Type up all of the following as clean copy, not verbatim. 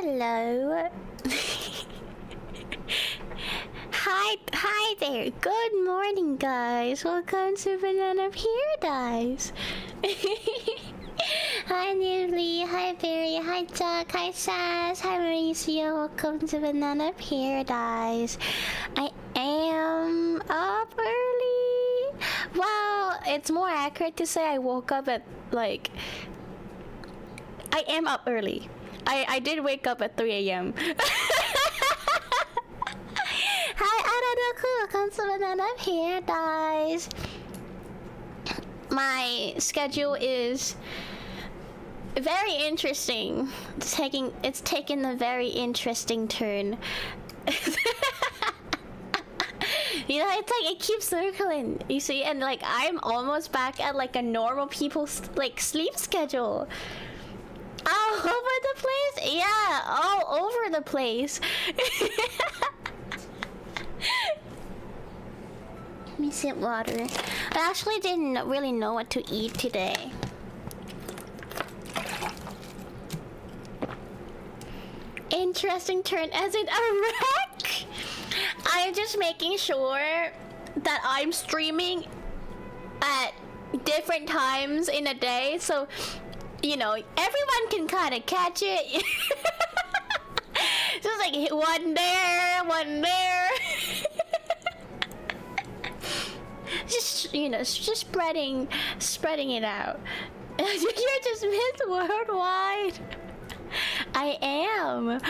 Hello. Hi there. Good morning, guys. Welcome to Banana Paradise. Hi, Newly. Hi, Barry. Hi, Jack. Hi, Sass. Hi, Mauricio. Welcome to Banana Paradise. I am up early. Well, it's more accurate to say I woke up at like. I am up early. I did wake up at 3 a.m. Hi, Aradoku. Welcome to Banana Paradise. My schedule is very interesting. It's taken a very interesting turn. You know, it's like it keeps circling. You see, and like I'm almost back at like a normal people's like sleep schedule. All over the place? Yeah, all over the place. Let me sip water. I actually didn't really know what to eat today. Interesting turn as in a wreck. I'm just making sure that I'm streaming at different times in a day, so you know, everyone can kind of catch it. Just like one there, one there. Just, you know, just spreading it out. You're just Miss Worldwide. I am.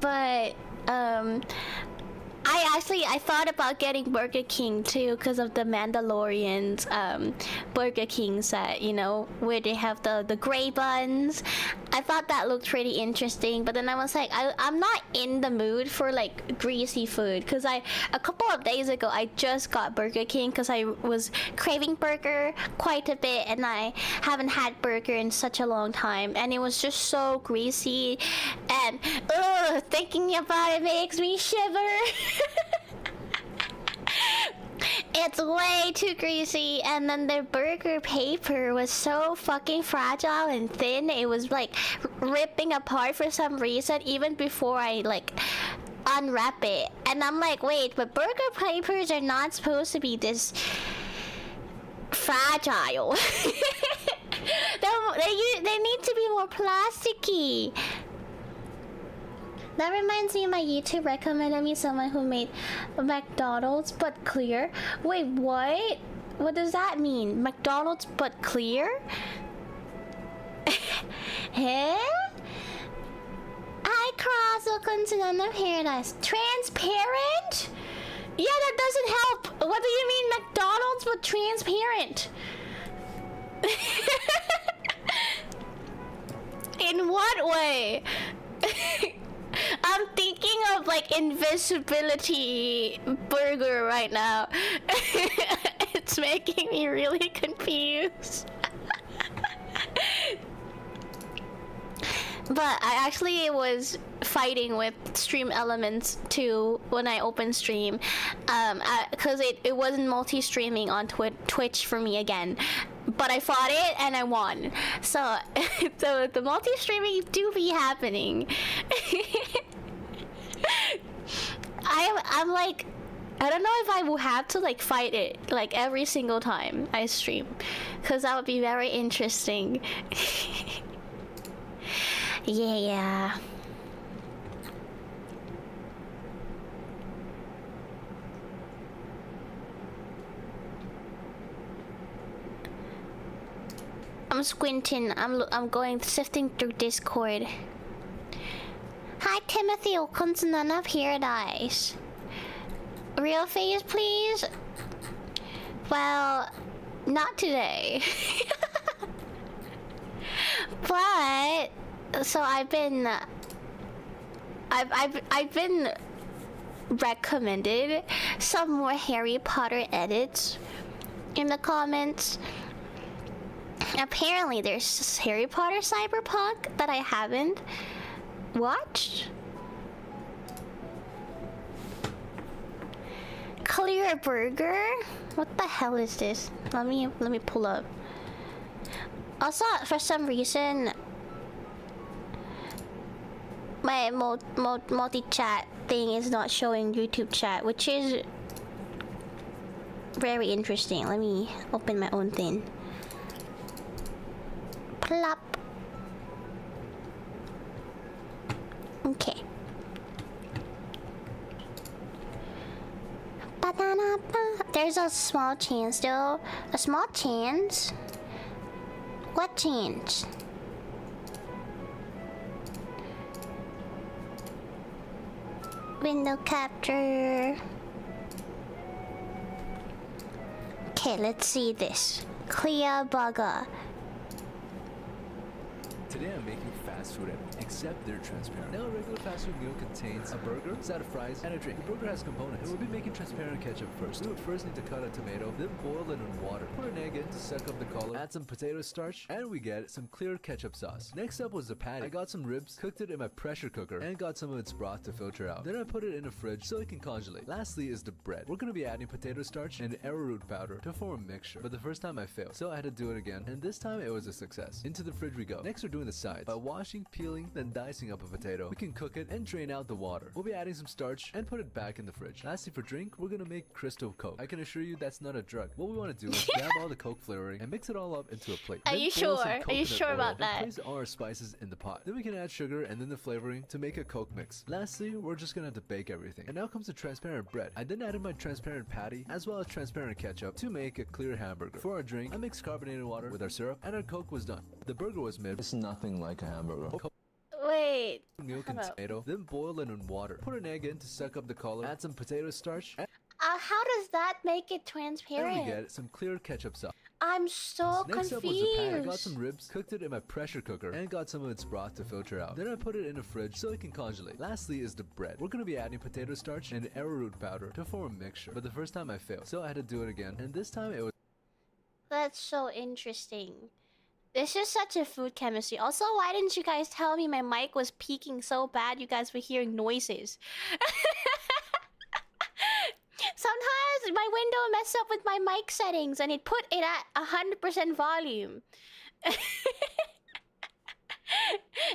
But I thought about getting Burger King too because of the Mandalorian's Burger King set, you know, where they have the gray buns. I thought that looked pretty interesting, but then I was like, I'm not in the mood for like greasy food because a couple of days ago I just got Burger King because I was craving burger quite a bit and I haven't had burger in such a long time and it was just so greasy and thinking about it makes me shiver. It's way too greasy, and then the burger paper was so fucking fragile and thin. It was like ripping apart for some reason even before I like unwrap it. And I'm like, wait, but burger papers are not supposed to be this fragile. They need to be more plasticky. That reminds me, my YouTube recommended me someone who made McDonald's but clear. Wait, what? What does that mean? McDonald's but clear? Huh? Hi, Cross. Welcome to Banana Paradise. Transparent? Yeah, that doesn't help. What do you mean McDonald's but transparent? In what way? I'm thinking of like invisibility burger right now. It's making me really confused. But I actually was fighting with stream elements too when I opened stream, because it wasn't multi-streaming on Twitch for me again. But I fought it and I won. So the multi-streaming do be happening. I'm like, I don't know if I will have to like fight it like every single time I stream, because that would be very interesting. Yeah. I'm squinting. I'm going sifting through Discord. Hi Timothy, welcome to Banana Paradise. Real face, please. Well, not today. But so I've been recommended some more Harry Potter edits in the comments. Apparently there's this Harry Potter Cyberpunk that I haven't watched. Clear burger? What the hell is this? Let me pull up. Also, for some reason, my multi-chat thing is not showing YouTube chat, which is very interesting. Let me open my own thing. Plop. Okay. There's a small chance though. A small chance? What chance? Window capture. Okay, let's see this. Clear burger. Today I'm making fast food except they're transparent. Now a regular fast food meal contains a burger, a side of fries, and a drink. The burger has components, and we'll be making transparent ketchup first. We would first need to cut a tomato, then boil it in water. Put an egg in to suck up the color, add some potato starch, and we get some clear ketchup sauce. Next up was the patty. I got some ribs, cooked it in my pressure cooker, and got some of its broth to filter out. Then I put it in the fridge so it can congelate. Lastly is the bread. We're gonna be adding potato starch and arrowroot powder to form a mixture. But the first time I failed, so I had to do it again, and this time it was a success. Into the fridge we go. Next we're doing the sides. By washing, peeling, then dicing up a potato, we can cook it and drain out the water. We'll be adding some starch and put it back in the fridge. Lastly for drink, we're gonna make Crystal Coke. I can assure you that's not a drug. What we want to do is grab all the Coke flavoring and mix it all up into a plate. Are you sure? Are you sure about that? Place all our spices in the pot. Then we can add sugar and then the flavoring to make a Coke mix. Lastly, we're just gonna have to bake everything. And now comes the transparent bread. I then added my transparent patty as well as transparent ketchup to make a clear hamburger. For our drink, I mixed carbonated water with our syrup and our Coke was done. The burger was made. It's nothing like a hamburger. Wait. Milk and tomato, then boil it in water. Put an egg in to suck up the color. Add some potato starch. How does that make it transparent? And we get some clear ketchup sauce. I'm so Next confused. up was the patty. I got some ribs, cooked it in my pressure cooker, and got some of its broth to filter out. Then I put it in the fridge so it can congelate. Lastly is the bread. We're gonna be adding potato starch and arrowroot powder to form a mixture. But the first time I failed, so I had to do it again, and this time it was. That's so interesting. This is such a food chemistry. Also, why didn't you guys tell me my mic was peaking so bad you guys were hearing noises? Sometimes my window messed up with my mic settings and it put it at 100% volume. and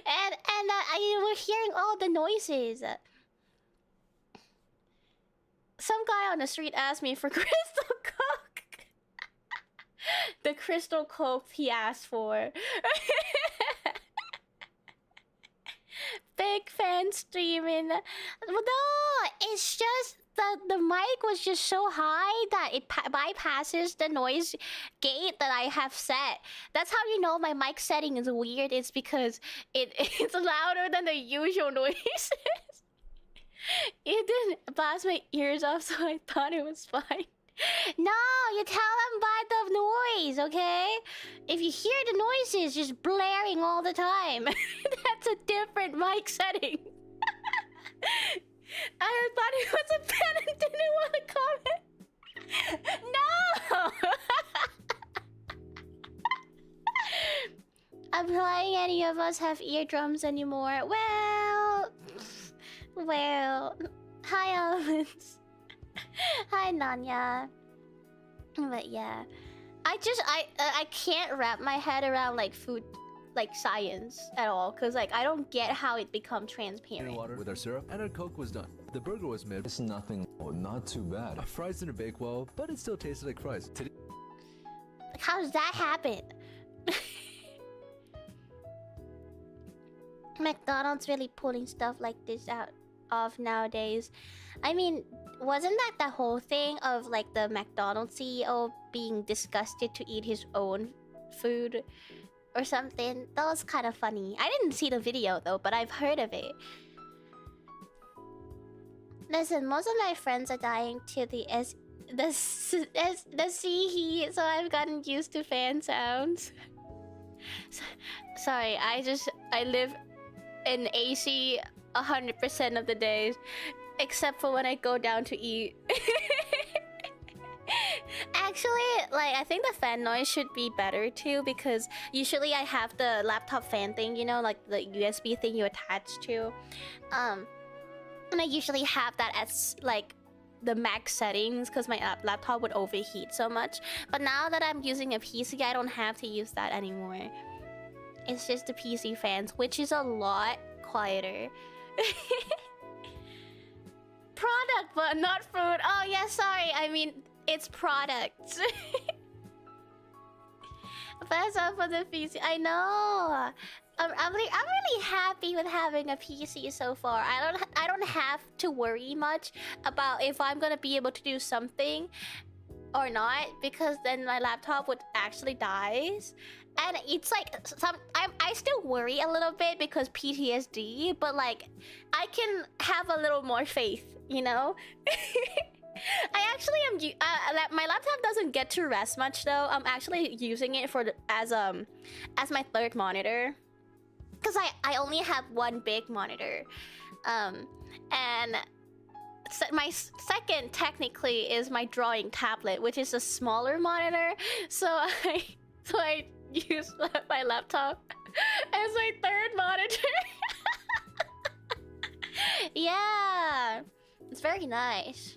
I were hearing all the noises. Some guy on the street asked me for Crystal Coke. The Crystal Coke he asked for. Big fan streaming. No, it's just the mic was just so high that it bypasses the noise gate that I have set. That's how you know my mic setting is weird. It's because it's louder than the usual noises. It didn't blast my ears off, so I thought it was fine. No, you tell them by the noise, okay? If you hear the noises just blaring all the time, that's a different mic setting. I thought it was a pen and didn't want to comment. No! I'm playing any of us have eardrums anymore. Well, hi Elements. Hi Nanya. But yeah, I can't wrap my head around like food, like science at all, because like I don't get how it becomes transparent. Water with our syrup and our Coke was done. The burger was made. It's nothing. Oh, not too bad. Our fries didn't bake well, but it still tasted like fries. Today, Like, how does that happen? McDonald's really pulling stuff like this out of nowadays. I mean, wasn't that the whole thing of like the McDonald's CEO being disgusted to eat his own food or something? That was kind of funny. I didn't see the video though, but I've heard of it. Listen, most of my friends are dying to the sea heat, so I've gotten used to fan sounds. Sorry, I live in AC 100% of the days, except for when I go down to eat. Actually, like, I think the fan noise should be better too, because usually I have the laptop fan thing, you know, like the USB thing you attach to. And I usually have that as like the max settings because my laptop would overheat so much. But now that I'm using a PC, I don't have to use that anymore. It's just the PC fans, which is a lot quieter. Product, but not food. Oh yeah, sorry. I mean, it's products. Best up for the PC. I know. I'm really happy with having a PC so far. I don't have to worry much about if I'm gonna be able to do something or not, because then my laptop would actually dies. And it's like I still worry a little bit because PTSD, but like I can have a little more faith, you know. I actually am. My laptop doesn't get to rest much though. I'm actually using it for as my third monitor, because I only have one big monitor, and my second technically is my drawing tablet, which is a smaller monitor. So I use my laptop as my third monitor. Yeah, it's very nice.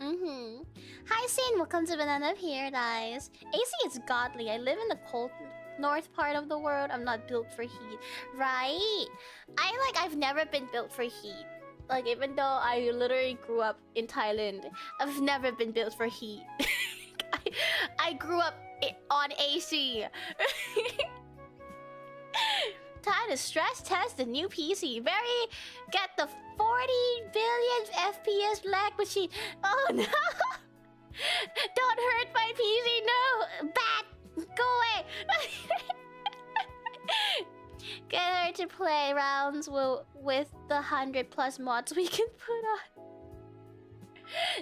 Hi Sin, welcome to Banana Paradise. AC is godly. I live in the cold north part of the world. I'm not built for heat. Right? I've never been built for heat. Like, even though I literally grew up in Thailand, I've never been built for heat. I grew up on AC. Time to stress test the new PC. Get the 40 billion FPS lag machine. Oh no! Don't hurt my PC, no! Bat! Go away! Get her to play rounds with the 100+ mods we can put on.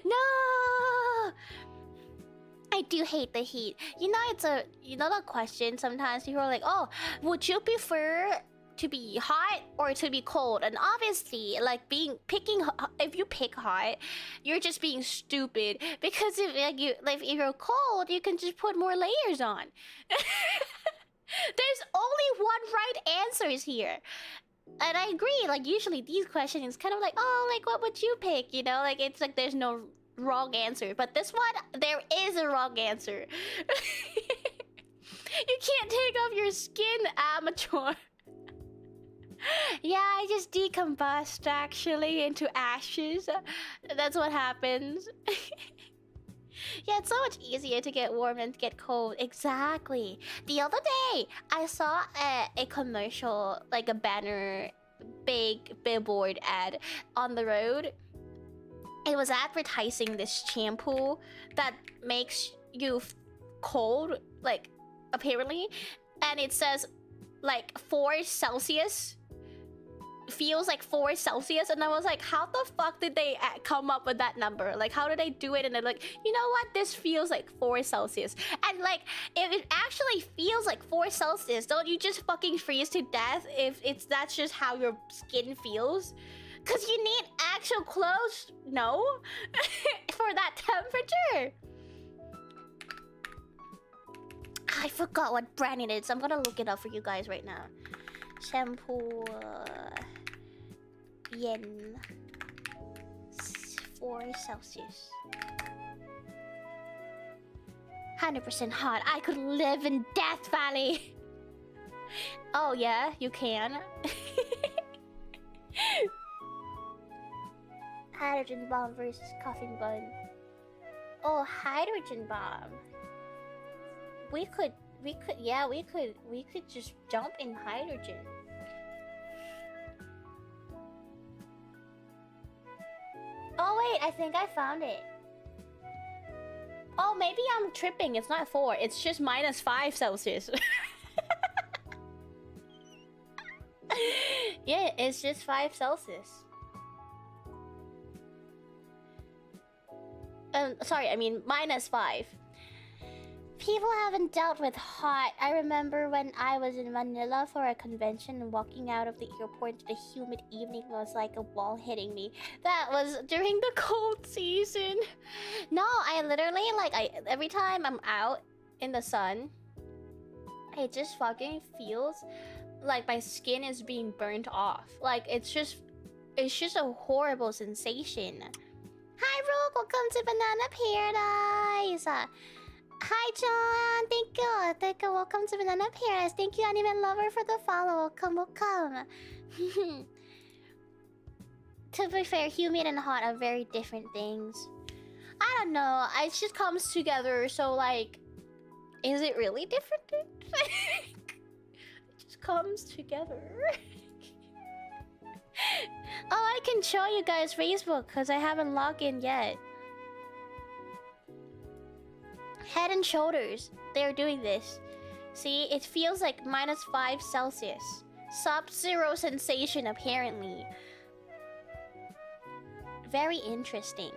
No! I do hate the heat. You know, the question sometimes people are like, oh, would you prefer to be hot or to be cold? And obviously, like, if you pick hot, you're just being stupid, because if you're cold, you can just put more layers on. There's only one right answers here. And I agree, like, usually these questions kind of like, oh, like, what would you pick? You know, like, it's like there's no wrong answer. But this one, there is a wrong answer. You can't take off your skin, amateur. Yeah, I just decombust actually into ashes. That's what happens. Yeah, it's so much easier to get warm than to get cold. Exactly. The other day, I saw a commercial, like a banner, big billboard ad on the road. It was advertising this shampoo that makes you cold, like, apparently. And it says, like, 4 Celsius. Feels like 4 Celsius, and I was like, how the fuck did they come up with that number? Like, how did they do it? And they're like, you know what, this feels like 4 Celsius. And like, if it actually feels like 4 Celsius, don't you just fucking freeze to death if that's just how your skin feels? Because you need actual clothes, no? For that temperature. I forgot what brand it is. I'm gonna look it up for you guys right now. Shampoo yen 4 Celsius. 100% hot. I could live in Death Valley. Oh yeah, you can. Hydrogen bomb versus coffin bun. Oh, hydrogen bomb. We could just jump in hydrogen. Oh wait, I think I found it. Oh, maybe I'm tripping. It's not 4. It's just -5 Celsius. Yeah, it's just 5 Celsius. Sorry, I mean -5. People haven't dealt with hot. I remember when I was in Manila for a convention and walking out of the airport into the humid evening was like a wall hitting me. That was during the cold season. No, I literally, every time I'm out in the sun, it just fucking feels like my skin is being burnt off. Like, it's just a horrible sensation. Hi, Rogue. Welcome to Banana Paradise. Hi, John. Thank you. Thank you. Welcome to Banana Paradise. Thank you, Anime Lover, for the follow. Welcome. To be fair, humid and hot are very different things. I don't know. It just comes together. So, like, is it really different? It just comes together. Oh, I can show you guys Facebook because I haven't logged in yet. Head and Shoulders. They're doing this. See, it feels like -5 Celsius. Sub-zero sensation, apparently. Very interesting.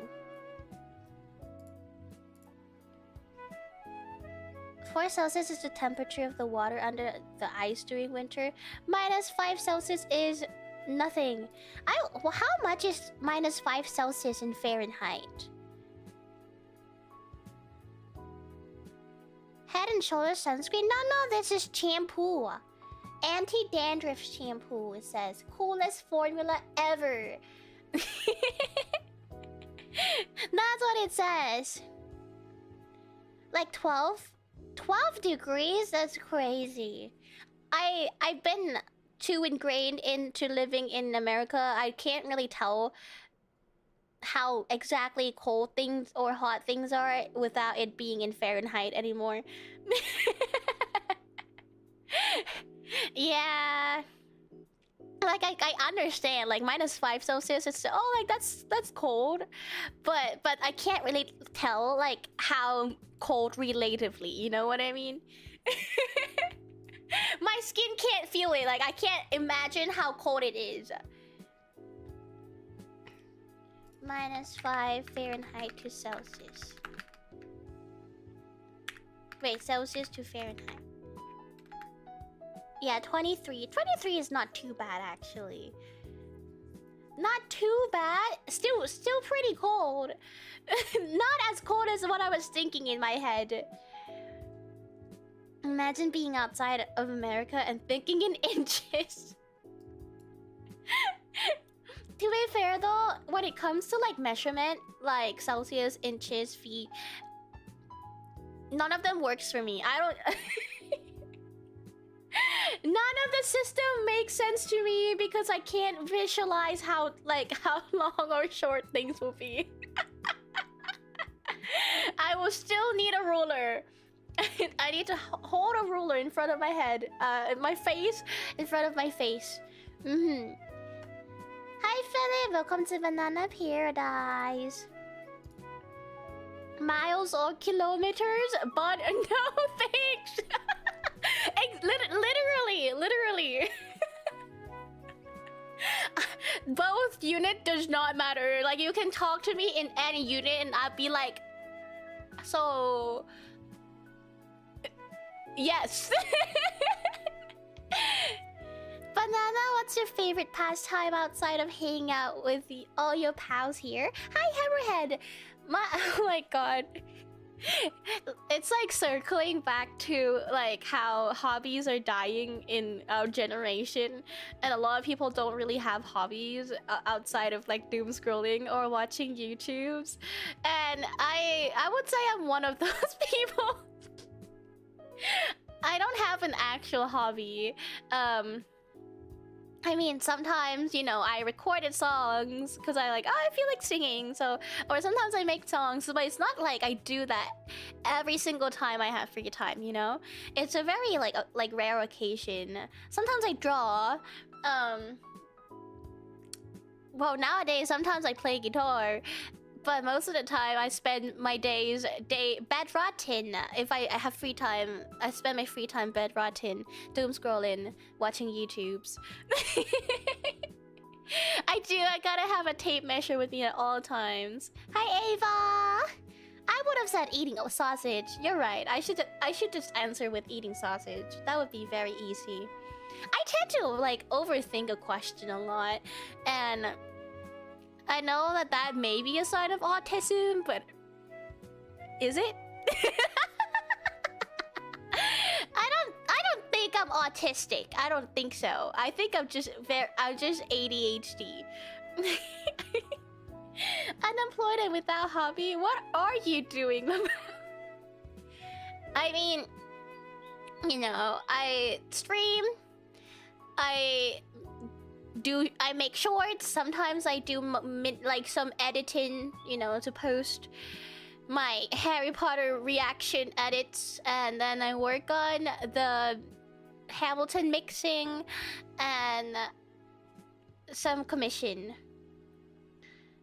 4 Celsius is the temperature of the water under the ice during winter. -5 Celsius is nothing. How much is -5 Celsius in Fahrenheit? Head and Shoulders sunscreen? No, this is shampoo. Anti-dandruff shampoo, it says. Coolest formula ever. That's what it says. Like 12 degrees? That's crazy. I've been too ingrained into living in America. I can't really tell how exactly cold things or hot things are without it being in Fahrenheit anymore. Yeah. Like I understand, like -5 Celsius, it's like that's cold. But I can't really tell like how cold relatively, you know what I mean? My skin can't feel it, like I can't imagine how cold it is. -5 Fahrenheit to Celsius. Wait, Celsius to Fahrenheit. Yeah, 23. 23 is not too bad, actually. Not too bad. Still pretty cold. Not as cold as what I was thinking in my head. Imagine being outside of America and thinking in inches. To be fair though, when it comes to like measurement, like Celsius, inches, feet, none of them works for me. I don't... None of the system makes sense to me because I can't visualize how long or short things will be. I will still need a ruler. I need to hold a ruler in front of my head, my face, in front of my face. Hi Philip, welcome to Banana Paradise. Miles or kilometers, but no thanks. Literally. Both unit does not matter. Like you can talk to me in any unit and I'll be like, so yes. Banana, what's your favorite pastime outside of hanging out with all your pals here? Hi Hammerhead. Oh my god. It's like circling back to like how hobbies are dying in our generation, and a lot of people don't really have hobbies outside of like doom scrolling or watching YouTubes, and I would say I'm one of those people. I don't have an actual hobby. I mean, sometimes, you know, I recorded songs because I feel like singing, so, or sometimes I make songs, but it's not like I do that every single time I have free time, you know? It's a very, like rare occasion. Sometimes I draw, well, nowadays, sometimes I play guitar, but most of the time I spend my days bedrotting. If I have free time, I spend my free time bedrotting, doom scrolling, watching YouTubes. I gotta have a tape measure with me at all times. Hi Ava! I would have said eating a sausage. You're right. I should just answer with eating sausage. That would be very easy. I tend to like overthink a question a lot, and I know that may be a sign of autism, but is it? I don't think I'm autistic. I don't think so. I think I'm just ADHD. And I'm unemployed and without hobby? What are you doing? I mean, you know, I stream. I make shorts. Sometimes I do like some editing, you know, to post my Harry Potter reaction edits, and then I work on the Hamilton mixing and some commission.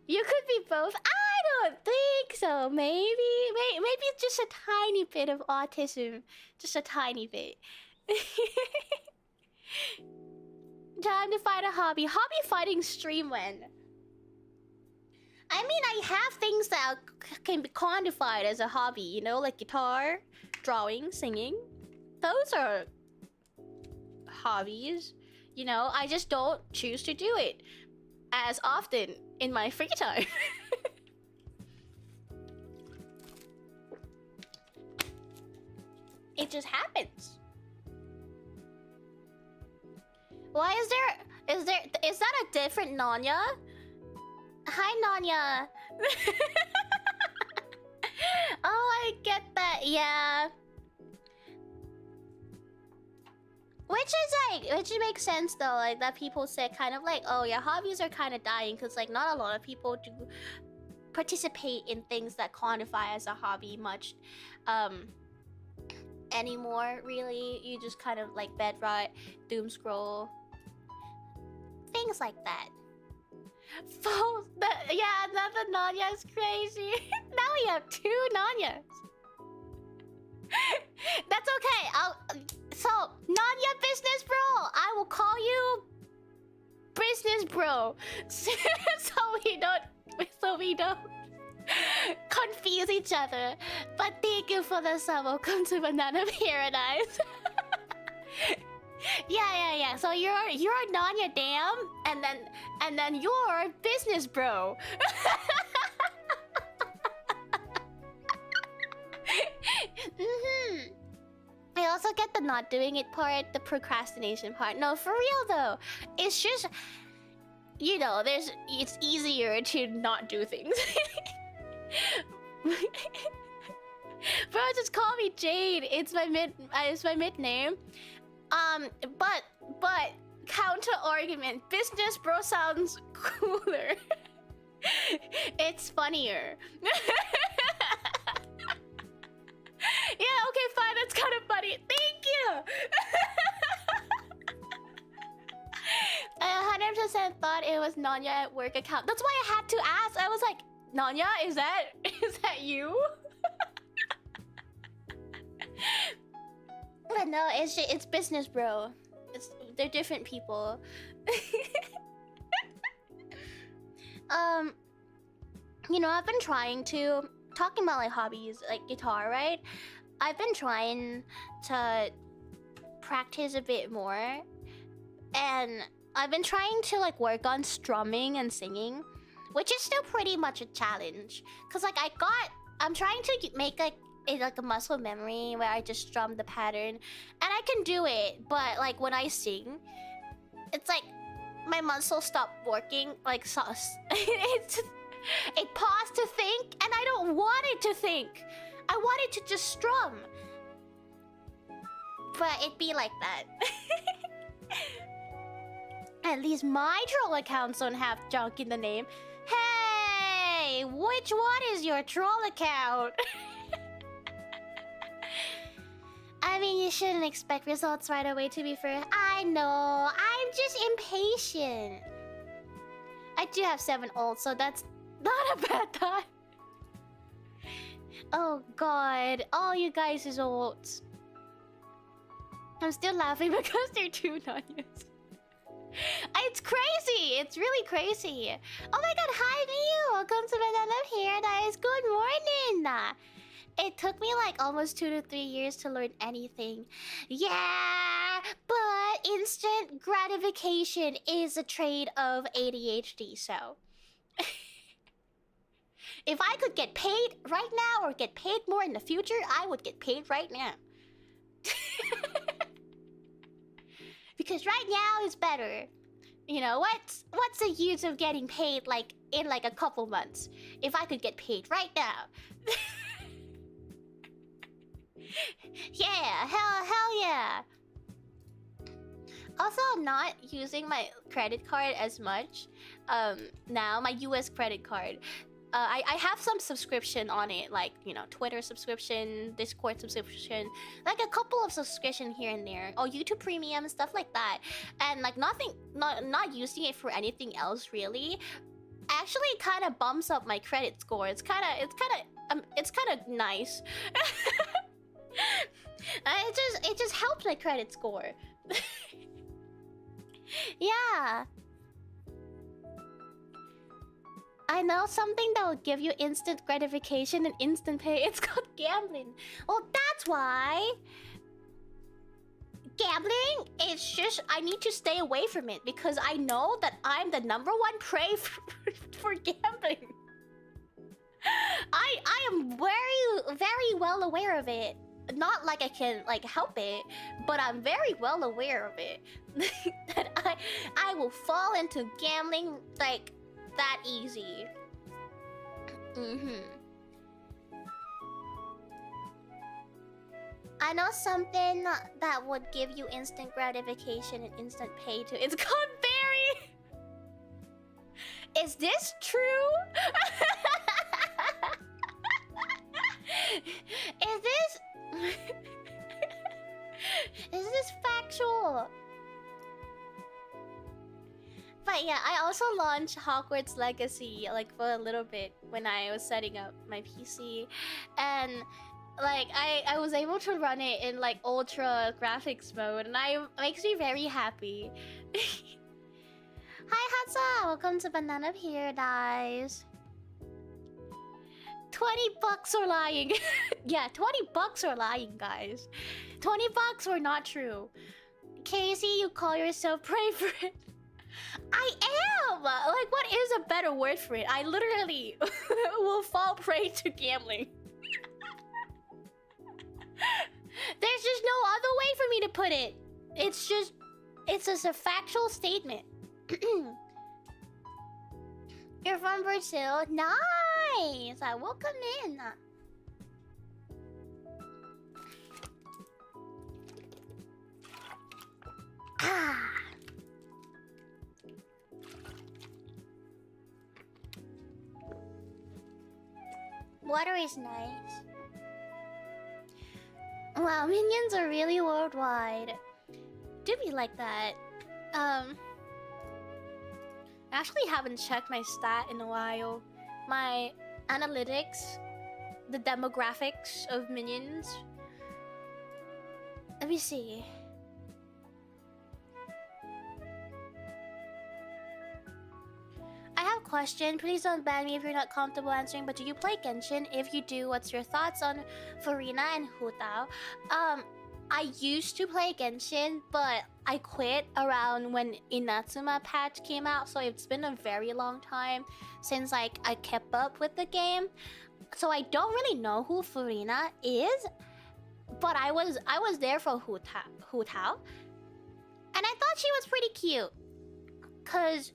You could be both. I don't think so. Maybe it's just a tiny bit of autism, just a tiny bit. Time to find a hobby. Hobby fighting stream when? I mean, I have things that can be quantified as a hobby, you know, like guitar, drawing, singing. Those are hobbies, you know. I just don't choose to do it as often in my free time. It just happens. Why is that a different Nanya? Hi, Nanya. Oh, I get that. Yeah. Which makes sense though, like that people say kind of like, oh yeah, hobbies are kind of dying because like not a lot of people do participate in things that quantify as a hobby much anymore, really. You just kind of like bed rot, doom scroll, things like that. Yeah, another Nanya is crazy. Now we have 2 Nanyas. That's okay. So Nanya business bro, I will call you business bro, so we don't confuse each other. But thank you for the sub. Welcome to Banana Paradise. Yeah. So you're Nanya damn, and then you're business bro. I also get the not doing it part, the procrastination part. No, for real though, it's just, you know, it's easier to not do things. Bro, just call me Jade. It's my mid name. But counter argument, business bro sounds cooler. It's funnier. Yeah, okay, fine, that's kind of funny. Thank you. I 100% thought it was Nanya at work account. That's why I had to ask. I was like, Nanya, is that you? But no, it's business, bro. They're different people. You know, I've been trying to talking about like hobbies, like guitar, right? I've been trying to practice a bit more, and I've been trying to like work on strumming and singing, which is still pretty much a challenge. Cause like I'm trying to make like a muscle memory where I just strum the pattern, and I can do it. But like when I sing, it's like my muscles stop working. Like it paused to think, and I don't want it to think. I want it to just strum. But it be like that. At least my troll accounts don't have junk in the name. Hey, which one is your troll account? I mean, you shouldn't expect results right away, to be fair. I know, I'm just impatient. I do have 7 old, so that's not a bad time. Oh god, all you guys is old. I'm still laughing because they're 2 Nanyas. It's crazy, it's really crazy. Oh my god, hi Miu, welcome to Banana Paradise. Good morning. It took me like almost 2 to 3 years to learn anything. Yeah, but instant gratification is a trait of ADHD, so... If I could get paid right now or get paid more in the future, I would get paid right now. Because right now is better. You know, what's the use of getting paid like in like a couple months if I could get paid right now. Yeah, hell yeah. Also, I'm not using my credit card as much now, my US credit card. I have some subscription on it, like, you know, Twitter subscription, Discord subscription, like a couple of subscription here and there. Oh, YouTube Premium, stuff like that. And like not using it for anything else really. Actually kind of bumps up my credit score. It's kind of nice. It just helps my credit score. Yeah. I know something that will give you instant gratification and instant pay. It's called gambling. Well, that's why. Gambling, it's just I need to stay away from it because I know that I'm the #1 prey for gambling. I am very well aware of it. Not like I can like help it, but I'm very well aware of it. That I will fall into gambling like that easy. I know something that would give you instant gratification and instant pay too. It's called Barry. Is this true? Is this factual? But yeah, I also launched Hogwarts Legacy like for a little bit when I was setting up my PC, and like I was able to run it in like ultra graphics mode, and it makes me very happy. Hi Hatsa, welcome to Banana Paradise. 20 bucks or lying. Yeah, 20 bucks or lying, guys. 20 bucks or not true. Casey, you call yourself prey for it. I am! Like, what is a better word for it? I literally will fall prey to gambling. There's just no other way for me to put it. It's just a factual statement. You're from Brazil? Nice! Welcome in. Ah. Water is nice. Wow, minions are really worldwide. Do be like that. I actually haven't checked my stat in a while. My analytics, the demographics of minions. Let me see. I have a question. Please don't ban me if you're not comfortable answering, but do you play Genshin? If you do, what's your thoughts on Farina and Hu Tao? I used to play Genshin, but I quit around when Inatsuma patch came out, so it's been a very long time since like I kept up with the game. So I don't really know who Farina is, but I was there for Hu Tao, and I thought she was pretty cute. Cause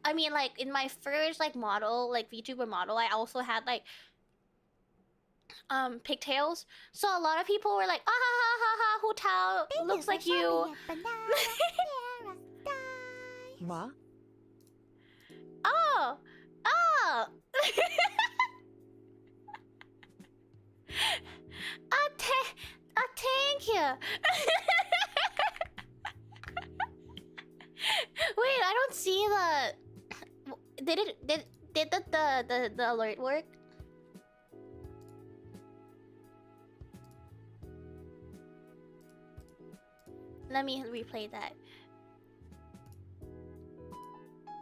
I mean, like in my first like model, like VTuber model, I also had like pigtails. So a lot of people were like, ah ha ha ha ha, Hu Tao looks like you. Ma? Oh! Thank you. Wait, I don't see the. Did the alert work? Let me replay that.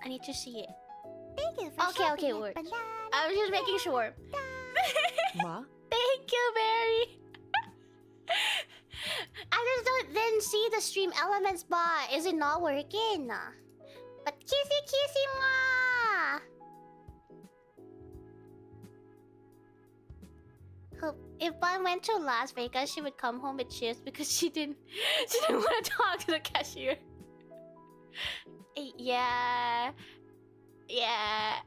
I need to see it. Okay, it worked. I was just making sure. Ma? Thank you, Barry. I just didn't see the stream elements bot. Is it not working? But kissy ma. Hope if Bun went to Las Vegas, she would come home with chips because she didn't want to talk to the cashier. Yeah. Yeah.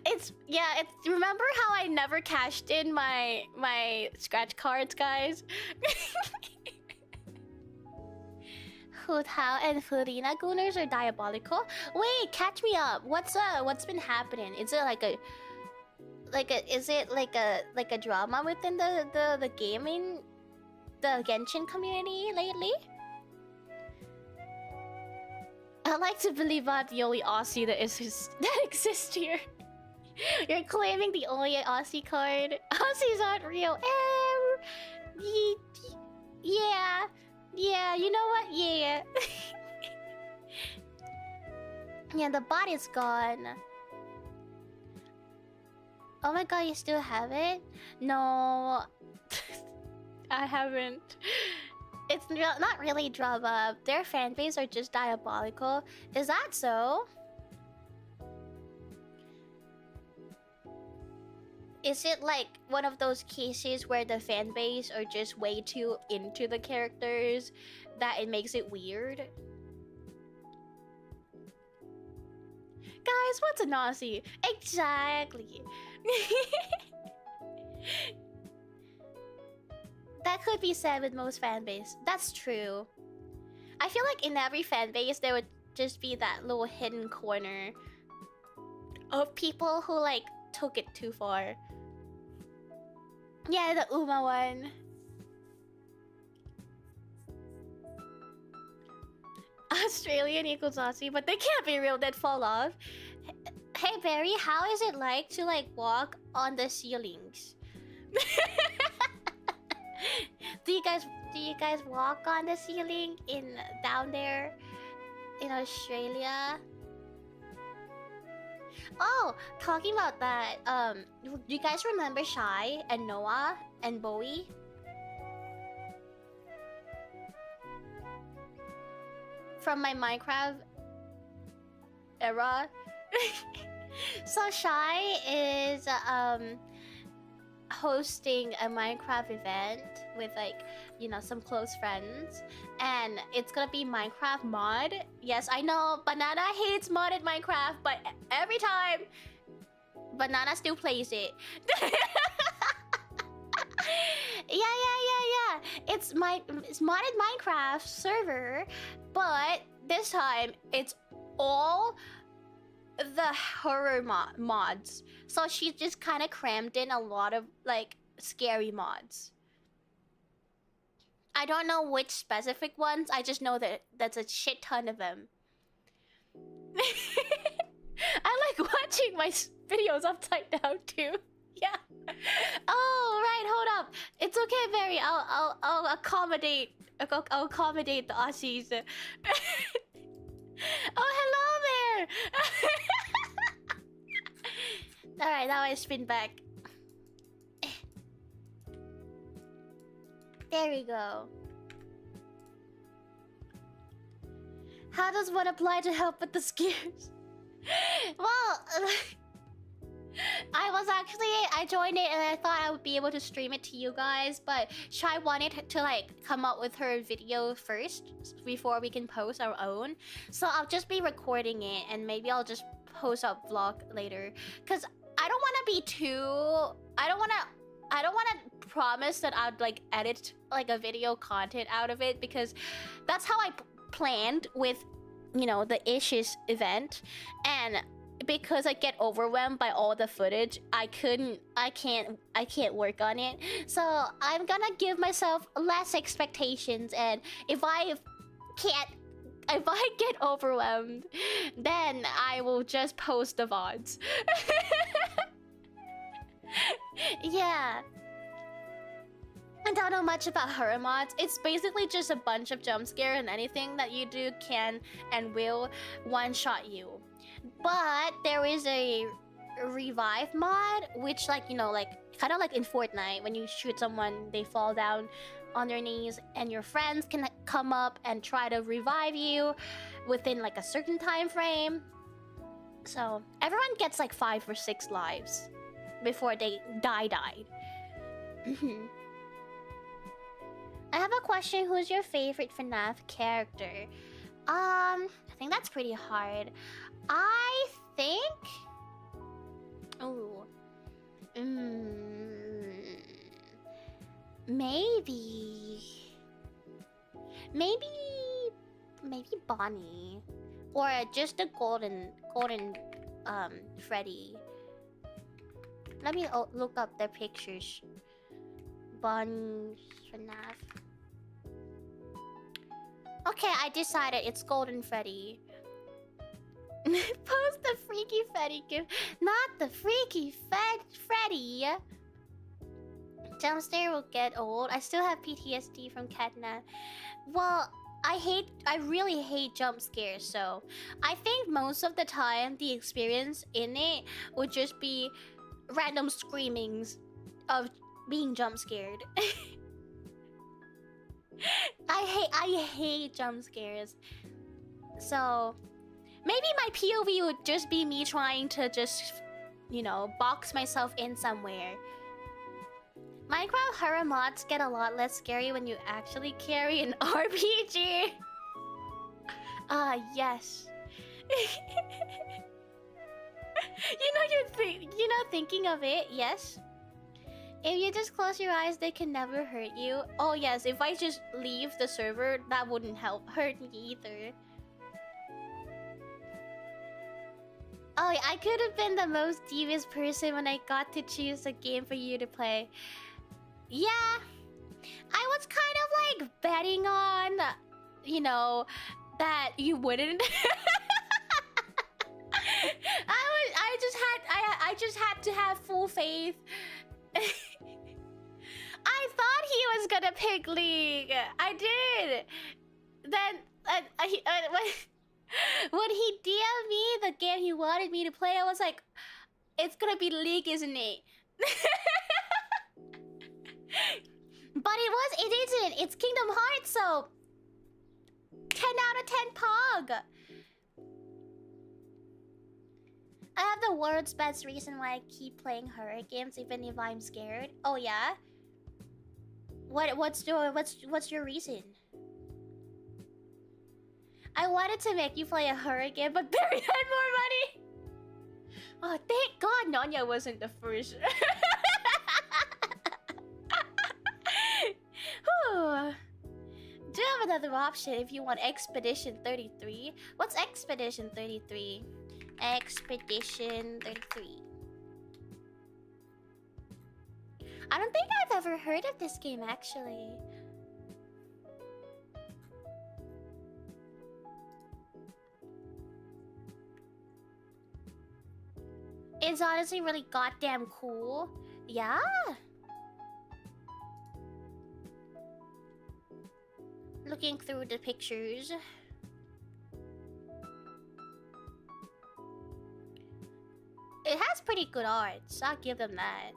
It's remember how I never cashed in my scratch cards, guys? Hu Tao and Furina Gooners are diabolical. Wait, catch me up. What's been happening? Is it like a drama within the gaming, the Genshin community lately? I like to believe I'm the only Aussie that exists here. You're claiming the only Aussie card. Aussies aren't real. Yeah, you know what? Yeah. Yeah, the bot is gone. Oh my god, you still have it? No. I haven't. It's not really drama. Their fan base are just diabolical. Is that so? Is it like one of those cases where the fan base are just way too into the characters that it makes it weird? Guys, what's a Nazi? Exactly. That could be said with most fan base. That's true. I feel like in every fan base there would just be that little hidden corner of people who like took it too far. Yeah, the Uma one. Australian equals Aussie, but they can't be real, they'd fall off. Hey Barry, how is it like to like walk on the ceilings? Do you guys walk on the ceiling down there in Australia? Oh, talking about that, do you guys remember Shy and Noah and Bowie? From my Minecraft era. So Shy is hosting a Minecraft event with like, you know, some close friends, and it's gonna be Minecraft mod. Yes, I know Banana hates modded Minecraft, but every time Banana still plays it. Yeah. It's modded Minecraft server, but this time it's all the horror mods. So she just kind of crammed in a lot of like scary mods. I don't know which specific ones. I just know that that's a shit ton of them. I like watching my videos upside down too. Yeah. Oh right, hold up. It's okay, Barry. I'll accommodate. I'll accommodate the Aussies. Oh, hello there. All right, now I spin back. There we go. How does one apply to help with the scares? Well, I joined it and I thought I would be able to stream it to you guys, but Shy wanted to like come up with her video first before we can post our own. So I'll just be recording it and maybe I'll just post a vlog later. Cause I don't wanna be too I don't wanna promise that I'd like edit like a video content out of it, because that's how I planned with, you know, the Issues event, and because I get overwhelmed by all the footage, I can't work on it. So I'm gonna give myself less expectations, and if I get overwhelmed, then I will just post the VODs. Yeah. I don't know much about horror mods. It's basically just a bunch of jump scare, and anything that you do can and will one-shot you. But there is a revive mod, which, like, you know, like kind of like in Fortnite, when you shoot someone, they fall down on their knees, and your friends can come up and try to revive you within like a certain time frame. So everyone gets like 5 or 6 lives before they die. I have a question. Who's your favorite FNAF character? I think that's pretty hard. I think. Ooh. Maybe. Maybe. Maybe Bonnie, or just the golden Freddy. Let me look up their pictures. Bun FNAF. Okay, I decided it's Golden Freddy. Post the Freaky Freddy gift, not the Freaky Freddy. Jumpscare will get old. I still have PTSD from Katna. Well, I really hate jump scares, so I think most of the time the experience in it would just be random screamings of being jump scared. I hate jump scares. So maybe my POV would just be me trying to just, you know, box myself in somewhere. Minecraft horror mods get a lot less scary when you actually carry an RPG. Yes. You know, thinking of it, yes. If you just close your eyes, they can never hurt you. Oh yes, if I just leave the server, that wouldn't hurt me either. Oh, I could have been the most devious person when I got to choose a game for you to play. Yeah, I was kind of like betting on, you know, that you wouldn't. I just had to have full faith. I thought he was gonna pick League. I did. Then when he DM'd me the game he wanted me to play, I was like, it's gonna be League, isn't it? But it isn't. It's Kingdom Hearts, so 10 out of 10 Pog. I have the world's best reason why I keep playing horror games even if I'm scared. Oh yeah? What's your reason? I wanted to make you play a horror game, but Barry had more money. Oh, thank God Nonya wasn't the first. Do you have another option if you want Expedition 33? What's Expedition 33? Expedition 33. I don't think I've ever heard of this game actually. It's honestly really goddamn cool. Yeah. Looking through the pictures. It has pretty good art, so I'll give them that.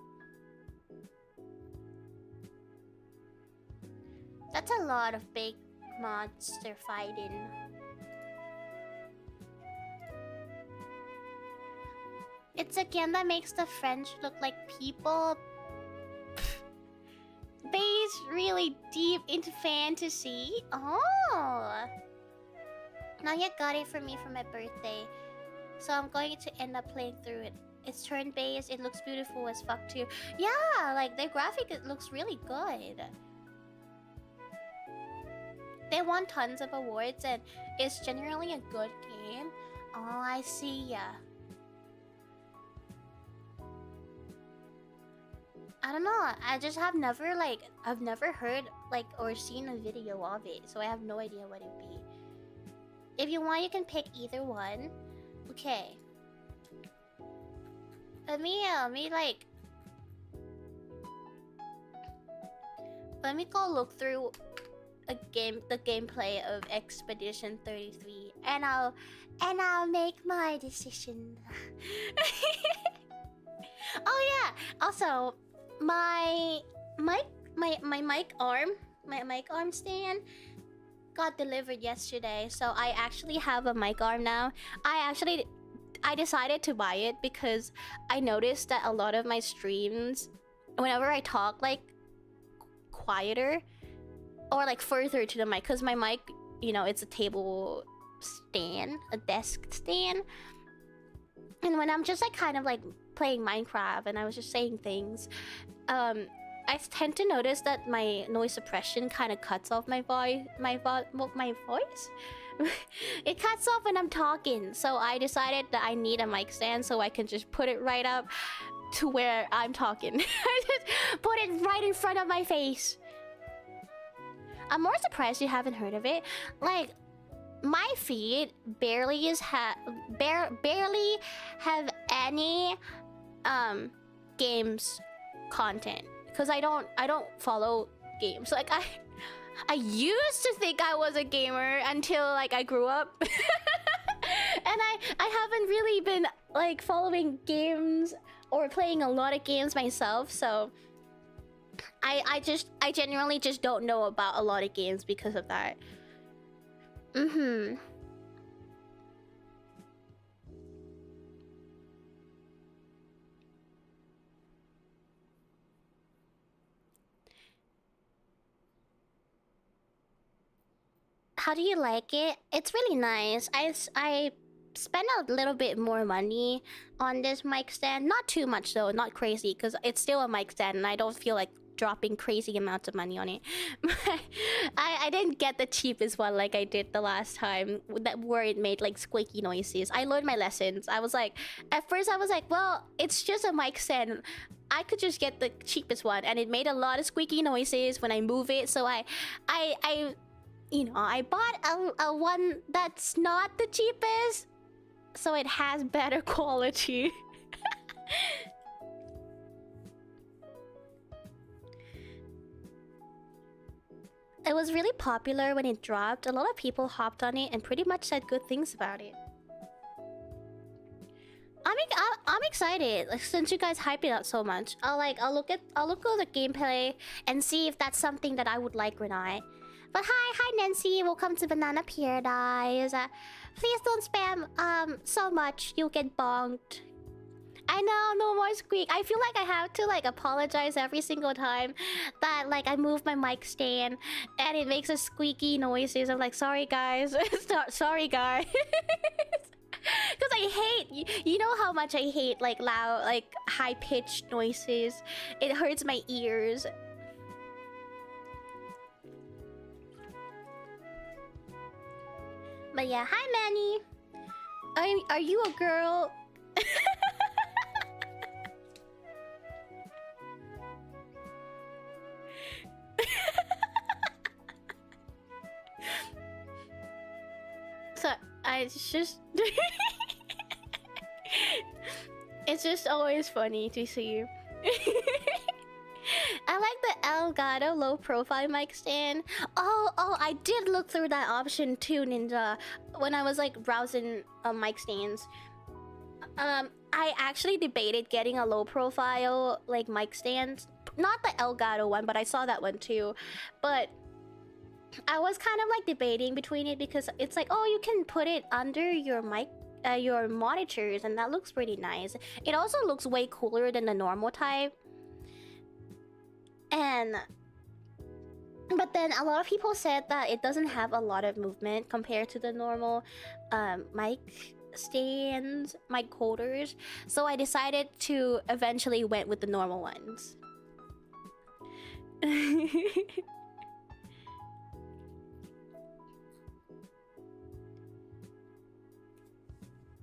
That's a lot of big monster fighting. It's a game that makes the French look like people. Based really deep into fantasy. Oh! Nanya got it for me for my birthday. So I'm going to end up playing through it. It's turn-based, it looks beautiful as fuck too. Yeah, like the graphic, it looks really good. They won tons of awards and it's generally a good game. Oh, I see ya. I don't know, I just have never I've never heard or seen a video of it, so I have no idea what it'd be. If you want, you can pick either one. Okay. Let me go look through the gameplay of Expedition 33 and I'll make my decision. Oh yeah, also my mic arm stand got delivered yesterday, so I actually have a mic arm now. I decided to buy it because I noticed that a lot of my streams, whenever I talk quieter or further to the mic, because my mic, you know, it's a table stand, a desk stand. And when I'm just like kind of like playing Minecraft and I was just saying things, I tend to notice that my noise suppression kind of cuts off my voice. My voice. It cuts off when I'm talking, so I decided that I need a mic stand so I can just put it right up to where I'm talking. I just put it right in front of my face. I'm more surprised you haven't heard of it. Like, my feed barely have any games content because I don't follow games. Like I used to think I was a gamer until like I grew up. And I haven't really been like following games or playing a lot of games myself, so I genuinely just don't know about a lot of games because of that. How do you like it? It's really nice. I spent a little bit more money on this mic stand. Not too much though, not crazy, because it's still a mic stand and I don't feel like dropping crazy amounts of money on it. I didn't get the cheapest one like I did the last time, that where it made like squeaky noises. I learned my lessons. I was like, at first I was like, well, it's just a mic stand, I could just get the cheapest one, and it made a lot of squeaky noises when I move it, so I you know, I bought a one that's not the cheapest, so it has better quality. It was really popular when it dropped. A lot of people hopped on it and pretty much said good things about it. I'm excited, like, since you guys hype it up so much. I'll look at the gameplay and see if that's something that I would like or not. But hi Nancy, welcome to Banana Paradise. Please don't spam so much, you'll get bonked. I know, no more squeak. I feel like I have to like apologize every single time that like I move my mic stand and it makes a squeaky noises. I'm like, sorry guys, sorry guys. Because I hate, you know how much I hate like loud, like high-pitched noises. It hurts my ears. But yeah, hi Manny. Are you a girl? So it's just it's just always funny to see you. I like the Elgato low profile mic stand. Oh, I did look through that option too, Ninja, when I was like browsing mic stands. I actually debated getting a low profile like mic stand, not the Elgato one, but I saw that one too. But I was kind of like debating between it because it's like, oh, you can put it under your mic, your monitors, and that looks pretty nice. It also looks way cooler than the normal type. But then a lot of people said that it doesn't have a lot of movement compared to the normal mic stands, mic holders. So I decided to eventually went with the normal ones.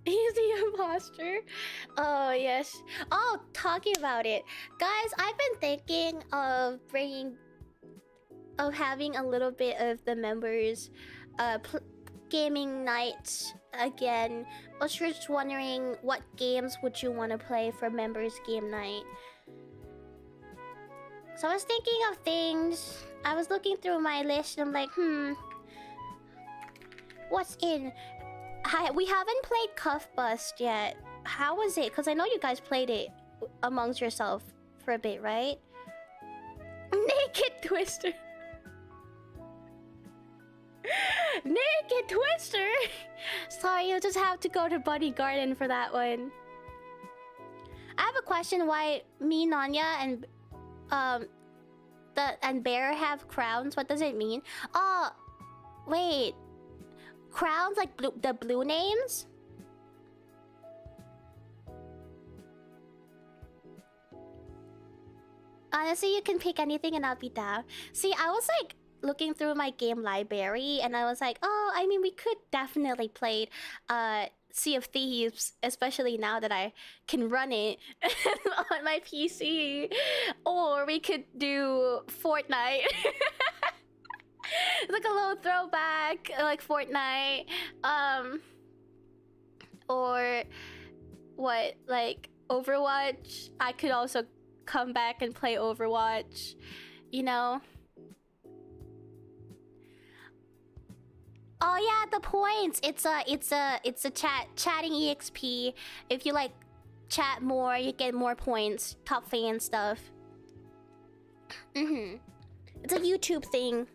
He's the imposter. Oh yes. Oh, talking about it, guys. I've been thinking of having a little bit of the members, gaming nights again. I was just wondering what games would you want to play for members game night. So I was thinking of things. I was looking through my list and I'm like, what's in? We haven't played Cuff Bust yet. How was it? Because I know you guys played it amongst yourself for a bit, right? Naked Twister. Naked Twister. Sorry, you'll just have to go to Bunny Garden for that one. I have a question. Why me, Nanya, and Bear have crowns? What does it mean? Oh, wait. crowns, like the blue names. Honestly, you can pick anything and I'll be down. See, I was like looking through my game library and I was like, oh, I mean, we could definitely play Sea of Thieves, especially now that I can run it on my PC. Or we could do Fortnite. Like a little throwback, like Fortnite. Or what, like Overwatch. I could also come back and play Overwatch, you know. Oh yeah, the points. It's a chatting EXP. If you like chat more, you get more points. Top fan stuff. It's a YouTube thing.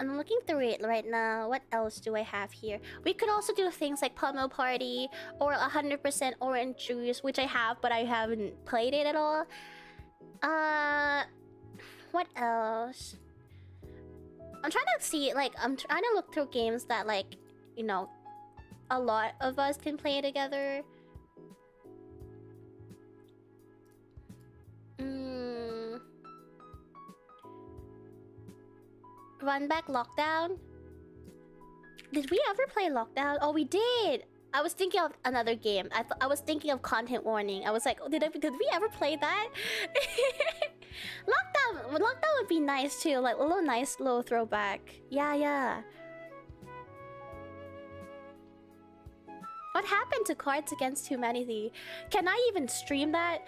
I'm looking through it right now. What else do I have here? We could also do things like Pummel Party or 100% Orange Juice, which I have, but I haven't played it at all. What else? I'm trying to see, like, I'm trying to look through games that, like, you know, a lot of us can play together. Run Back Lockdown? Did we ever play Lockdown? Oh, we did! I was thinking of another game. I was thinking of Content Warning. I was like, oh, did we ever play that? Lockdown would be nice too. Like a little nice little throwback. Yeah. What happened to Cards Against Humanity? Can I even stream that?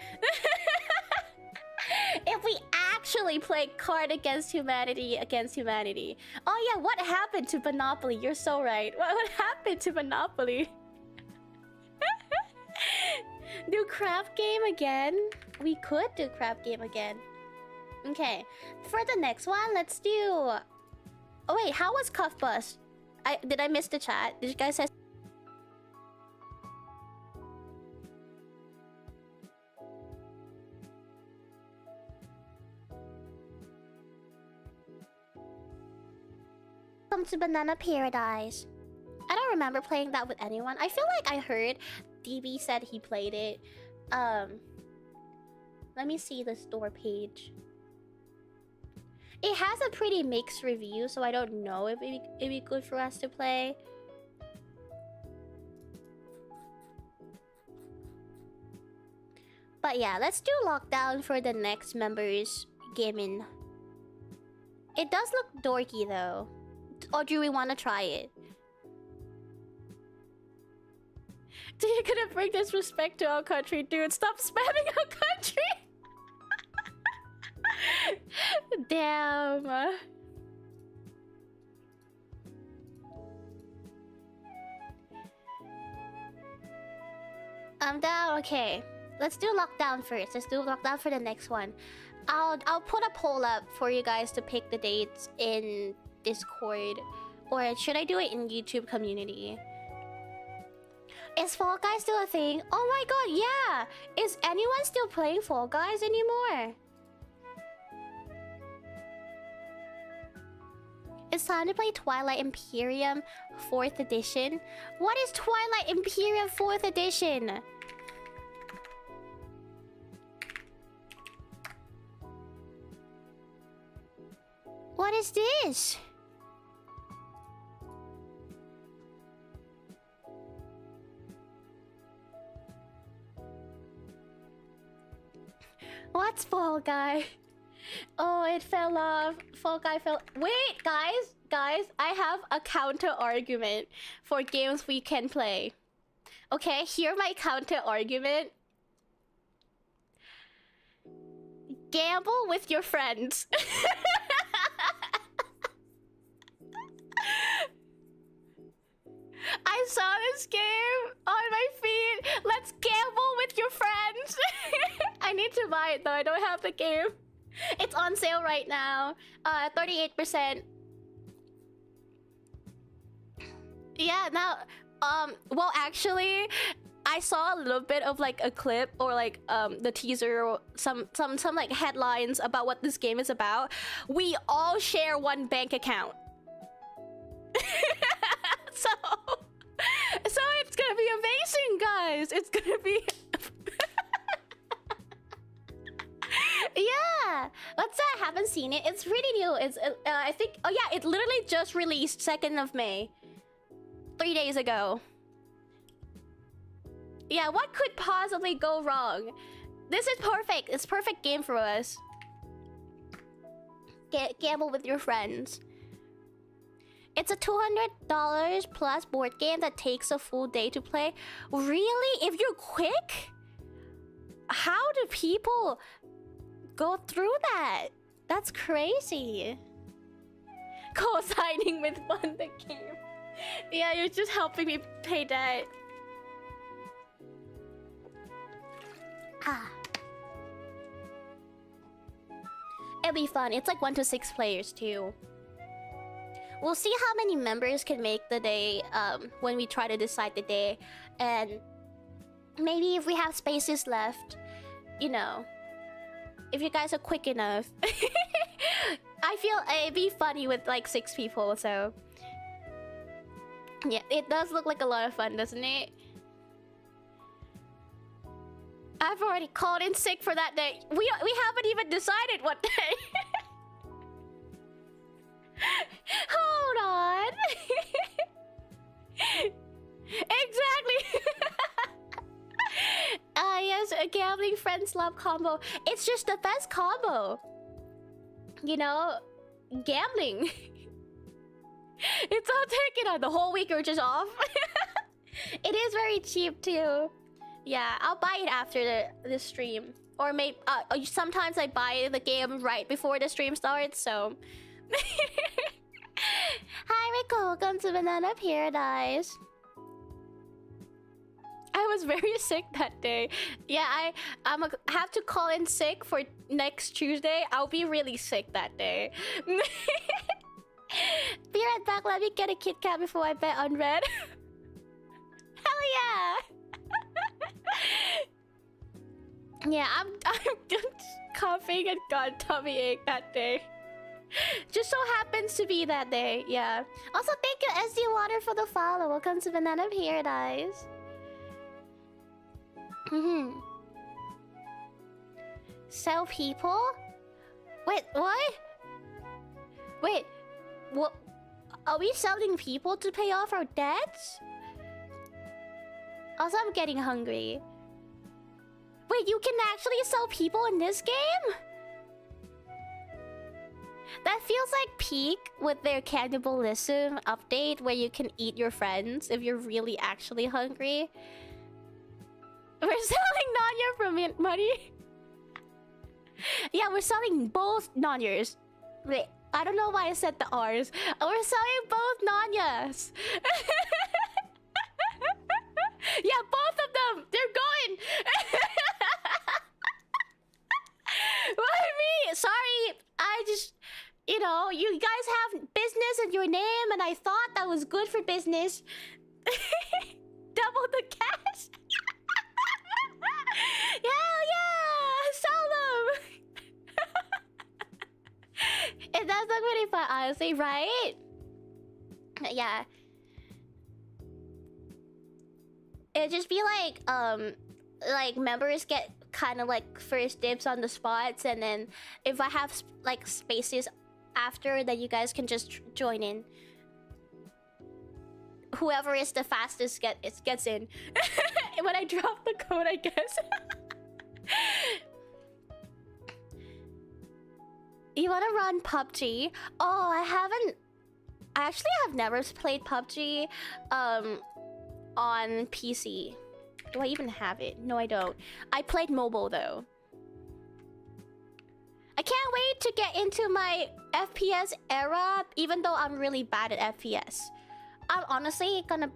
If we actually play Card Against Humanity against humanity. Oh yeah, what happened to Monopoly? You're so right. What happened to Monopoly? Do craft game again? We could do craft game again. Okay, for the next one, let's do... Oh wait, how was Cuff Bus? Did I miss the chat? Did you guys say... Welcome to Banana Paradise. I don't remember playing that with anyone. I feel like I heard DB said he played it. Let me see the store page. It has a pretty mixed review, so I don't know if it'd be good for us to play. But yeah, let's do Lockdown for the next members gaming. It does look dorky though. Or do we want to try it? Dude, you're gonna bring disrespect to our country, dude. Stop spamming our country. Damn. I'm down. Okay, let's do Lockdown first. Let's do Lockdown for the next one. I'll put a poll up for you guys to pick the dates in Discord, or should I do it in YouTube community? Is Fall Guys still a thing? Oh my god, yeah! Is anyone still playing Fall Guys anymore? It's time to play Twilight Imperium 4th edition. What is Twilight Imperium 4th edition? What is this? What's Fall Guy? Oh, it fell off. Fall Guy fell... Wait, guys, I have a counter argument for games we can play. Okay, hear my counter argument. Gamble with your friends. I saw this game on my feed. Let's gamble with your friends. I need to buy it though. I don't have the game. It's on sale right now. 38%. Yeah, now well actually I saw a little bit of like a clip or like the teaser or some like headlines about what this game is about. We all share one bank account. so it's gonna be amazing, guys. It's gonna be yeah. What's that? I haven't seen it. It's really new. It's I think, oh yeah, it literally just released 2nd of May. 3 days ago. Yeah, what could possibly go wrong? This is perfect. It's perfect game for us. Gamble with your friends. It's a $200 plus board game that takes a full day to play. Really? If you're quick? How do people go through that? That's crazy. Co-signing with Fun the Game. Yeah, you're just helping me pay debt. It'll be fun. It's like 1 to 6 players too. We'll see how many members can make the day when we try to decide the day. And maybe if we have spaces left, you know, if you guys are quick enough. I feel it'd be funny with like 6 people, so yeah, it does look like a lot of fun, doesn't it? I've already called in sick for that day. We haven't even decided what day. Hold on. Exactly. Yes, a gambling friends love combo. It's just the best combo. You know, gambling. It's all taken on the whole week or just off. It is very cheap too. Yeah, I'll buy it after the stream. Or maybe sometimes I buy the game right before the stream starts, so. Hi Rico, welcome to Banana Paradise. I was very sick that day. Yeah, I have to call in sick for next Tuesday. I'll be really sick that day. Be right back, let me get a Kit Kat before I bet on red. Hell yeah! Yeah, I'm just coughing and got tummy ache that day. Just so happens to be that day, yeah. Also, thank you SD Water for the follow. Welcome to Banana Paradise. Sell people? Wait, what? Wait, what? Are we selling people to pay off our debts? Also, I'm getting hungry. Wait, you can actually sell people in this game? That feels like Peak with their cannibalism update where you can eat your friends if you're really actually hungry. We're selling Nanya for money. Yeah, we're selling both Nanyas. Wait, I don't know why I said the R's. We're selling both Nanyas. Yeah, both of them. They're going. Why me? Sorry. I just, you know, you guys have business in your name, and I thought that was good for business. Double the cash. Hell yeah! Sell them. It does look pretty fun, honestly, right? Yeah. It'd just be like members get kind of like first dibs on the spots, and then if I have like spaces after, then you guys can just join in. Whoever is the fastest gets in. When I drop the code, I guess. You want to run PUBG? Oh, I actually have never played PUBG on PC. Do I even have it? No, I don't. I played mobile though. I can't wait to get into my FPS era, even though I'm really bad at FPS. I'm honestly gonna...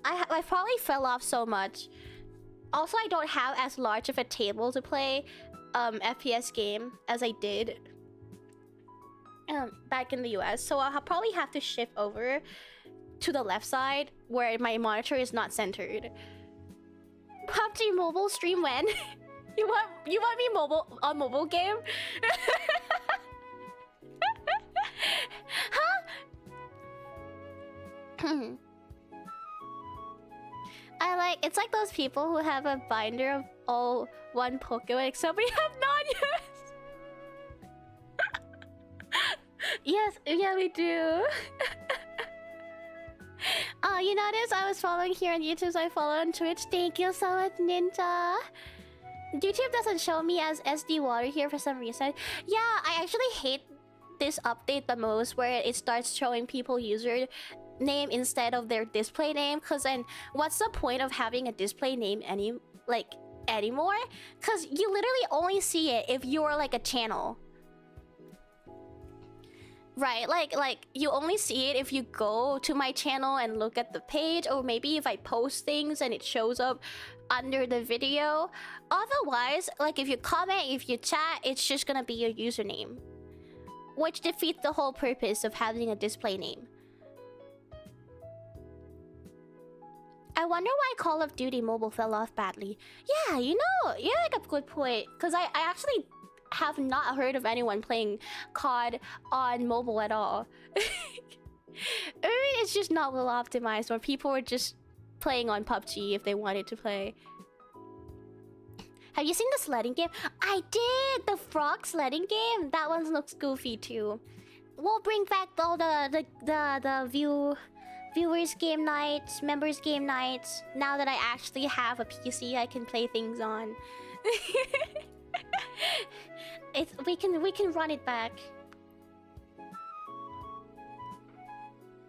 I probably fell off so much. Also, I don't have as large of a table to play FPS game as I did back in the US. So I'll probably have to shift over to the left side where my monitor is not centered. PUBG mobile stream when? You want me mobile on mobile game? Huh? It's like those people who have a binder of all one Pokemon, except we have non-use. Yes, yeah, we do. Oh, you notice I was following here on YouTube, so I follow on Twitch. Thank you so much, Ninja. YouTube doesn't show me as SD Water here for some reason. Yeah, I actually hate this update the most, where it starts showing people user name instead of their display name. Cause then, what's the point of having a display name anymore? Cause you literally only see it if you're like a channel. Right, like you only see it if you go to my channel and look at the page, or maybe if I post things and it shows up under the video. Otherwise, like if you comment, if you chat, it's just gonna be your username, which defeats the whole purpose of having a display name. I wonder why Call of Duty Mobile fell off badly. Yeah, you know, you make a good point, because I actually have not heard of anyone playing COD on mobile at all. Maybe it's just not well optimized, or people were just playing on PUBG if they wanted to play. Have you seen the sledding game? I did! The frog sledding game? That one looks goofy too. We'll bring back all the viewers game nights, members game nights. Now that I actually have a PC I can play things on. We can run it back.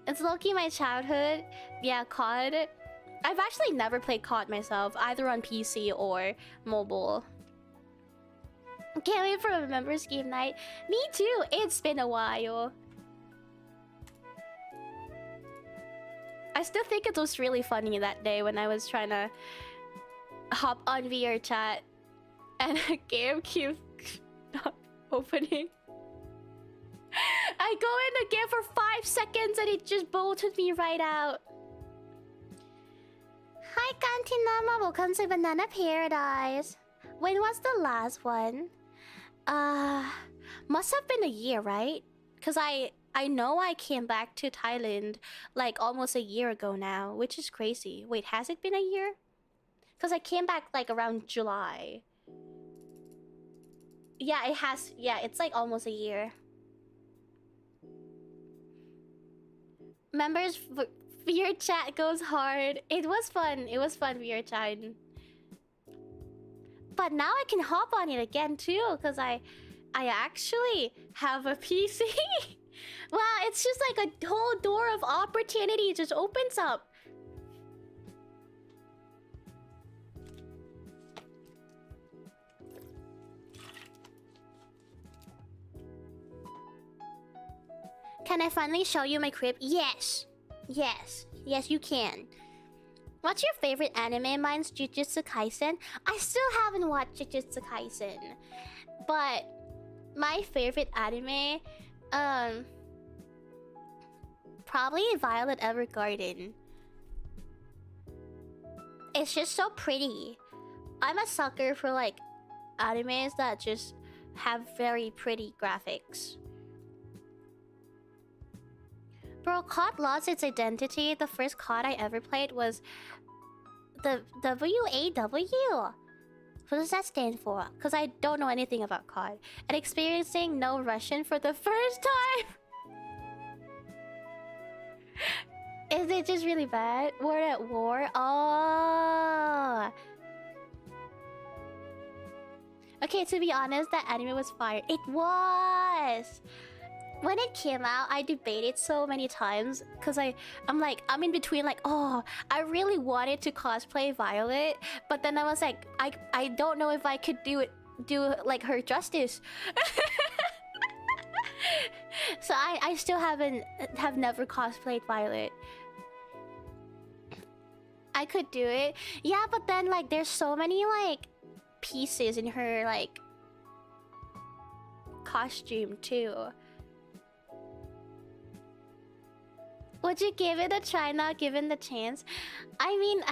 It's low-key my childhood. Yeah, COD. I've actually never played COD myself, either on PC or mobile. Can't wait for a members game night. Me too. It's been a while. I still think it was really funny that day when I was trying to hop on VR chat and a game keeps not opening. I go in the game for 5 seconds and it just bolted me right out. Hi, Kantinama. Welcome to Banana Paradise. When was the last one? Must have been a year, right? Because I know I came back to Thailand like almost a year ago now, which is crazy. Wait, has it been a year? Because I came back like around July. Yeah, it has. Yeah, it's like almost a year. Members, VR chat goes hard. It was fun. It was fun, VR chat. But now I can hop on it again too, because I actually have a PC. Wow, it's just like a whole door of opportunity just opens up. Can I finally show you my crib? Yes. Yes. Yes, you can. What's your favorite anime? Mine's Jujutsu Kaisen. I still haven't watched Jujutsu Kaisen. But my favorite anime, probably Violet Evergarden. It's just so pretty. I'm a sucker for like animes that just have very pretty graphics. Bro, COD lost its identity. The first COD I ever played was the WAW. What does that stand for? Because I don't know anything about COD. And experiencing no Russian for the first time. Is it just really bad? We're at war? Oh. Okay, to be honest, that anime was fire. It was! When it came out, I debated so many times because I'm in between like, oh, I really wanted to cosplay Violet, but then I was like, I don't know if I could do like her justice. So I still have never cosplayed Violet. I could do it. Yeah, but then like there's so many like pieces in her like costume too. Would you give it a try now, given the chance? I mean,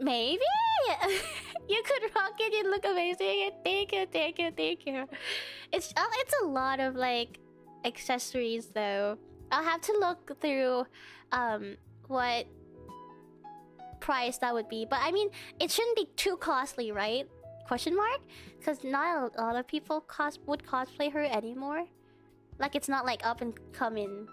Maybe you could rock it. You look amazing. Thank you, thank you, thank you. It's a lot of like accessories though. I'll have to look through what price that would be. But I mean, it shouldn't be too costly, right? Question mark? Because not a lot of people would cosplay her anymore. Like it's not like up and coming.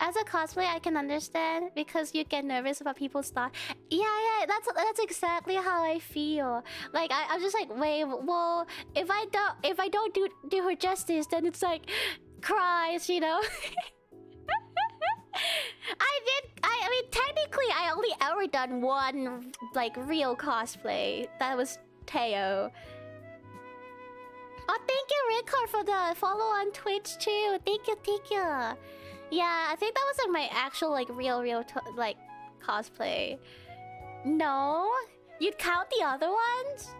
As a cosplay, I can understand because you get nervous about people's thoughts. Yeah, that's exactly how I feel. Like I'm just like, wait, well, if I don't do her justice, then it's like cries, you know. I mean, technically, I only ever done one like real cosplay. That was Teo. Oh, thank you, Rickard, for the follow on Twitch too. Thank you, thank you. Yeah, I think that was like my actual like real like cosplay. No, you'd count the other ones.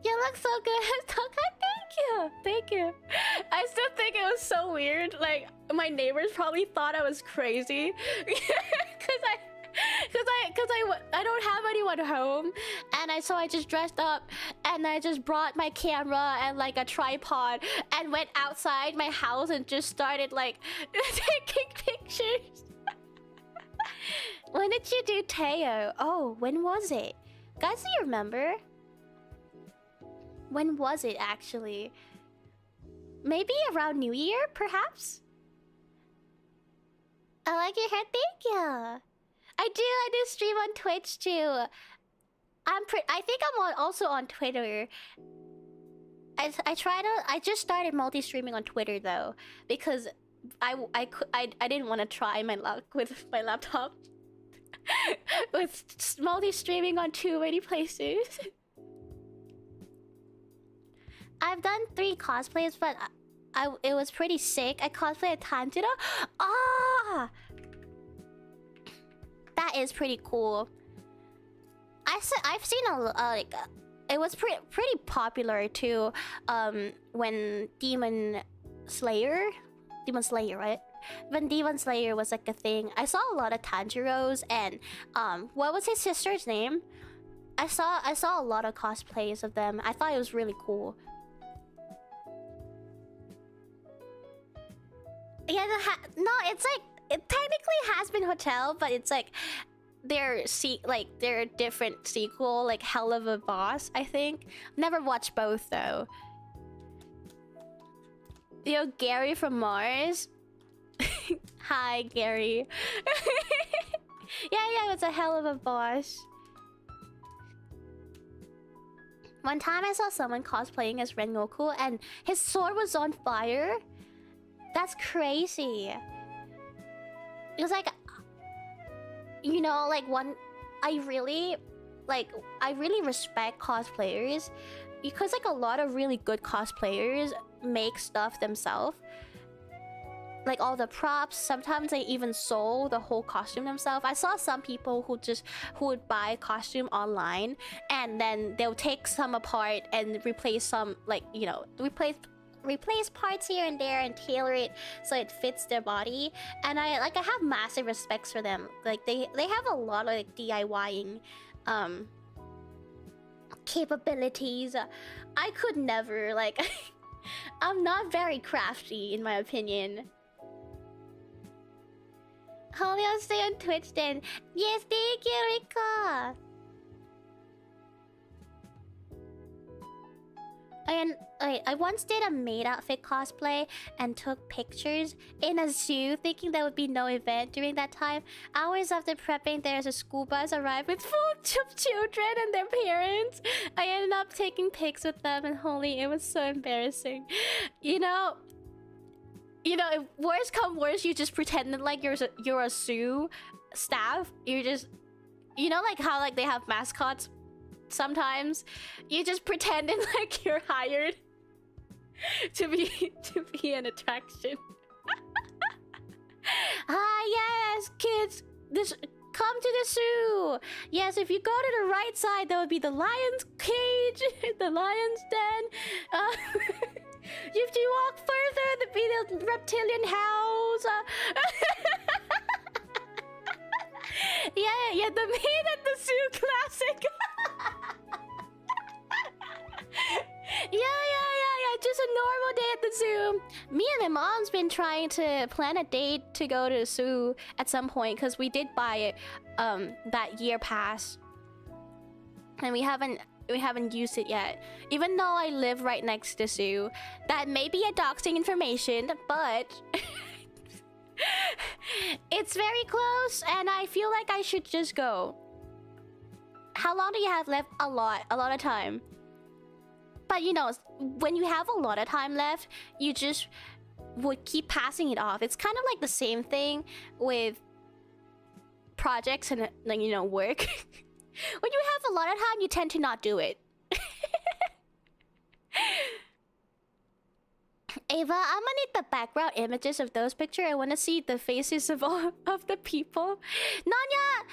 You look so good. Thank you, thank you. I still think it was so weird. Like my neighbors probably thought I was crazy because I don't have anyone home, and so I just dressed up and I just brought my camera and like a tripod and went outside my house and just started like taking pictures. When did you do Teo? Oh, when was it? Guys, do you remember? When was it actually? Maybe around New Year, perhaps? I like your hair, thank you. I do stream on Twitch too. I think I'm also on Twitter. I just started multi-streaming on Twitter though, because I didn't want to try my luck with my laptop with multi-streaming on too many places. I've done 3 cosplays, but it was pretty sick. I cosplayed Tanjiro. Ah, that is pretty cool. I've seen like it was pretty popular too. When Demon Slayer, right? When Demon Slayer was like a thing, I saw a lot of Tanjiros and what was his sister's name? I saw a lot of cosplays of them. I thought it was really cool. Yeah, no, it's like it technically has been Hotel, but it's like their different sequel, like Hell of a Boss. I think never watched both though. Yo, Gary from Mars. Hi, Gary. Yeah, it's a Hell of a Boss. One time I saw someone cosplaying as Rengoku and his sword was on fire. That's crazy. It was like, you know, like I really respect cosplayers because like a lot of really good cosplayers make stuff themselves. Like all the props, sometimes they even sew the whole costume themselves. I saw some people who would buy costume online and then they'll take some apart and replace some, like, you know, replace parts here and there and tailor it so it fits their body. And I have massive respects for them. Like they have a lot of like DIYing capabilities. I could never, like I'm not very crafty in my opinion. Holy, I'll stay on Twitch then. Yes, thank you, Rika. And I once did a maid outfit cosplay and took pictures in a zoo, thinking there would be no event during that time. Hours after prepping, there's a school bus arrived with full of children and their parents. I ended up taking pics with them, and holy, it was so embarrassing. You know, if worse come worse, you just pretended like you're a zoo staff. You're just, you know, like how like they have mascots. Sometimes you just pretending like you're hired to be an attraction. Ah yes, kids, come to the zoo. Yes, if you go to the right side, there would be the lion's cage, the lion's den. You have to walk further to be the reptilian house. Yeah, the maid at the zoo classic. Yeah. Just a normal day at the zoo. Me and my mom's been trying to plan a date to go to the zoo at some point because we did buy it that year pass, and we haven't used it yet. Even though I live right next to the zoo, that may be a doxing information, but it's very close, and I feel like I should just go. How long do you have left? A lot of time. But you know, when you have a lot of time left, you just would keep passing it off. It's kind of like the same thing with projects and, like, you know, work. When you have a lot of time, you tend to not do it. Ava, I'm gonna need the background images of those pictures. I want to see the faces of all of the people. Nanya,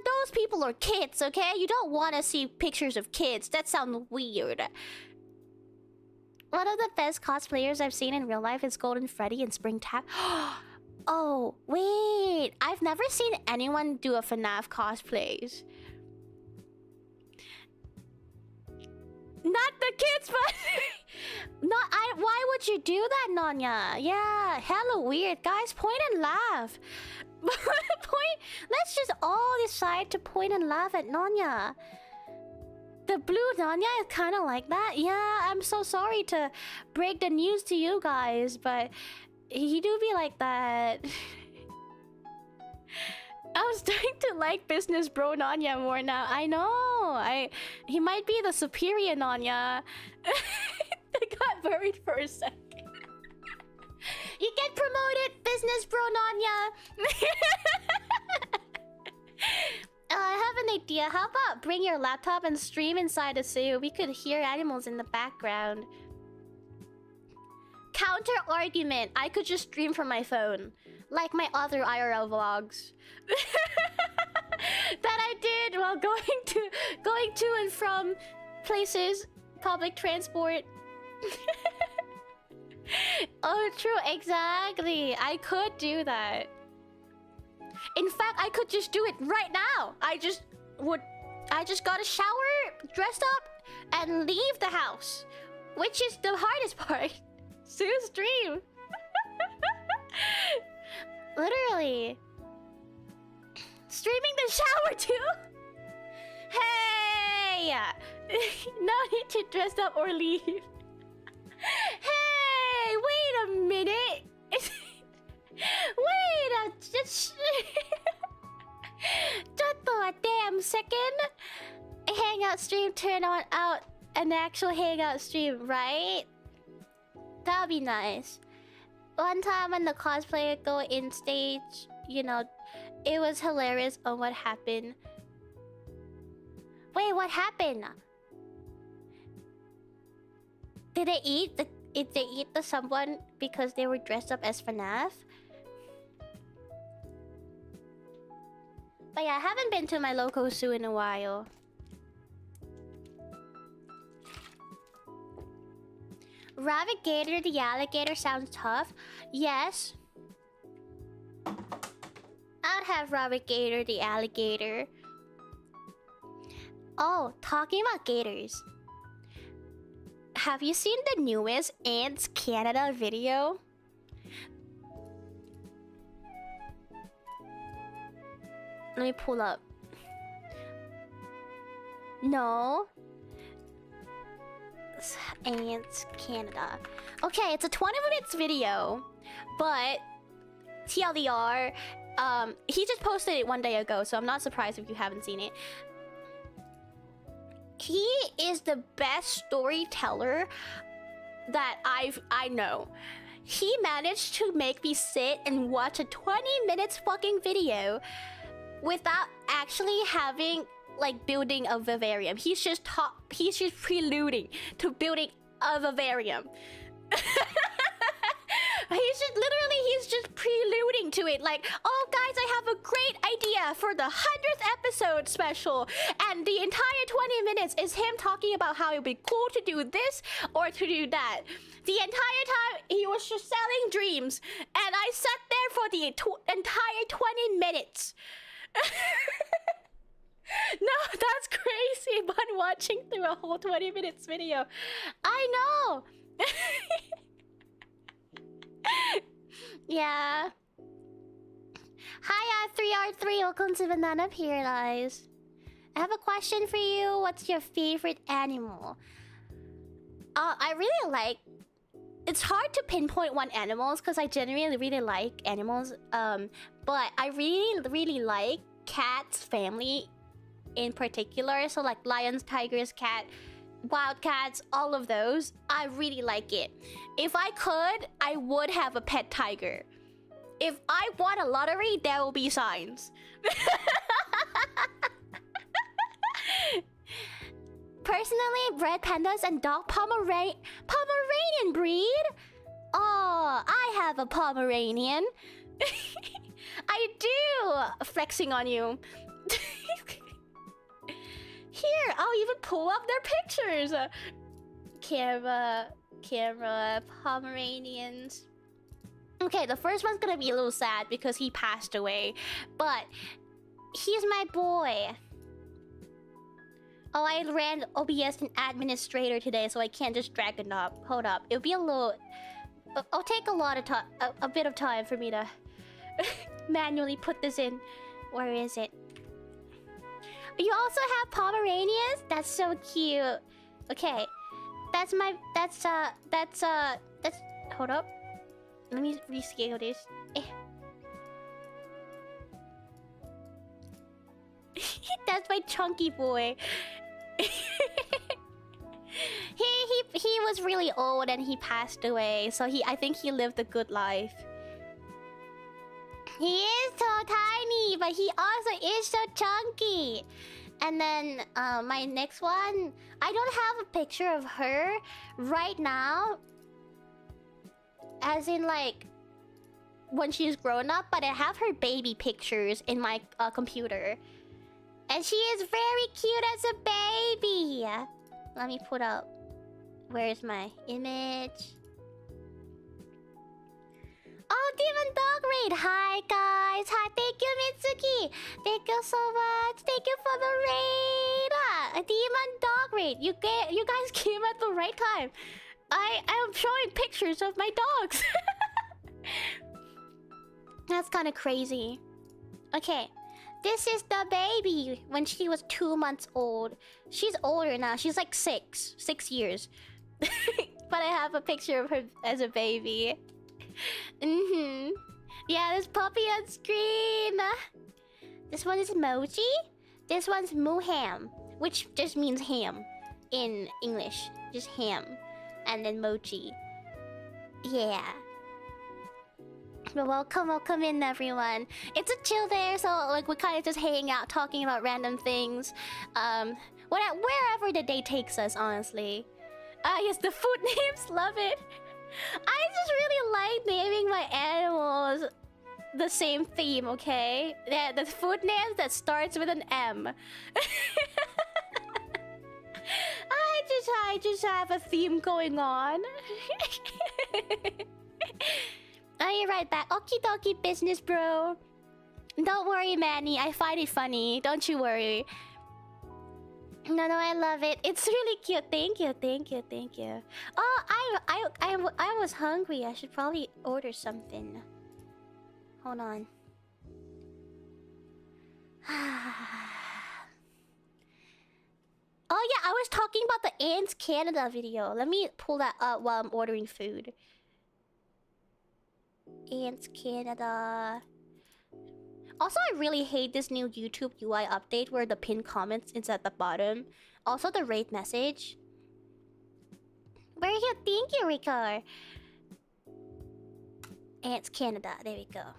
those people are kids, okay? You don't want to see pictures of kids. That sounds weird. One of the best cosplayers I've seen in real life is Golden Freddy and Spring Tap. Oh, wait. I've never seen anyone do a FNAF cosplays. Not the kids, but... Why would you do that, Nanya? Yeah, hella weird. Guys, point and laugh. Let's just all decide to point and laugh at Nanya. The blue Nanya is kind of like that. Yeah, I'm so sorry to break the news to you guys, but he do be like that. I was starting to like business bro Nanya more now. I know. He might be the superior Nanya. I got worried for a second. You get promoted, business bro Nanya. I have an idea. How about bring your laptop and stream inside the zoo? We could hear animals in the background. Counter argument. I could just stream from my phone, like my other IRL vlogs that I did while going to and from places, public transport. Oh, true, exactly. I could do that. In fact, I could just do it right now. I just got a shower, dressed up, and leave the house, which is the hardest part. Zoo stream. Literally. Streaming the shower too? Hey! No need to dress up or leave. Hey! Wait a minute! Wait a... just a damn second! A hangout stream turn on out an actual hangout stream, right? That'd be nice. One time when the cosplayer go in stage, you know, it was hilarious on what happened. Wait, what happened? Did they eat the someone because they were dressed up as FNAF? But yeah, I haven't been to my local zoo in a while. Rabbit Gator the alligator sounds tough. Yes. I'd have Rabbit Gator the alligator. Oh, talking about gators. Have you seen the newest Ants Canada video? Let me pull up. No. Ants Canada. Okay, it's a 20 minutes video, but TLDR, he just posted it one day ago, so I'm not surprised if you haven't seen it. He is the best storyteller that I know. He managed to make me sit and watch a 20 minutes fucking video without actually having like building a vivarium. He's just preluding to building a vivarium. He's just preluding to it. Like, oh guys, I have a great idea for the 100th episode special. And the entire 20 minutes is him talking about how it would be cool to do this or to do that. The entire time, he was just selling dreams. And I sat there for the entire 20 minutes. No, that's crazy. But watching through a whole 20 minutes video. I know. Yeah. Hi, 3R3. Welcome to Banana Paradise. I have a question for you. What's your favorite animal? I really like... It's hard to pinpoint one animal because I genuinely really like animals. But I really like cats family in particular. So like lions, tigers, cat, wild cats, all of those. I really like it. If I could, I would have a pet tiger. If I won a lottery, there will be signs. Personally, bred pandas and dog Pomeranian breed? Oh, I have a Pomeranian. I do! Flexing on you. Here, I'll even pull up their pictures. Camera, Pomeranians. Okay, the first one's gonna be a little sad because he passed away. But he's my boy. Oh, I ran OBS and administrator today, so I can't just drag it up. Hold up. It'll be a little... It'll take a lot of time, a bit of time for me to manually put this in. Where is it? You also have Pomeranians? That's so cute. Okay. That's... Hold up. Let me rescale this. That's my chunky boy. He was really old and he passed away, so I think he lived a good life. He is so tiny, but he also is so chunky. And then my next one, I don't have a picture of her right now, as in like when she's grown up, but I have her baby pictures in my computer. And she is very cute as a baby. Let me put up. Where's my image? Oh, Demon Dog Raid. Hi, guys. Hi, thank you, Mitsuki. Thank you so much. Thank you for the raid. Demon Dog Raid. You guys came at the right time. I am showing pictures of my dogs. That's kind of crazy. Okay. This is the baby when she was 2 months old. She's older now. She's like 6 years. But I have a picture of her as a baby. Yeah, there's puppy on screen. This one is Moji. This one's Muham, which just means ham in English. Just ham. And then Moji. Yeah. But welcome in, everyone. It's a chill day, so like we're kind of just hanging out, talking about random things. Wherever the day takes us, honestly. Yes, the food names, love it. I just really like naming my animals the same theme, okay? The food names that starts with an M. I just have a theme going on. I'll be right back. Okie dokie business, bro. Don't worry, Manny. I find it funny. Don't you worry. No, I love it. It's really cute. Thank you. Oh, I was hungry. I should probably order something. Hold on. Oh yeah, I was talking about the Ants Canada video. Let me pull that up while I'm ordering food. Ants Canada. Also, I really hate this new YouTube UI update where the pinned comments is at the bottom. Also, the rate message. Where you? Thank you, Rico. Ants Canada. There we go.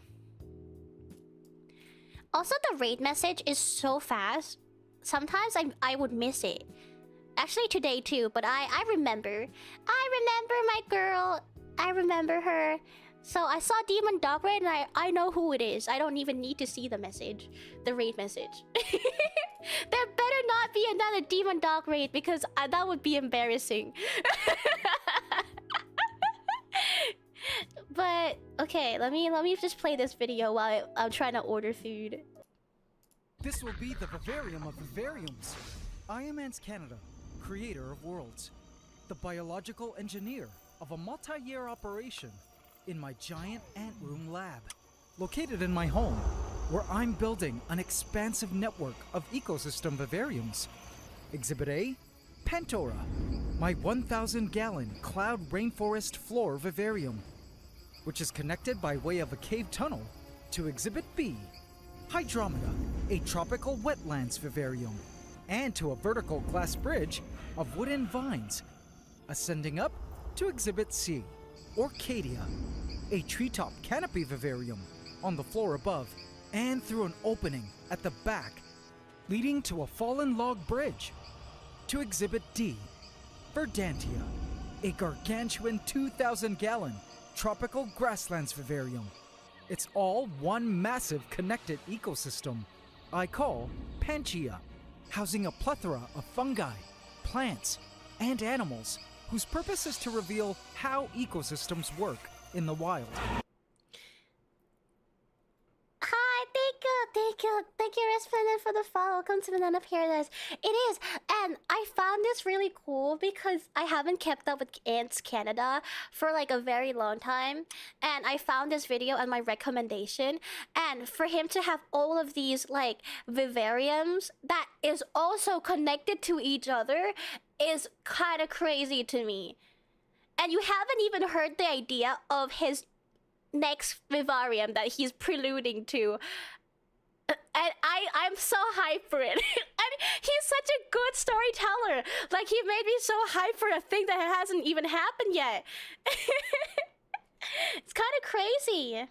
Also, the rate message is so fast. Sometimes I would miss it. Actually, today too. But I remember. I remember my girl. I remember her. So I saw Demon Dog Raid and I know who it is. I don't even need to see the message. The raid message. There better not be another Demon Dog Raid because that would be embarrassing. But okay, let me just play this video while I'm trying to order food. This will be the vivarium of vivariums. I am Ants Canada, creator of worlds, the biological engineer of a multi-year operation in my giant ant room lab, located in my home, where I'm building an expansive network of ecosystem vivariums. Exhibit A, Pantora, my 1,000-gallon cloud rainforest floor vivarium, which is connected by way of a cave tunnel to Exhibit B, Hydromeda, a tropical wetlands vivarium, and to a vertical glass bridge of wooden vines, ascending up to Exhibit C, Orcadia, a treetop canopy vivarium on the floor above, and through an opening at the back, leading to a fallen log bridge, to Exhibit D, Verdantia, a gargantuan 2,000-gallon tropical grasslands vivarium. It's all one massive connected ecosystem I call Pangea, housing a plethora of fungi, plants, and animals whose purpose is to reveal how ecosystems work in the wild. Hi, thank you, Resplendent, for the follow. Welcome to Banana Paradise. It is, and I found this really cool because I haven't kept up with Ants Canada for like a very long time, and I found this video on my recommendation, and for him to have all of these like vivariums that is also connected to each other is kind of crazy to me. And you haven't even heard the idea of his next vivarium that he's preluding to. And I'm so hyped for it. And he's such a good storyteller. Like, he made me so hyped for a thing that hasn't even happened yet. It's kind of crazy.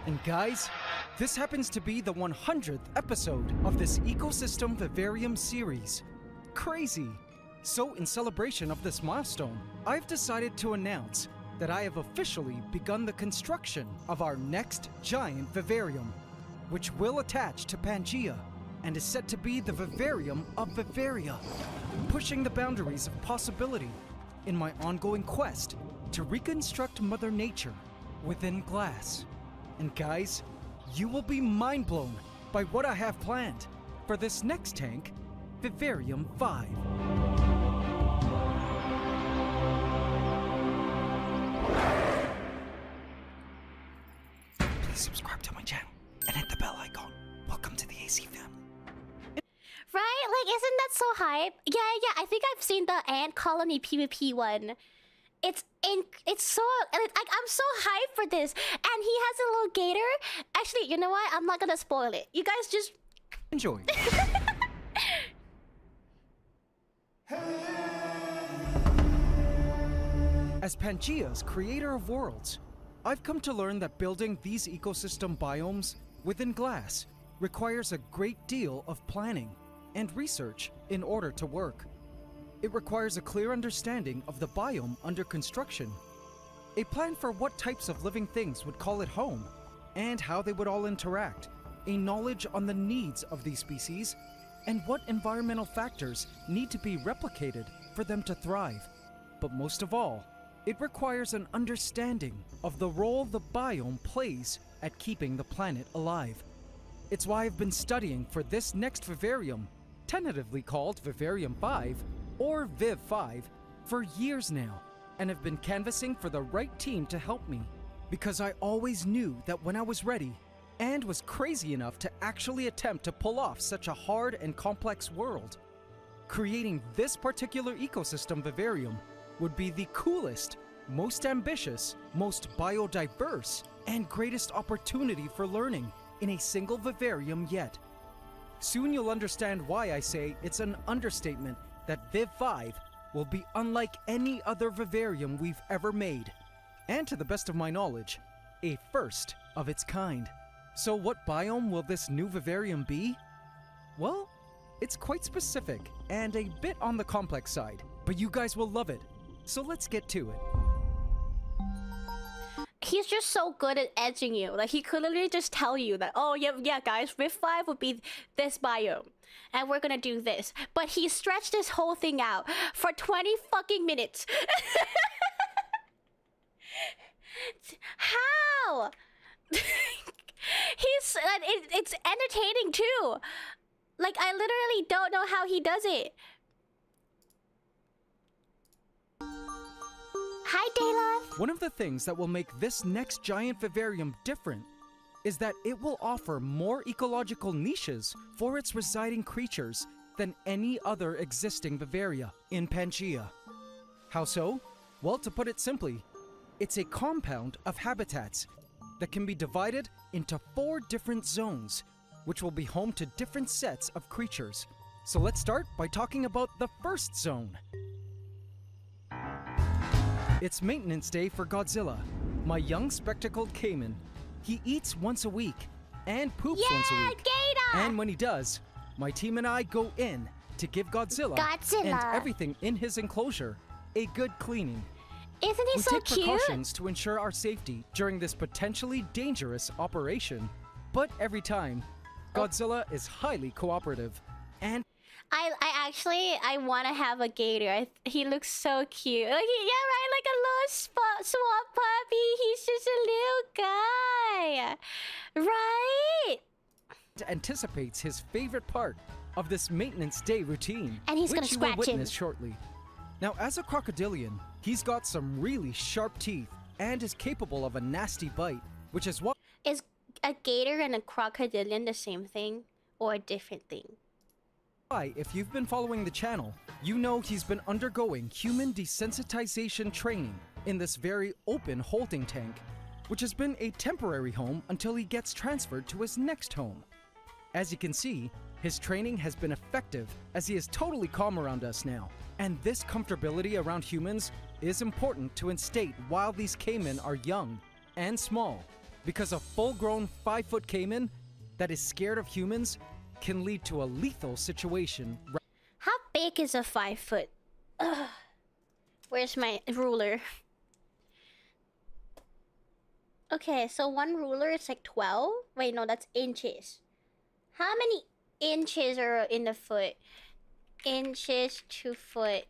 And guys, this happens to be the 100th episode of this Ecosystem Vivarium series. Crazy! So in celebration of this milestone, I've decided to announce that I have officially begun the construction of our next giant vivarium, which will attach to Pangea and is set to be the vivarium of Vivaria, pushing the boundaries of possibility in my ongoing quest to reconstruct Mother Nature within glass. And guys, you will be mind blown by what I have planned for this next tank, Vivarium 5. Please subscribe to my channel and hit the bell icon. Welcome to the AC fam. Right? Like, isn't that so hype? Yeah, I think I've seen the ant colony PvP one. It's so like, I'm so hyped for this, and he has a little gator. Actually, you know what? I'm not gonna spoil it. You guys just Enjoy. As Pangea's creator of worlds, I've come to learn that building these ecosystem biomes within glass requires a great deal of planning and research in order to work. It requires a clear understanding of the biome under construction, a plan for what types of living things would call it home, and how they would all interact, a knowledge on the needs of these species, and what environmental factors need to be replicated for them to thrive. But most of all, it requires an understanding of the role the biome plays at keeping the planet alive. It's why I've been studying for this next vivarium, tentatively called Vivarium 5, or Viv 5, for years now, and have been canvassing for the right team to help me, because I always knew that when I was ready, and was crazy enough to actually attempt to pull off such a hard and complex world, creating this particular ecosystem vivarium would be the coolest, most ambitious, most biodiverse, and greatest opportunity for learning in a single vivarium yet. Soon you'll understand why I say it's an understatement that Viv 5 will be unlike any other vivarium we've ever made, and to the best of my knowledge, a first of its kind. So what biome will this new vivarium be? Well, it's quite specific and a bit on the complex side, but you guys will love it. So let's get to it. he's just so good at edging you. Like he could literally just tell you that, oh yeah guys, Rift 5 would be this biome. And we're gonna do this. But he stretched this whole thing out for 20 fucking minutes. How? It's entertaining too. Like I literally don't know how he does it. Hi, Daylove. One of the things that will make this next giant vivarium different is that it will offer more ecological niches for its residing creatures than any other existing vivaria in Pangaea. How so? Well, to put it simply, it's a compound of habitats that can be divided into 4 different zones, which will be home to different sets of creatures. So let's start by talking about the first zone. It's maintenance day for Godzilla, my young spectacled caiman. He eats once a week and poops once a week. Gator! And when he does, my team and I go in to give Godzilla and everything in his enclosure a good cleaning. Isn't he We so take cute? precautions to ensure our safety during this potentially dangerous operation, but every time, Godzilla is highly cooperative and I want to have a gator. He looks so cute. Like yeah, right, like a little swamp puppy. He's just a little guy, right? anticipates his favorite part of this maintenance day routine, And he's which gonna you will scratch him. witness shortly. Now, as a crocodilian, he's got some really sharp teeth and is capable of a nasty bite, which is what Is a gator and a crocodilian the same thing or a different thing? why, if you've been following the channel, you know he's been undergoing human desensitization training in this very open holding tank, which has been a temporary home until he gets transferred to his next home. As you can see, his training has been effective as he is totally calm around us now. And this comfortability around humans is important to instate while these caiman are young and small, because a full-grown 5-foot caiman that is scared of humans can lead to a lethal situation. How big is a 5 foot? Ugh. Where's my ruler? Okay, so one ruler is like 12. Wait, no, that's inches. How many inches are in the foot? Inches to foot.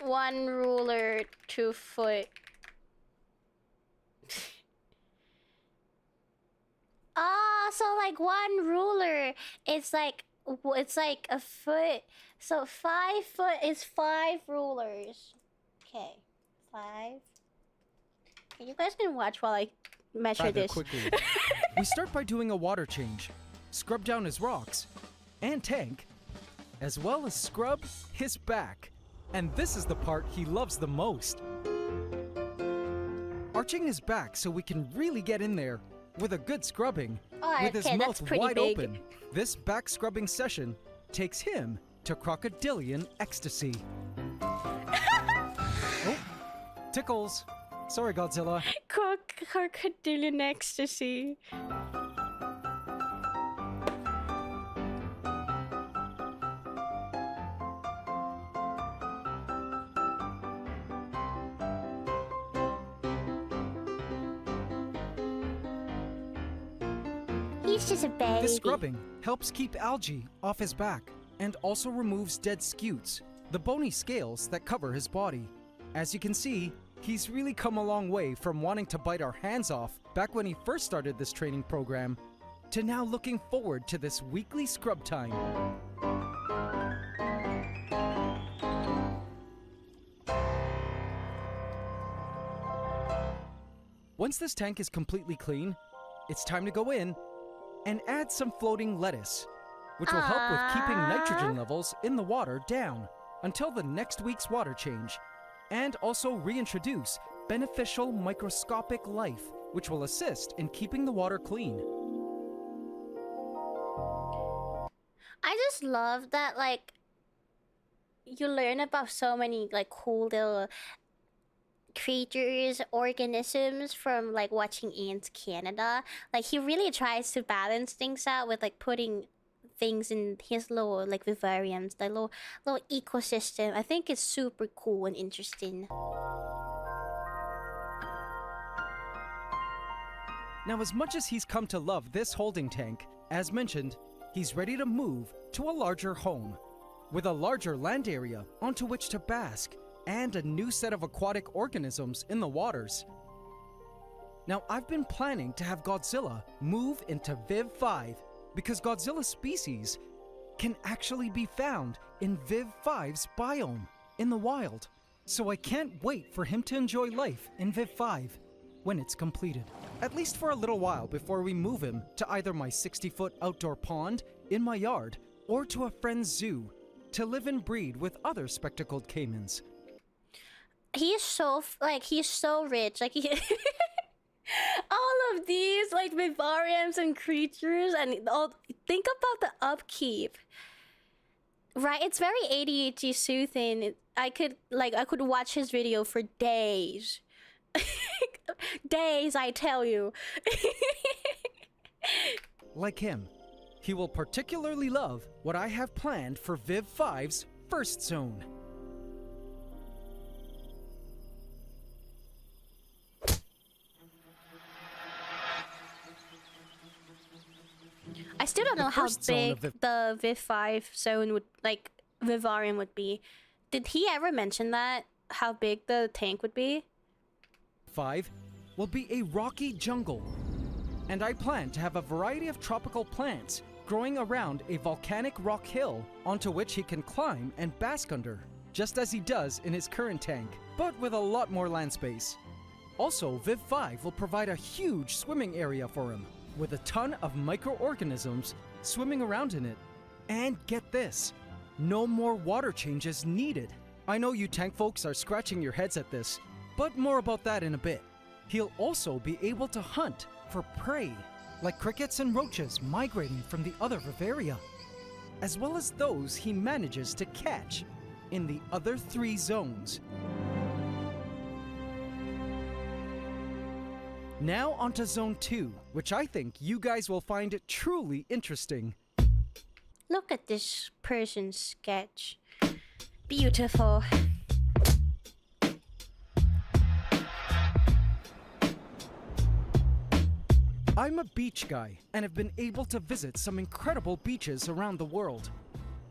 One ruler to foot. Ah, so like one ruler, it's like a foot. So 5 foot is 5 rulers. Okay, 5. Okay, you guys can watch while I measure Rather this. quickly. We start by doing a water change, scrub down his rocks and tank, as well as scrub his back. And this is the part he loves the most. Arching his back so we can really get in there with a good scrubbing, Oh, with his okay, that's mouth pretty wide big. open. This back scrubbing session takes him to crocodilian ecstasy. Oh, tickles. Sorry, Godzilla. Crocodilian ecstasy. He's just a baby. This scrubbing helps keep algae off his back and also removes dead scutes, the bony scales that cover his body. As you can see, he's really come a long way from wanting to bite our hands off back when he first started this training program to now looking forward to this weekly scrub time. Once this tank is completely clean, it's time to go in and add some floating lettuce, which will help with keeping nitrogen levels in the water down until the next week's water change, and also reintroduce beneficial microscopic life, which will assist in keeping the water clean. I just love that, like, you learn about so many, like, cool little creatures, organisms from, like, watching Ian's Canada. Like, he really tries to balance things out with, like, putting things in his little like vivariums, the little ecosystem. I think it's super cool and interesting. Now, as much as he's come to love this holding tank, as mentioned, he's ready to move to a larger home, with a larger land area onto which to bask, and a new set of aquatic organisms in the waters. Now, I've been planning to have Godzilla move into Viv 5 because Godzilla species can actually be found in Viv 5's biome in the wild. So I can't wait for him to enjoy life in Viv 5 when it's completed. At least for a little while before we move him to either my 60-foot outdoor pond in my yard or to a friend's zoo to live and breed with other spectacled caimans. He's so he's so rich. Like he all of these like vivariums and creatures, and all, think about the upkeep. Right, it's very ADHD soothing. I could watch his video for days. Days, I tell you. Like him, he will particularly love what I have planned for Viv 5's first zone. I still don't know how first zone of big the Viv 5 zone would, like, vivarium would be. Did he ever mention that? How big the tank would be? 5 will be a rocky jungle, and I plan to have a variety of tropical plants growing around a volcanic rock hill onto which he can climb and bask under, just as he does in his current tank, but with a lot more land space. Also, Viv 5 will provide a huge swimming area for him, with a ton of microorganisms swimming around in it. And get this, no more water changes needed. I know you tank folks are scratching your heads at this, but more about that in a bit. He'll also be able to hunt for prey, like crickets and roaches migrating from the other vivaria, as well as those he manages to catch in the other 3 zones. Now onto Zone 2, which I think you guys will find truly interesting. Look at this person's sketch. Beautiful. I'm a beach guy and have been able to visit some incredible beaches around the world.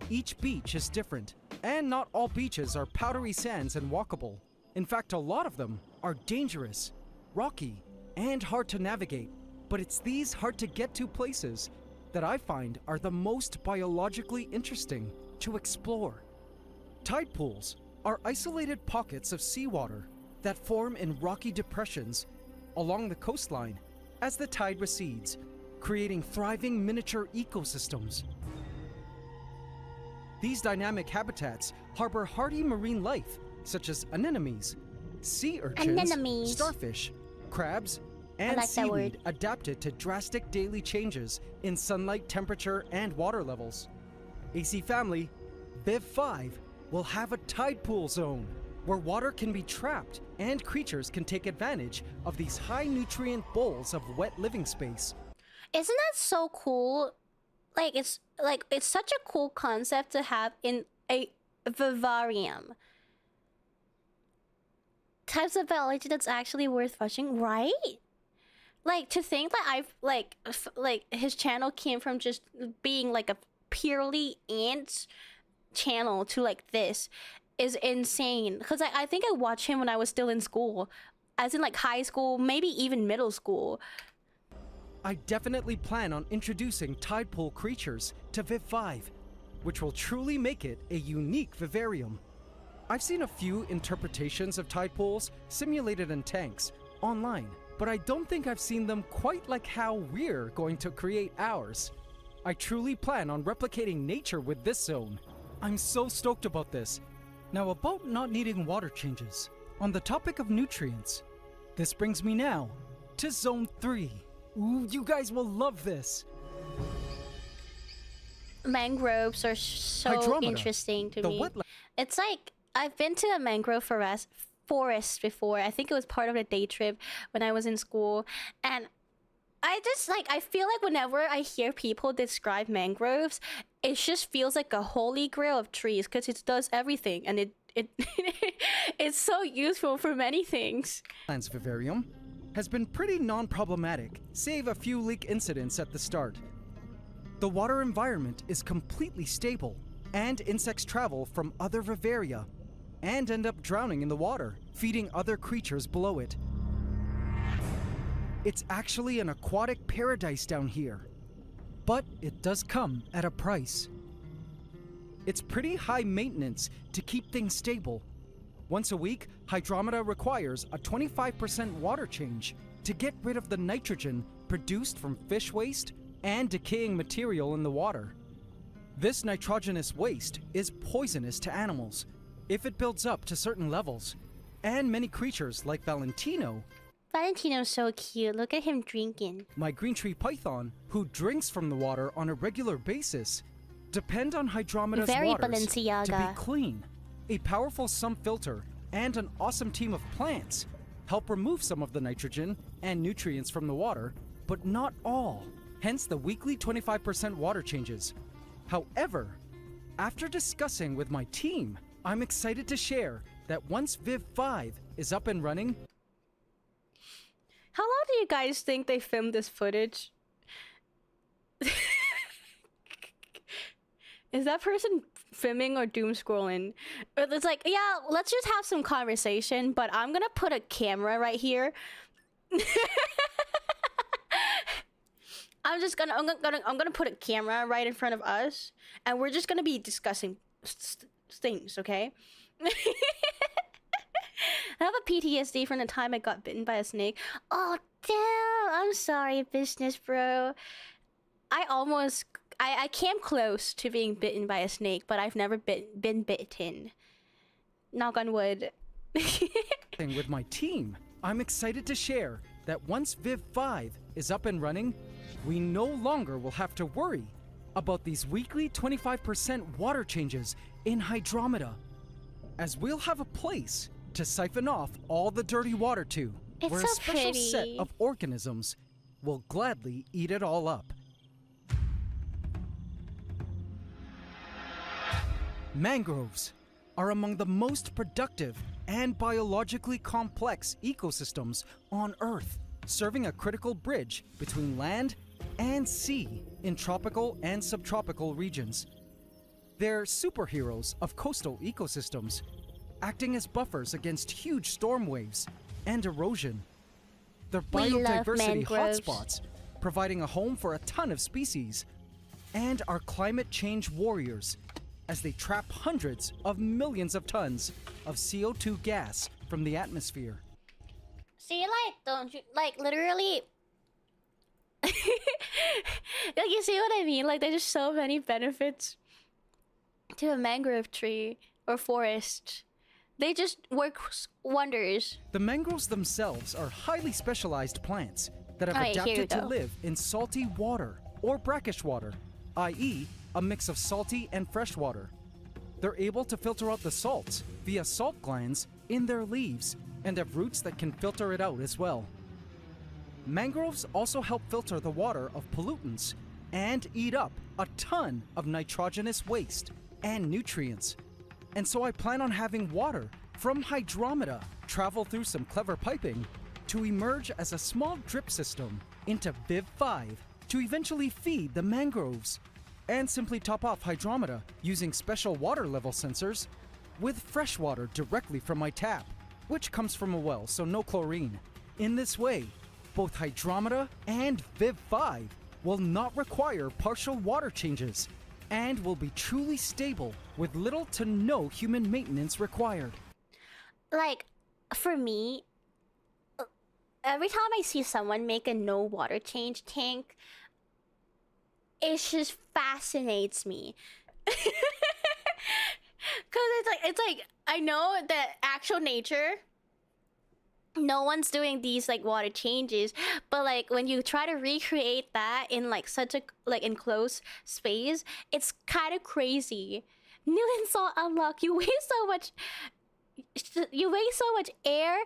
Each beach is different, and not all beaches are powdery sands and walkable. In fact, a lot of them are dangerous, rocky, and hard to navigate. But it's these hard to get to places that I find are the most biologically interesting to explore. Tide pools are isolated pockets of seawater that form in rocky depressions along the coastline as the tide recedes, creating thriving miniature ecosystems. These dynamic habitats harbor hardy marine life, such as anemones, sea urchins, Anemones. starfish, crabs, and like that word. seaweed adapted to drastic daily changes in sunlight temperature and water levels. AC family, Viv 5 will have a tide pool zone where water can be trapped and creatures can take advantage of these high nutrient bowls of wet living space. Isn't that so cool? It's such a cool concept to have in a vivarium. Types of biology that's actually worth watching, right? Like, to think that I've like his channel came from just being like a purely ant channel to like this is insane. Because I think I watched him when I was still in school, as in like high school, maybe even middle school. I definitely plan on introducing tide pool creatures to Viv 5, which will truly make it a unique vivarium. I've seen a few interpretations of tide pools simulated in tanks online, but I don't think I've seen them quite like how we're going to create ours. I truly plan on replicating nature with this zone. I'm so stoked about this. Now, about not needing water changes, on the topic of nutrients, this brings me now to Zone 3. Ooh, you guys will love this. Mangroves are so Hydrometa, interesting to the me. wetland. It's like, I've been to a mangrove forest before. I think it was part of a day trip when I was in school. And I just like, I feel like whenever I hear people describe mangroves, it just feels like a holy grail of trees because it does everything and it it's so useful for many things. Plants vivarium has been pretty non-problematic, save a few leak incidents at the start. The water environment is completely stable, and insects travel from other vivaria and end up drowning in the water, feeding other creatures below it. It's actually an aquatic paradise down here, but it does come at a price. It's pretty high maintenance to keep things stable. Once a week, Hydromeda requires a 25% water change to get rid of the nitrogen produced from fish waste and decaying material in the water. This nitrogenous waste is poisonous to animals if it builds up to certain levels, and many creatures like Valentino, Valentino's so cute. Look at him drinking. my green tree python, who drinks from the water on a regular basis, depend on Hydromeda's Very waters to Balenciaga. be clean. A powerful sump filter and an awesome team of plants help remove some of the nitrogen and nutrients from the water, but not all. Hence the weekly 25% water changes. However, after discussing with my team, I'm excited to share that once Viv 5 is up and running, How long do you guys think they filmed this footage? Is that person filming or doom scrolling? Or it's like, yeah, let's just have some conversation, but I'm gonna put a camera right here. I'm gonna put a camera right in front of us, and we're just gonna be discussing things, okay? I have a PTSD from the time I got bitten by a snake. Oh damn! I'm sorry, business bro. I came close to being bitten by a snake, but I've never been bitten. Knock on wood. with my team, I'm excited to share that once Viv 5 is up and running, we no longer will have to worry about these weekly 25% water changes in Hydromeda, as we'll have a place to siphon off all the dirty water to, It's where so a special set pretty. of organisms will gladly eat it all up. Mangroves are among the most productive and biologically complex ecosystems on Earth, serving a critical bridge between land and sea in tropical and subtropical regions. They're superheroes of coastal ecosystems, acting as buffers against huge storm waves and erosion. They're We love biodiversity mangroves. hotspots, providing a home for a ton of species, and are climate change warriors as they trap hundreds of millions of tons of CO2 gas from the atmosphere. See, like, don't you like literally? Like, you see what I mean? Like, there's just so many benefits to a mangrove tree or forest. They just work wonders. The mangroves themselves are highly specialized plants that have Alright, here you adapted to go. live in salty water or brackish water, i.e., a mix of salty and fresh water. They're able to filter out the salts via salt glands in their leaves and have roots that can filter it out as well. Mangroves also help filter the water of pollutants and eat up a ton of nitrogenous waste and nutrients. And so I plan on having water from Hydromeda travel through some clever piping to emerge as a small drip system into Viv 5 to eventually feed the mangroves, and simply top off Hydromeda using special water level sensors with fresh water directly from my tap, which comes from a well, so no chlorine. In this way, both Hydromeda and Viv 5 will not require partial water changes and will be truly stable with little to no human maintenance required. Like, for me, every time I see someone make a no water change tank, it just fascinates me. Cause it's like I know that actual nature, no one's doing these like water changes, but like when you try to recreate that in like such a like enclosed space, it's kind of crazy. New insult unlock. You waste so much air.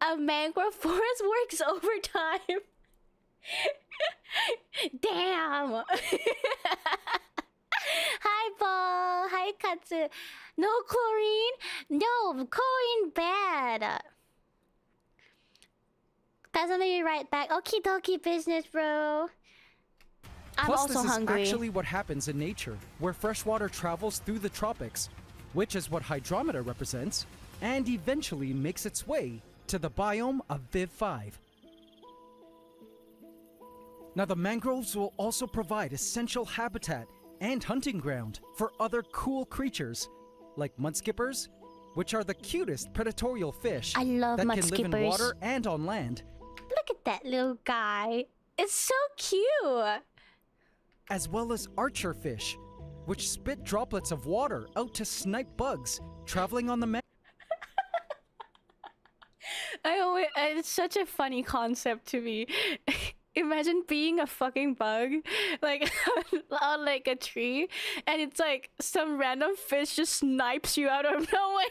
A mangrove forest works overtime. Damn. Hi, Paul. Hi, Katsu. No chlorine? No, chlorine bad. Guys, I'm gonna be right back. Okie dokie business, bro. I'm Plus, also this hungry. is actually what happens in nature, where fresh water travels through the tropics, which is what hydrometer represents, and eventually makes its way to the biome of Viv 5. Now, the mangroves will also provide essential habitat and hunting ground for other cool creatures, like mudskippers, which are the cutest predatorial fish I love that can live in mudskippers. water and on land, Look at that little guy. It's so cute. as well as archer fish, which spit droplets of water out to snipe bugs traveling on the It's such a funny concept to me. Imagine being a fucking bug, like on like a tree, and it's like some random fish just snipes you out of nowhere.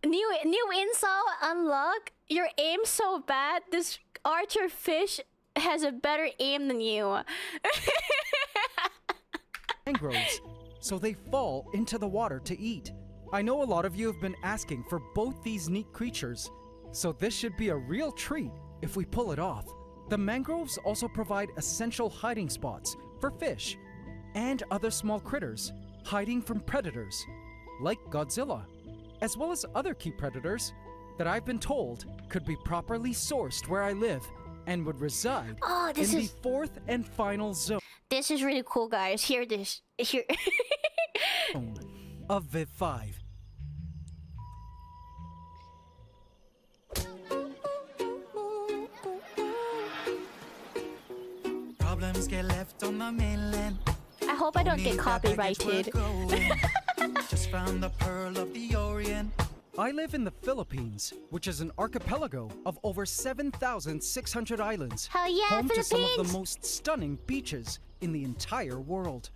New insult unlock. Your aim so bad. This archer fish has a better aim than you. mangroves, so they fall into the water to eat. I know a lot of you have been asking for both these neat creatures, so this should be a real treat if we pull it off. The mangroves also provide essential hiding spots for fish and other small critters hiding from predators, like Godzilla, as well as other key predators that I've been told could be properly sourced where I live and would reside Oh, in this the is fourth and final zone this is really cool, guys. Hear this. Hear. of Viv 5. Problems get left on the mainland. I hope I don't get Need that baggage, we're copyrighted. going. Just found the pearl of the Orient. I live in the Philippines, which is an archipelago of over 7,600 islands, Hell yeah, home to some of Philippines! the most stunning beaches in the entire world.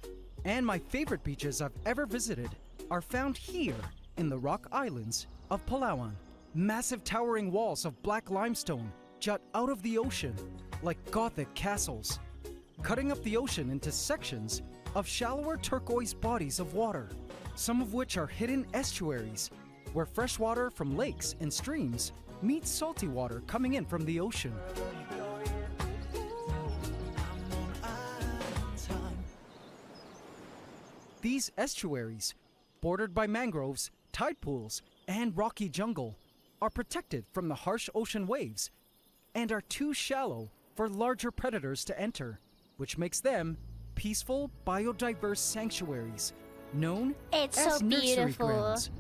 And my favorite beaches I've ever visited are found here in the Rock Islands of Palawan. Massive towering walls of black limestone jut out of the ocean like Gothic castles, cutting up the ocean into sections of shallower turquoise bodies of water, some of which are hidden estuaries where fresh water from lakes and streams meets salty water coming in from the ocean. These estuaries, bordered by mangroves, tide pools, and rocky jungle, are protected from the harsh ocean waves and are too shallow for larger predators to enter, which makes them peaceful, biodiverse sanctuaries known It's as so nursery beautiful. grounds.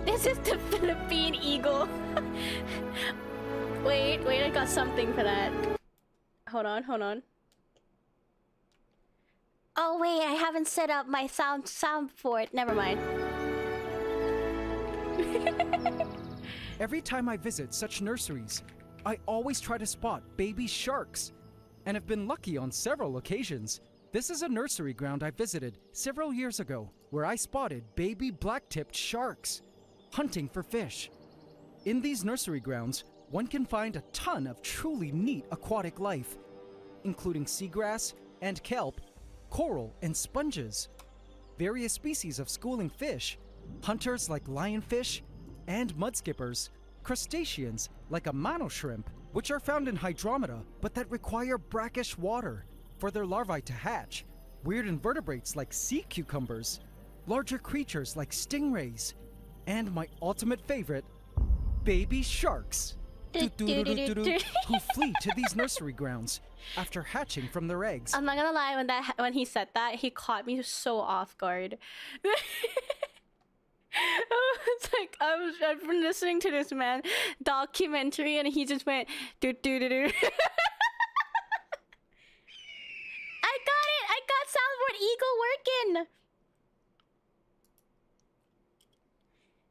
This is the Philippine eagle. wait, I got something for that. Hold on. Oh wait, I haven't set up my sound for it. Never mind. Every time I visit such nurseries, I always try to spot baby sharks, and have been lucky on several occasions. This is a nursery ground I visited several years ago, where I spotted baby black-tipped sharks hunting for fish. In these nursery grounds, one can find a ton of truly neat aquatic life, including seagrass and kelp, coral and sponges, various species of schooling fish, hunters like lionfish and mudskippers, crustaceans like a mano shrimp, which are found in hydrometa but that require brackish water for their larvae to hatch, weird invertebrates like sea cucumbers, larger creatures like stingrays, and my ultimate favorite, baby sharks, who flee to these nursery grounds after hatching from their eggs. I'm not gonna lie, when he said that, he caught me so off guard. It's like I've been listening to this man documentary and he just went do do do do. I got it! I got soundboard eagle working!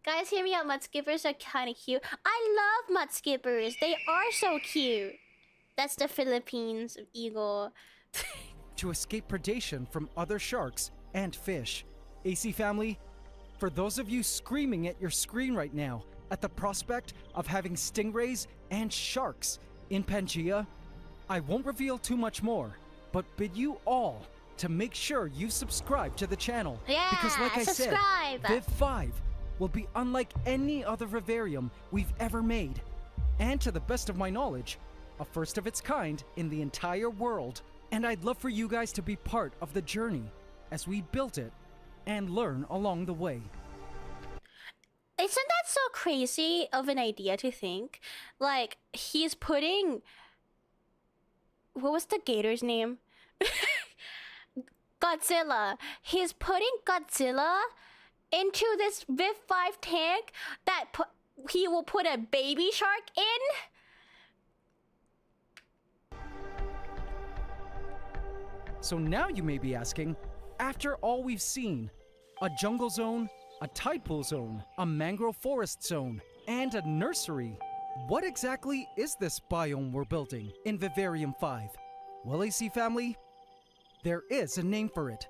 Guys, hear me out. Mudskippers are kind of cute. I love mudskippers. They are so cute. That's the Philippines eagle. To escape predation from other sharks and fish. AC family, for those of you screaming at your screen right now, at the prospect of having stingrays and sharks in Pangaea? I won't reveal too much more, but bid you all to make sure you subscribe to the channel. Yeah, because like I subscribe. said, Viv 5 will be unlike any other vivarium we've ever made. And to the best of my knowledge, a first of its kind in the entire world. And I'd love for you guys to be part of the journey as we built it and learn along the way. Isn't that so crazy of an idea to think? Like, he's putting... What was the gator's name? Godzilla. He's putting Godzilla into this Viv 5 tank that he will put a baby shark in? So now you may be asking, after all we've seen, a jungle zone, a tide pool zone, a mangrove forest zone, and a nursery, what exactly is this biome we're building in Vivarium 5? Well, AC family, there is a name for it.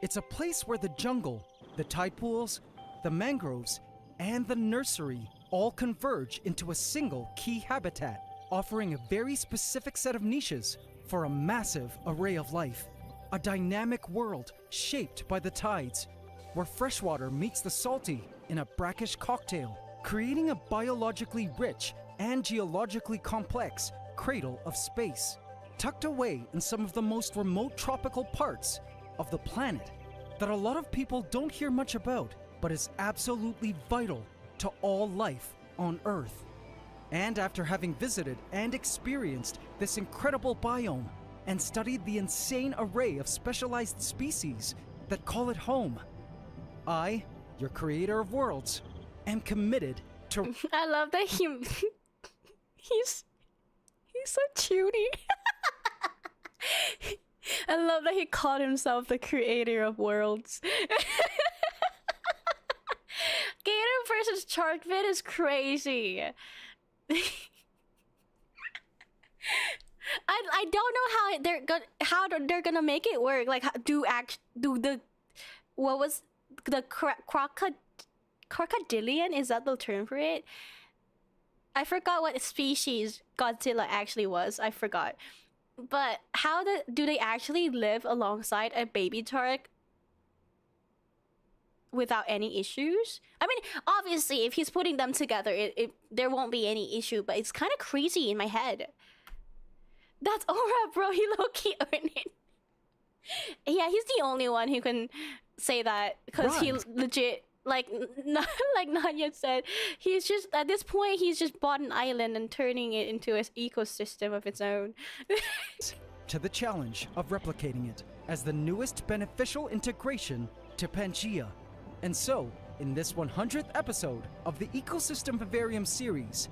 It's a place where the jungle, the tide pools, the mangroves, and the nursery all converge into a single key habitat, offering a very specific set of niches for a massive array of life. A dynamic world shaped by the tides, where freshwater meets the salty in a brackish cocktail, creating a biologically rich and geologically complex cradle of space, tucked away in some of the most remote tropical parts of the planet that a lot of people don't hear much about, but is absolutely vital to all life on Earth. And after having visited and experienced this incredible biome and studied the insane array of specialized species that call it home, I, your creator of worlds, am committed to... I love that he's so cutie. I love that he called himself the creator of worlds. Gator versus shark vid is crazy. I don't know how they're gonna make it work. Like, what was the crocodilian? Is that the term for it? I forgot what species Godzilla actually was. I forgot. But how do they actually live alongside a baby shark without any issues? I mean, obviously, if he's putting them together, there won't be any issue. But it's kind of crazy in my head. That's Aura, bro. He low-key earned it. Yeah, he's the only one who can say that because he legit, like Nanya said, he's just at this point he's just bought an island and turning it into an ecosystem of its own. To the challenge of replicating it as the newest beneficial integration to Pangaea. And so, in this 100th episode of the Ecosystem Vivarium series,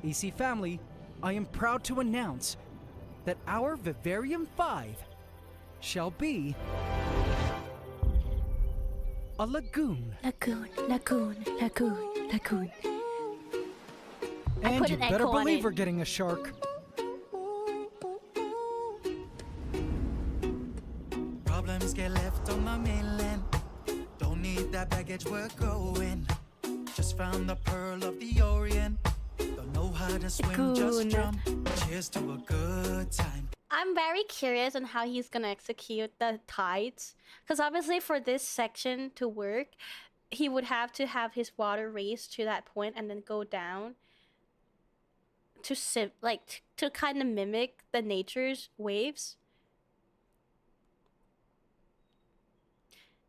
AC family, I am proud to announce that our Vivarium 5 shall be a lagoon. Lagoon. And put you an better echo on believe it. we're getting a shark. Problems get left on the mainland. Don't need that baggage, we're going. Just found the pearl of the Orient. Don't know how to swim, just Lagoon. jump. Cheers to a good time. I'm very curious on how he's gonna execute the tides, because obviously for this section to work, he would have to have his water raise to that point and then go down to to kind of mimic the nature's waves.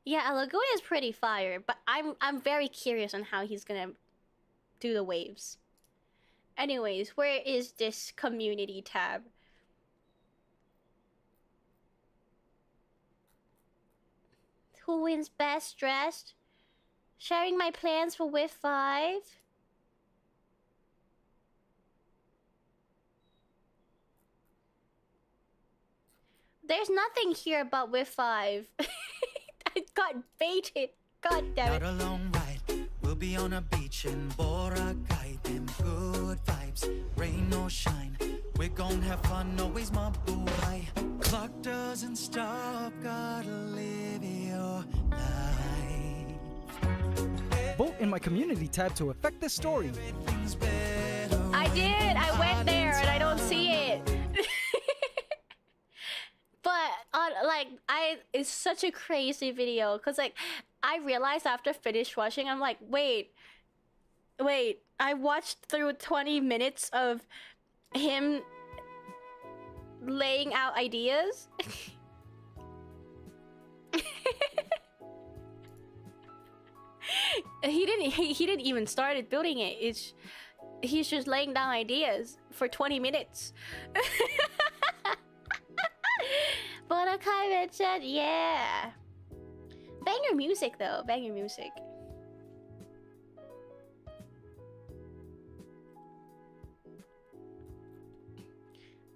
Yeah, a lagoon is pretty fire, but I'm very curious on how he's gonna do the waves. Anyways, where is this community tab? Who wins best dressed? Sharing my plans for With 5. There's nothing here about With 5. I got baited. God damn Not it. a long ride. We'll be on a beach in Boracay. Them good vibes, rain or shine. We're gonna have fun, always mabuhay. Clock doesn't stop, gotta live your life. Vote in my community tab to affect the story. I did. I went there and I don't see it. But it's such a crazy video because like I realized after finish watching, I'm like, wait, I watched through 20 minutes of him laying out ideas. He didn't even started building it. He's just laying down ideas for 20 minutes. But I kind of said, yeah. Banger music though, banger music.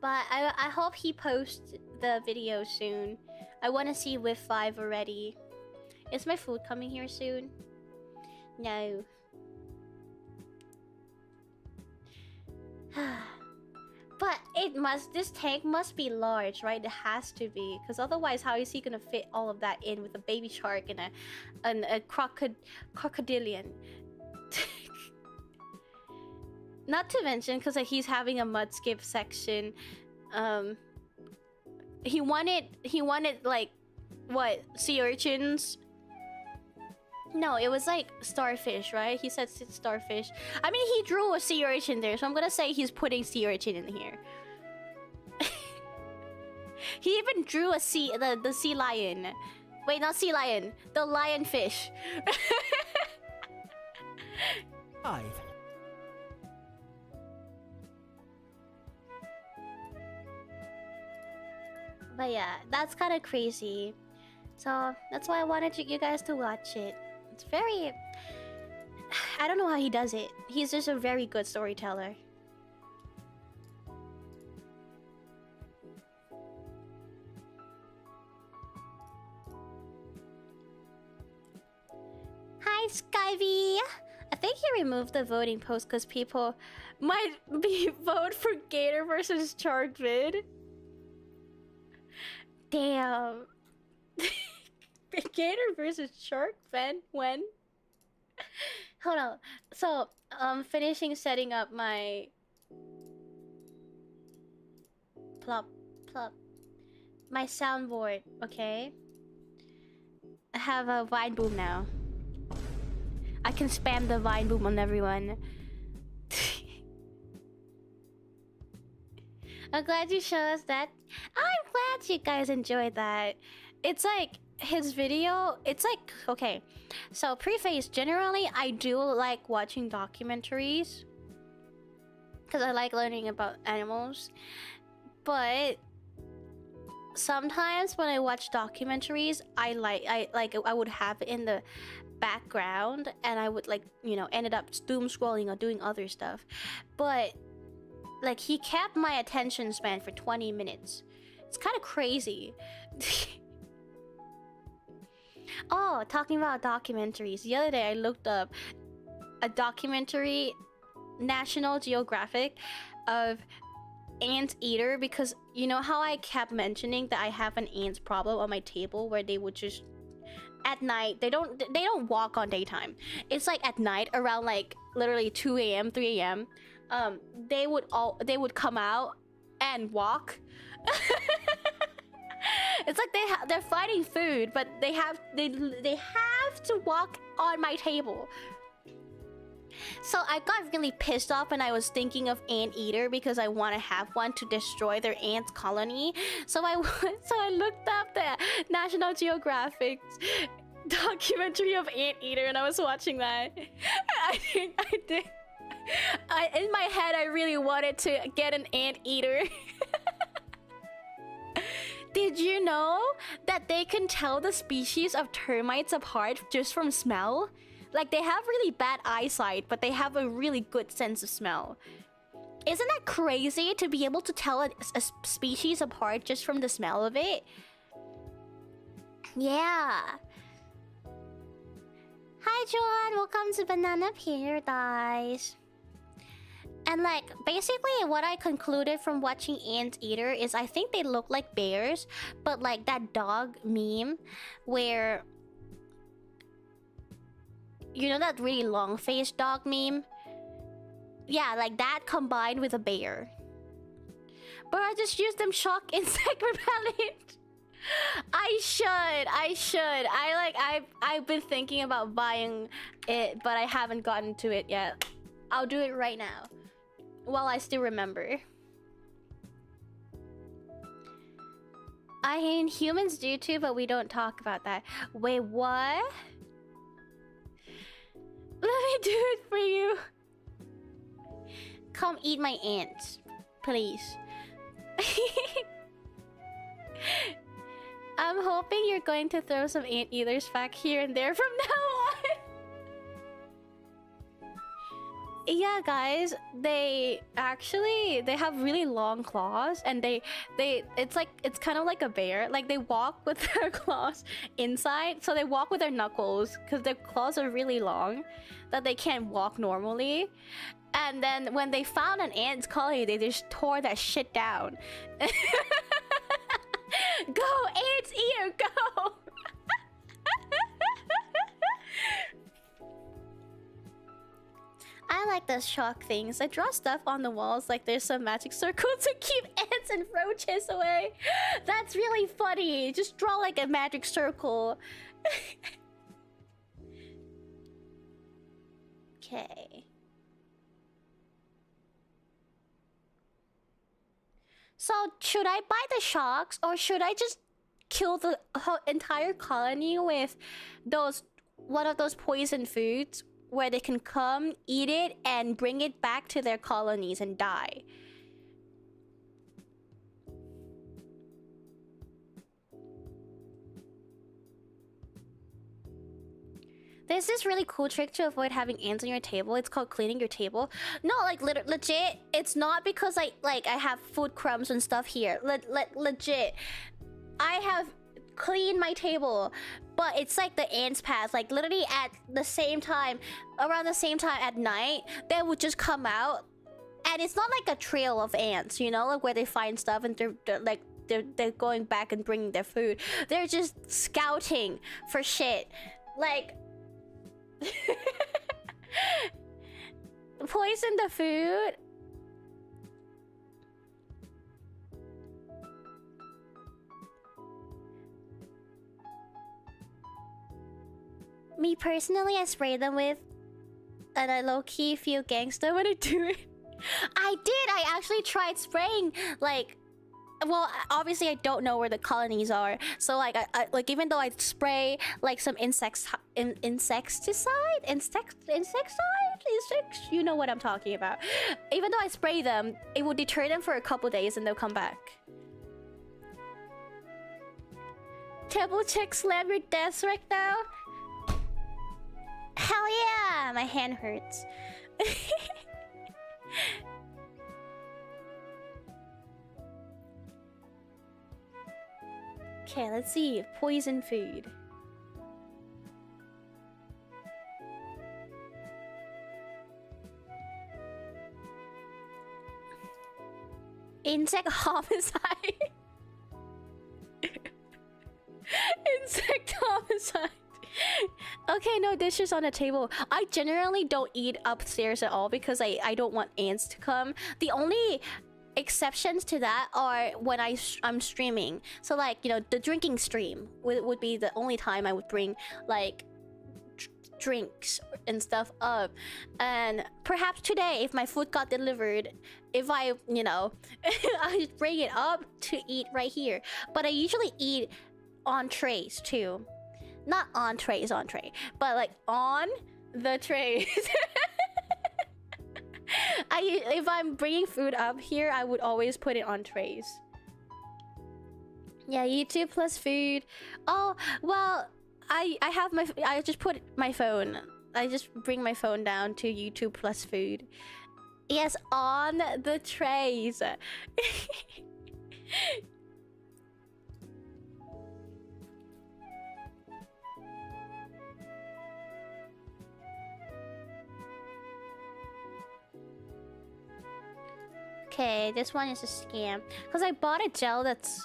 But I hope he posts the video soon. I want to see with 5 already. Is my food coming here soon? No. But this tank must be large, right? It has to be, because otherwise how is he gonna fit all of that in with a baby shark and a crocodilian? Not to mention, because like, he's having a mud skip section. He wanted like what, sea urchins? No, it was like starfish, right? He said starfish. I mean, he drew a sea urchin there, so I'm gonna say he's putting sea urchin in here. He even drew a the sea lion. Wait, not sea lion. The lionfish. 5. But yeah, that's kind of crazy. So that's why I wanted you guys to watch it. It's very... I don't know how he does it. He's just a very good storyteller. Hi, Skyvy! I think he removed the voting post because people might vote for Gator versus Shark vid. Damn. Gator versus Shark fan when? Hold on. So, finishing setting up my plop my soundboard, okay? I have a vine boom now. I can spam the vine boom on everyone. I'm glad you showed us that. I'm glad you guys enjoyed that. It's like his video, it's like, okay, so preface, generally I do like watching documentaries because I like learning about animals, but sometimes when I watch documentaries, I would have it in the background and I would, like, you know, ended up doom scrolling or doing other stuff. But like, he kept my attention span for 20 minutes. It's kind of crazy. Oh, talking about documentaries. The other day I looked up a documentary, National Geographic, of Anteater, because you know how I kept mentioning that I have an ants problem on my table where they would just at night, they don't walk on daytime. It's like at night around like literally 2 a.m. 3 a.m. They would come out and walk. It's like they're finding food, but they have to walk on my table. So I got really pissed off and I was thinking of Anteater because I want to have one to destroy their ants colony. So I looked up the National Geographic documentary of Anteater and I was watching that. In my head I really wanted to get an Anteater. Did you know that they can tell the species of termites apart just from smell? Like, they have really bad eyesight, but they have a really good sense of smell. Isn't that crazy to be able to tell a species apart just from the smell of it? Yeah. Hi, Joanne. Welcome to Banana Paradise. And like, basically what I concluded from watching Anteater is I think they look like bears, but like that dog meme where you know that really long-faced dog meme? Yeah, like that combined with a bear. But I just used them shock insect repellent. I should. I've been thinking about buying it, but I haven't gotten to it yet. I'll do it right now. While I still remember. I mean, humans do too, but we don't talk about that. Wait, what? Let me do it for you. Come eat my ants, please. I'm hoping you're going to throw some anteaters back here and there from now on. Yeah, guys, they have really long claws, and it's kind of like a bear. Like, they walk with their claws inside, so they walk with their knuckles because their claws are really long that they can't walk normally. And then when they found an ant's colony, they just tore that shit down. Go, ants ear, go! I like those chalk things. I draw stuff on the walls like there's some magic circle to keep ants and roaches away. That's really funny. Just draw like a magic circle. Okay. So, should I buy the sharks, or should I just kill the whole entire colony with one of those poison foods where they can come, eat it, and bring it back to their colonies and die? There's this really cool trick to avoid having ants on your table. It's called cleaning your table. No, like legit. It's not because I have food crumbs and stuff here. Legit. I have cleaned my table, but it's like the ants pass. Like literally at the same time, around the same time at night, they would just come out, and it's not like a trail of ants, you know, like where they find stuff and they're going back and bringing their food. They're just scouting for shit, like. Poison the food. Me personally, I spray them with, and I low-key feel gangsta when I do it. I did. I actually tried spraying, like, well, obviously I don't know where the colonies are, so like I like, even though I spray like some insecticide, you know what I'm talking about. Even though I spray them, it will deter them for a couple days and they'll come back. Table check, slam your desk right now. Hell yeah, my hand hurts. Okay, let's see. Poison food. Insect homicide. Insect homicide. Okay, no dishes on the table. I generally don't eat upstairs at all because I don't want ants to come. The only exceptions to that are when I'm streaming. So like, you know, the drinking stream would be the only time I would bring like drinks and stuff up. And perhaps today, if my food got delivered, if I, you know, I just bring it up to eat right here. But I usually eat on trays too. Not on trays, but like on the trays. If I'm bringing food up here, I would always put it on trays. Yeah, YouTube plus food. Oh, well, I just put my phone. I just bring my phone down to YouTube plus food. Yes, on the trays. Okay, this one is a scam. Because I bought a gel that's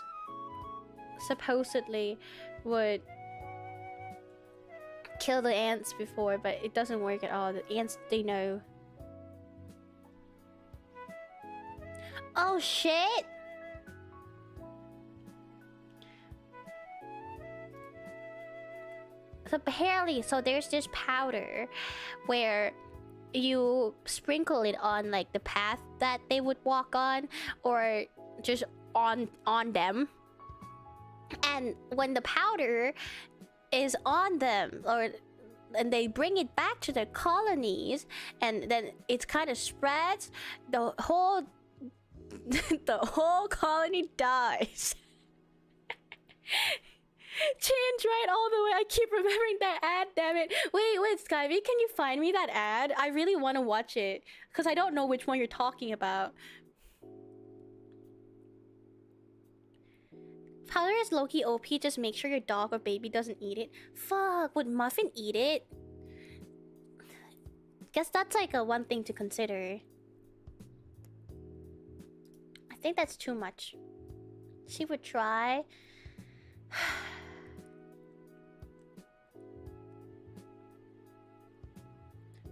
supposedly would kill the ants before, but it doesn't work at all. The ants, they know. Oh shit! So apparently, there's this powder where you sprinkle it on like the path that they would walk on, or just on them. And when the powder is on them, and they bring it back to their colonies, and then it kind of spreads, the whole colony dies. Change right all the way. I keep remembering that ad, damn it. Wait, Skyvy, can you find me that ad? I really want to watch it, because I don't know which one you're talking about. Powder is low-key OP, just make sure your dog or baby doesn't eat it. Fuck, would Muffin eat it? Guess that's like a one thing to consider. I think that's too much. She would try.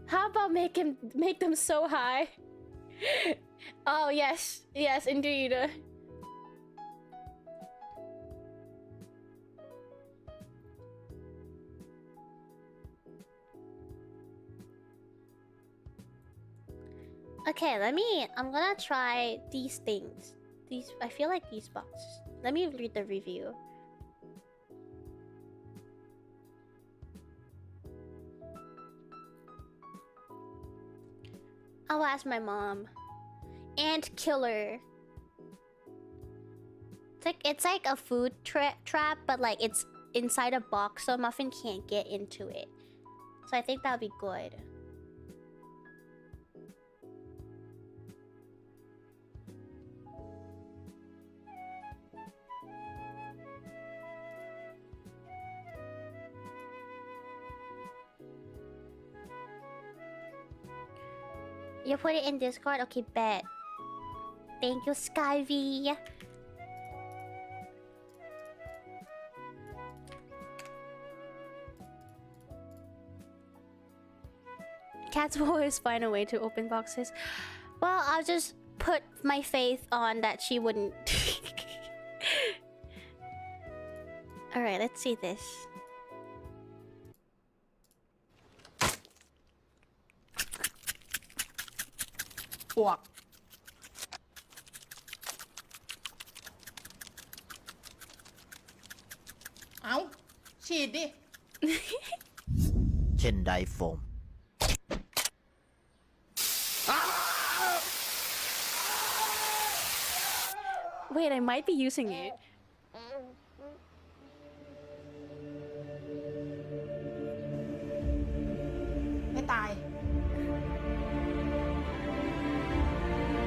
How about make them so high? Oh yes, indeed. Okay, I'm gonna try these things. I feel like these boxes. Let me read the review. I'll ask my mom. Ant killer. It's like a food trap, but like it's inside a box, so Muffin can't get into it. So I think that'll be good. You put it in Discord? Okay, bet. Thank you, Skyvy. Cats will always find a way to open boxes. Well, I'll just put my faith on that she wouldn't. Alright, let's see this. What? เอาฉีดดิ เช่นไดโฟม Wait, I might be using it. ไม่ตาย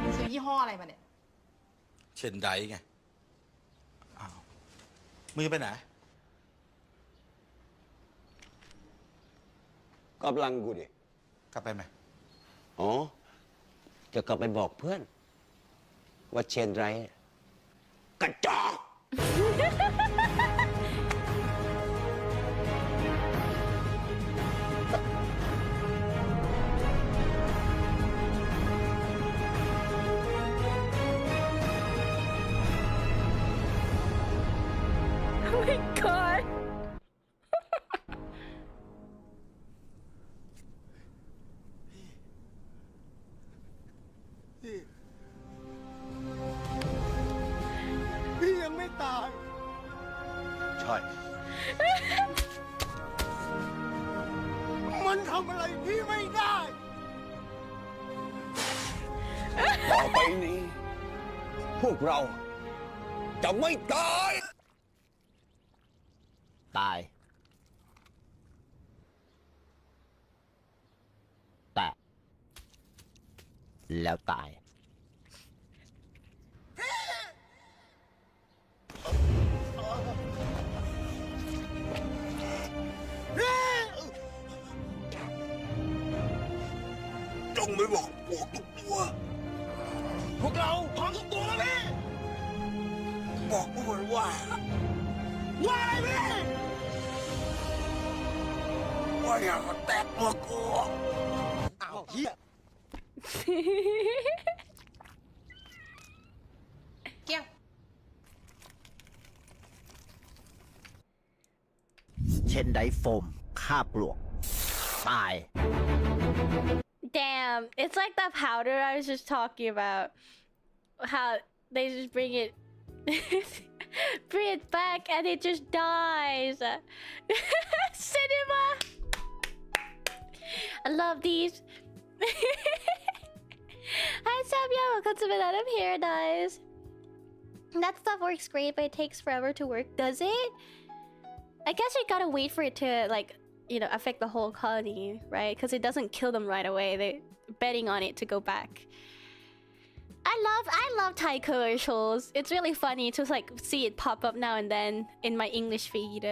มึงซื้อยี่ห้ออะไรมาเนี่ย เช่นไดไง อ้าว มือไปไหน กำลังกูดิ กลับไปไหม อ๋อ จะกลับไปบอกเพื่อน ว่าเชนไรกระจอก Oh my god. พี่ยังไม่ตาย ใช่ มันทำอะไรพี่ไม่ได้ ต่อไปนี้ พวกเราจะไม่ตาย ตาย แตะ แล้วตาย จงไม่บอกพวกทุกตัว พวกเราพร้อมทุกตัวแล้วพี่ บอกพวกมันว่า ว่าอะไรพี่ ว่าอย่ามาแตะตัวกูอ้าวเฮียเกี้ยงเช่นไดโฟมคาบปลวกตาย Damn, it's like that powder I was just talking about. How they just bring it back and it just dies. Cinema! I love these. Hi Samuel, welcome to Banana Paradise. That stuff works great, but it takes forever to work. Does it? I guess you gotta wait for it to, like, you know, affect the whole colony, right? Because it doesn't kill them right away. They're betting on it to go back. I love Thai commercials. It's really funny to like see it pop up now and then in my English feed.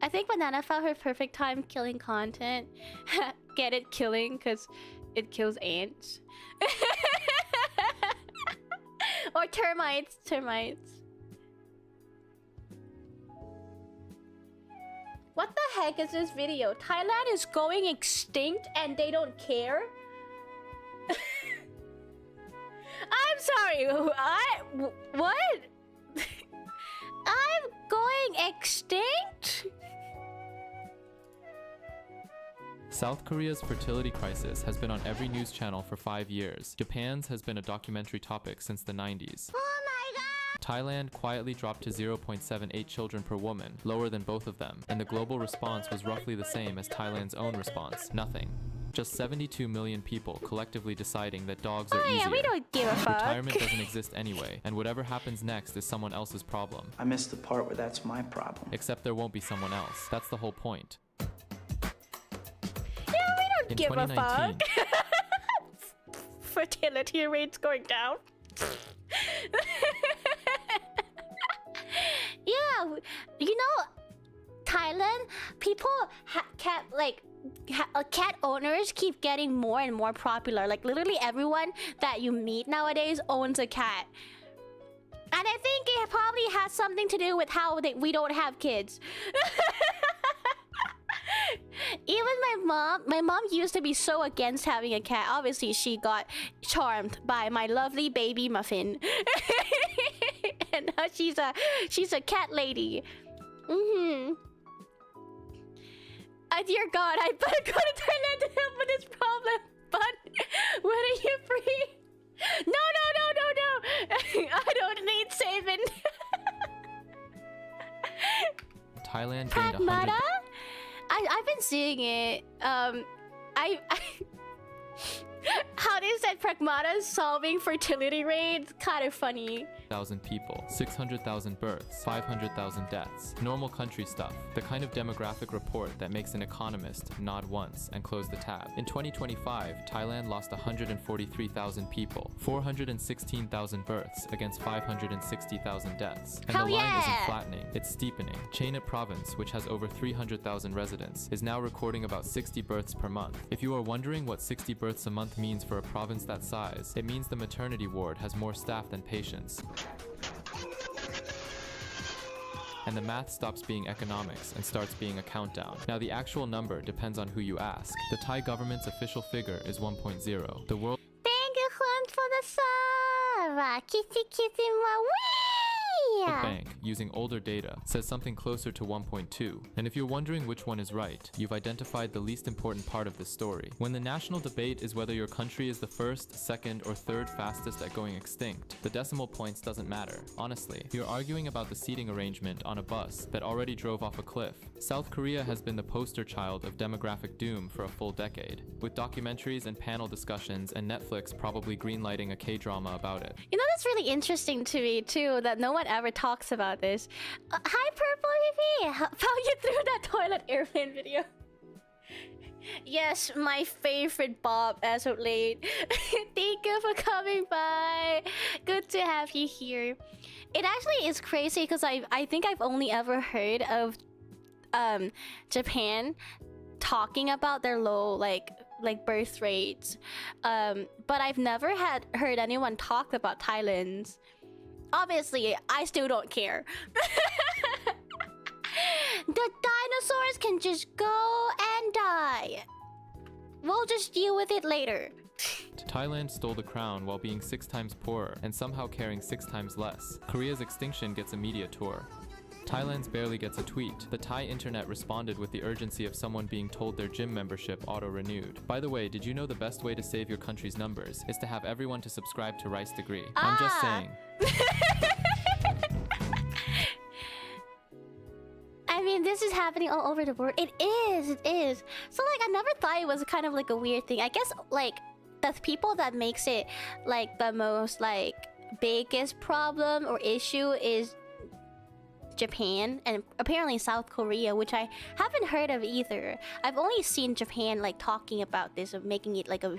I think Banana found her perfect time killing content. Get it, killing, because it kills ants. Or termites. What the heck is this video? Thailand is going extinct and they don't care? I'm sorry, what? I'm going extinct? South Korea's fertility crisis has been on every news channel for 5 years. Japan's has been a documentary topic since the 90s. Thailand quietly dropped to 0.78 children per woman, lower than both of them, and the global response was roughly the same as Thailand's own response, nothing. Just 72 million people collectively deciding that dogs are easier. Yeah, we don't give a fuck. Retirement doesn't exist anyway, and whatever happens next is someone else's problem. I missed the part where that's my problem. Except there won't be someone else. That's the whole point. Yeah, we don't In give a 2019, fuck. Fertility rates going down. Yeah, you know, Thailand, people cat owners keep getting more and more popular. Like literally everyone that you meet nowadays owns a cat. And I think it probably has something to do with how we don't have kids. Even my mom used to be so against having a cat. Obviously, she got charmed by my lovely baby muffin. And now she's a cat lady. Dear God, I better go to Thailand to help with this problem. But when are you free? No. I don't need saving. Thailand gained 100. Pragmata? I've been seeing it. How they said Pragmata is solving fertility rates, kind of funny. 1,000 people, 600,000 births, 500,000 deaths. Normal country stuff. The kind of demographic report that makes an economist nod once and close the tab. In 2025, Thailand lost 143,000 people, 416,000 births against 560,000 deaths. And Hell the line yeah! isn't flattening, it's steepening. Chenet province, which has over 300,000 residents, is now recording about 60 births per month. If you are wondering what 60 births a month means for a province that size, it means the maternity ward has more staff than patients. And the math stops being economics and starts being a countdown. Now the actual number depends on who you ask. The Thai government's official figure is 1.0. The world Thank you, Juan, for the sub. Kitty, Bank, using older data, says something closer to 1.2. And if you're wondering which one is right, you've identified the least important part of this story. When the national debate is whether your country is the first, second, or third fastest at going extinct, the decimal points doesn't matter. Honestly, you're arguing about the seating arrangement on a bus that already drove off a cliff. South Korea has been the poster child of demographic doom for a full decade, with documentaries and panel discussions and Netflix probably greenlighting a K-drama about it. You know, that's really interesting to me too, that no one ever talks about this. Hi, Purple Baby! Found you through that toilet airplane video. Yes, my favorite Bob as of late. Thank you for coming by. Good to have you here. It actually is crazy because I think I've only ever heard of Japan talking about their low like birth rates, but I've never heard anyone talk about Thailand's. Obviously, I still don't care. The dinosaurs can just go and die. We'll just deal with it later. Thailand stole the crown while being 6 times poorer and somehow carrying 6 times less. Korea's extinction gets a media tour. Thailand's barely gets a tweet. The Thai internet responded with the urgency of someone being told their gym membership auto-renewed. By the way, did you know the best way to save your country's numbers is to have everyone to subscribe to Rice Degree? I'm just saying. I mean, this is happening all over the world. It is. So like, I never thought it was kind of like a weird thing. I guess like the people that makes it like the most like biggest problem or issue is Japan and apparently South Korea, which I haven't heard of either. I've only seen Japan like talking about this of making it like a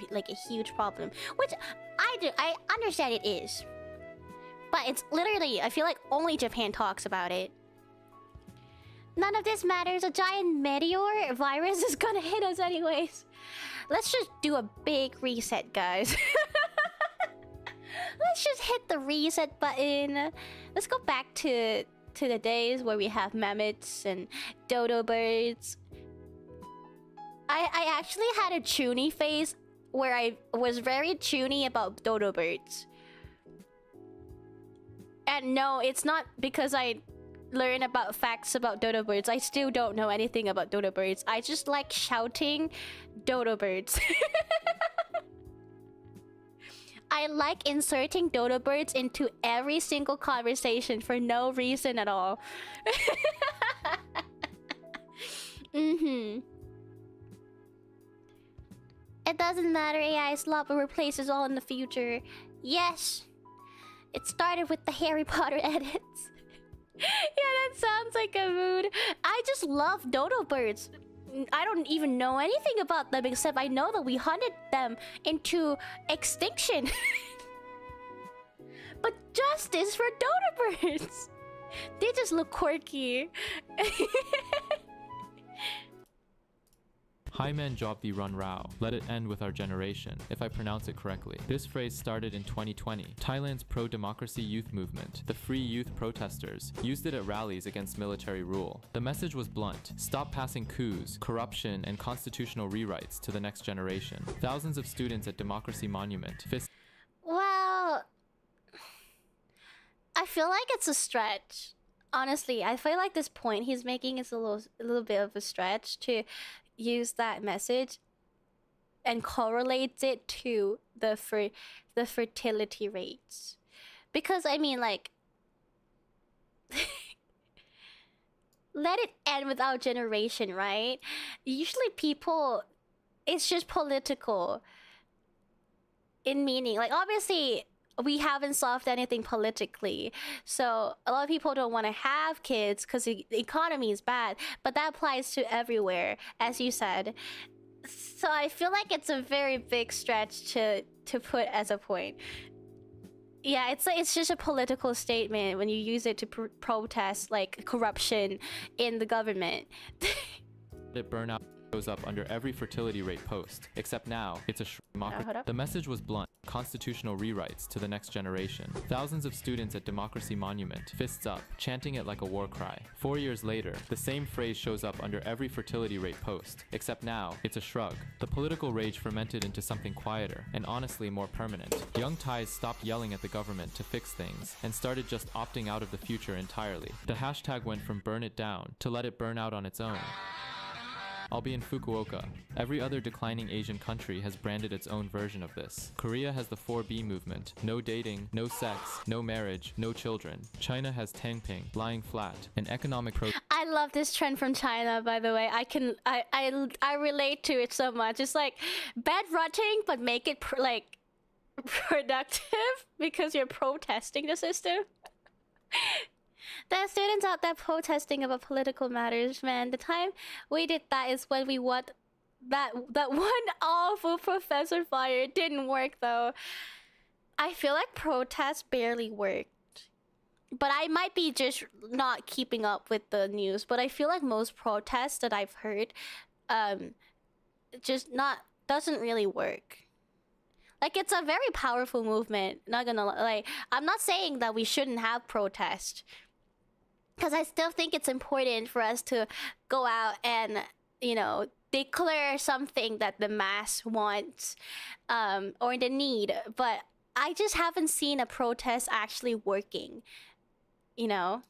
huge problem, which I understand it is, but it's literally, I feel like only Japan talks about it. None of this matters. A giant meteor virus is gonna hit us anyways. Let's just do a big reset, guys. Let's just hit the reset button. Let's go back to the days where we have mammoths and dodo birds. I actually had a chuny phase where I was very chuny about dodo birds. And no, it's not because I learned about facts about dodo birds. I still don't know anything about dodo birds. I just like shouting dodo birds. I like inserting dodo birds into every single conversation for no reason at all. It doesn't matter, AI slop will replace us all in the future. Yes! It started with the Harry Potter edits. Yeah, that sounds like a mood. I just love dodo birds. I don't even know anything about them except I know that we hunted them into extinction. But justice for dodo birds. They just look quirky. Hai men job the run rao. Let it end with our generation, if I pronounce it correctly. This phrase started in 2020. Thailand's pro-democracy youth movement, the Free Youth Protesters, used it at rallies against military rule. The message was blunt: stop passing coups, corruption, and constitutional rewrites to the next generation. Thousands of students at Democracy Monument Well, I feel like it's a stretch. Honestly, I feel like this point he's making is a little bit of a stretch to use that message and correlates it to the fertility rates, because I mean, like, let it end with our generation, right? Usually people, it's just political in meaning. Like, obviously we haven't solved anything politically, so a lot of people don't want to have kids because the economy is bad, but that applies to everywhere, as you said. So I feel like it's a very big stretch to put as a point. Yeah, it's just a political statement when you use it to protest like corruption in the government. it burn out shows up under every fertility rate post, except now it's a democracy. The message was blunt: constitutional rewrites to the next generation. Thousands of students at Democracy Monument, fists up, chanting it like a war cry. 4 years later, the same phrase shows up under every fertility rate post, except now it's a shrug. The political rage fermented into something quieter and honestly more permanent. Young Thais stopped yelling at the government to fix things and started just opting out of the future entirely. The hashtag went from burn it down to let it burn out on its own. I'll be in Fukuoka. Every other declining Asian country has branded its own version of this. Korea has the 4B movement: no dating, no sex, no marriage, no children. China has Tangping, lying flat, an economic I love this trend from China, by the way. I relate to it so much. It's like bed rotting, but make it like productive because you're protesting the system. There are students out there protesting about political matters, man. The time we did that is when we want that one awful professor fired. It didn't work though. I feel like protests barely worked. But I might be just not keeping up with the news, but I feel like most protests that I've heard doesn't really work. Like, it's a very powerful movement, not gonna like, I'm not saying that we shouldn't have protest. because I still think it's important for us to go out and, you know, declare something that the mass wants, or the need. But I just haven't seen a protest actually working, you know?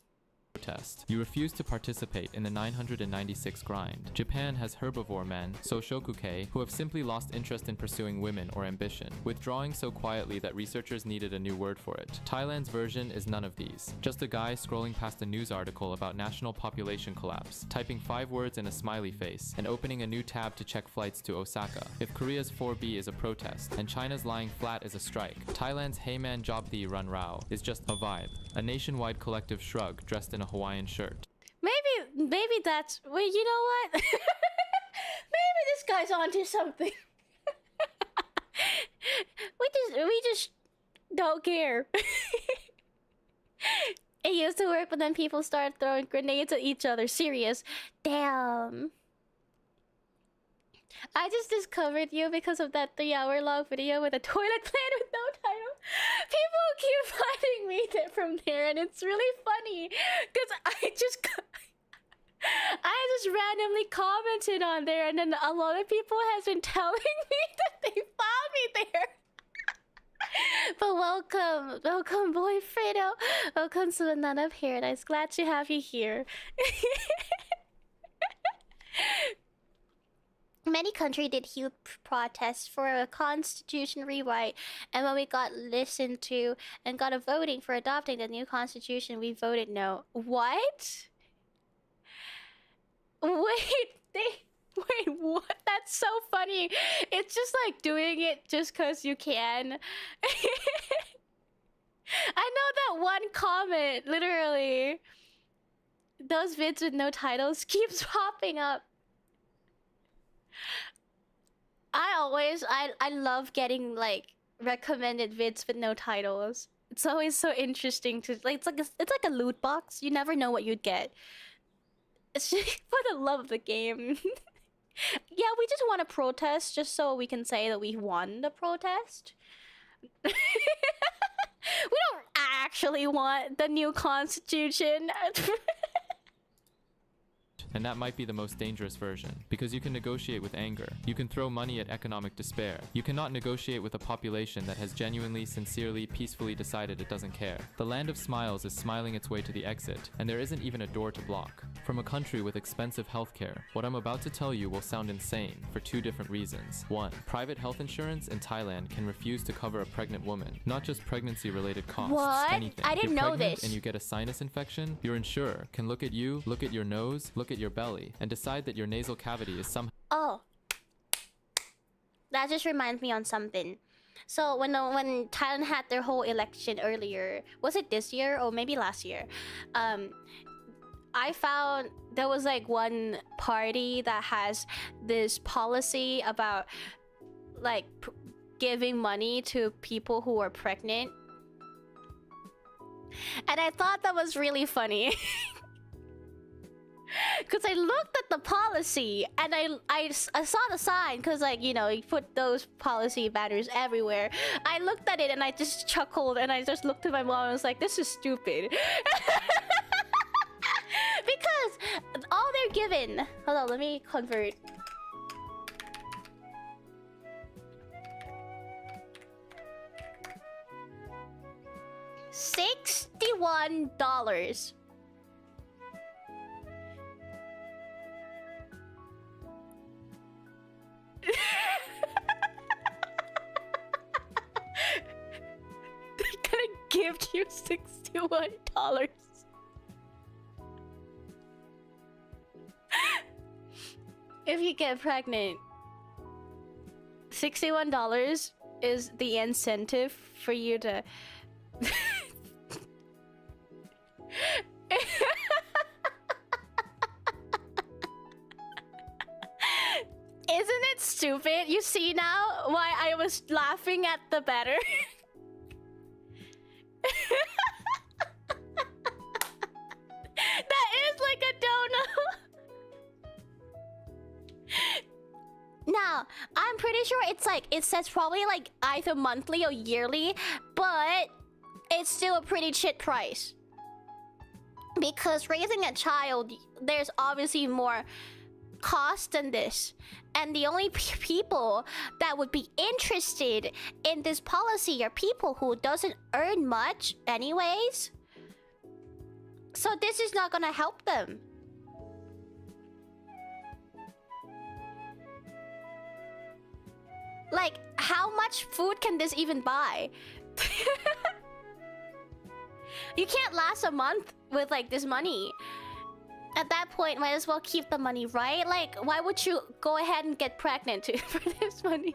Protest. You refuse to participate in the 996 grind. Japan has herbivore men, Soshokuke, who have simply lost interest in pursuing women or ambition, withdrawing so quietly that researchers needed a new word for it. Thailand's version is none of these. Just a guy scrolling past a news article about national population collapse, typing 5 words in a smiley face, and opening a new tab to check flights to Osaka. If Korea's 4B is a protest, and China's lying flat is a strike, Thailand's Hey Man Jobdi Run Rao is just a vibe. A nationwide collective shrug dressed in a Hawaiian shirt. Maybe that's... Wait, you know what? Maybe this guy's onto something. we just don't care. It used to work, but then people started throwing grenades at each other. Serious. Damn. I just discovered you because of that 3-hour-long video with a toilet plan with no title. People keep finding me from there, and it's really funny because I just randomly commented on there, and then a lot of people has been telling me that they found me there. But welcome, boy Fredo. Welcome to Banana Paradise. Glad to have you here. Many countries did huge protests for a constitution rewrite, and when we got listened to and got a voting for adopting the new constitution, we voted no. What? Wait, what? That's so funny. It's just like doing it just because you can. I know that one comment, literally. Those vids with no titles keeps popping up. I love getting like recommended vids with no titles. It's always so interesting to like it's like a loot box. You never know what you'd get. It's just for the love of the game. Yeah, we just want to protest just so we can say that we won the protest. We don't actually want the new constitution. And that might be the most dangerous version, because you can negotiate with anger. You can throw money at economic despair. You cannot negotiate with a population that has genuinely, sincerely, peacefully decided it doesn't care. The land of smiles is smiling its way to the exit, and there isn't even a door to block. From a country with expensive healthcare, what I'm about to tell you will sound insane for 2 different reasons. 1. Private health insurance in Thailand can refuse to cover a pregnant woman, not just pregnancy-related costs. What? Anything. I didn't You're know pregnant this. And you get a sinus infection, your insurer can look at you, look at your nose, look at your belly, and decide that your nasal cavity is somehow... Oh. That just reminds me on something. So when Thailand had their whole election earlier, was it this year or maybe last year? I found there was like one party that has this policy about like giving money to people who are pregnant. And I thought that was really funny. Because I looked at the policy and I saw the sign, because like, you know, you put those policy banners everywhere. I looked at it and I just chuckled, and I just looked at my mom and was like, this is stupid. Because all they're given... Hold on, let me convert. $61. They're gonna give you $61. If you get pregnant, $61 is the incentive for you to... Isn't it stupid? You see now why I was laughing at the better? That is like a donut. Now, I'm pretty sure it's like, it says probably like either monthly or yearly, but it's still a pretty shit price. Because raising a child, there's obviously more cost than this. And the only people that would be interested in this policy are people who doesn't earn much anyways. So this is not gonna help them. Like, how much food can this even buy? You can't last a month with like this money. At that point, might as well keep the money, right? Like, why would you go ahead and get pregnant for this money?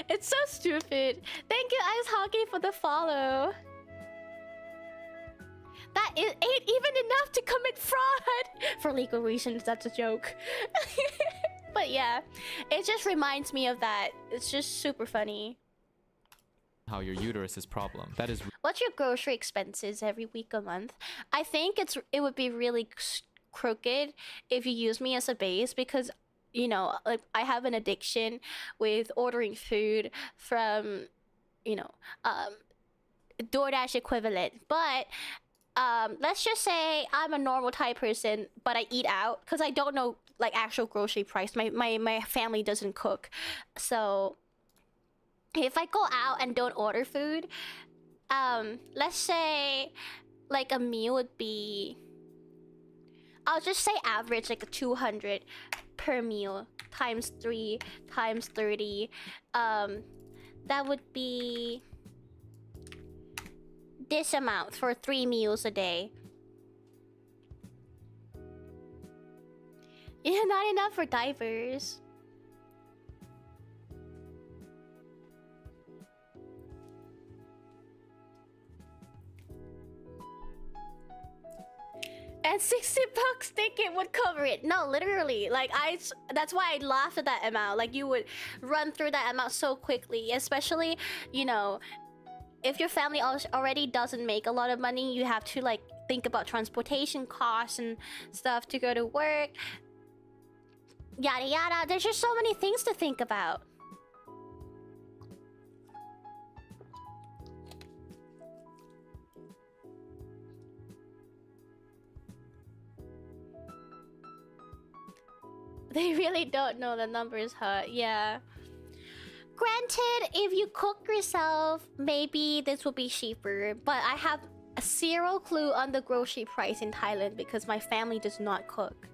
It's so stupid. Thank you, Ice Hockey, for the follow. That ain't even enough to commit fraud! For legal reasons, that's a joke. But yeah, it just reminds me of that. It's just super funny. How your uterus's problem. That is. What's your grocery expenses every week or month? I think it would be really crooked if you use me as a base because, you know, like I have an addiction with ordering food from, you know, DoorDash equivalent. But let's just say I'm a normal type person, but I eat out because I don't know like actual grocery price. My family doesn't cook, so if I go out and don't order food, let's say like a meal would be, I'll just say average like a 200 per meal times 3 times 30. That would be this amount for 3 meals a day. Yeah, not enough for diapers. And 60 bucks ticket would cover it. No, literally. Like, that's why I laughed at that amount. Like, you would run through that amount so quickly. Especially, you know, if your family already doesn't make a lot of money, you have to, like, think about transportation costs and stuff to go to work. Yada yada. There's just so many things to think about. They really don't know the numbers, huh? Yeah. Granted, if you cook yourself, maybe this will be cheaper. But I have zero clue on the grocery price in Thailand because my family does not cook.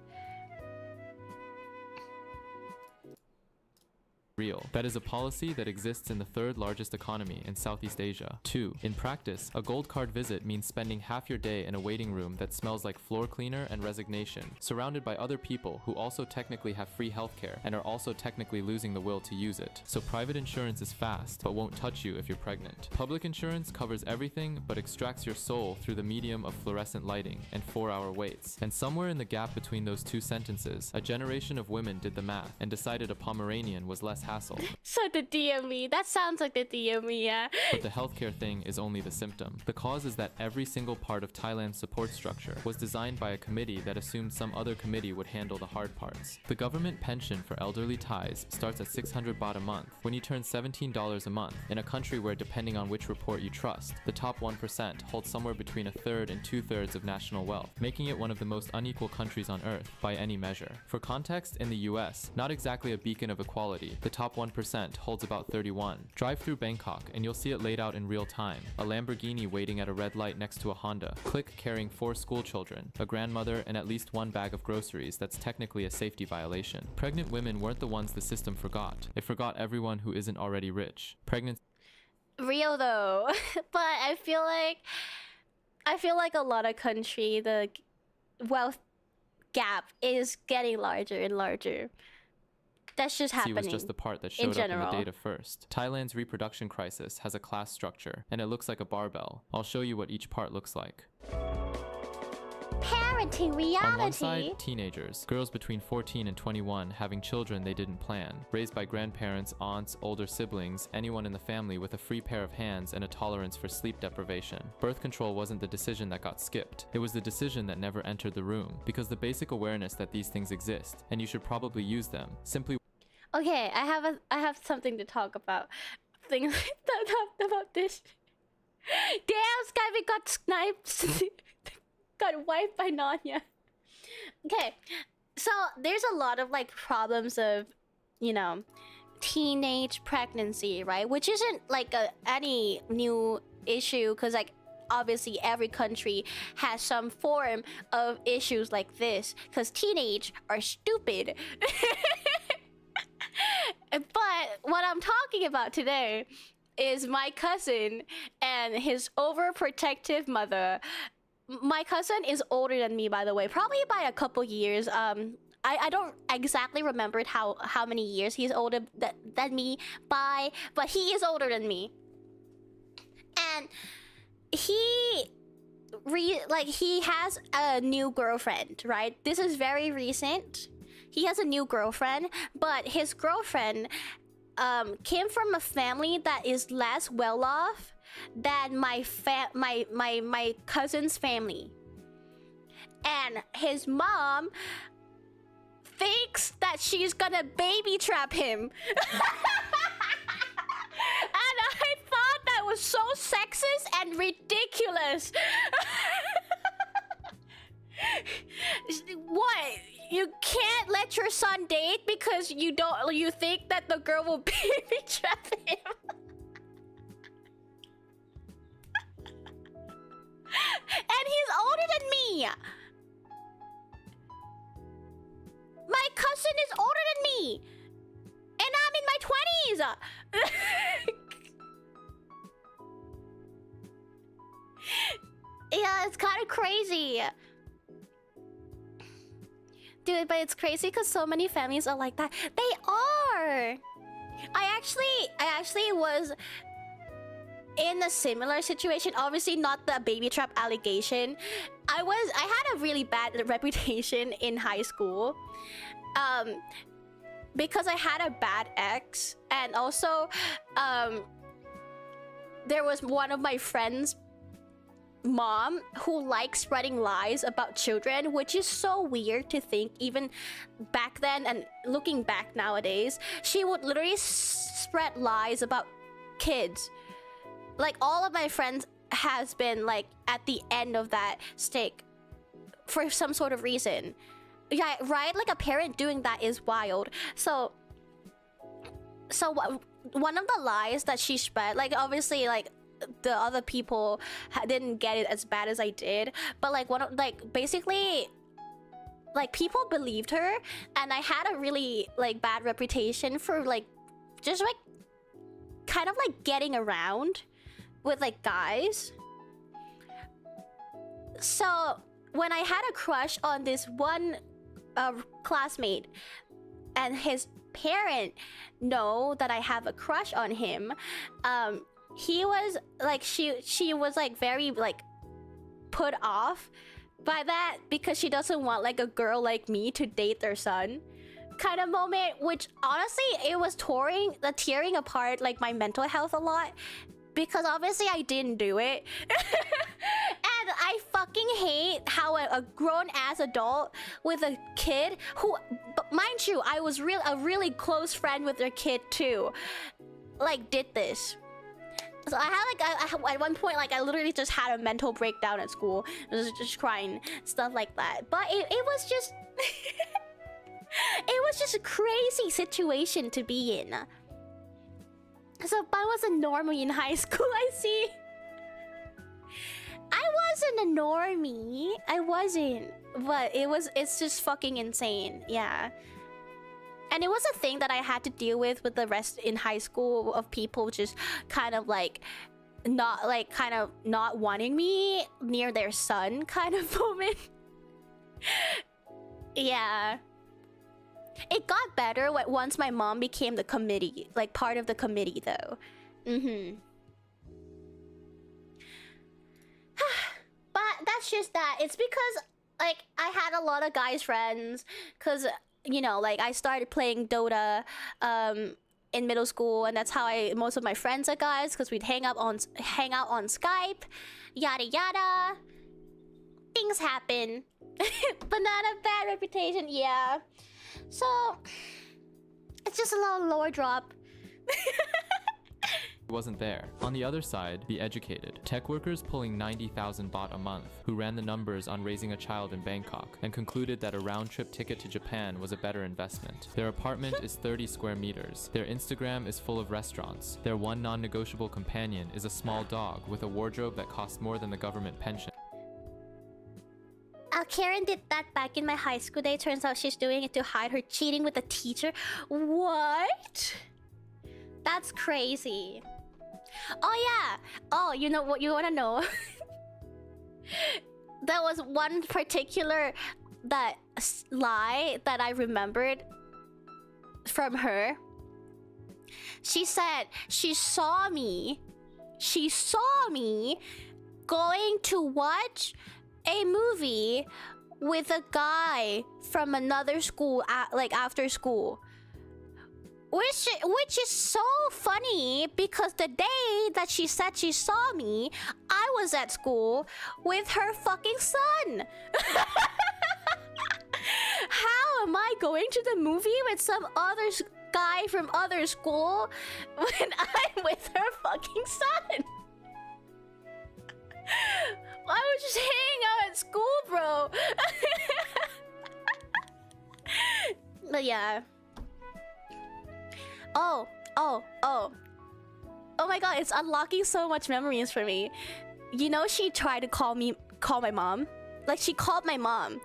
Real. That is a policy that exists in the 3rd largest economy in Southeast Asia. 2. In practice, a gold card visit means spending half your day in a waiting room that smells like floor cleaner and resignation, surrounded by other people who also technically have free healthcare and are also technically losing the will to use it. So private insurance is fast, but won't touch you if you're pregnant. Public insurance covers everything but extracts your soul through the medium of fluorescent lighting and 4-hour waits. And somewhere in the gap between those 2 sentences, a generation of women did the math and decided a Pomeranian was less hassle. So the DME, that sounds like the DME, yeah. But the healthcare thing is only the symptom. The cause is that every single part of Thailand's support structure was designed by a committee that assumed some other committee would handle the hard parts. The government pension for elderly Thais starts at 600 baht a month. When you turn $17 a month, in a country where, depending on which report you trust, the top 1% holds somewhere between 1/3 and 2/3 of national wealth, making it one of the most unequal countries on earth by any measure. For context, in the US, not exactly a beacon of equality, the top 1% holds about 31. Drive through Bangkok and you'll see it laid out in real time. A Lamborghini waiting at a red light next to a Honda. Click carrying 4 school children, a grandmother, and at least 1 bag of groceries that's technically a safety violation. Pregnant women weren't the ones the system forgot. It forgot everyone who isn't already rich. Pregnancy. Real though. But I feel like a lot of country, the wealth gap is getting larger and larger. That's just happening. Was just the part that showed up in the data first. Thailand's reproduction crisis has a class structure, and it looks like a barbell. I'll show you what each part looks like. Parenting reality. On one side, teenagers, girls between 14 and 21 having children they didn't plan, raised by grandparents, aunts, older siblings, anyone in the family with a free pair of hands and a tolerance for sleep deprivation. Birth control wasn't the decision that got skipped. It was the decision that never entered the room, because the basic awareness that these things exist, and you should probably use them, simply. Okay, I have something to talk about. Things about this. Damn, Skype got sniped. got wiped by Nanya. Okay, so there's a lot of like problems of, you know, teenage pregnancy, right? Which isn't like any new issue, because like obviously every country has some form of issues like this, because teenage are stupid. But what I'm talking about today is my cousin and his overprotective mother. My cousin is older than me, by the way, probably by a couple years. I don't exactly remember how many years he's older than me by, but he is older than me. And he has a new girlfriend, right? This is very recent. He has a new girlfriend, but his girlfriend came from a family that is less well off than my cousin's family. And his mom thinks that she's gonna baby trap him. And I thought that was so sexist and ridiculous. What? You can't let your son date because you think that the girl will baby trap him? And he's older than me. My cousin is older than me. And I'm in my 20s. Yeah, it's kind of crazy. Dude, but it's crazy because so many families are like that. They are. I actually was in a similar situation. Obviously not the baby trap allegation. I had a really bad reputation in high school. Because I had a bad ex, and also there was one of my friends' mom who likes spreading lies about children, which is so weird to think even back then, and looking back nowadays, she would literally spread lies about kids. Like, all of my friends has been like at the end of that stake for some sort of reason. Yeah, right? Like, a parent doing that is wild. So one of the lies that she spread, like, obviously, like, the other people didn't get it as bad as I did, but like basically, like, people believed her, and I had a really like bad reputation for like just like kind of like getting around with like guys. So when I had a crush on this one classmate, and his parent know that I have a crush on him, he was like, she was like very like put off by that, because she doesn't want like a girl like me to date their son kind of moment, which honestly it was tearing apart like my mental health a lot, because obviously I didn't do it. And I fucking hate how a grown-ass adult with a kid who, mind you, I was a really close friend with their kid too, like, did this. So I had like, at one point, like, I literally just had a mental breakdown at school. I was just crying, stuff like that. But it was just... it was just a crazy situation to be in. So I wasn't normie in high school, I see. I wasn't a normie. I wasn't. But it's just fucking insane. Yeah. And it was a thing that I had to deal with the rest in high school, of people just kind of like not wanting me near their son kind of moment. Yeah. It got better once my mom became the committee, like part of the committee though. But that's just that. It's because like I had a lot of guys friends, because, you know, like, I started playing Dota in middle school, and that's how most of my friends are guys, because we'd hang out on Skype, yada yada. Things happen. Banana bad reputation, yeah. So it's just a little lower drop. wasn't there. On the other side, the educated. Tech workers pulling 90,000 baht a month, who ran the numbers on raising a child in Bangkok and concluded that a round-trip ticket to Japan was a better investment. Their apartment is 30 square meters. Their Instagram is full of restaurants. Their one non-negotiable companion is a small dog with a wardrobe that costs more than the government pension. Karen did that back in my high school day. Turns out she's doing it to hide her cheating with the teacher. What? That's crazy. Oh yeah. Oh, you know what you want to know? There was one particular lie that I remembered from her. She said she saw me going to watch a movie with a guy from another school like after school, which is so funny because the day that she said she saw me, I was at school with her fucking son. How am I going to the movie with some other guy from other school when I'm with her fucking son? I was just hanging out at school, bro. But yeah. Oh my god, it's unlocking so much memories for me. You know, she tried to call my mom. Like, she called my mom.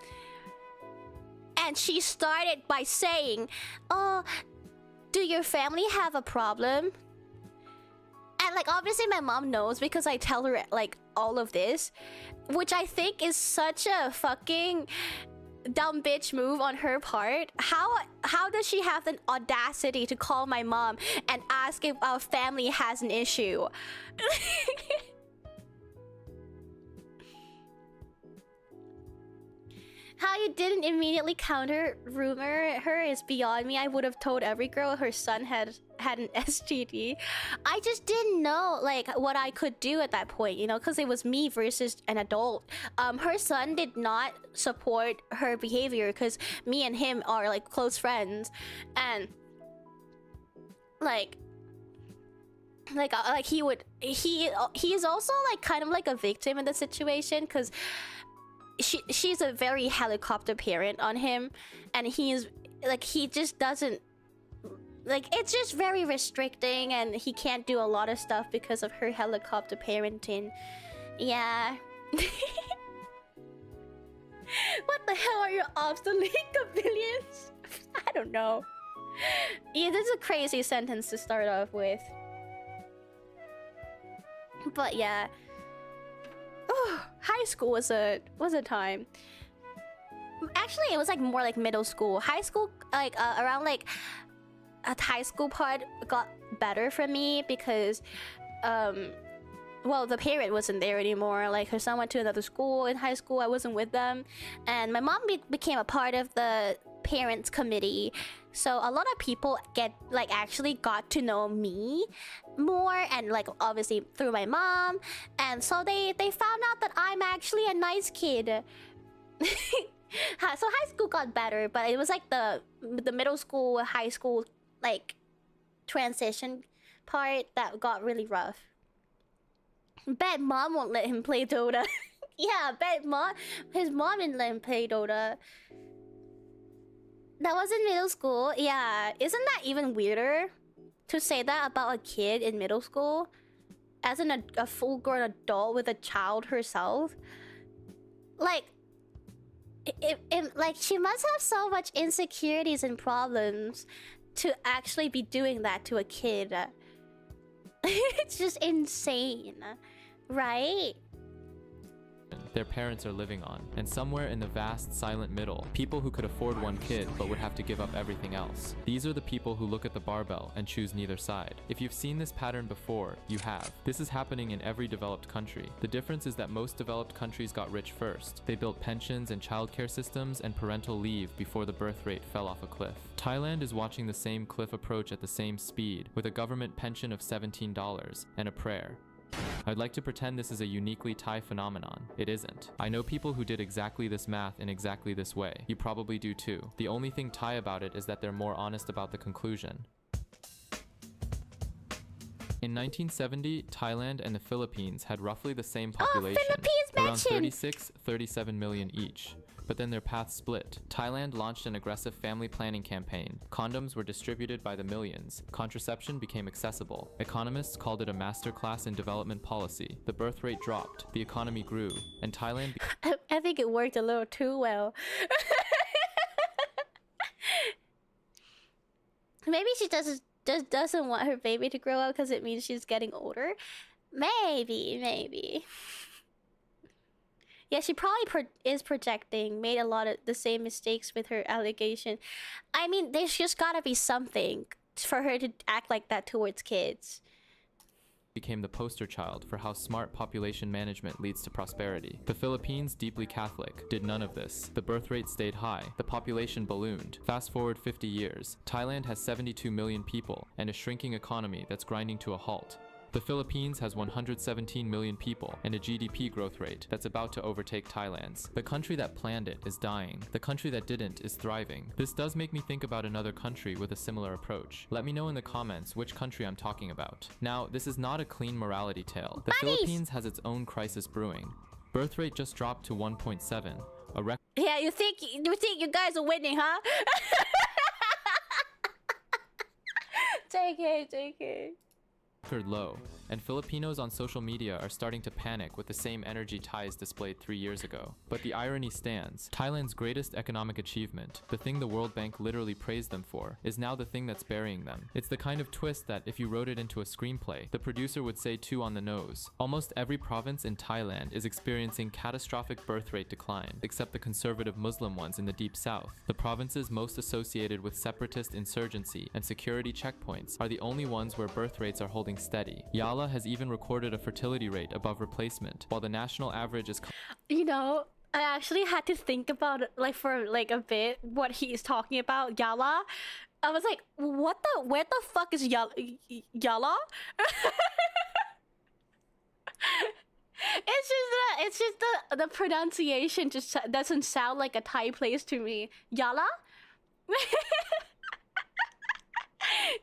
And she started by saying, "Oh, do your family have a problem?" And like, obviously my mom knows because I tell her like all of this, which I think is such a fucking dumb bitch move on her part. How does she have the audacity to call my mom and ask if our family has an issue? How you didn't immediately counter rumor her is beyond me. I would have told every girl her son had an STD. I just didn't know like what I could do at that point, you know, because it was me versus an adult. Her son did not support her behavior because me and him are like close friends, and like he is also like kind of like a victim in the situation because she's a very helicopter parent on him, and he just doesn't like, it's just very restricting, and he can't do a lot of stuff because of her helicopter parenting. Yeah. What the hell are your obsolete billions? I don't know. Yeah, this is a crazy sentence to start off with. But yeah. High school was a time. Actually, it was like more like middle school. High school, like around like a high school part got better for me because well, the parent wasn't there anymore. Like, her son went to another school in high school. I wasn't with them, and my mom became a part of the parents committee. So a lot of people actually got to know me more, and like obviously through my mom, and so they found out that I'm actually a nice kid. So high school got better, but it was like the middle school, high school like transition part that got really rough. Bet mom won't let him play Dota. Yeah, bet his mom didn't let him play Dota. That was in middle school. Yeah, isn't that even weirder to say that about a kid in middle school, as a full-grown adult with a child herself? Like, like she must have so much insecurities and problems to actually be doing that to a kid. It's just insane, right? Their parents are living on, and somewhere in the vast silent middle, people who could afford one kid but would have to give up everything else. These are the people who look at the barbell and choose neither side. If you've seen this pattern before, you have. This is happening in every developed country. The difference is that most developed countries got rich first. They built pensions and childcare systems and parental leave before the birth rate fell off a cliff. Thailand is watching the same cliff approach at the same speed, with a government pension of $17 and a prayer. I'd like to pretend this is a uniquely Thai phenomenon. It isn't. I know people who did exactly this math in exactly this way. You probably do too. The only thing Thai about it is that they're more honest about the conclusion. In 1970, Thailand and the Philippines had roughly the same population, Philippines around mentioned. 37 million each. But then their paths split. Thailand launched an aggressive family planning campaign. Condoms were distributed by the millions. Contraception became accessible. Economists called it a masterclass in development policy. The birth rate dropped. The economy grew. And Thailand I think it worked a little too well. Maybe she just doesn't want her baby to grow up because it means she's getting older. Maybe. Yeah, she probably is projecting, made a lot of the same mistakes with her allegation. I mean, there's just gotta be something for her to act like that towards kids. became the poster child for how smart population management leads to prosperity. The Philippines, deeply Catholic, did none of this. The birth rate stayed high. The population ballooned. Fast forward 50 years. Thailand has 72 million people and a shrinking economy that's grinding to a halt. The Philippines has 117 million people and a GDP growth rate that's about to overtake Thailand's. The country that planned it is dying. The country that didn't is thriving. This does make me think about another country with a similar approach. Let me know in the comments which country I'm talking about. Now, this is not a clean morality tale. The Philippines has its own crisis brewing. Birth rate just dropped to 1.7, a record. Yeah, you think you guys are winning, huh? JK. Low, and Filipinos on social media are starting to panic with the same energy ties displayed 3 years ago. But the irony stands. Thailand's greatest economic achievement, the thing the World Bank literally praised them for, is now the thing that's burying them. It's the kind of twist that if you wrote it into a screenplay, the producer would say too on the nose. Almost every province in Thailand is experiencing catastrophic birth rate decline, except the conservative Muslim ones in the deep south. The provinces most associated with separatist insurgency and security checkpoints are the only ones where birth rates are holding steady. Yala has even recorded a fertility rate above replacement, while the national average is... You know, I actually had to think about it, like, for like a bit what he's talking about. Yala. I was like, where the fuck is Yala? It's just the pronunciation just doesn't sound like a Thai place to me. Yala?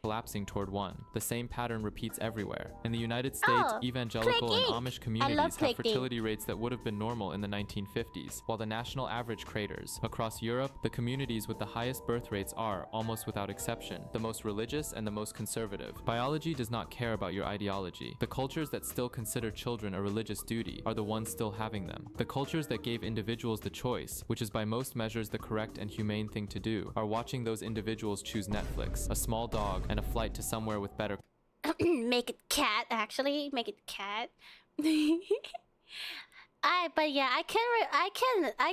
collapsing toward 1. The same pattern repeats everywhere. In the United States, evangelical and Amish communities have fertility rates that would have been normal in the 1950s, while the national average craters. Across Europe, the communities with the highest birth rates are, almost without exception, the most religious and the most conservative. Biology does not care about your ideology. The cultures that still consider children a religious duty are the ones still having them. The cultures that gave individuals the choice, which is by most measures the correct and humane thing to do, are watching those individuals choose Netflix, a small dog, and a flight to somewhere with better... Make it cat, actually. Make it cat. But yeah, I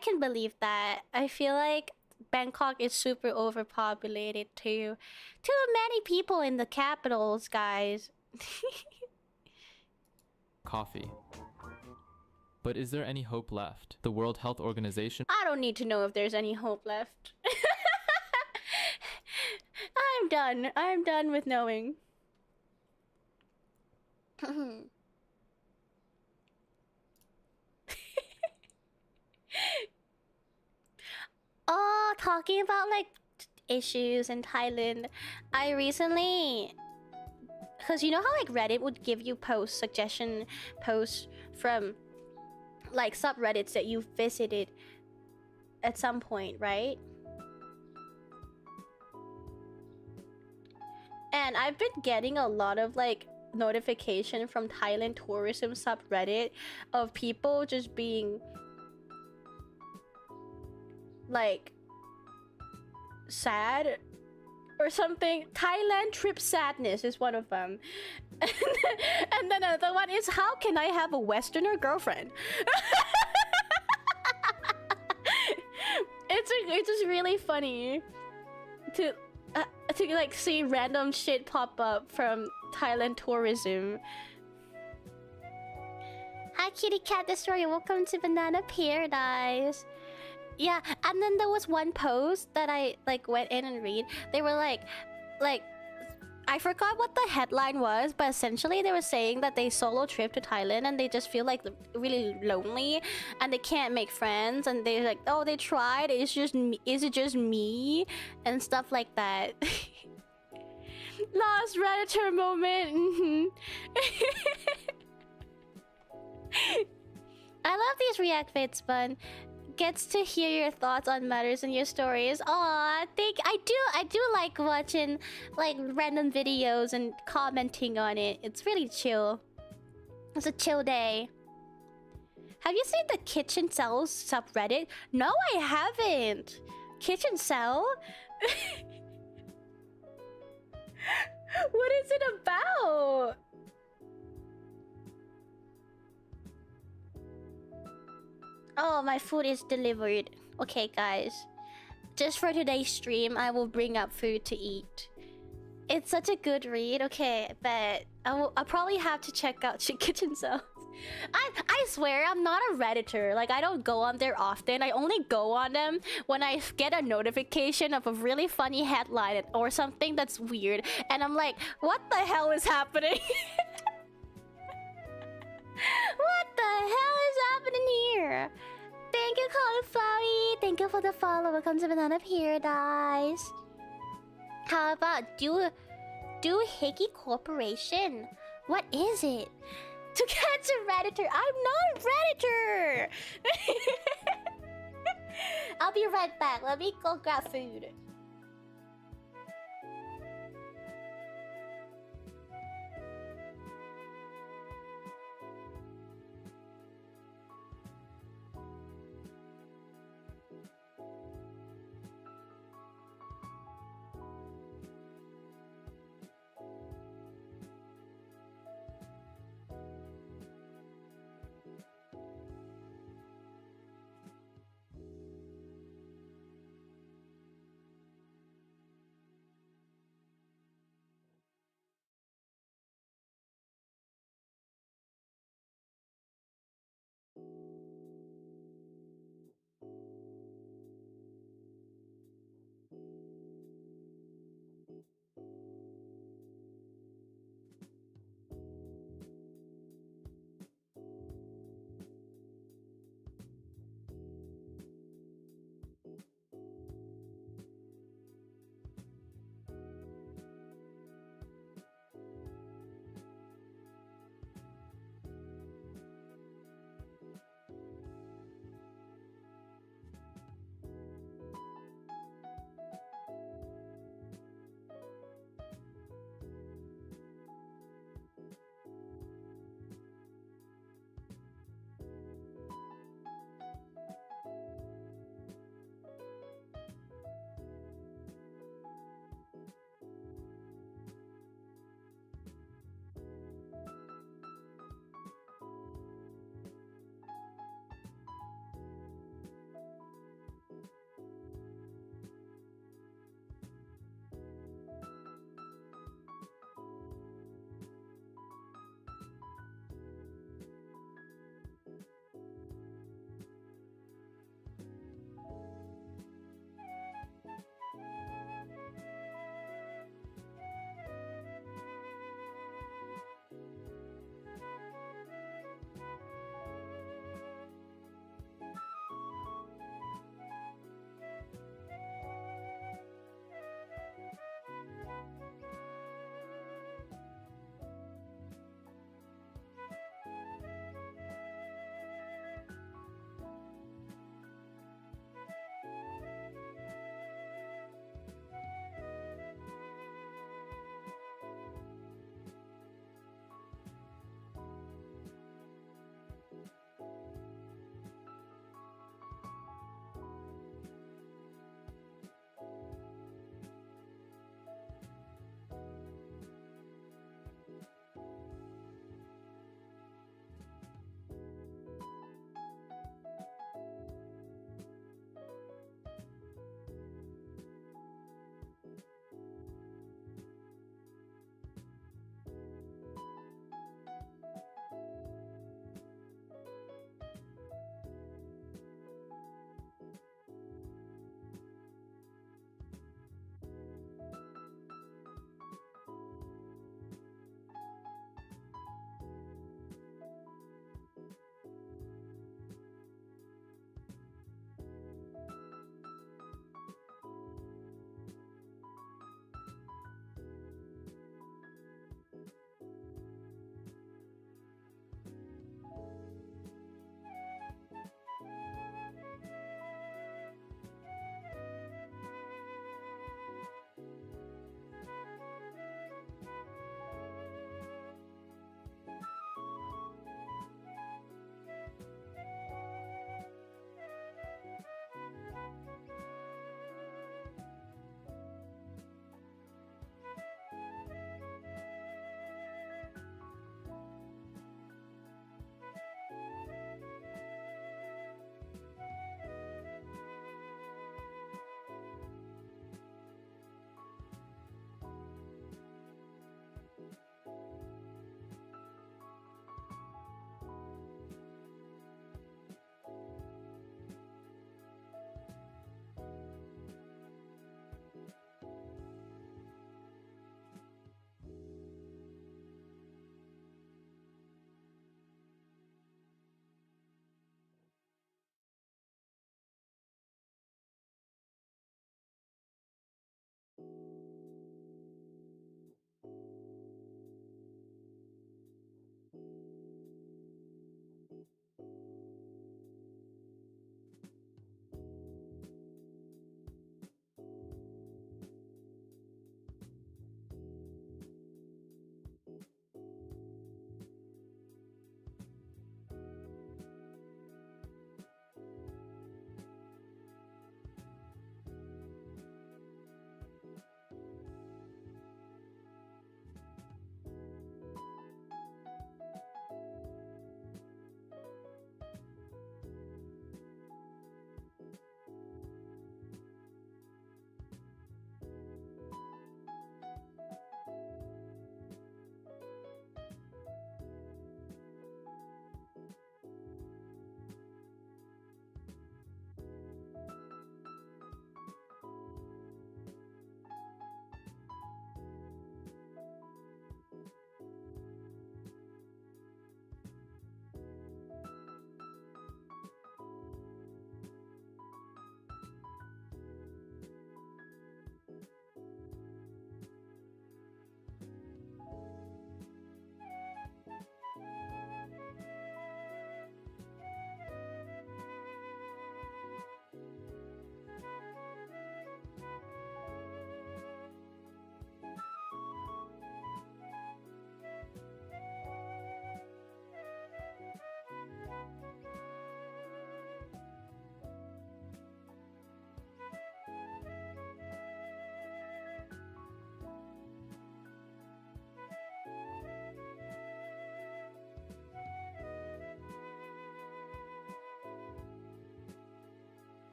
can believe that. I feel like Bangkok is super overpopulated too. Too many people in the capitals, guys. Coffee. But is there any hope left? The World Health Organization... I don't need to know if there's any hope left. I'm done with knowing. Oh, talking about like issues in Thailand. I recently, because you know how like Reddit would give you suggestion posts from like subreddits that you visited at some point, right? And I've been getting a lot of like notification from Thailand tourism subreddit of people just being like sad or something. Thailand trip sadness is one of them. And then another one is, how can I have a Westerner girlfriend? It's just really funny to like see random shit pop up from Thailand tourism. Hi Kitty Cat Destroyer, welcome to Banana Paradise. Yeah, and then there was one post that I like went in and read. They were like I forgot what the headline was, but essentially they were saying that they solo trip to Thailand and they just feel like really lonely and they can't make friends, and they're like, oh, they tried, is it just me and stuff like that. Lost Redditor moment. Mhm. I love these react vids, Bun. Gets to hear your thoughts on matters in your stories. Aw, I do like watching like random videos and commenting on it. It's really chill. It's a chill day. Have you seen the Kitchen Cells subreddit? No, I haven't. Kitchen Cell? What is it about? Oh, my food is delivered. Okay, guys. Just for today's stream, I will bring up food to eat. It's such a good read. Okay, but I'll probably have to check out Kitchen Cells. I swear I'm not a Redditor. Like, I don't go on there often. I only go on them when I get a notification of a really funny headline or something that's weird. And I'm like, what the hell is happening? What the hell is happening here? Thank you, Cauliflowy. Thank you for the follow. Welcome to Banana Paradise. How about do Hickey Corporation? What is it? To catch a Redditor. I'm not a Redditor. I'll be right back. Let me go grab food.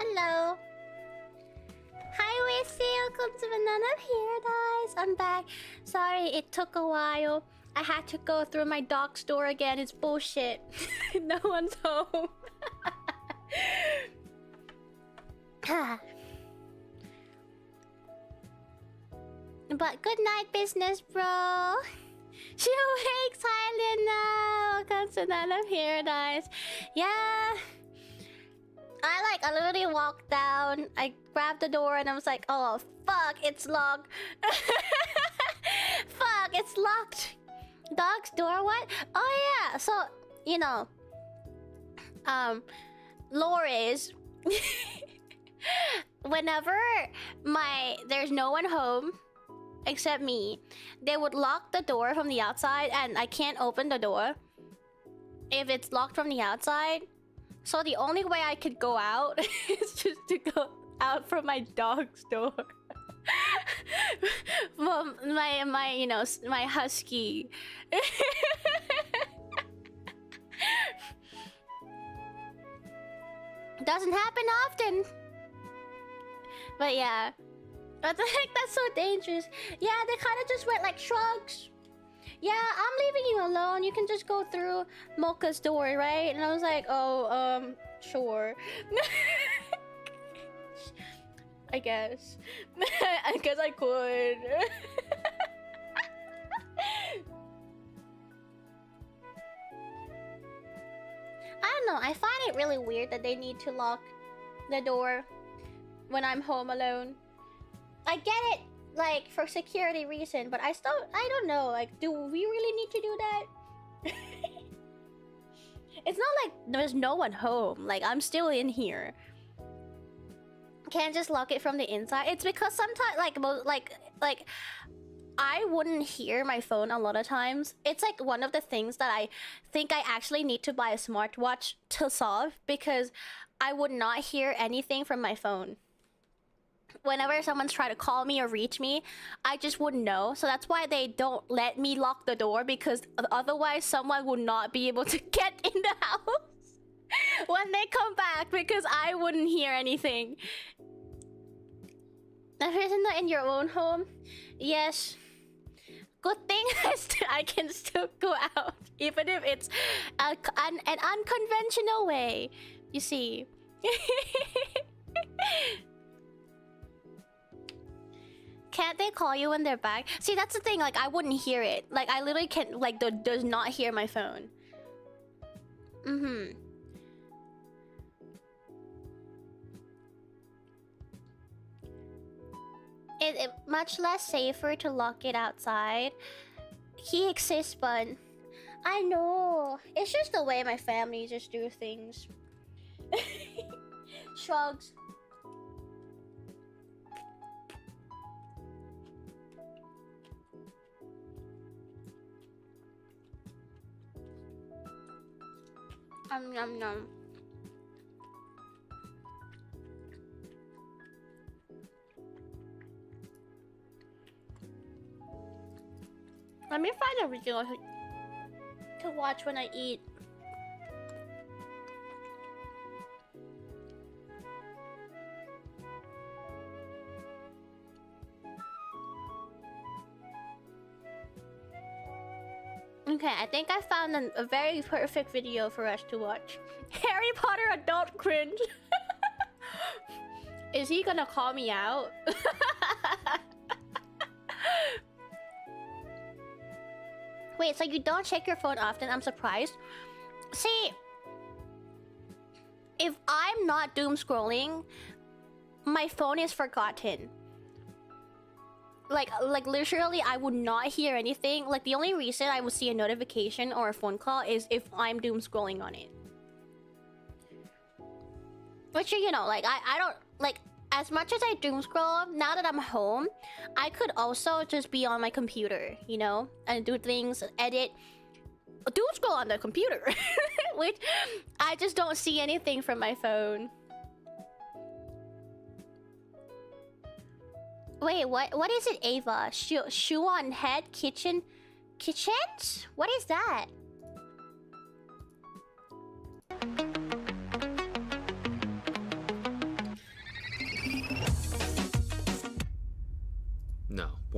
Hello. Hi, Wissy. Welcome to Banana Paradise. I'm back. Sorry, it took a while. I had to go through my dog's door again. It's bullshit. No one's home. But good night, business, bro. She awake, silent now. Welcome to Banana Paradise. Yeah. I literally walked down. I grabbed the door and I was like, oh fuck, it's locked. Fuck, it's locked. Dog's door, what? Oh yeah. So, you know, Lores. Whenever there's no one home except me, they would lock the door from the outside and I can't open the door if it's locked from the outside. So the only way I could go out is just to go out from my dog's door. Well, my you know, my husky. Doesn't happen often. But yeah. What the heck? That's so dangerous. Yeah, they kind of just went like shrugs. Yeah, I'm leaving you alone. You can just go through Mocha's door, right? And I was like, oh, sure. I guess. I guess I could. I don't know. I find it really weird that they need to lock the door when I'm home alone. I get it, like, for security reason, but I don't know, like, do we really need to do that? It's not like there's no one home, like, I'm still in here. Can't just lock it from the inside. It's because sometimes, like, I wouldn't hear my phone a lot of times. It's like one of the things that I think I actually need to buy a smartwatch to solve, because I would not hear anything from my phone. Whenever someone's trying to call me or reach me, I just wouldn't know. So that's why they don't let me lock the door, because otherwise someone would not be able to get in the house when they come back, because I wouldn't hear anything. Isn't that in your own home? Yes. Good thing I can still go out, even if it's an unconventional way. You see. Can't they call you when they're back? See, that's the thing, like, I wouldn't hear it. Like, I literally can't, like, does not hear my phone. It much less safer to lock it outside. He exists, Bun. I know. It's just the way my family just do things. Shrugs. Nom nom. Let me find a video to watch when I eat. Okay, I think I found a very perfect video for us to watch. Harry Potter adult cringe. Is he gonna call me out? Wait, so you don't check your phone often? I'm surprised. See, if I'm not doom scrolling, my phone is forgotten. Like literally, I would not hear anything. Like, the only reason I would see a notification or a phone call is if I'm doom scrolling on it. Which, you know, like, I don't, like, as much as I doom scroll, now that I'm home, I could also just be on my computer, you know, and do things, edit, doom scroll on the computer. Which, I just don't see anything from my phone. Wait, what is it, Ava? Shoe on head, kitchens? What is that?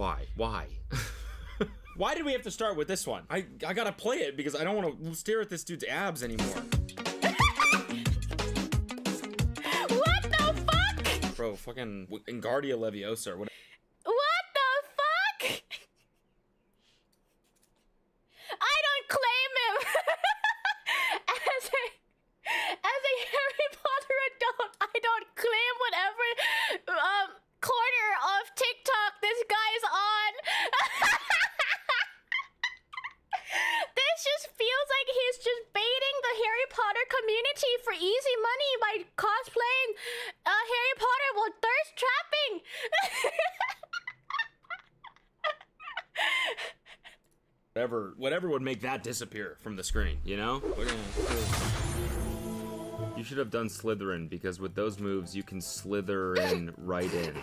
Why? Why did we have to start with this one? I gotta play it because I don't want to stare at this dude's abs anymore. What the fuck? Bro, fucking Engardia Leviosa or whatever. What the fuck? I don't claim him as a Harry Potter adult. I don't claim whatever corner of TikTok this guy's on. This just feels like he's just baiting the Harry Potter community for easy money by cosplaying Harry Potter while thirst trapping. Whatever would make that disappear from the screen, you know? You should have done Slytherin, because with those moves, you can slither in right in.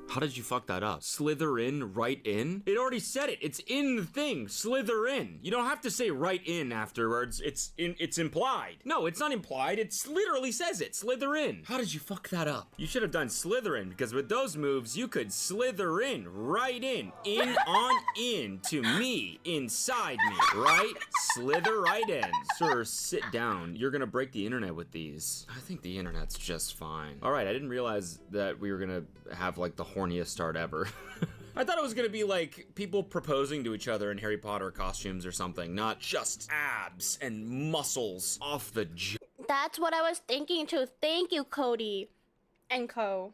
How did you fuck that up? Slither in, right in? It already said it. It's in the thing. Slither in. You don't have to say right in afterwards. It's implied. No, it's not implied. It literally says it. Slither in. How did you fuck that up? You should have done Slytherin, because with those moves, you could slither in, right in on in to me, inside me, right? Slither right in. Sir, sit down. You're gonna break the internet with these. I think the internet's just fine. All right, I didn't realize that we were gonna have like the horniest start ever. I thought it was gonna be like people proposing to each other in Harry Potter costumes or something, not just abs and muscles off the That's what I was thinking too. Thank you, Cody and Co.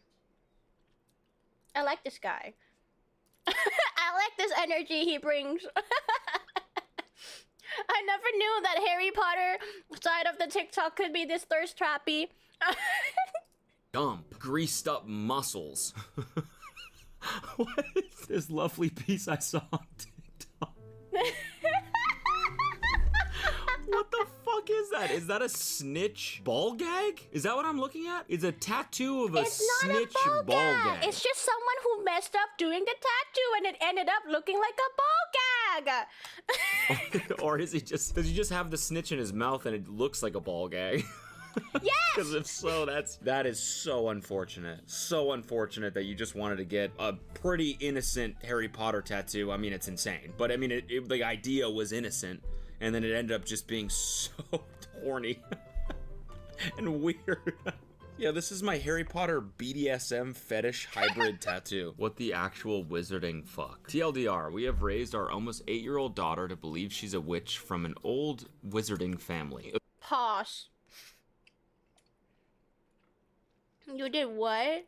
I like this guy. I like this energy he brings. I never knew that Harry Potter side of the TikTok could be this thirst trappy. Dump, greased up muscles. What is this lovely piece I saw on TikTok? What the fuck is that? Is that a snitch ball gag? Is that what I'm looking at? It's a tattoo of a snitch ball gag. It's just someone who messed up doing the tattoo and it ended up looking like a ball gag. Or does he just have the snitch in his mouth and it looks like a ball gag? Yes! Because if so, that is so unfortunate. So unfortunate that you just wanted to get a pretty innocent Harry Potter tattoo. I mean, it's insane. But I mean, the idea was innocent, and then it ended up just being so horny and weird. Yeah, this is my Harry Potter BDSM fetish hybrid tattoo. What the actual wizarding fuck? TLDR, we have raised our almost 8-year-old daughter to believe she's a witch from an old wizarding family. Pause. You did what?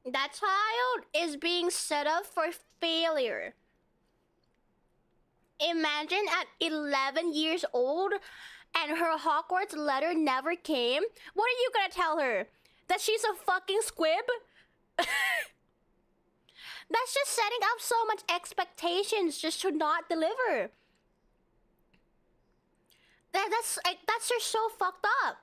That child is being set up for failure. Imagine at 11 years old and her Hogwarts letter never came. What are you gonna tell her? That she's a fucking squib? That's just setting up so much expectations just to not deliver. That's just so fucked up.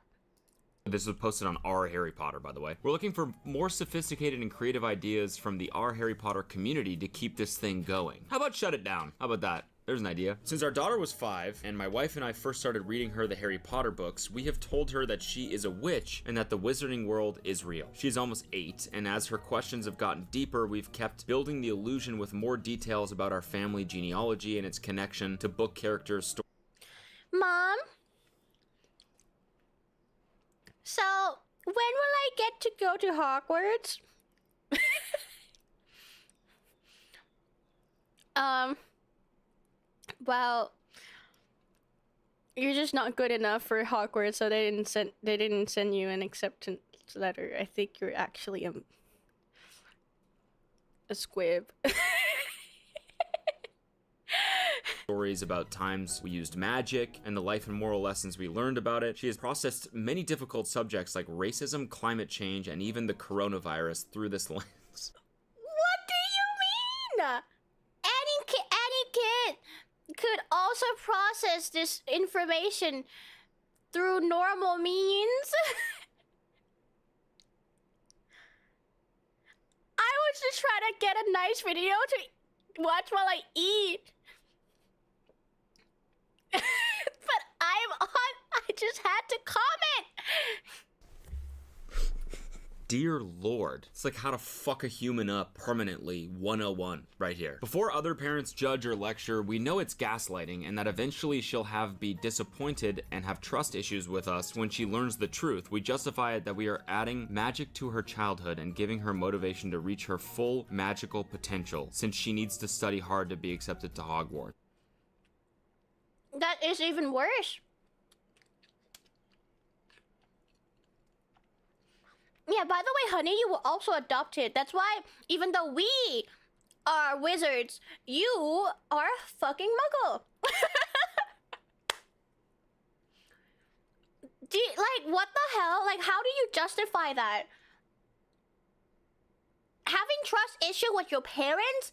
This was posted on our Harry Potter, by the way. We're looking for more sophisticated and creative ideas from the our Harry Potter community to keep this thing going. How about shut it down? How about that? There's an idea. Since our daughter was 5 and my wife and I first started reading her the Harry Potter books, we have told her that she is a witch and that the wizarding world is real. She's almost 8, and as her questions have gotten deeper, we've kept building the illusion with more details about our family genealogy and its connection to book characters' stories. Mom? So, when will I get to go to Hogwarts? Well, you're just not good enough for Hogwarts, so they didn't send you an acceptance letter. I think you're actually a squib. Stories about times we used magic and the life and moral lessons we learned about it. She has processed many difficult subjects like racism, climate change, and even the coronavirus through this lens. What do you mean? Any kid could also process this information through normal means. I was just trying to get a nice video to watch while I eat. But I just had to comment. Dear Lord. It's like how to fuck a human up permanently 101 right here. Before other parents judge or lecture, we know it's gaslighting and that eventually she'll be disappointed and have trust issues with us when she learns the truth. We justify it that we are adding magic to her childhood and giving her motivation to reach her full magical potential since she needs to study hard to be accepted to Hogwarts. That is even worse. Yeah, by the way, honey, you were also adopted. That's why, even though we are wizards, you are a fucking muggle. Like, what the hell? Like, how do you justify that? Having trust issue with your parents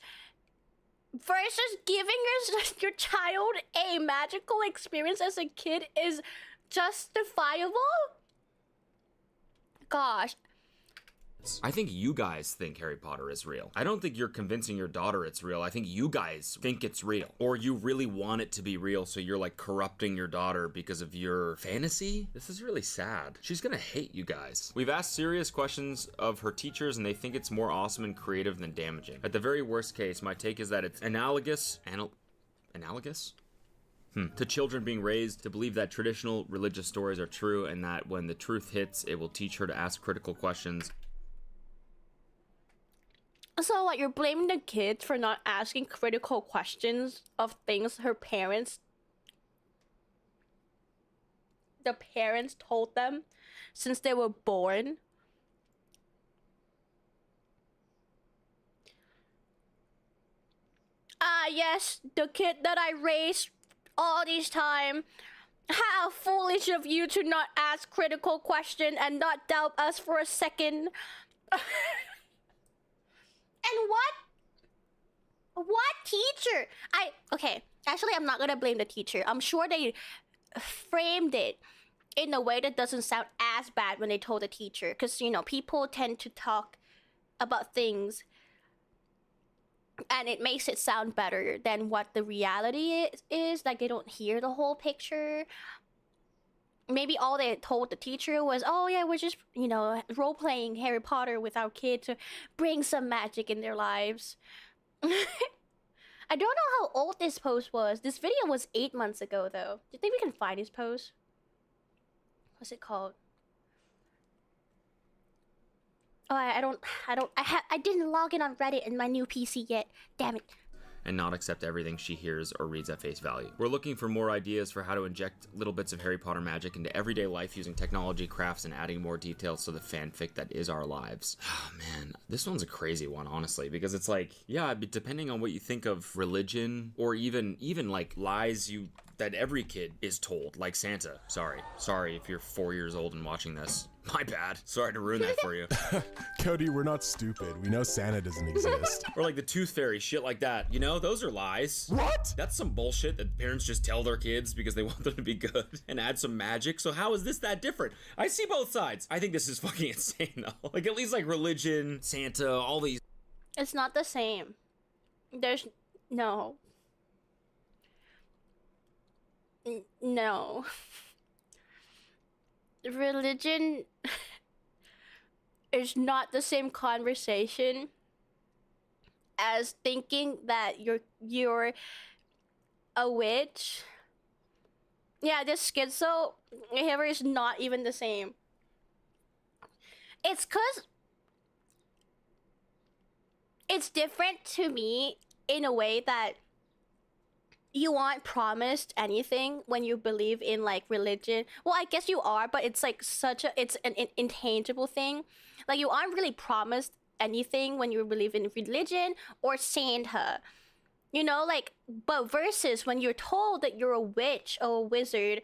versus giving your child a magical experience as a kid is justifiable? Gosh. I think you guys think Harry Potter is real. I don't think you're convincing your daughter it's real. I think you guys think it's real. Or you really want it to be real, so you're like corrupting your daughter because of your fantasy? This is really sad. She's gonna hate you guys. We've asked serious questions of her teachers and they think it's more awesome and creative than damaging. At the very worst case, my take is that it's analogous to children being raised to believe that traditional religious stories are true and that when the truth hits, it will teach her to ask critical questions. So what, you're blaming the kids for not asking critical questions of things the parents told them since they were born? Yes, the kid that I raised all this time. How foolish of you to not ask critical questions and not doubt us for a second. And what teacher? Okay, actually I'm not gonna blame the teacher. I'm sure they framed it in a way that doesn't sound as bad when they told the teacher. Because, you know, people tend to talk about things and it makes it sound better than what the reality is. Like, they don't hear the whole picture. Maybe all they told the teacher was, oh yeah, we're just, you know, role-playing Harry Potter with our kid to bring some magic in their lives. I don't know how old this post was. This video was 8 months ago, though. Do you think we can find his post? What's it called? Oh, I didn't log in on Reddit in my new PC yet. Damn it. And not accept everything she hears or reads at face value. We're looking for more ideas for how to inject little bits of Harry Potter magic into everyday life using technology, crafts, and adding more details to the fanfic that is our lives. Oh man, this one's a crazy one, honestly, because it's like, yeah, depending on what you think of religion or even like lies that every kid is told, like Santa. Sorry if you're 4 years old and watching this. My bad. Sorry to ruin that for you. Cody, we're not stupid. We know Santa doesn't exist. Or like the Tooth Fairy, shit like that. You know, those are lies. What? That's some bullshit that parents just tell their kids because they want them to be good and add some magic. So how is this that different? I see both sides. I think this is fucking insane though. Like, at least like religion, Santa, all these. It's not the same. There's no. No. Religion is not the same conversation as thinking that you're a witch. Yeah, this schizo behavior is not even the same. It's 'cause it's different to me in a way that you aren't promised anything when you believe in like religion. Well, I guess you are, but it's like it's an intangible thing. Like, you aren't really promised anything when you believe in religion or Santa. You know, like, but versus when you're told that you're a witch or a wizard,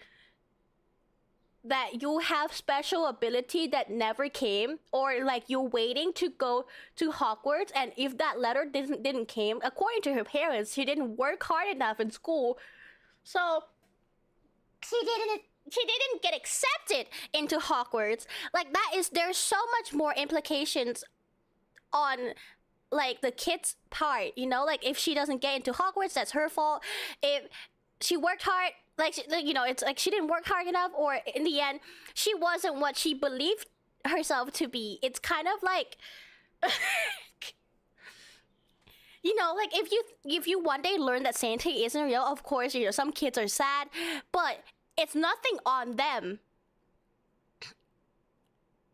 that you have special ability that never came, or like you're waiting to go to Hogwarts, and if that letter didn't came, according to her parents, she didn't work hard enough in school, so she didn't get accepted into Hogwarts. Like, there's so much more implications on like the kid's part, you know, like if she doesn't get into Hogwarts, that's her fault. If she worked hard, you know, it's like she didn't work hard enough, or in the end she wasn't what she believed herself to be. It's kind of like you know, like if you one day learn that Santa isn't real, of course, you know, some kids are sad, but it's nothing on them.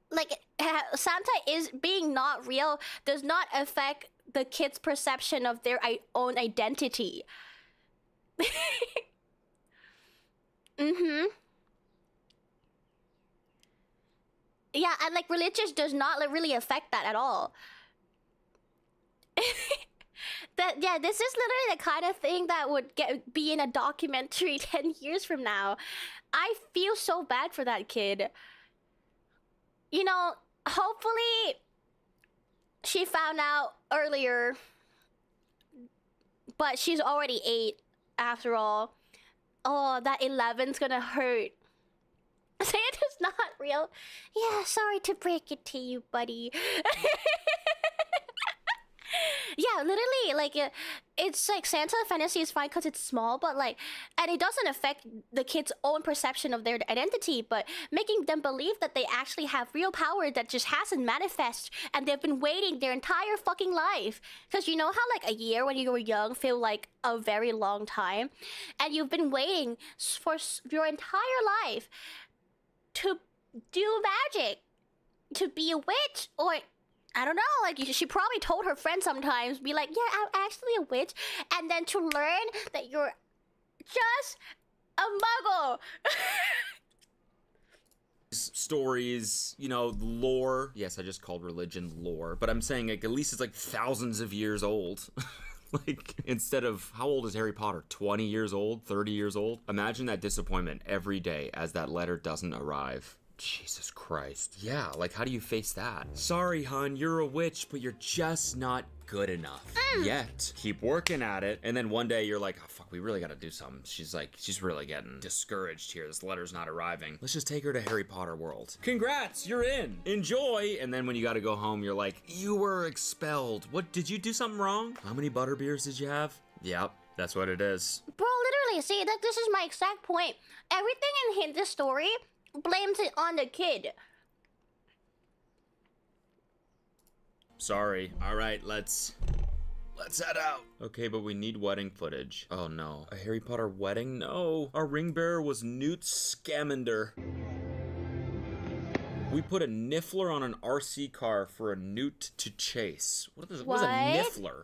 Like Santa is being not real does not affect the kids' perception of their own identity. Yeah, and like religious does not like, really affect that at all. Yeah, this is literally the kind of thing that would be in a documentary 10 years from now. I feel so bad for that kid. You know, hopefully she found out earlier, but she's already 8 after all. Oh, that 11's gonna hurt. Santa's not real. Yeah, sorry to break it to you, buddy. Yeah, literally, like, it's like Santa Fantasy is fine because it's small, but like, and it doesn't affect the kids' own perception of their identity, but making them believe that they actually have real power that just hasn't manifest, and they've been waiting their entire fucking life. Because you know how like a year when you were young feel like a very long time, and you've been waiting for your entire life to do magic, to be a witch, or I don't know, like she probably told her friends sometimes, be like, yeah, I'm actually a witch, and then to learn that you're just a muggle. Stories, you know, lore. Yes, I just called religion lore, but I'm saying like at least it's like thousands of years old. Like, instead of, how old is Harry Potter? 20 years old? 30 years old? Imagine that disappointment every day as that letter doesn't arrive. Jesus Christ. Yeah, like, how do you face that? Sorry, hun, you're a witch, but you're just not good enough yet. Keep working at it, and then one day you're like, oh, fuck, we really gotta do something. She's like, she's really getting discouraged here. This letter's not arriving. Let's just take her to Harry Potter World. Congrats, you're in. Enjoy. And then when you gotta go home, you're like, you were expelled. What, did you do something wrong? How many butterbeers did you have? Yep, that's what it is. Bro, literally, see, this is my exact point. Everything in this story blames it on the kid. Sorry. All right, let's head out. Okay, but we need wedding footage. Oh no, a Harry Potter wedding? No. Our ring bearer was Newt Scamander. We put a niffler on an RC car for a newt to chase. What is a niffler?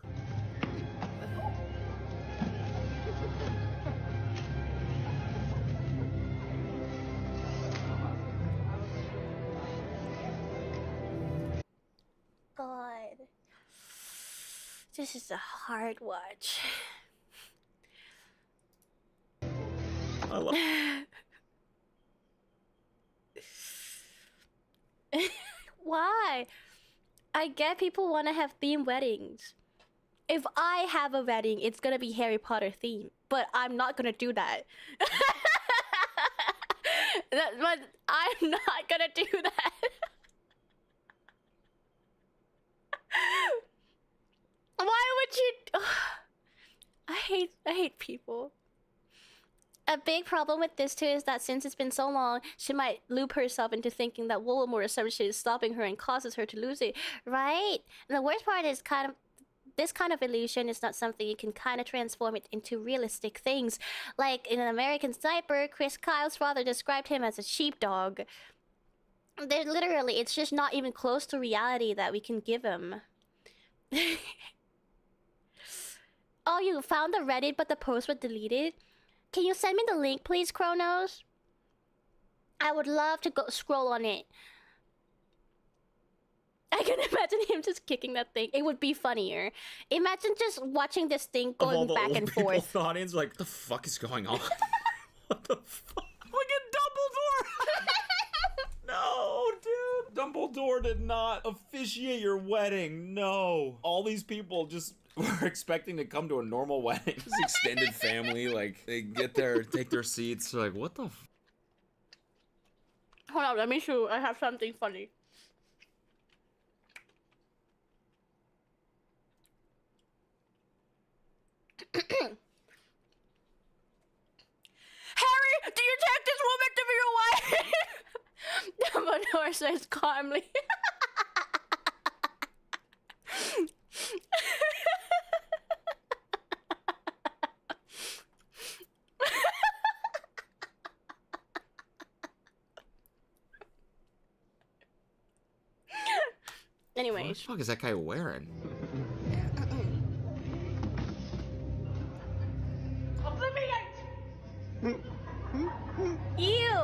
God, this is a hard watch. I love Why? I get people want to have themed weddings. If I have a wedding, it's gonna be Harry Potter themed, but I'm not gonna do that. But I'm not gonna do that. Why would you? I hate people. A big problem with this too is that since it's been so long, she might loop herself into thinking that Voldemort's assumption is stopping her and causes her to lose it, right? And the worst part is this kind of illusion is not something you can kind of transform it into realistic things. Like in an American Sniper, Chris Kyle's father described him as a sheepdog. They're literally, it's just not even close to reality that we can give him. Oh, you found the Reddit, but the post was deleted? Can you send me the link, please, Kronos? I would love to go scroll on it. I can imagine him just kicking that thing. It would be funnier. Imagine just watching this thing going back and forth. The audience like, what the fuck is going on? What the fuck? Look at Dumbledore! No, dude. Dumbledore did not officiate your wedding. No. All these people just were expecting to come to a normal wedding. This extended family, like, they get there, take their seats. They're like, what the f? Hold on, let me show. I have something funny. Harry, do you take this woman to be your wife? Dumbledore says calmly. Anyway. What the fuck is that guy wearing? Ew!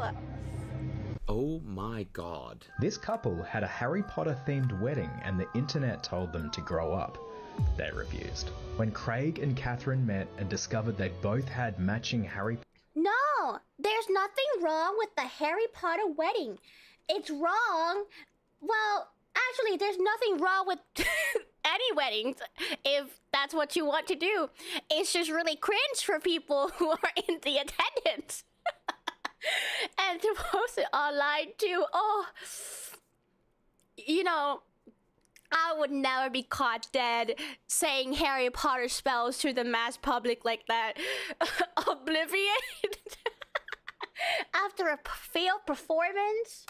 Oh my god. This couple had a Harry Potter themed wedding and the internet told them to grow up. They refused. When Craig and Catherine met and discovered they both had matching Harry No! There's nothing wrong with the Harry Potter wedding. It's wrong. Well, actually, there's nothing wrong with any weddings if that's what you want to do. It's just really cringe for people who are in the attendance. And to post it online too. Oh, you know, I would never be caught dead saying Harry Potter spells to the mass public like that. Oblivion. After a failed performance.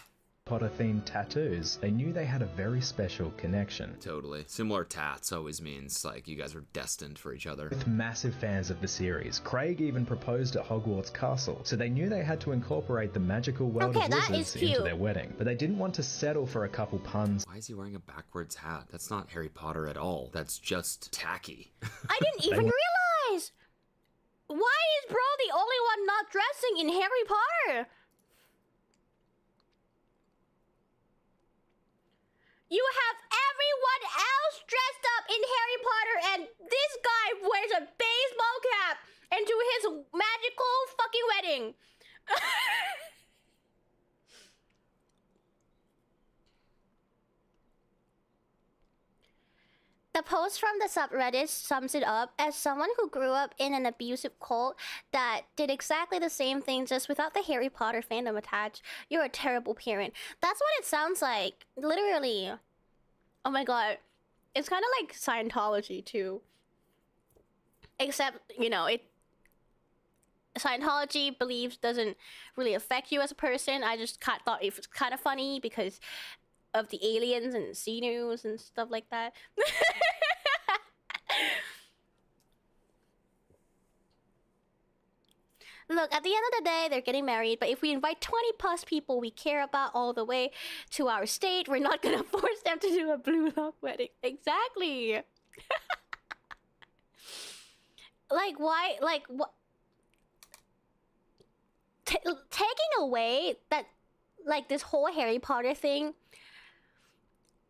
Potter themed tattoos, they knew they had a very special connection. Totally. Similar tats always means like you guys are destined for each other. With massive fans of the series, Craig even proposed at Hogwarts Castle, so they knew they had to incorporate the magical world of wizards into their wedding. But they didn't want to settle for a couple puns. Why is he wearing a backwards hat? That's not Harry Potter at all. That's just tacky. I didn't even realize! Why is Bro the only one not dressing in Harry Potter? You have everyone else dressed up in Harry Potter, and this guy wears a baseball cap into his magical fucking wedding. The post from the subreddit sums it up as someone who grew up in an abusive cult that did exactly the same thing just without the Harry Potter fandom attached. You're a terrible parent. That's what it sounds like. Literally. Oh my god. It's kind of like Scientology too. Except, you know, Scientology beliefs doesn't really affect you as a person. I just thought it was kind of funny because of the aliens and Xenus and stuff like that. Look, at the end of the day, they're getting married, but if we invite 20 plus people we care about all the way to our state, we're not gonna force them to do a blue lock wedding. Exactly. Like, why? Like, what? Taking away that, like, this whole Harry Potter thing.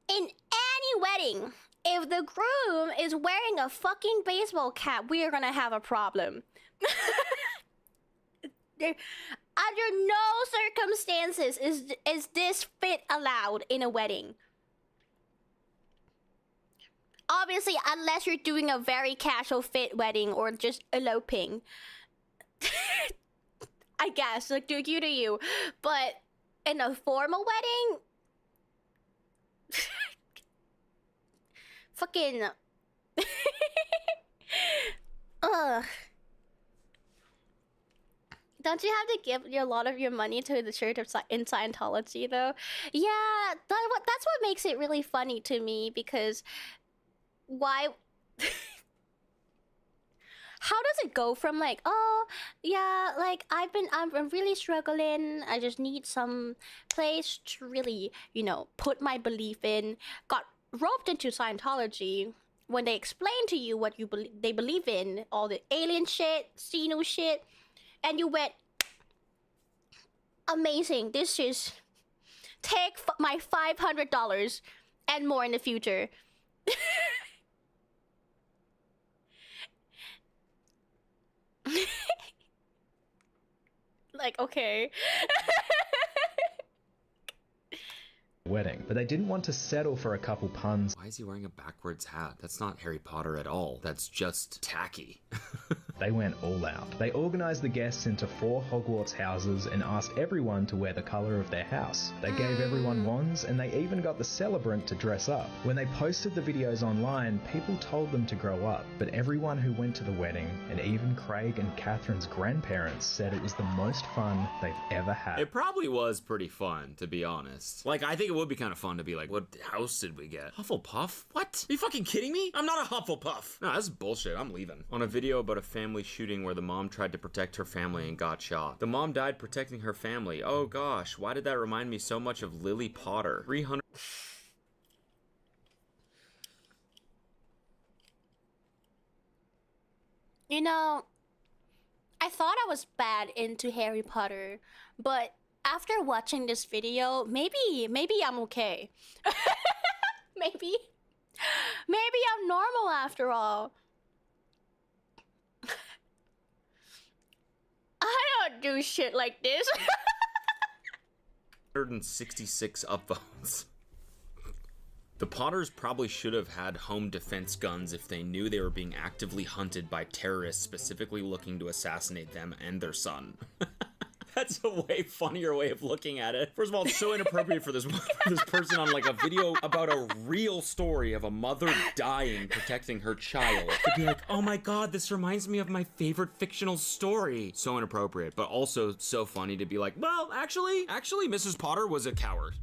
In any wedding, if the groom is wearing a fucking baseball cap, we are gonna have a problem. Under no circumstances is this fit allowed in a wedding. Obviously, unless you're doing a very casual fit wedding or just eloping. I guess, like, do you. But in a formal wedding... Fucking... Ugh. Don't you have to give a lot of your money to the church in Scientology, though? Yeah, that's what makes it really funny to me, because why... How does it go from like, oh, yeah, like, I'm really struggling, I just need some place to really, you know, put my belief in, got roped into Scientology, when they explain to you what they believe in, all the alien shit, Xenu shit, and you went, amazing, this is, take my $500 and more in the future. Like, okay. wedding, but they didn't want to settle for a couple puns. Why is he wearing a backwards hat? That's not Harry Potter at all. That's just tacky. They went all out. They organised the guests into 4 Hogwarts houses and asked everyone to wear the colour of their house. They gave everyone wands, and they even got the celebrant to dress up. When they posted the videos online, people told them to grow up, but everyone who went to the wedding, and even Craig and Catherine's grandparents, said it was the most fun they've ever had. It probably was pretty fun, to be honest. Like, I think it would be kind of fun to be like, what house did we get? Hufflepuff? What? Are you fucking kidding me? I'm not a Hufflepuff. No, this is bullshit. I'm leaving. On a video about a family shooting where the mom tried to protect her family and got shot. The mom died protecting her family. Oh gosh, why did that remind me so much of Lily Potter? 300. You know, I thought I was bad into Harry Potter, but after watching this video, maybe I'm okay. maybe I'm normal after all. I don't do shit like this. 166 upvotes. The Potters probably should have had home defense guns if they knew they were being actively hunted by terrorists specifically looking to assassinate them and their son. That's a way funnier way of looking at it. First of all, it's so inappropriate for this person on like a video about a real story of a mother dying protecting her child to be like, oh my god, this reminds me of my favorite fictional story. So inappropriate, but also so funny to be like, well, actually, Mrs. Potter was a coward.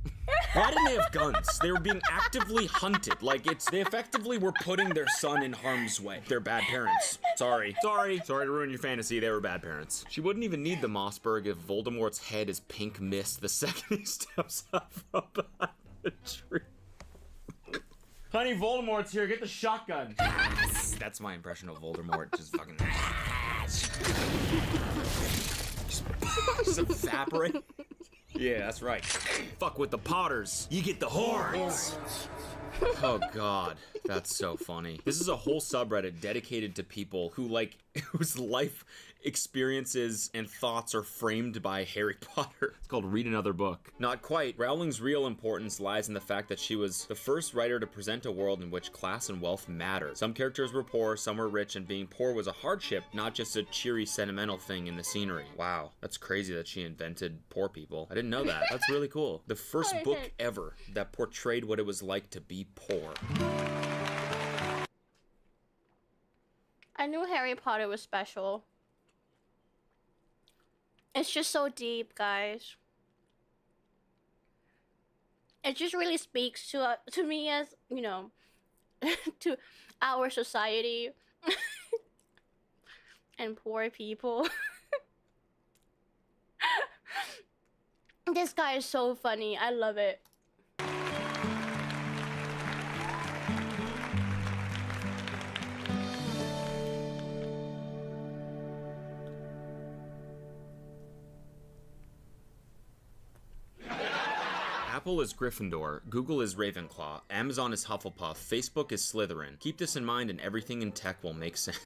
Why didn't they have guns? They were being actively hunted. Like, they effectively were putting their son in harm's way. They're bad parents. Sorry to ruin your fantasy. They were bad parents. She wouldn't even need the Mossberg if Voldemort's head is pink mist the second he steps up from behind the tree. Honey, Voldemort's here. Get the shotgun. That's my impression of Voldemort. Just fucking... just evaporate. Yeah, that's right. Fuck with the Potters. You get the horns. Oh god, that's so funny. This is a whole subreddit dedicated to people who whose life experiences and thoughts are framed by Harry Potter. It's called Read Another Book. Not quite. Rowling's real importance lies in the fact that she was the first writer to present a world in which class and wealth mattered. Some characters were poor, some were rich, and being poor was a hardship, not just a cheery, sentimental thing in the scenery. Wow, that's crazy that she invented poor people. I didn't know that. That's really cool. The first book ever that portrayed what it was like to be poor. I knew Harry Potter was special. It's just so deep, guys. It just really speaks to me as, you know, to our society and poor people. This guy is so funny. I love it. Apple is Gryffindor, Google is Ravenclaw, Amazon is Hufflepuff, Facebook is Slytherin. Keep this in mind and everything in tech will make sense.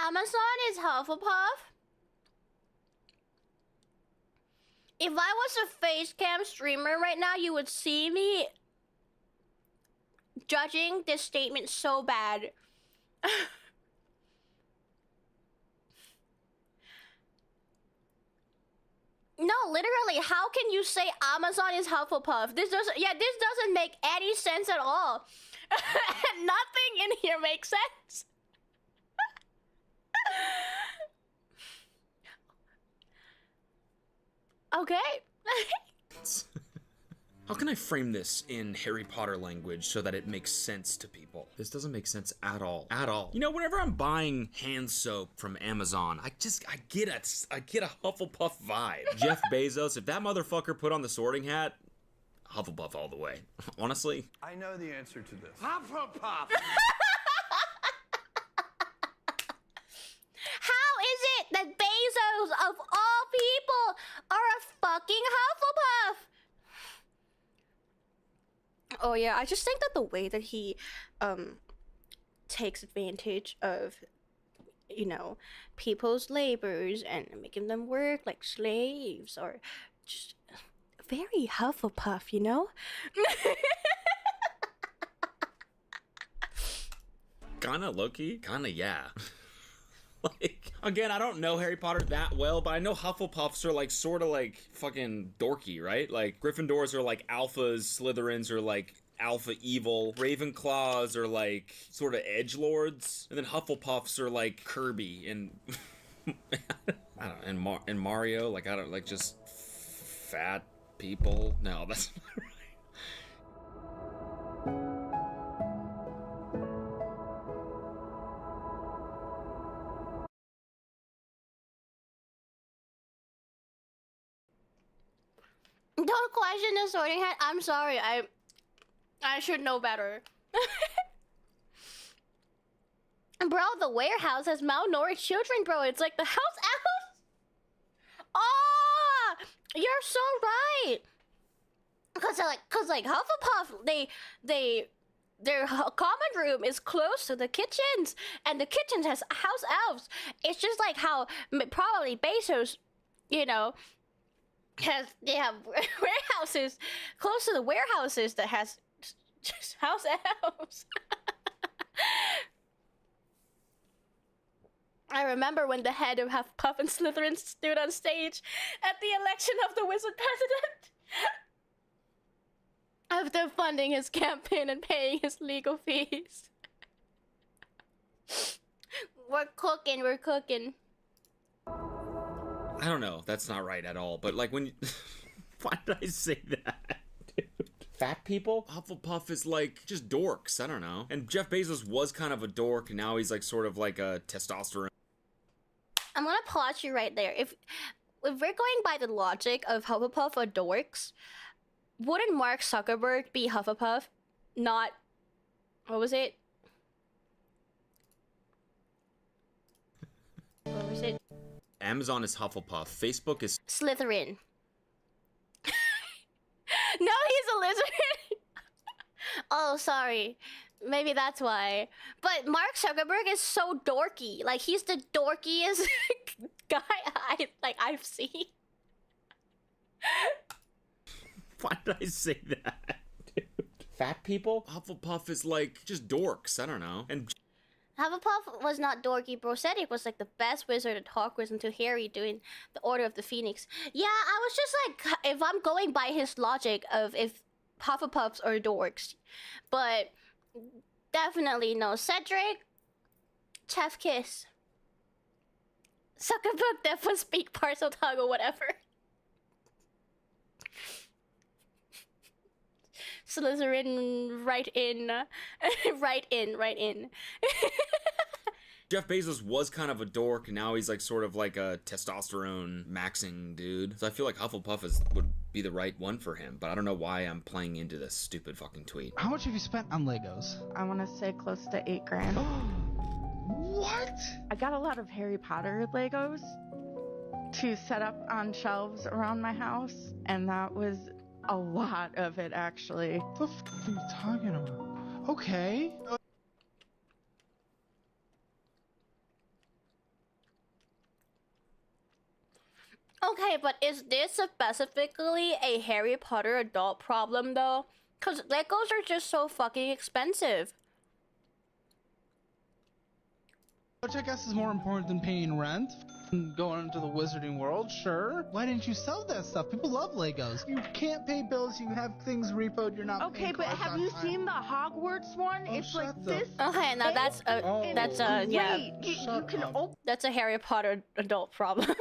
Amazon is Hufflepuff? If I was a face cam streamer right now, you would see me judging this statement so bad. No, literally, how can you say Amazon is Hufflepuff? This doesn't make any sense at all. Nothing in here makes sense. Okay. How can I frame this in Harry Potter language so that it makes sense to people? This doesn't make sense at all. At all. You know, whenever I'm buying hand soap from Amazon, I get a Hufflepuff vibe. Jeff Bezos, if that motherfucker put on the sorting hat, Hufflepuff all the way. Honestly. I know the answer to this. Hufflepuff! How is it that Bezos, of all people, are a fucking Hufflepuff? Oh yeah, I just think that the way that he takes advantage of you know, people's labors and making them work like slaves, or just very Hufflepuff, you know? Kinda low-key, kinda yeah. Like, again, I don't know Harry Potter that well, but I know Hufflepuffs are like sort of like fucking dorky, right? Like Gryffindors are like alphas, Slytherins are like alpha evil, Ravenclaws are like sort of edgelords, and then Hufflepuffs are like Kirby and I don't know, and Mario, like I don't like just fat people. No, that's not right. Don't question the sorting hat. I'm sorry. I should know better. Bro, the warehouse has malnourished children, bro. It's like the house elves. Oh, you're so right. Cause like Hufflepuff, their common room is close to the kitchens, and the kitchens has house elves. It's just like how probably Bezos, you know, they have warehouses close to the warehouses that has just house elves. I remember when the head of Hufflepuff and Slytherin stood on stage at the election of the wizard president. After funding his campaign and paying his legal fees. We're cooking. I don't know. That's not right at all. But like when you... Why did I say that, dude? Fat people? Hufflepuff is like just dorks. I don't know. And Jeff Bezos was kind of a dork, and now he's like sort of like a testosterone. I'm gonna pause you right there. If we're going by the logic of Hufflepuff or dorks, wouldn't Mark Zuckerberg be Hufflepuff? Not... What was it? What was it? Amazon is Hufflepuff. Facebook is Slytherin. No, he's a lizard. Oh, sorry. Maybe that's why. But Mark Zuckerberg is so dorky. Like, he's the dorkiest guy I've seen. Why did I say that, dude? Fat people? Hufflepuff is like just dorks. I don't know. And Hufflepuff was not dorky. Brosetic was like the best wizard at Hogwarts until Harry doing the Order of the Phoenix. Yeah, I was just like, if I'm going by his logic of if Hufflepuffs are dorks. But definitely no. Cedric, Chef Kiss. Zuckerberg definitely speak parcel tongue or whatever. Slytherin, right in. right in. Jeff Bezos was kind of a dork, and now he's like sort of like a testosterone maxing dude. So I feel like Hufflepuff would be the right one for him, but I don't know why I'm playing into this stupid fucking tweet. How much have you spent on Legos? I want to say close to 8 grand. What? I got a lot of Harry Potter Legos to set up on shelves around my house, and that was a lot of it, actually. What the f are you talking about? Okay. Okay, but is this specifically a Harry Potter adult problem, though? Because Legos are just so fucking expensive. Which I guess is more important than paying rent. Going into the wizarding world, sure. Why didn't you sell that stuff? People love Legos. You can't pay bills, you have things repoed, you're not okay, but have you seen the Hogwarts one? Oh, it's like this. Okay, now that's a yeah. You can open. That's a Harry Potter adult problem.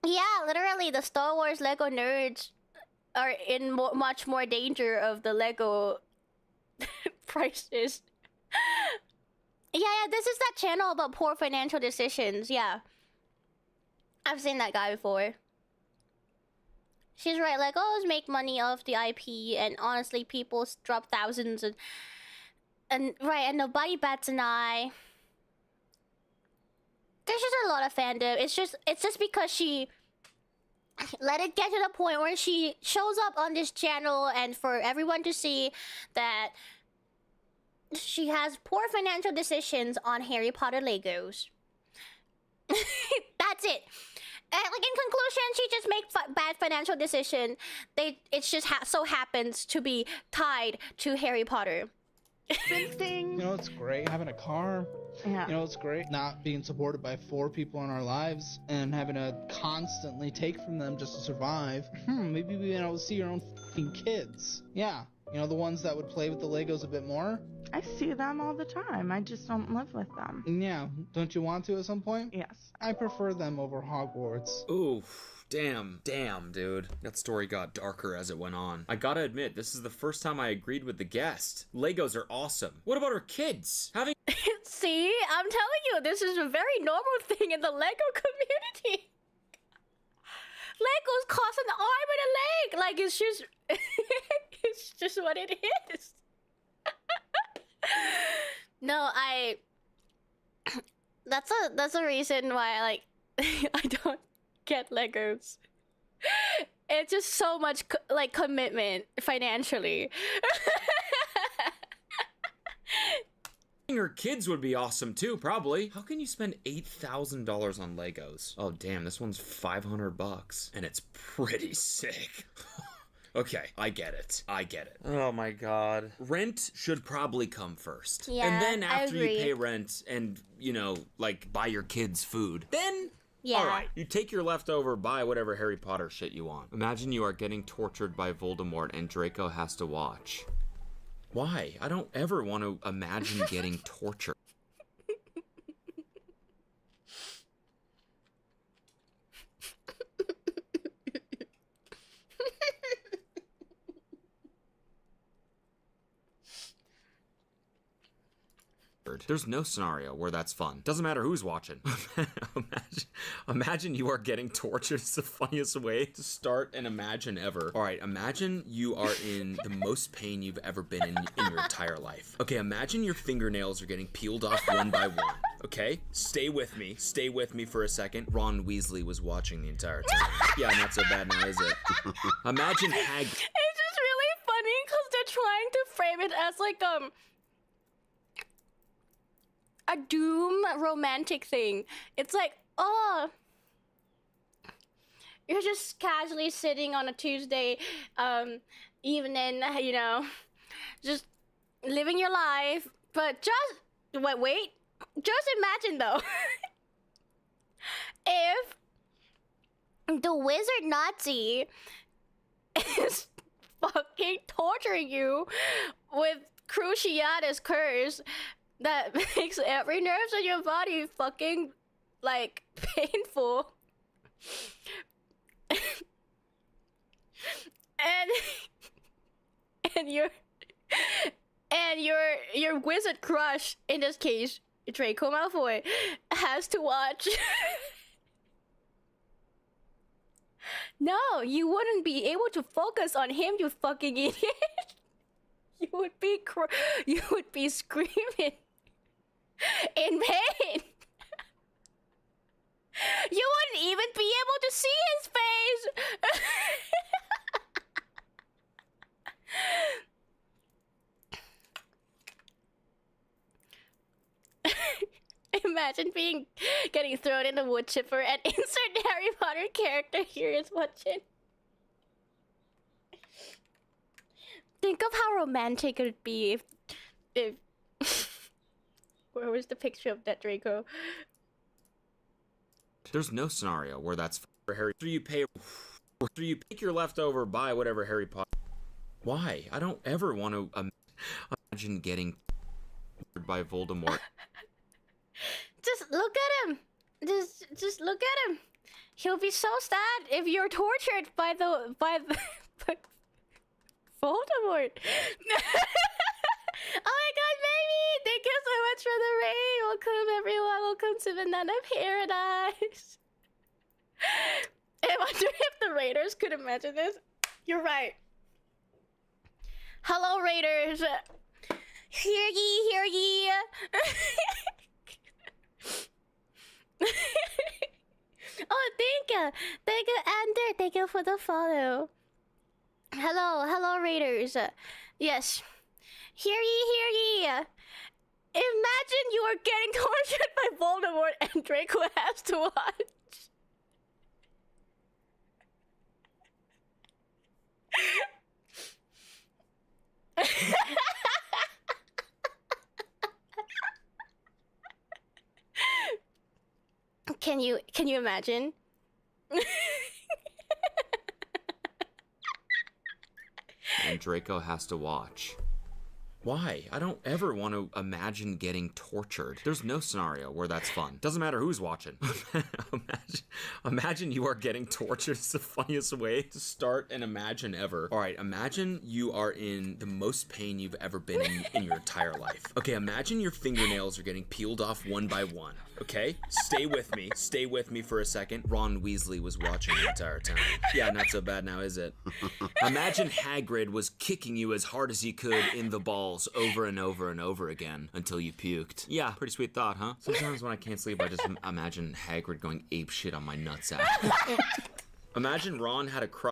Yeah, literally, the Star Wars Lego nerds are in much more danger of the Lego prices. Yeah, this is that channel about poor financial decisions. Yeah, I've seen that guy before. She's right. Legos make money off the IP, and honestly, people drop thousands and nobody bats an eye. There's just a lot of fandom. It's just because she let it get to the point where she shows up on this channel and for everyone to see that she has poor financial decisions on Harry Potter Legos. That's it. And, like, in conclusion, she just makes bad financial decision. It just so happens to be tied to Harry Potter. You know, it's great having a car. Yeah. You know, it's great not being supported by 4 people in our lives and having to constantly take from them just to survive. Maybe being able to see your own f***ing kids. Yeah. You know, the ones that would play with the Legos a bit more. I see them all the time. I just don't live with them. Yeah. Don't you want to at some point? Yes. I prefer them over Hogwarts. Oof. Damn, dude. That story got darker as it went on. I gotta admit, this is the first time I agreed with the guest. Legos are awesome. What about her kids? Having See, I'm telling you, this is a very normal thing in the Lego community. Legos cost an arm and a leg. Like, it's just, it's just what it is. No, that's a reason why, like, I don't get Legos. It's just so much like commitment financially. her kids would be awesome too, probably. How can you spend $8,000 on Legos? Oh damn, this one's $500 and it's pretty sick. Okay, I get it. Oh my god. Rent should probably come first. Yeah, and then after you I agree. pay rent and, you know, like buy your kids food, then Yeah. alright, you take your leftover, buy whatever Harry Potter shit you want. Imagine you are getting tortured by Voldemort and Draco has to watch. Why? I don't ever want to imagine getting tortured. There's no scenario where that's fun. Doesn't matter who's watching. Imagine you are getting tortured. It's the funniest way to start an imagine ever. All right, imagine you are in the most pain you've ever been in your entire life. Okay, imagine your fingernails are getting peeled off one by one. Okay, stay with me for a second. Ron Weasley was watching the entire time. Yeah, not so bad now, is it? Imagine Hagrid. It's just really funny because they're trying to frame it as like a doom romantic thing. It's like, oh, you're just casually sitting on a Tuesday evening, you know, just living your life, but just wait, just imagine though, if the wizard Nazi is fucking torturing you with Cruciatus curse that makes every nerve in your body fucking, like, painful. and your wizard crush, in this case, Draco Malfoy, has to watch. No, you wouldn't be able to focus on him, you fucking idiot. You would be screaming in pain. You wouldn't even be able to see his face. Imagine getting thrown in the wood chipper and insert Harry Potter character here is watching. Think of how romantic it would be if where was the picture of that Draco? There's no scenario where that's for Harry. After you take your leftover, buy whatever Harry Potter. Why? I don't ever want to imagine getting tortured by Voldemort. Just look at him. Just look at him. He'll be so sad if you're tortured by by Voldemort. Oh my god, baby! Thank you so much for the raid. Welcome everyone. Welcome to Banana Paradise. I wonder if the raiders could imagine this. You're right. Hello, raiders. Hear ye, hear ye. Oh, thank you, Ander. Thank you for the follow. Hello, raiders. Yes. Hear ye, hear ye. Imagine you are getting tortured by Voldemort and Draco has to watch. Can you imagine? And Draco has to watch. Why? I don't ever want to imagine getting tortured. There's no scenario where that's fun. Doesn't matter who's watching. Imagine you are getting tortured. It's the funniest way to start an imagine ever. All right, imagine you are in the most pain you've ever been in your entire life. Okay, imagine your fingernails are getting peeled off one by one. Okay, stay with me. Stay with me for a second. Ron Weasley was watching the entire time. Yeah, not so bad now, is it? Imagine Hagrid was kicking you as hard as he could in the balls over and over and over again until you puked. Yeah, pretty sweet thought, huh? Sometimes when I can't sleep, I just imagine Hagrid going ape shit on my nutsack. Imagine Ron had a crush.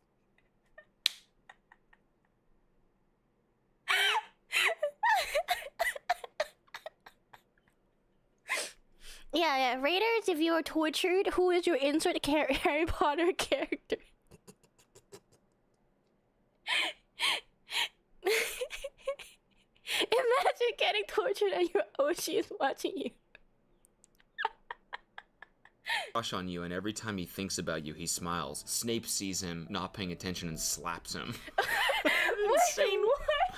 Yeah, Raiders, if you were tortured, who is your insert Harry Potter character? Imagine getting tortured and your OG is watching you. Crush on you, and every time he thinks about you, he smiles. Snape sees him not paying attention and slaps him. Insane. What?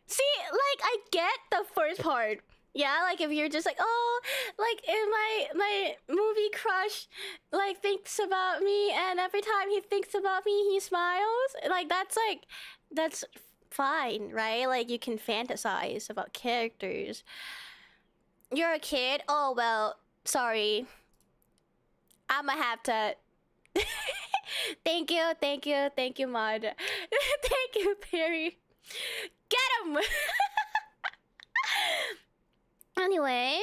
See, like, I get the first part. Yeah, like if you're just like, oh, like in my movie crush, like thinks about me, and every time he thinks about me, he smiles. Like that's fine, right? Like you can fantasize about characters. You're a kid. Oh well, sorry. I'ma have to. Thank you, Mod. Thank you, Perry. Get him. Anyways,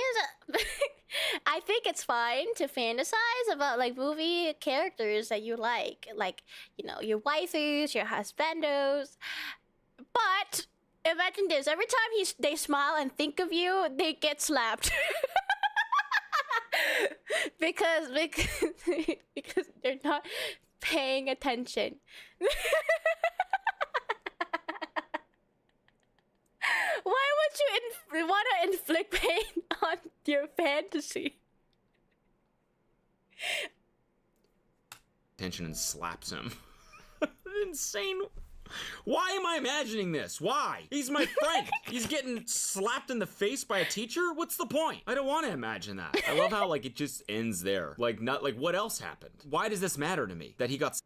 I think it's fine to fantasize about like movie characters that you like, you know, your waifus, your husbandos. But imagine this: every time they smile and think of you, they get slapped because they're not paying attention. Why would you want to inflict pain on your fantasy? Attention and slaps him. Insane. Why am I imagining this? Why? He's my friend. He's getting slapped in the face by a teacher? What's the point? I don't want to imagine that. I love how like it just ends there. Like not like what else happened? Why does this matter to me? That he got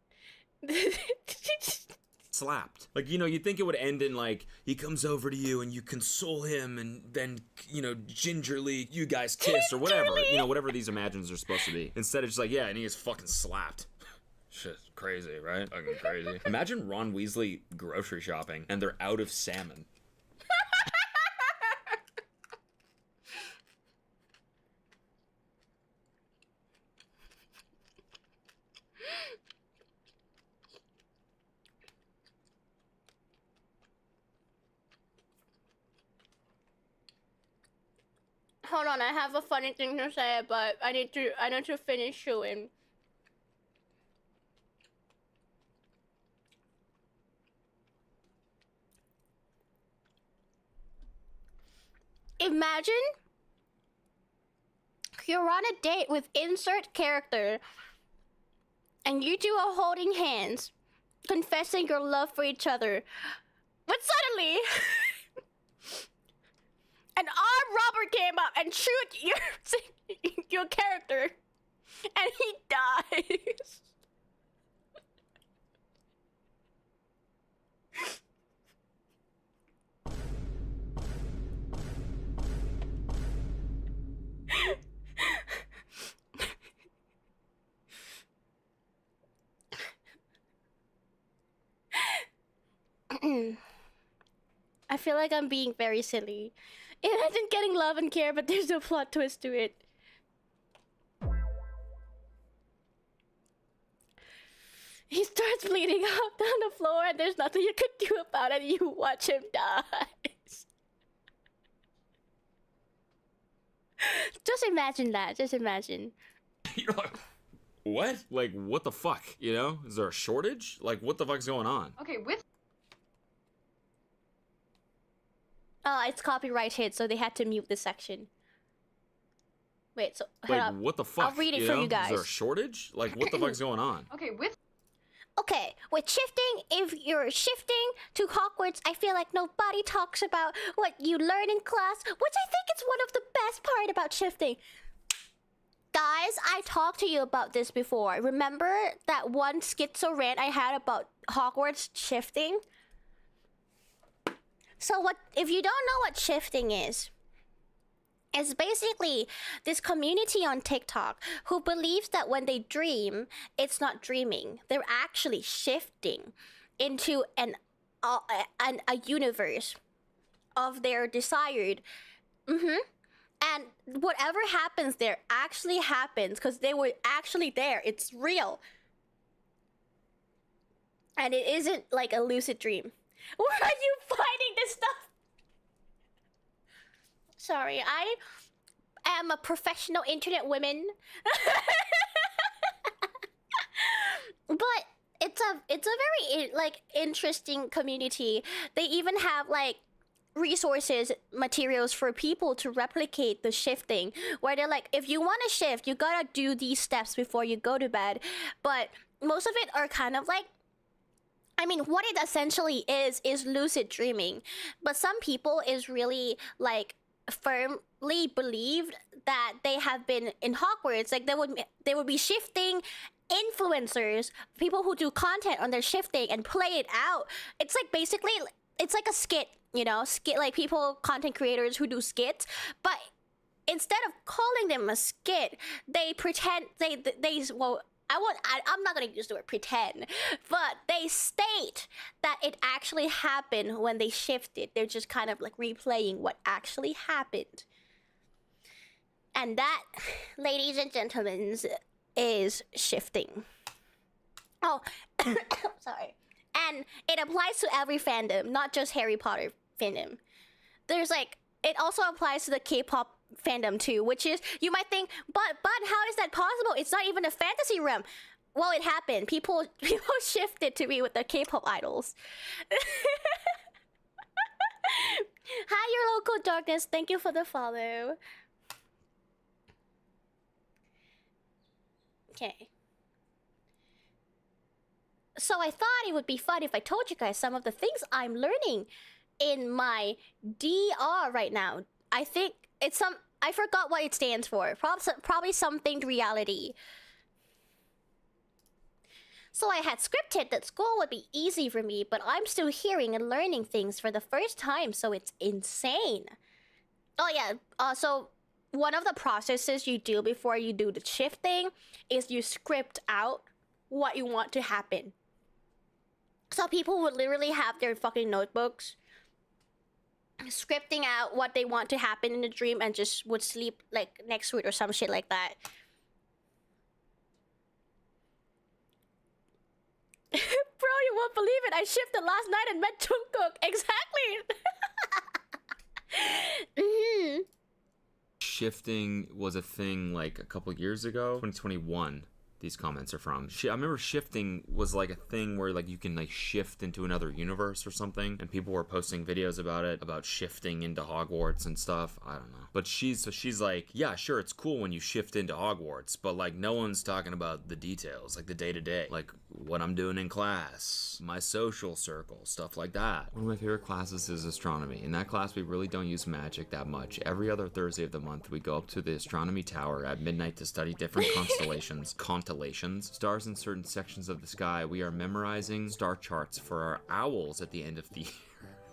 slapped. Like, you know, you'd think it would end in like he comes over to you and you console him and then, you know, gingerly you guys kiss or whatever. You know, whatever these imagines are supposed to be. Instead it's just like, yeah, and he is fucking slapped. Shit, crazy, right? Fucking crazy. Imagine Ron Weasley grocery shopping and they're out of salmon. Hold on, I have a funny thing to say, but I need to finish chewing. Imagine you're on a date with insert character and you two are holding hands, confessing your love for each other. But suddenly an armed robber came up and shoot your character and he dies. I feel like I'm being very silly. Imagine getting love and care, but there's no plot twist to it. He starts bleeding out on the floor and there's nothing you could do about it. You watch him die. Just imagine that. Just imagine. You're like, what? Like, what the fuck? You know? Is there a shortage? Like, what the fuck's going on? Okay, with It's copyright hit, so they had to mute this section. Wait, so hold Like, up. what the fuck? I'll read it you for know? you guys. Is there a shortage? Like, what the fuck's going on? okay, with Okay, with shifting, if you're shifting to Hogwarts, I feel like nobody talks about what you learn in class, which I think is one of the best part about shifting. Guys, I talked to you about this before. Remember that one schizo rant I had about Hogwarts shifting? So what, if you don't know what shifting is, it's basically this community on TikTok who believes that when they dream, it's not dreaming. They're actually shifting into a universe of their desired. And whatever happens there actually happens because they were actually there. It's real. And it isn't like a lucid dream. Where are you finding this stuff? Sorry, I am a professional internet woman. But it's a very like interesting community. They even have like resources, materials for people to replicate the shifting, where they're like, if you want to shift, you gotta do these steps before you go to bed. But most of it are kind of like, I mean, what it essentially is lucid dreaming. But some people is really like firmly believed that they have been in Hogwarts. Like they would be shifting influencers, people who do content on their shifting and play it out. It's like basically, it's like a skit, you know, like people, content creators who do skits, but instead of calling them a skit, they pretend I'm not gonna use the word pretend, but they state that it actually happened when they shifted. They're just kind of like replaying what actually happened. And that, ladies and gentlemen, is shifting. Oh, sorry. And it applies to every fandom, not just Harry Potter fandom. There's like, it also applies to the K-pop fandom too, which is, you might think, but how is that possible? It's not even a fantasy realm. Well, it happened. People shifted to be with the K-pop idols. Hi, your local darkness. Thank you for the follow. Okay. So I thought it would be fun if I told you guys some of the things I'm learning in my DR right now. I think it's I forgot what it stands for. Probably something to reality. So I had scripted that school would be easy for me, but I'm still hearing and learning things for the first time, so it's insane. Oh yeah, so one of the processes you do before you do the shifting is you script out what you want to happen. So people would literally have their fucking notebooks scripting out what they want to happen in the dream and just would sleep like next to it or some shit like that. Bro, you won't believe it. I shifted last night and met Jungkook. Exactly. Shifting was a thing like a couple years ago, 2021. These comments are from. I remember shifting was like a thing where like you can like shift into another universe or something, and people were posting videos about it, about shifting into Hogwarts and stuff. I don't know. But she's like, yeah, sure, it's cool when you shift into Hogwarts, but like no one's talking about the details, like the day-to-day, like what I'm doing in class, my social circle, stuff like that. One of my favorite classes is astronomy. In that class, we really don't use magic that much. Every other Thursday of the month, we go up to the astronomy tower at midnight to study different constellations, stars in certain sections of the sky. We are memorizing star charts for our owls at the end of the year.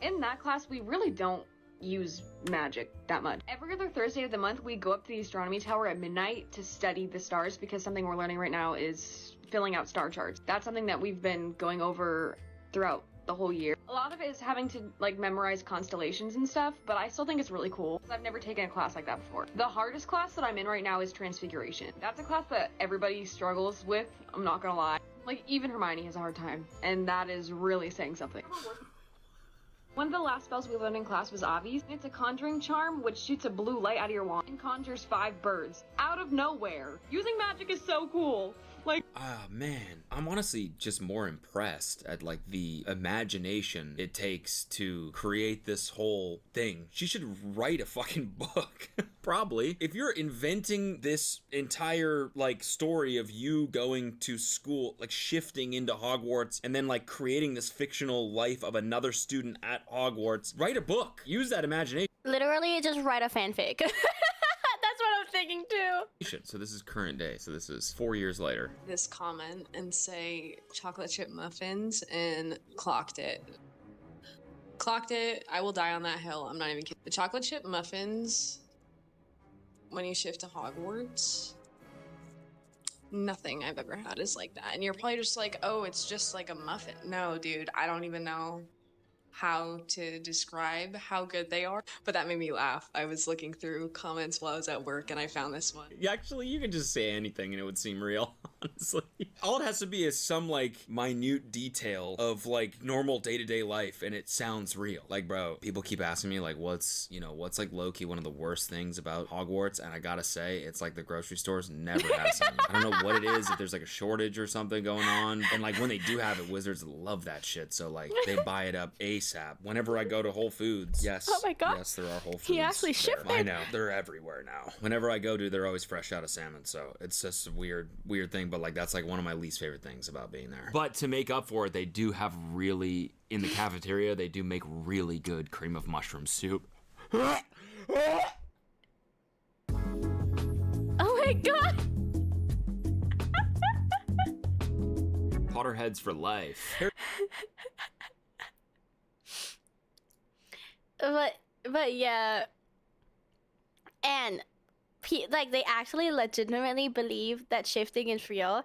in that class, we really don't use magic that much. Every other Thursday of the month, we go up to the astronomy tower at midnight to study the stars, because something we're learning right now is filling out star charts. That's something that we've been going over throughout the whole year. A lot of it is having to like memorize constellations and stuff, but I still think it's really cool. I've never taken a class like that before. The hardest class that I'm in right now is Transfiguration. That's a class that everybody struggles with, I'm not gonna lie. Like, even Hermione has a hard time, and that is really saying something. One of the last spells we learned in class was Avi's. It's a conjuring charm which shoots a blue light out of your wand and conjures 5 birds out of nowhere. Using magic is so cool. Like, man, I'm honestly just more impressed at like the imagination it takes to create this whole thing. She should write a fucking book. Probably. If you're inventing this entire like story of you going to school, like shifting into Hogwarts and then like creating this fictional life of another student at Hogwarts, write a book. Use that imagination. Literally, just write a fanfic. That's what I'm thinking too. So this is current day. So this is 4 years later. This comment and say chocolate chip muffins and clocked it. Clocked it. I will die on that hill. I'm not even kidding. The chocolate chip muffins, when you shift to Hogwarts, nothing I've ever had is like that. And you're probably just like, oh, it's just like a muffin. No, dude, I don't even know how to describe how good they are, but that made me laugh. I was looking through comments while I was at work and I found this one. Yeah, actually, you can just say anything and it would seem real, honestly. All it has to be is some, like, minute detail of, like, normal day-to-day life, and it sounds real. Like, bro, people keep asking me, like, what's like, low-key one of the worst things about Hogwarts, and I gotta say, it's like the grocery stores never have something. I don't know what it is, if there's, like, a shortage or something going on, and, like, when they do have it, Wizards love that shit, so, like, they buy it up ASAP. Whenever I go to Whole Foods, yes. Oh my god. Yes, there are Whole Foods. He actually shifted. I know. They're everywhere now. Whenever I go to, they're always fresh out of salmon, so it's just a weird thing, but like that's like one of my least favorite things about being there. But to make up for it, they do have really, in the cafeteria, they do make really good cream of mushroom soup. Oh my god. Potterheads for life. But yeah, and like they actually legitimately believe that shifting is real.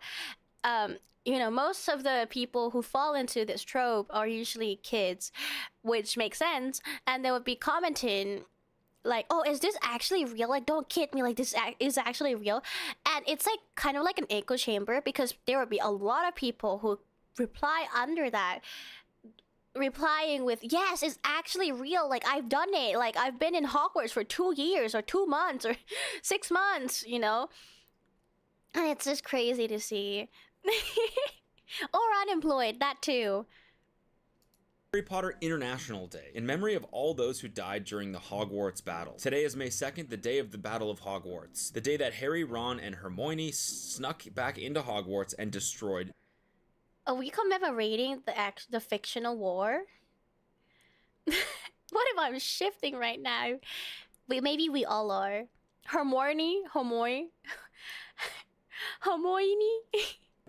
You know, most of the people who fall into this trope are usually kids, which makes sense, and they would be commenting like, oh, is this actually real? Like, don't kid me, like this is actually real. And it's like kind of like an echo chamber, because there would be a lot of people who reply under that, replying with, yes, it's actually real, like I've done it, like I've been in Hogwarts for 2 years or 2 months or 6 months, you know. And it's just crazy to see. Or unemployed, that too. Harry Potter International Day, in memory of all those who died during the Hogwarts battle. Today is May 2nd, the day of the Battle of Hogwarts. The day that Harry, Ron, and Hermione snuck back into Hogwarts and destroyed. Are we commemorating the fictional war? What if I'm shifting right now? Maybe we all are. Hermione?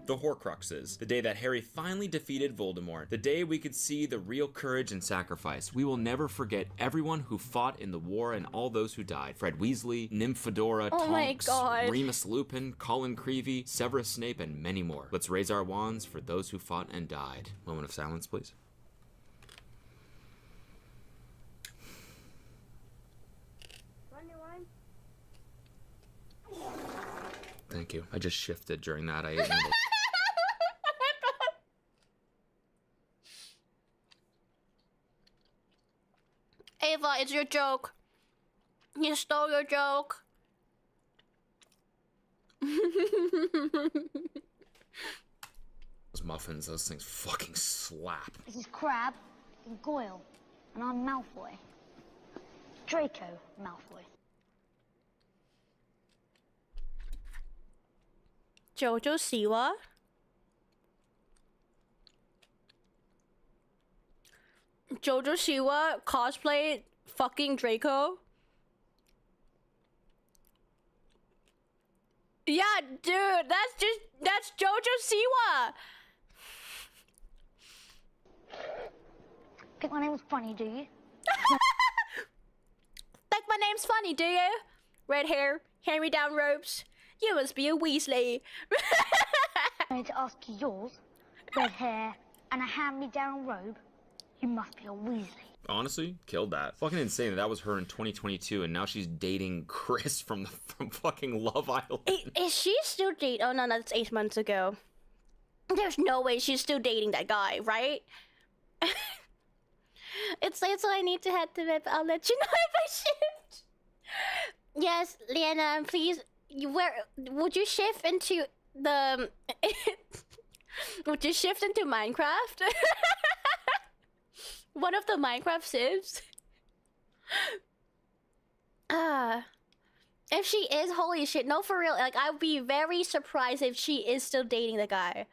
The Horcruxes, the day that Harry finally defeated Voldemort, the day we could see the real courage and sacrifice. We will never forget everyone who fought in the war and all those who died. Fred Weasley, Nymphadora, Tonks, Remus Lupin, Colin Creevey, Severus Snape, and many more. Let's raise our wands for those who fought and died. Moment of silence, please. Thank you. I just shifted during that. Ava, it's your joke. You stole your joke. Those muffins, those things fucking slap. This is Crab and Goyle, and I'm Malfoy. Draco Malfoy. Jojo Siwa? Jojo Siwa cosplayed fucking Draco? Yeah, dude, that's Jojo Siwa! Think my name's funny, do you? Think my name's funny, do you? Red hair, hand-me-down robes. You must be a Weasley. I need to ask you yours. Red hair and a hand-me-down robe. You must be a Weasley. Honestly, killed that. Fucking insane that was her in 2022, and now she's dating Chris from fucking Love Island. Is she still dating? Oh no, that's 8 months ago. There's no way she's still dating that guy, right? It's late, so I need to head to bed. But I'll let you know if I shift. Yes, Liana, please. Would you shift into the? Would you shift into Minecraft? One of the Minecraft civs. If she is, holy shit, no, for real. Like, I would be very surprised if she is still dating the guy.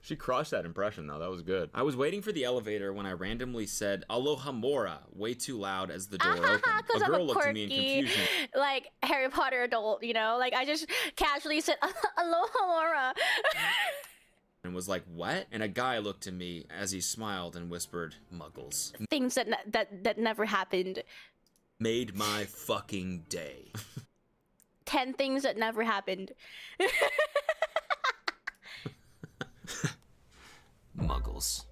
She crushed that impression, though. That was good. I was waiting for the elevator when I randomly said Aloha Mora way too loud as the door opened. A girl looked at me in confusion. Like, Harry Potter adult, you know? Like, I just casually said, Aloha Mora. And was like, what? And a guy looked at me as he smiled and whispered, Muggles. Things that never happened. Made my fucking day. 10 things that never happened. Muggles.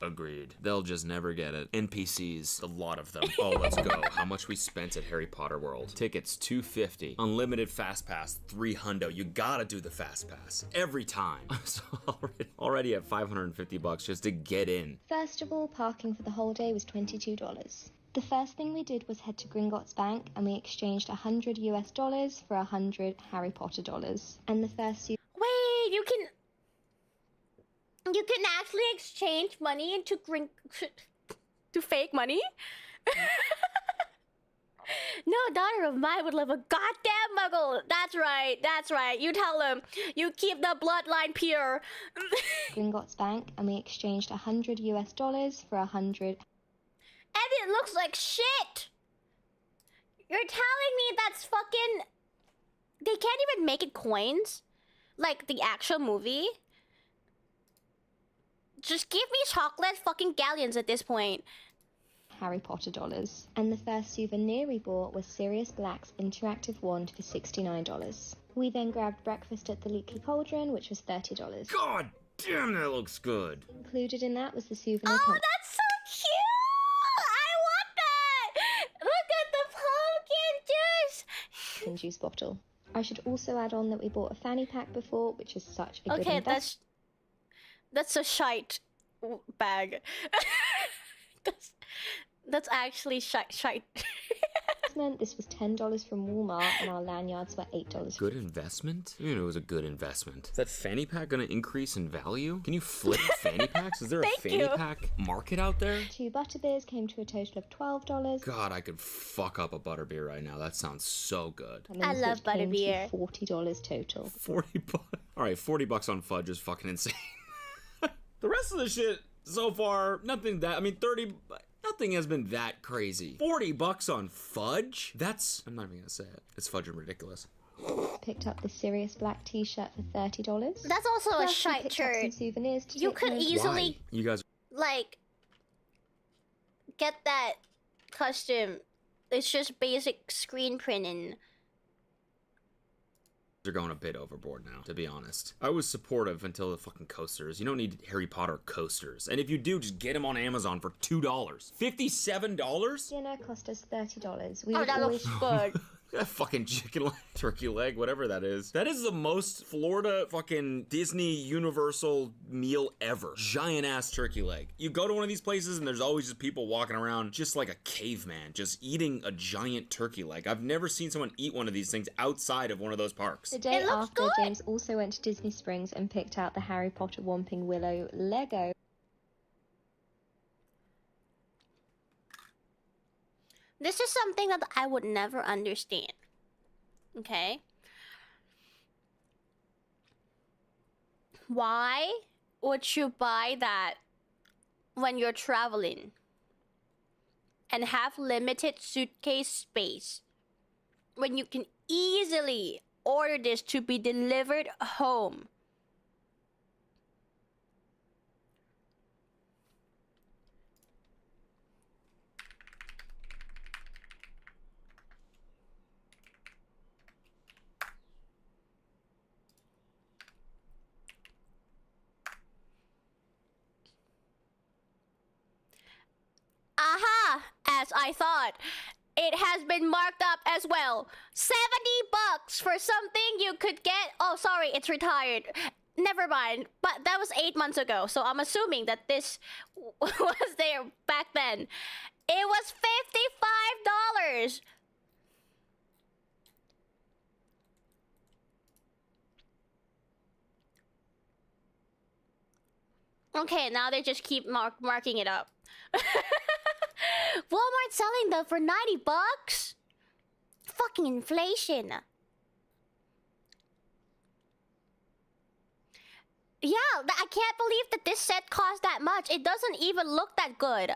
Agreed. They'll just never get it. NPCs, a lot of them. Oh, let's go. How much we spent at Harry Potter World. Tickets, $250. Unlimited Fast Pass, $300. You gotta do the Fast Pass. Every time. So already at $550 just to get in. First of all, parking for the whole day was $22. The first thing we did was head to Gringotts Bank and we exchanged $100 US for 100 Harry Potter dollars. And the first Wait, you can actually exchange money into to fake money? No daughter of mine would love a goddamn muggle. That's right. You tell him. You keep the bloodline pure. Gringotts Bank and we exchanged $100 US for 100. And it looks like shit. You're telling me that's fucking... They can't even make it coins? Like the actual movie? Just give me chocolate fucking galleons at this point. Harry Potter dollars. And the first souvenir we bought was Sirius Black's interactive wand for $69. We then grabbed breakfast at the Leaky Cauldron, which was $30. God damn, that looks good. Included in that was the souvenir Oh, that's so cute! I want that! Look at the pumpkin juice! juice bottle. I should also add on that we bought a fanny pack before, which is such a good investment. That's a shite bag. That's actually shite. This was $10 from Walmart and our lanyards were $8. Good investment? You know, it was a good investment. Is that fanny pack gonna increase in value? Can you flip fanny packs? Is there a fanny pack market out there? 2 butterbeers came to a total of $12. God, I could fuck up a butterbeer right now. That sounds so good. I love butterbeer. $40 total. 40 bucks. All right, $40 on fudge is fucking insane. The rest of the shit so far, nothing that, I mean, nothing has been that crazy. $40 on fudge? I'm not even gonna say it. It's fudging ridiculous. Picked up the Sirius Black t-shirt for $30. That's also a shite shirt. Some souvenirs to you take could home. easily, You guys, like, get that custom. It's just basic screen printing. are going a bit overboard now, to be honest. I was supportive until the fucking coasters. You don't need Harry Potter coasters. And if you do, just get them on Amazon for $2. $57? Dinner cost us $30. That looks good. That fucking chicken leg, turkey leg, whatever that is. That is the most Florida fucking Disney Universal meal ever. Giant ass turkey leg. You go to one of these places and there's always just people walking around just like a caveman, just eating a giant turkey leg. I've never seen someone eat one of these things outside of one of those parks. The day after, James also went to Disney Springs and picked out the Harry Potter Whomping Willow Lego. This is something that I would never understand. Okay? Why would you buy that when you're traveling and have limited suitcase space when you can easily order this to be delivered home? Aha! As I thought. It has been marked up as well. $70 for something you could get. Oh, sorry, it's retired. Never mind. But that was 8 months ago, so I'm assuming that this was there back then. It was $55. Okay, now they just keep marking it up. Walmart selling them for $90? Fucking inflation. Yeah, I can't believe that this set cost that much. It doesn't even look that good.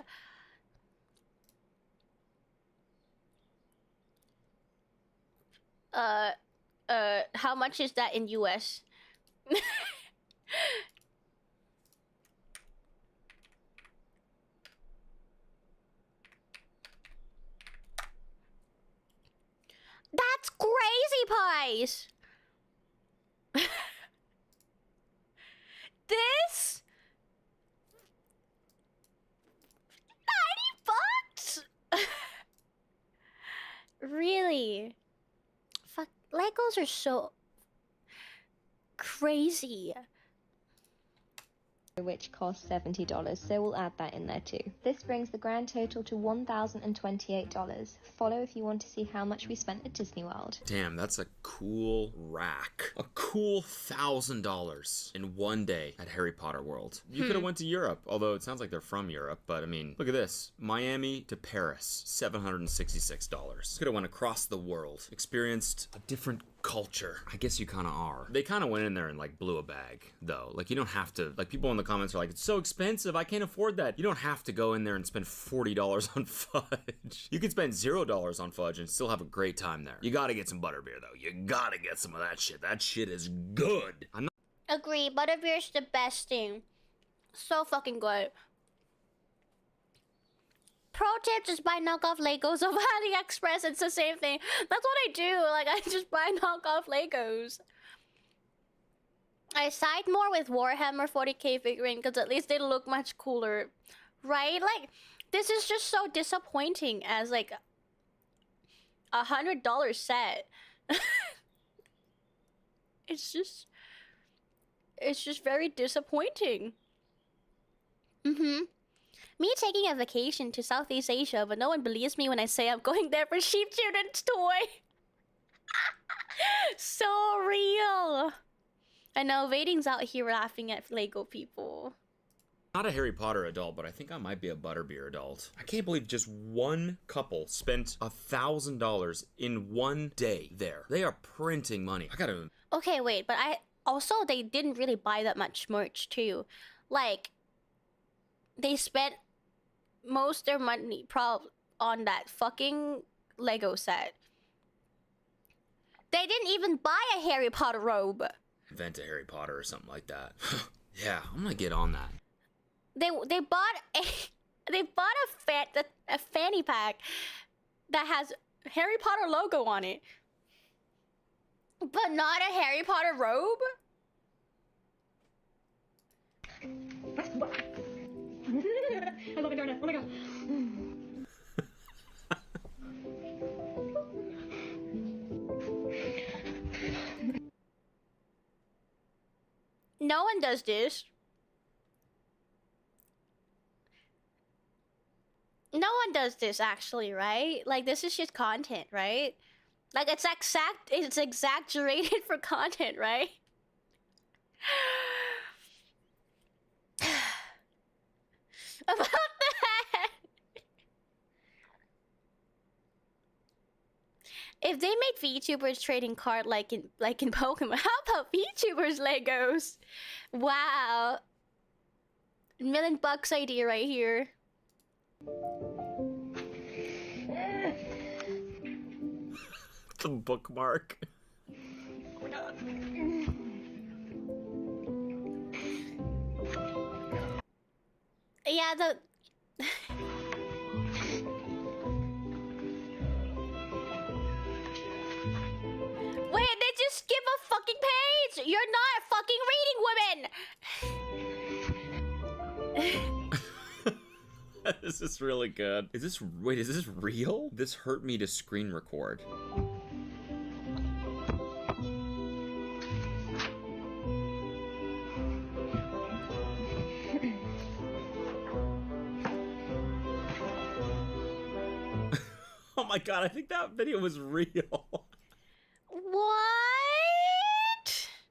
How much is that in US? That's crazy pies. This $90? Really? Fuck, Legos are so crazy. Which cost $70, so we'll add that in there too. This brings the grand total to $1,028. Follow if you want to see how much we spent at Disney World. Damn, that's a cool rack. A cool $1,000 in one day at Harry Potter World. You could have went to Europe, although it sounds like they're from Europe, but I mean, look at this. Miami to Paris, $766. Could have went across the world, experienced a different culture. I guess you kind of are. They kind of went in there and like blew a bag though. Like you don't have to, like people in the comments are like, it's so expensive, I can't afford that. You don't have to go in there and spend $40 on fudge. You could spend $0 on fudge and still have a great time there. You gotta get some butterbeer though. You gotta get some of that shit. That shit is good. I'm not Agree, butterbeer's the best thing. So fucking good. Pro tip, just buy knockoff Legos of AliExpress. It's the same thing. That's what I do. Like, I just buy knockoff Legos. I side more with Warhammer 40k figurine because at least they look much cooler. Right? Like, this is just so disappointing as, like, $100 set. It's just very disappointing. Me taking a vacation to Southeast Asia, but no one believes me when I say I'm going there for Sheep Children's toy. So real. I know, Vading's out here laughing at Lego people. not a Harry Potter adult, but I think I might be a butterbeer adult. I can't believe just one couple spent $1,000 in one day there. They are printing money. I gotta... Okay, wait, but they didn't really buy that much merch too. Like, they spent most of their money on that fucking Lego set. They didn't even buy a Harry Potter robe. Invent a Harry Potter or something like that. Yeah, I'm gonna get on that. They bought a fanny pack that has Harry Potter logo on it, but not a Harry Potter robe. I love it, Darna. Oh my god. No one does this. No one does this actually, right? Like, this is just content, right? Like, it's exaggerated for content, right? About that. If they made VTubers trading card like in Pokemon, how about VTubers Legos? Wow. $1 million idea right here. The bookmark. Oh my god. Yeah, the... Wait, they just skip a fucking page! You're not fucking reading, women! This is really good. Is this real? This hurt me to screen record. my god, I think that video was real. What?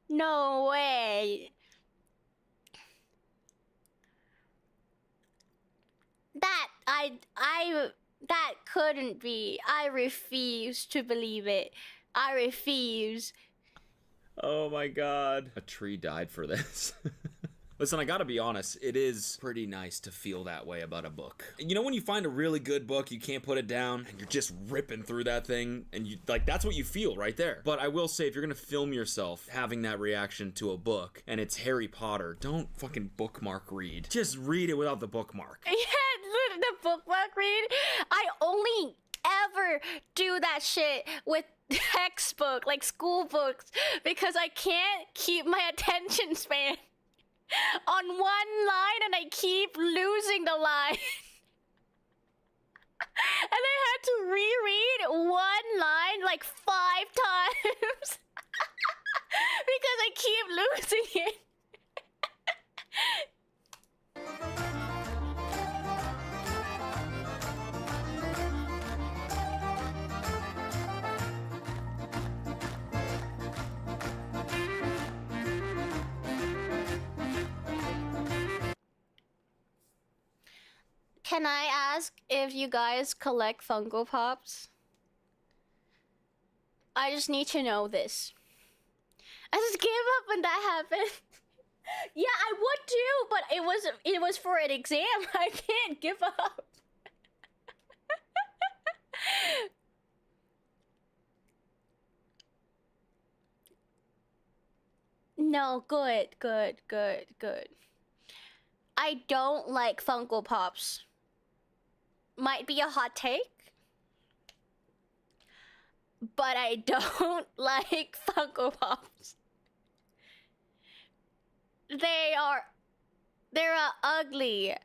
No way. That couldn't be. I refuse to believe it. I refuse. Oh my god. A tree died for this. Listen, I gotta be honest, it is pretty nice to feel that way about a book. You know when you find a really good book, you can't put it down, and you're just ripping through that thing, and you like that's what you feel right there. But I will say, if you're gonna film yourself having that reaction to a book, and it's Harry Potter, don't fucking bookmark read. Just read it without the bookmark. Yeah, the bookmark read. I only ever do that shit with textbook, like school books, because I can't keep my attention span on one line and I keep losing the line. And I had to reread one line like 5 times because I keep losing it. Can I ask if you guys collect Funko Pops? I just need to know this. I just gave up when that happened. Yeah, I would too, but it was for an exam. I can't give up. No, good. I don't like Funko Pops. Might be a hot take, but I don't like Funko Pops. They're ugly.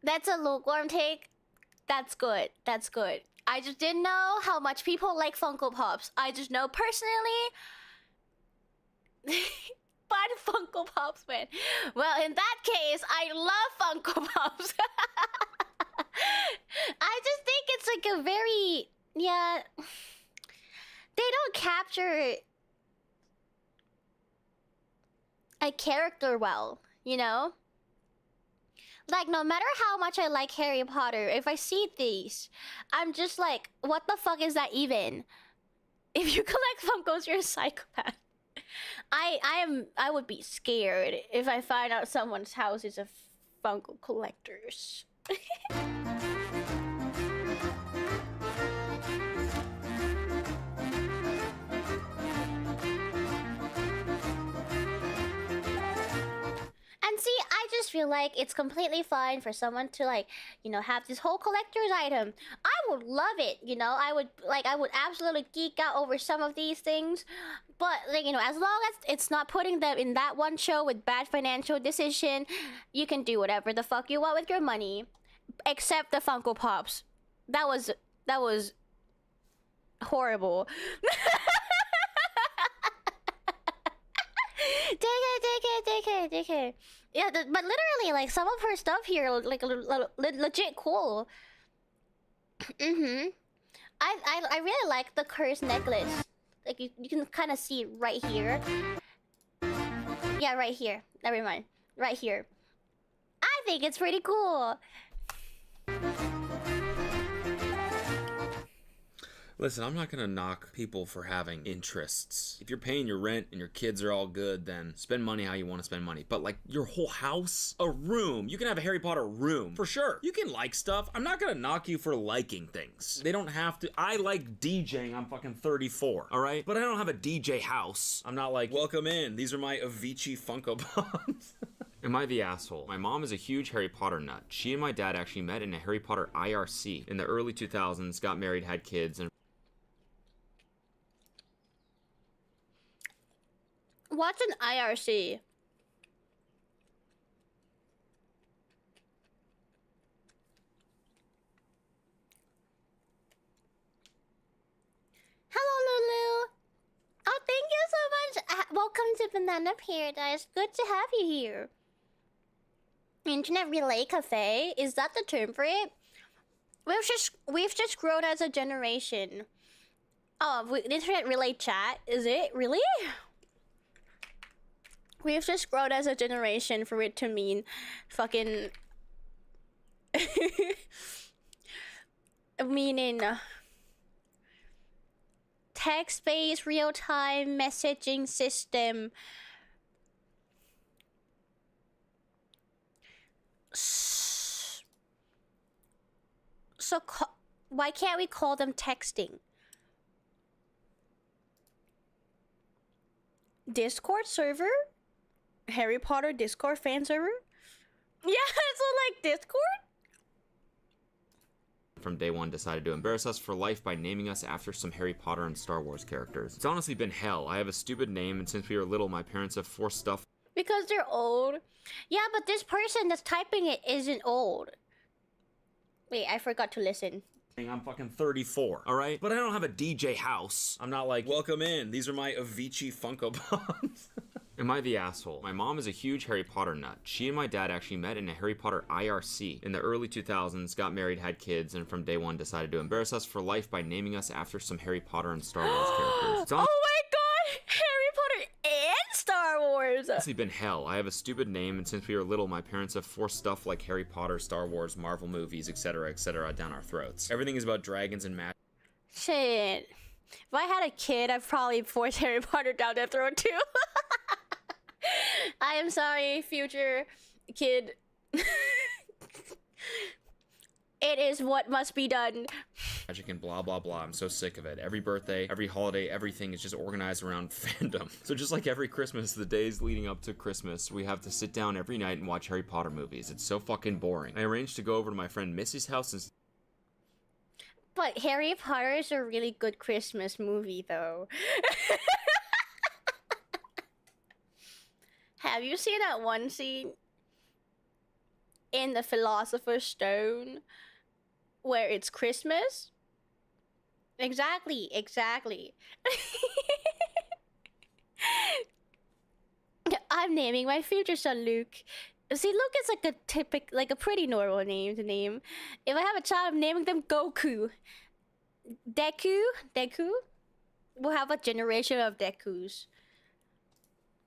That's a lukewarm take. That's good. I just didn't know how much people like Funko Pops. I just know personally. But Funko Pops, man. Well, in that case, I love Funko Pops. I just think it's like a very, yeah. They don't capture a character well, you know? Like, no matter how much I like Harry Potter, if I see these, I'm just like, what the fuck is that even? If you collect Funkos, you're a psychopath. I would be scared if I find out someone's house is a Funko collectors. And see, I just feel like it's completely fine for someone to, like, you know, have this whole collector's item. I would love it, you know. I would absolutely geek out over some of these things. But, like, you know, as long as it's not putting them in that one show with bad financial decision, you can do whatever the fuck you want with your money. Except the Funko Pops. That was horrible. JK. Yeah, but literally, like, some of her stuff here, like, legit cool. I really like the Curse necklace. Like, you can kind of see it right here. Yeah, right here. Never mind. Right here. I think it's pretty cool. Listen, I'm not gonna knock people for having interests. If you're paying your rent and your kids are all good, then spend money how you want to spend money. But like your whole house, a room, you can have a Harry Potter room for sure. You can like stuff. I'm not gonna knock you for liking things. They don't have to. I like DJing. I'm fucking 34, all right? But I don't have a DJ house. I'm not like, welcome in. These are my Avicii Funko Pops. Am I the asshole? My mom is a huge Harry Potter nut. She and my dad actually met in a Harry Potter IRC in the early 2000s, got married, had kids, and what's an IRC? Hello, Lulu. Oh, thank you so much. Welcome to Banana Paradise. Good to have you here. Internet relay cafe? Is that the term for it? We've just grown as a generation. Oh, internet relay chat? Is it really? We've just grown as a generation for it to mean fucking meaning text-based real-time messaging system. So why can't we call them texting? Discord server? Harry Potter Discord fan server? Yeah, so like Discord? From day one decided to embarrass us for life by naming us after some Harry Potter and Star Wars characters. It's honestly been hell. I have a stupid name, and since we were little, my parents have forced stuff. Because they're old. Yeah, but this person that's typing it isn't old. Wait, I forgot to listen. I'm fucking 34, all right? But I don't have a DJ house. I'm not like, welcome in. These are my Avicii Funko Pops. Am I the asshole? My mom is a huge Harry Potter nut. She and my dad actually met in a Harry Potter IRC in the early 2000s, got married, had kids, and from day one decided to embarrass us for life by naming us after some Harry Potter and Star Wars characters. It's Oh my god! Harry Potter and Star Wars! honestly been hell. I have a stupid name, and since we were little, my parents have forced stuff like Harry Potter, Star Wars, Marvel movies, etc., down our throats. Everything is about dragons and magic. Shit. If I had a kid, I'd probably force Harry Potter down their throat too. I am sorry, future kid. It is what must be done. Magic and blah blah blah. I'm so sick of it. Every birthday, every holiday, everything is just organized around fandom. So just like every Christmas, the days leading up to Christmas, we have to sit down every night and watch Harry Potter movies. It's so fucking boring. I arranged to go over to my friend Missy's house and... But Harry Potter is a really good Christmas movie, though. Have you seen that one scene in the Philosopher's Stone where it's Christmas? Exactly. I'm naming my future son Luke. See, Luke is like a pretty normal name to name. If I have a child, I'm naming them Goku. Deku? We'll have a generation of Dekus.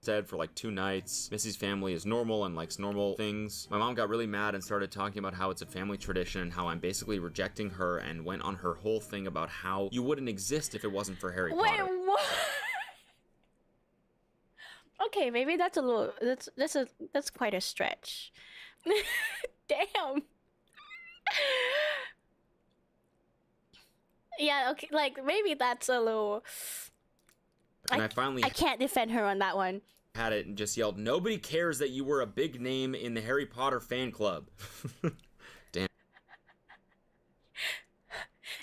Dead for like 2 nights. Missy's family is normal and likes normal things. My mom got really mad and started talking about how it's a family tradition and how I'm basically rejecting her, and went on her whole thing about how you wouldn't exist if it wasn't for Harry Potter. Wait, what? Okay, maybe that's a little. That's quite a stretch. Damn. Yeah. Okay. Like maybe that's a little. And I can't defend her on that one. Had it and just yelled, "Nobody cares that you were a big name in the Harry Potter fan club." Damn.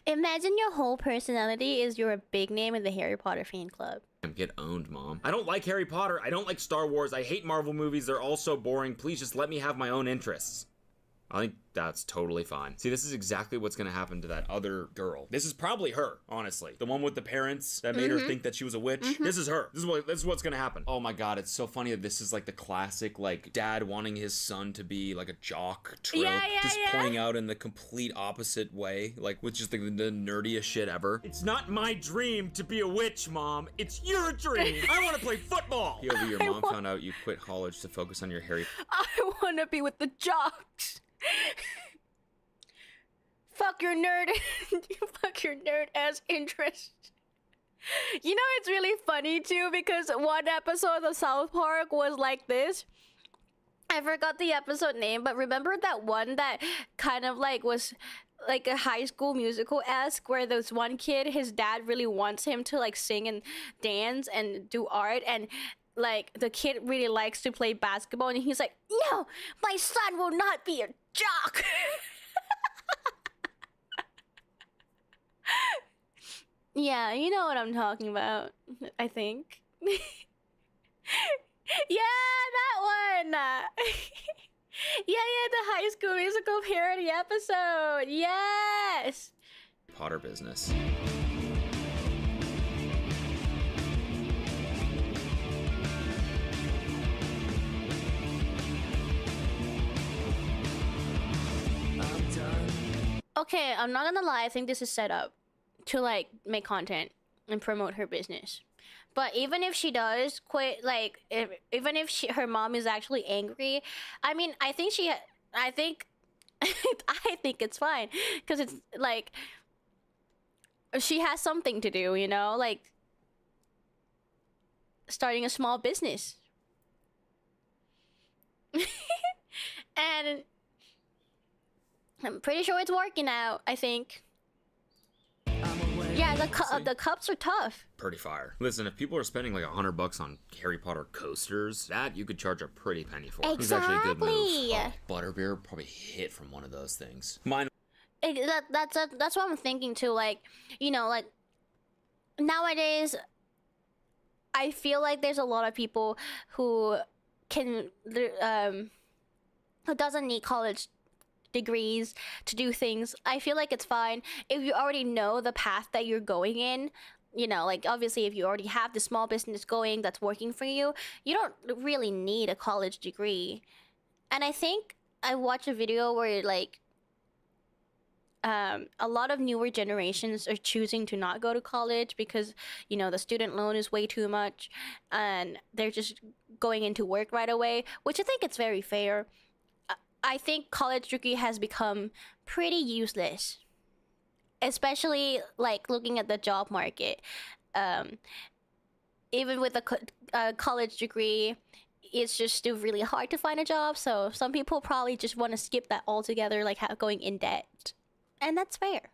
Imagine your whole personality is you're a big name in the Harry Potter fan club. Get owned, Mom. I don't like Harry Potter. I don't like Star Wars. I hate Marvel movies. They're all so boring. Please just let me have my own interests. I think that's totally fine. See, this is exactly what's gonna happen to that other girl. This is probably her, honestly. The one with the parents that made her think that she was a witch. This is her. This is what's gonna happen. Oh my god, it's so funny that this is like the classic, like, dad wanting his son to be like a jock trope. Just playing out in the complete opposite way, like with just the nerdiest shit ever. It's not my dream to be a witch, Mom. It's your dream. I want to play football. POV, your mom found out you quit college to focus on your Harry. I want to be with the jocks. Fuck your nerd. Fuck your nerd ass interest. You know, it's really funny too because one episode of South Park was like this. I forgot the episode name, but remember that one that kind of like was like a High School Musical-esque, where there's one kid, his dad really wants him to like sing and dance and do art, and like the kid really likes to play basketball, and he's like, no, my son will not be a jock. Yeah, you know what I'm talking about, I think. Yeah, that one. Yeah, the High School Musical parody episode. Yes. Potter business. Okay, I'm not gonna lie. I think this is set up to like make content and promote her business. But even if she does quit, like, even if her mom is actually angry, I mean, I think I think it's fine because it's like she has something to do, you know, like starting a small business. And I'm pretty sure it's working out, I think. Yeah, the cups are tough. Pretty fire. Listen, if people are spending like $100 on Harry Potter coasters, that you could charge a pretty penny for. It's actually a good move. Oh, butterbeer probably hit from one of those things. Mine. That's what I'm thinking too. Like, you know, like nowadays, I feel like there's a lot of people who can who doesn't need college degrees to do things. I feel like it's fine if you already know the path that you're going in. You know, like obviously if you already have the small business going that's working for you, you don't really need a college degree. And I think I watched a video where like a lot of newer generations are choosing to not go to college because, you know, the student loan is way too much and they're just going into work right away, which I think it's very fair. I think college degree has become pretty useless, especially like looking at the job market. Even with a college degree, it's just still really hard to find a job. So some people probably just want to skip that altogether, like going in debt. And that's fair.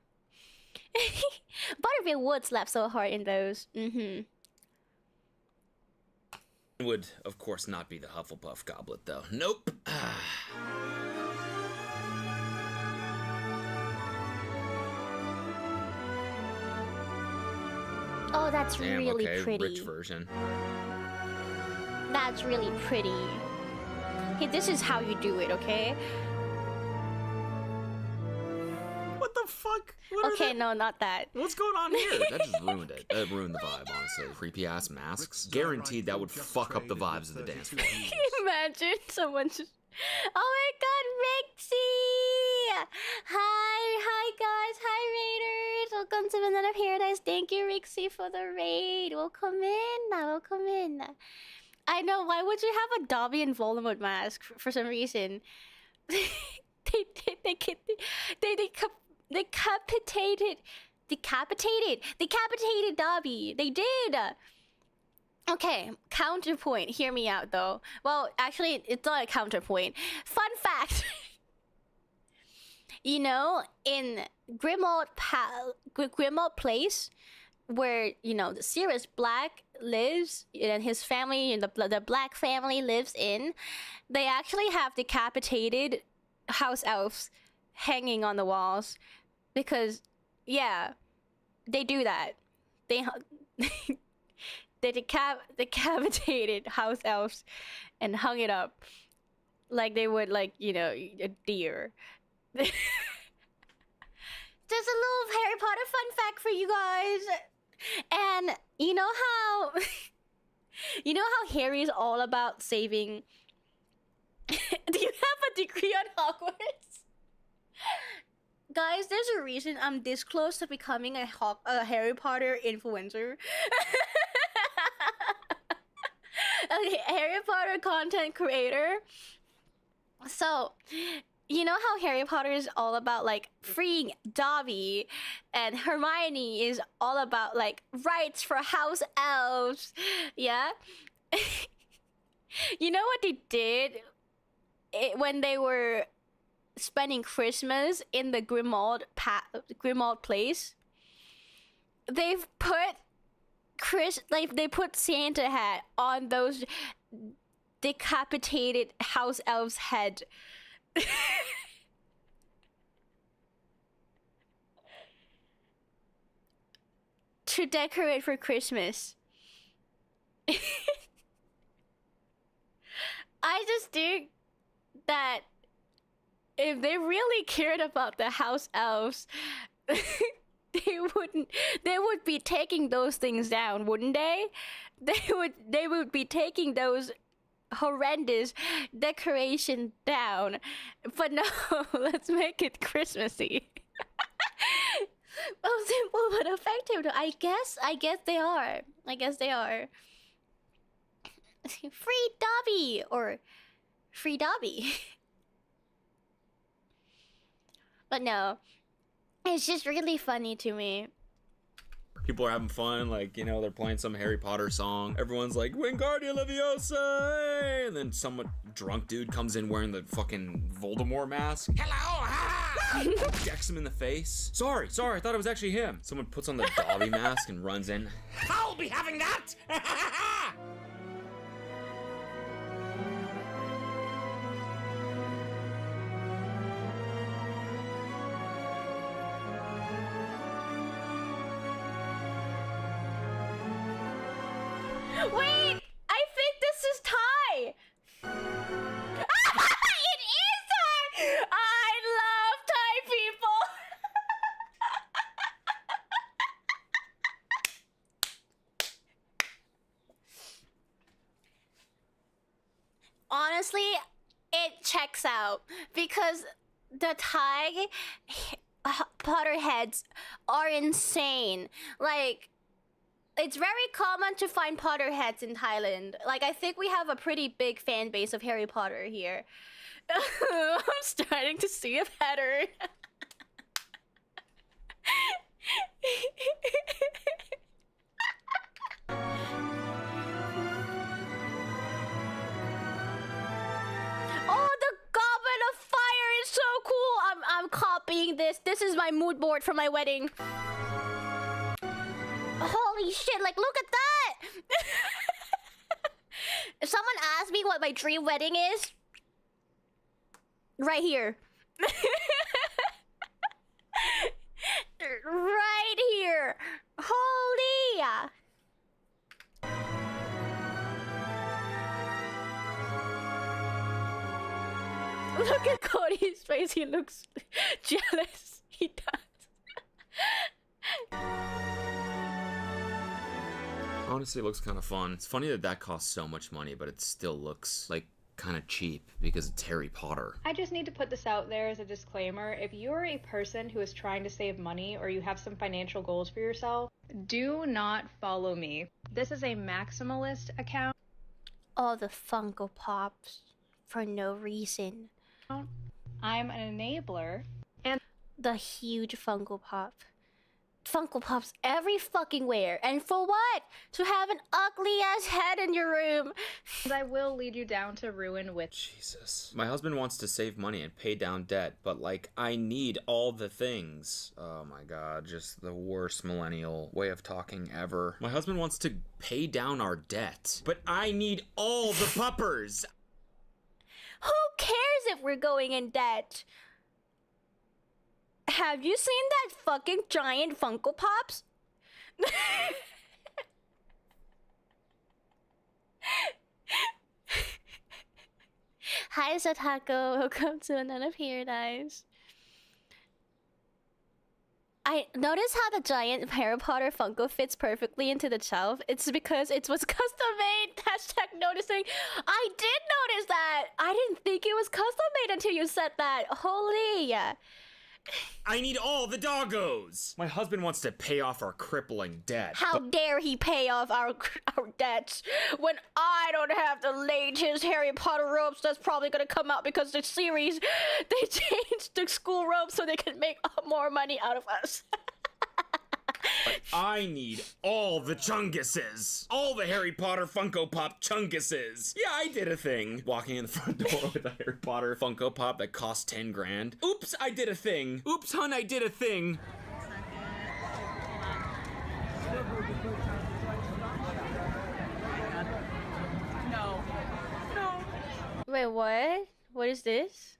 Butterbeer would slap so hard in those. Would, of course, not be the Hufflepuff goblet, though. Nope. Oh, that's really pretty. Rich version. That's really pretty. Hey, this is how you do it, okay? What the fuck? Okay, no, not that. What's going on here? That just ruined it. That ruined the vibe, honestly. Creepy ass masks. Guaranteed that would fuck up the vibes of the dance floor. Imagine someone just... Oh my god, Rixie! Hi guys, hi raiders! Welcome to Banana Paradise. Thank you, Rixie, for the raid. Welcome in. I know, why would you have a Dobby and Voldemort mask for some reason? They decapitated Dobby. They did. Okay, counterpoint. Hear me out, though. Well, actually, it's not a counterpoint. Fun fact. You know, in Grimmauld Place, where, you know, the Sirius Black lives and his family and the Black family lives in, they actually have decapitated house elves hanging on the walls because, yeah, they do that. They decapitated house elves and hung it up like they would, like, you know, a deer. Just a little Harry Potter fun fact for you guys. And you know how Harry's all about saving. Do you have a degree on Hogwarts? Guys, there's a reason I'm this close to becoming a Harry Potter influencer. Okay, Harry Potter content creator. So, you know how Harry Potter is all about like freeing Dobby, and Hermione is all about like rights for house elves, yeah? You know what they did when they were spending Christmas in the Grimmauld Place? They've put they put Santa hat on those decapitated house elves' head. To decorate for Christmas. I just think that if they really cared about the house elves, they would be taking those things down, wouldn't they? They would be taking those horrendous decoration down. But no, let's make it Christmassy. Oh, simple but effective. I guess they are. Free Dobby or Free Dobby. But no, it's just really funny to me. People are having fun, like, you know, they're playing some Harry Potter song. Everyone's like, Wingardium Leviosa! And then some drunk dude comes in wearing the fucking Voldemort mask. Hello! Ah! Decks him in the face. Sorry, I thought it was actually him. Someone puts on the Dobby mask and runs in. I'll be having that! Wait, I think this is Thai. It is Thai. I love Thai people. Honestly, it checks out because the Thai Potterheads are insane. Like, it's very common to find Potterheads in Thailand. Like, I think we have a pretty big fan base of Harry Potter here. I'm starting to see a pattern. Oh, the Goblet of Fire is so cool. I'm copying this. This is my mood board for my wedding. Holy shit, like, look at that! If someone asked me what my dream wedding is, right here. Right here. Holy! Look at Cody's face, he looks jealous. He does. Honestly, it looks kind of fun. It's funny that costs so much money, but it still looks like kind of cheap because it's Harry Potter. I just need to put this out there as a disclaimer. If you're a person who is trying to save money or you have some financial goals for yourself, do not follow me. This is a maximalist account. All the Funko Pops for no reason. I'm an enabler. And the huge Funko Pop. Funko Pops every fucking where. And for what? To have an ugly ass head in your room. And I will lead you down to ruin with... Jesus. My husband wants to save money and pay down debt, but like, I need all the things. Oh my god, just the worst millennial way of talking ever. My husband wants to pay down our debt, but I need all the puppers. Who cares if we're going in debt? Have you seen that fucking giant Funko Pops? Hi, Satako. Welcome to Banana Paradise. I notice how the giant Harry Potter Funko fits perfectly into the shelf. It's because it was custom made. Hashtag noticing. I did notice that. I didn't think it was custom made until you said that. Holy. I need all the doggos! My husband wants to pay off our crippling debt. How dare he pay off our debts when I don't have the latest Harry Potter robes that's probably gonna come out because the series, they changed the school robes so they can make more money out of us. But I need all the chunguses. All the Harry Potter Funko Pop chunguses. Yeah, I did a thing. Walking in the front door with a Harry Potter Funko Pop that cost 10 grand. Oops, I did a thing. Oops, hun, I did a thing. No. Wait, what? What is this?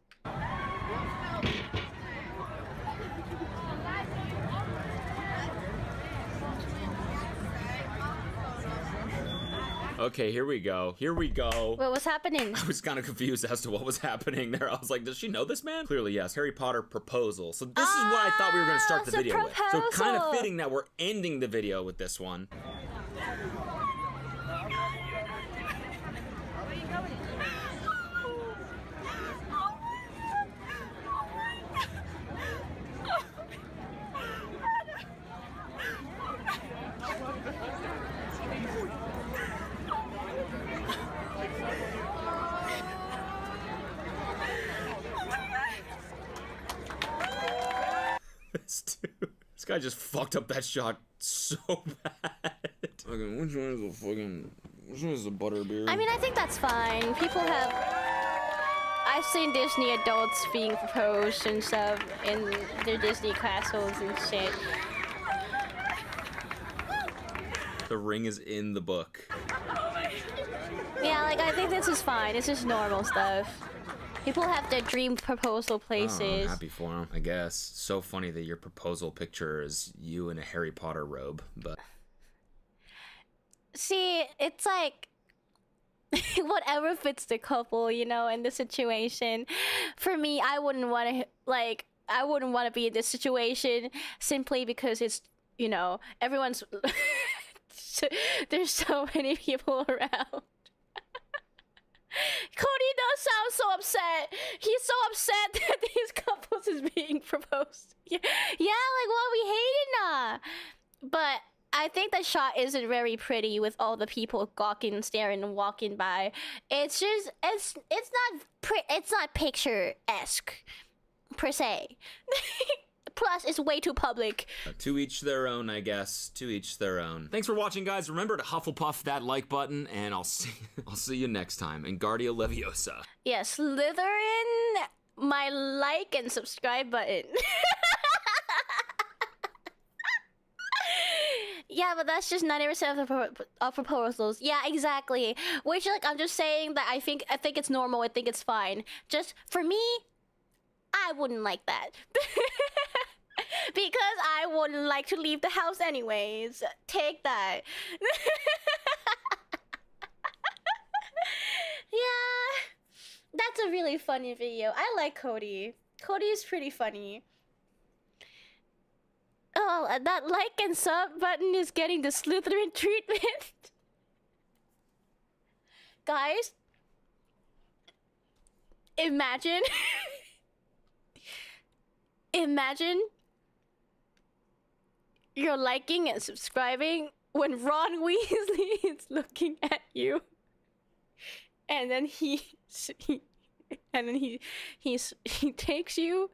Okay, here we go. Here we go. Wait, what's happening? I was kind of confused as to what was happening there. I was like, does she know this man? Clearly, yes. Harry Potter proposal. So this is what I thought we were going to start the video with. So kind of fitting that we're ending the video with this one. guy just fucked up that shot so bad. Fucking, which one is a butterbeer? I mean, I think that's fine. People have... I've seen Disney adults being proposed and stuff in their Disney castles and shit. The ring is in the book. Yeah, like, I think this is fine. It's just normal stuff. People have their dream proposal places. Oh, I'm happy for him, I guess. So funny that your proposal picture is you in a Harry Potter robe, but... See, it's like... whatever fits the couple, you know, in the situation. For me, I wouldn't want to, like... I wouldn't want to be in this situation simply because it's, you know, everyone's... There's so many people around. Cody does sound so upset. He's so upset that these couples is being proposed. Yeah, like, well, we hate it now. But I think the shot isn't very pretty with all the people gawking, staring, and walking by. It's just, it's not picture-esque, per se. Plus, it's way too public. To each their own, I guess. To each their own. Thanks for watching, guys. Remember to Hufflepuff that like button, and I'll see you next time. Wingardium Leviosa. Yeah, Slytherin, my like and subscribe button. Yeah, but that's just 90% of proposals. Yeah, exactly. Which, like, I'm just saying that I think it's normal. I think it's fine. Just for me, I wouldn't like that. Because I wouldn't like to leave the house anyways. Take that. Yeah. That's a really funny video. I like Cody. Cody is pretty funny. Oh, and that like and sub button is getting the Slytherin treatment. Guys, imagine... Imagine you're liking and subscribing when Ron Weasley is looking at you, and then he takes you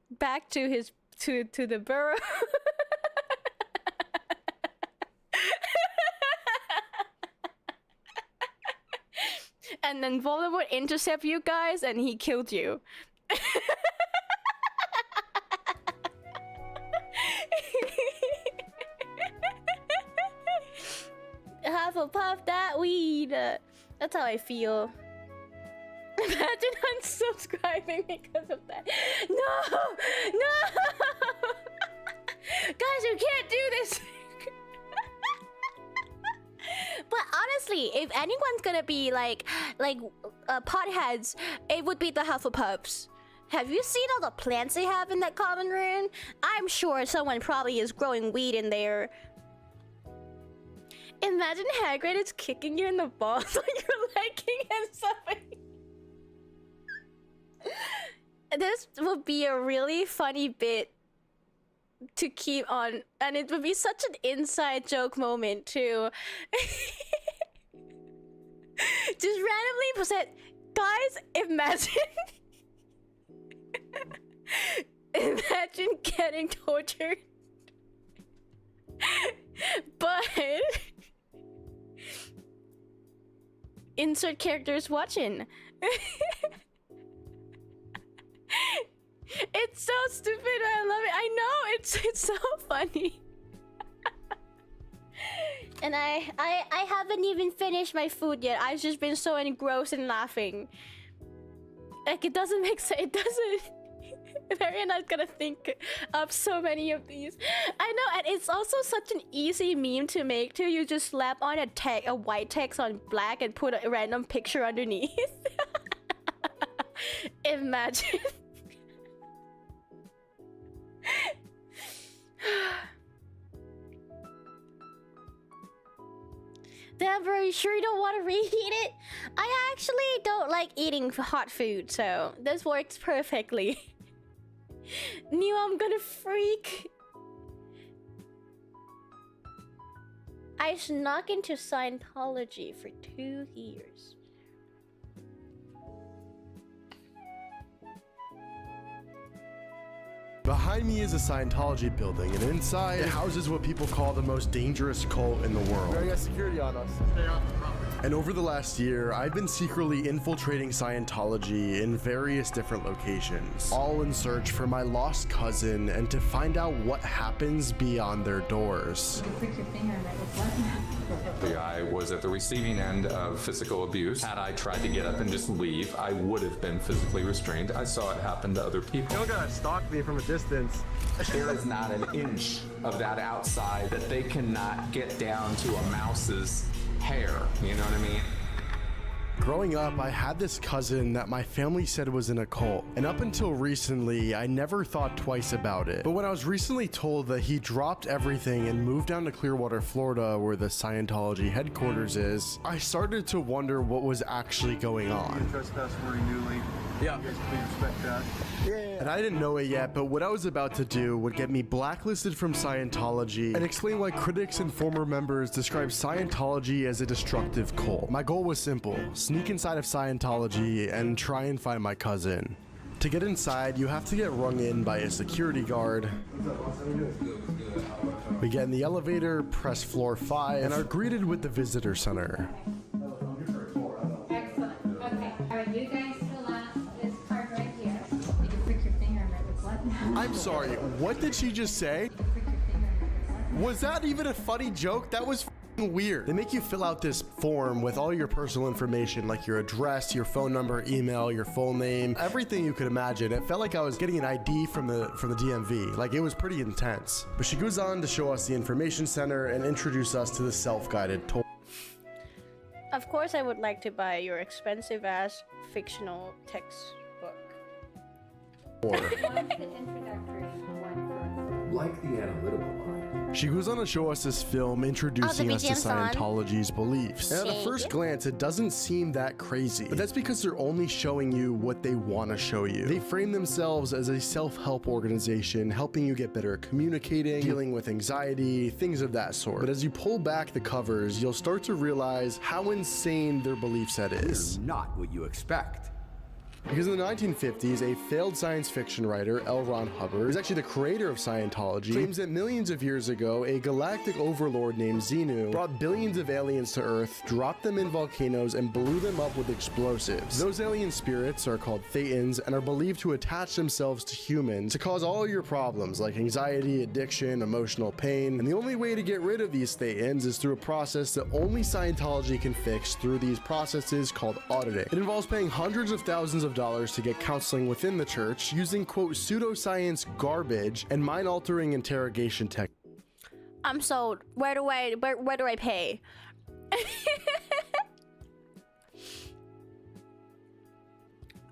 back to his to the burrow. And then Voldemort intercept you guys and he killed you. Hufflepuff that weed. That's how I feel. Imagine unsubscribing because of that. No! No! Guys, you can't do this! But honestly, if anyone's gonna be like potheads, it would be the Hufflepuffs. Have you seen all the plants they have in that common room? I'm sure someone probably is growing weed in there. Imagine Hagrid is kicking you in the balls when you're liking and subbing. This would be a really funny bit to keep on, and it would be such an inside joke moment too. Just randomly present, guys, imagine getting tortured, but insert characters watching. It's so stupid. I love it. I know, it's so funny. And I haven't even finished my food yet. I've just been so engrossed in laughing. Like, it doesn't make sense. It doesn't. Mariana's gonna think up so many of these. I know, and it's also such an easy meme to make too. You just slap on a white text on black and put a random picture underneath. Imagine. Deborah, are you sure you don't want to reheat it? I actually don't like eating hot food, so this works perfectly. Knew I'm gonna freak. I snuck into Scientology for 2 years. Behind Behind me is a Scientology building, and inside it houses what people call the most dangerous cult in the world. We got security on us. Stay off the property. And over the last year, I've been secretly infiltrating Scientology in various different locations, all in search for my lost cousin and to find out what happens beyond their doors. The guy was at the receiving end of physical abuse. Had I tried to get up and just leave, I would have been physically restrained. I saw it happen to other people. You don't gotta stalk me from a distance. There is not an inch of that outside that they cannot get down to a mouse's hair. You know what I mean? Growing up, I had this cousin that my family said was in a cult, and up until recently, I never thought twice about it. But when I was recently told that he dropped everything and moved down to Clearwater, Florida, where the Scientology headquarters is, I started to wonder what was actually going on. Yeah. You guys please respect that. Yeah. And I didn't know it yet, but what I was about to do would get me blacklisted from Scientology and explain why critics and former members describe Scientology as a destructive cult. My goal was simple: sneak inside of Scientology and try and find my cousin. To get inside, you have to get rung in by a security guard. We get in the elevator, press floor 5, and are greeted with the visitor center. Excellent. Okay. All right, you guys fill out this card right here. You can prick your finger and write the blood. I'm sorry, what did she just say? Was that even a funny joke? That was weird. They make you fill out this form with all your personal information, like your address, your phone number, email, your full name, everything you could imagine. It felt like I was getting an ID from the DMV. Like, it was pretty intense. But she goes on to show us the information center and introduce us to the self-guided tour. Of course, I would like to buy your expensive ass fictional textbook. Like the analytical mind. She goes on to show us this film introducing us to Scientology's beliefs. And at the first glance, it doesn't seem that crazy. But that's because they're only showing you what they want to show you. They frame themselves as a self-help organization, helping you get better at communicating, dealing with anxiety, things of that sort. But as you pull back the covers, you'll start to realize how insane their belief set is. They're not what you expect. Because in the 1950s, a failed science fiction writer, L. Ron Hubbard, who is actually the creator of Scientology, claims that millions of years ago, a galactic overlord named Xenu brought billions of aliens to Earth, dropped them in volcanoes, and blew them up with explosives. Those alien spirits are called Thetans and are believed to attach themselves to humans to cause all your problems like anxiety, addiction, emotional pain. And the only way to get rid of these Thetans is through a process that only Scientology can fix through these processes called auditing. It involves paying hundreds of thousands of dollars to get counseling within the church using quote pseudoscience garbage and mind-altering interrogation techniques. I'm sold. Where do I pay?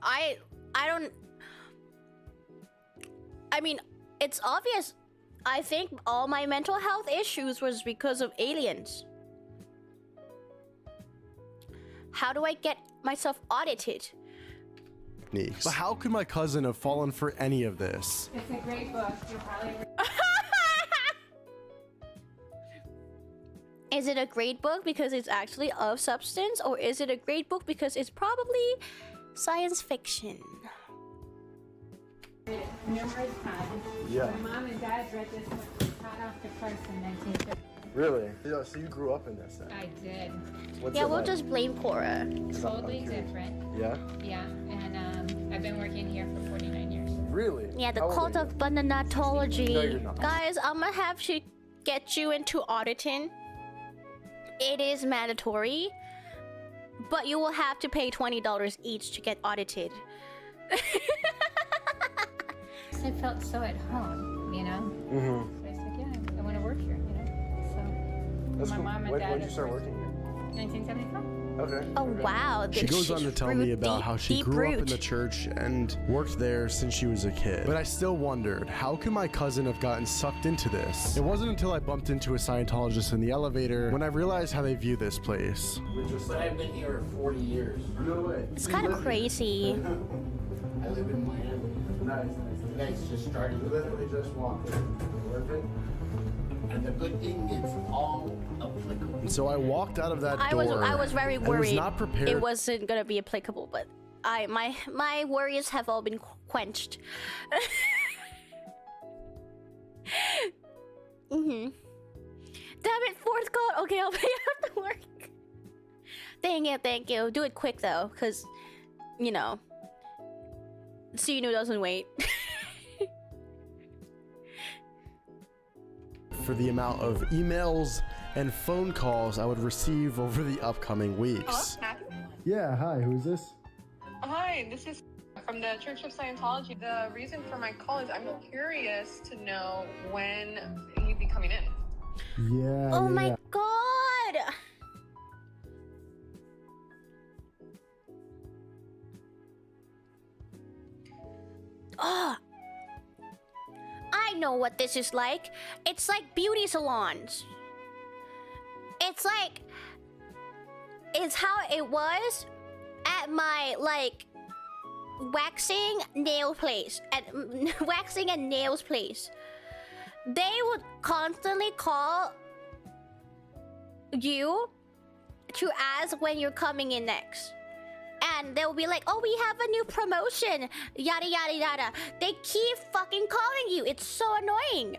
I don't. I mean, it's obvious. I think all my mental health issues was because of aliens. How do I get myself audited? But how could my cousin have fallen for any of this? It's a great book. You'll probably. Is it a great book because it's actually of substance, or is it a great book because it's probably science fiction? Numerous times. Yeah. My mom and dad read this book hot off the press in 1950. Really? Yeah, so you grew up in this then? I did. Yeah, we'll just blame Cora. Totally different. Yeah? Yeah, and I've been working here for 49 years. Really? Yeah, the How old cult are of bananatology. No, you're not. Guys, I'm gonna have to get you into auditing. It is mandatory, but you will have to pay $20 each to get audited. I felt so at home, you know? Mm-hmm. So I said, yeah, I want to work here, you know? So That's my cool. mom and When dad. did you start working here? 1975. Okay. Oh, wow. She goes on to tell me about how she grew up in the church and worked there since she was a kid. But I still wondered, how could my cousin have gotten sucked into this? It wasn't until I bumped into a Scientologist in the elevator when I realized how they view this place. But I've been here 40 years. No way. It's kind of crazy. I live in Miami. Nice. You guys just started. We literally just walked in. Worth it? And the good thing, it's all applicable. And so I walked out of that door. I was very worried. I was not prepared. It wasn't gonna be applicable, but my worries have all been quenched. Damn it, fourth call. Okay, I'll pay after work. Thank you. Do it quick though, cause you know, Sinu doesn't wait. For the amount of emails and phone calls I would receive over the upcoming weeks. Yeah, hi, who's this? Hi, this is from the Church of Scientology. The reason for my call is I'm curious to know when you'd be coming in. Yeah. Oh my god! Oh, I know what this is like. It's like beauty salons. It's how it was at my like waxing nail place, at waxing and nails place. They would constantly call you to ask when you're coming in next. And they'll be like, oh, we have a new promotion, yada yada yada. They keep fucking calling you. It's so annoying.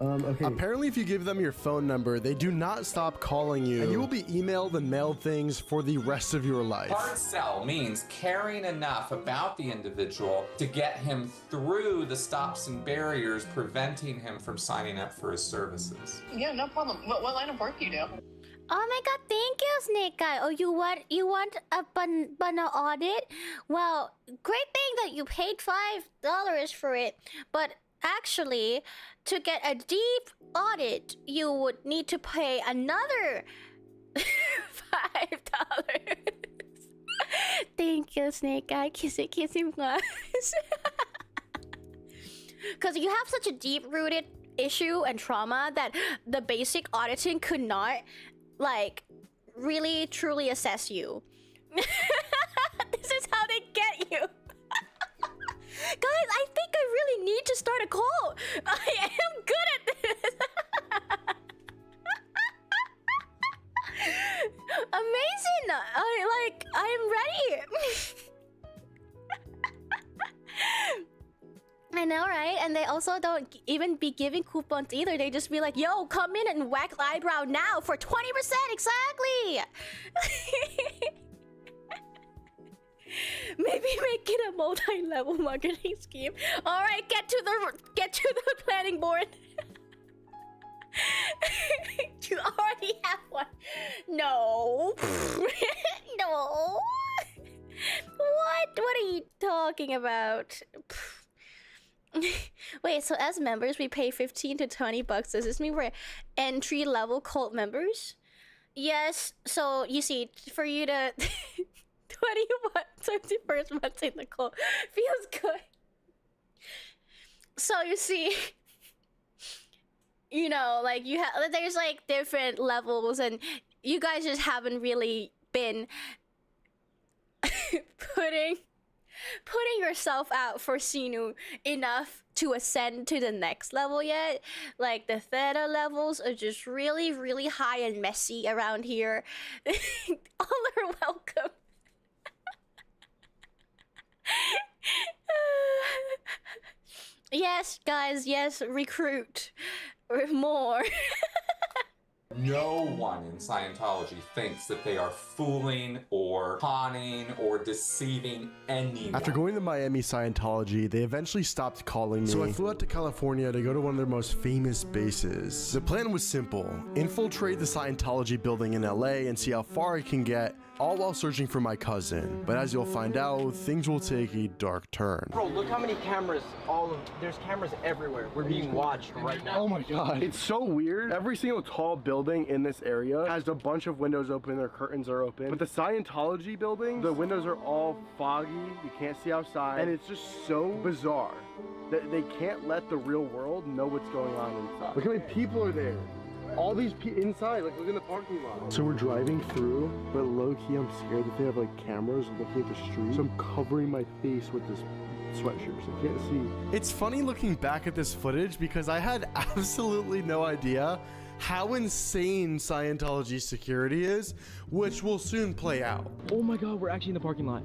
Okay. Apparently, if you give them your phone number, they do not stop calling you, and you will be emailed and mailed things for the rest of your life. Hard sell means caring enough about the individual to get him through the stops and barriers preventing him from signing up for his services. Yeah, no problem. What line of work do you do? Oh my god, thank you, Snake Guy. Oh, you want a banana audit? Well, great thing that you paid $5 for it, but actually, to get a deep audit, you would need to pay another $5. Thank you, Snake Guy. Kissy guys. Because you have such a deep-rooted issue and trauma that the basic auditing could not, like, really, truly assess you. This is how they get you. Guys, I think I really need to start a call. I am good at this. Amazing. I'm ready. I know, right? And they also don't even be giving coupons either. They just be like, yo, come in and wax eyebrow now for 20%. Exactly. Maybe make it a multi-level marketing scheme. All right, get to the planning board. You already have one. No. No. What are you talking about? Wait, so as members we pay $15 to $20. Does this mean we're entry-level cult members? Yes. So you see, for you to 21st month in the cult feels good. So you see, you know, like there's like different levels, and you guys just haven't really been putting yourself out for Sinu enough to ascend to the next level yet. Like the theta levels are just really, really high and messy around here. All are welcome. Yes, guys, yes, recruit more. No one in Scientology thinks that they are fooling or conning or deceiving anyone. After going to Miami Scientology, they eventually stopped calling me. So I flew out to California to go to one of their most famous bases. The plan was simple: infiltrate the Scientology building in LA and see how far I can get, all while searching for my cousin. But as you'll find out, things will take a dark turn. Bro, look how many cameras, there's cameras everywhere. We're being watched right now. Oh my god. It's so weird. Every single tall building in this area has a bunch of windows open, their curtains are open. But the Scientology building, the windows are all foggy, you can't see outside, and it's just so bizarre that they can't let the real world know what's going on inside. Look how many people are there. All these inside, like look in the parking lot. So we're driving through, but low-key I'm scared that they have like cameras looking at the street. So I'm covering my face with this sweatshirt so I can't see. It's funny looking back at this footage because I had absolutely no idea how insane Scientology security is, which will soon play out. Oh my god, we're actually in the parking lot.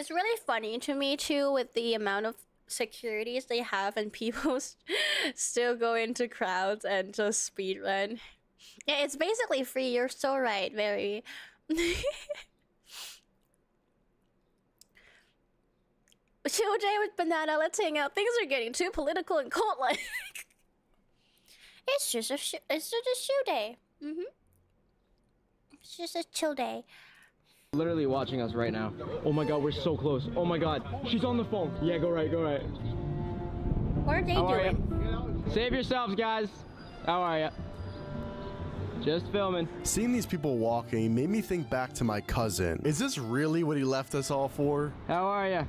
it's really funny to me too with the amount of securities they have and people still go into crowds and just speed run. Yeah, it's basically free. You're so right, very. Chill day with Banana, let's hang out. Things are getting too political and cult-like. It's just a shoe day. It's just a chill day. Literally watching us right now. Oh my god, we're so close. Oh my god, she's on the phone. Yeah, go right, go right. What are they doing? Save yourselves, guys. How are ya? Just filming. Seeing these people walking made me think back to my cousin. Is this really what he left us all for? How are ya?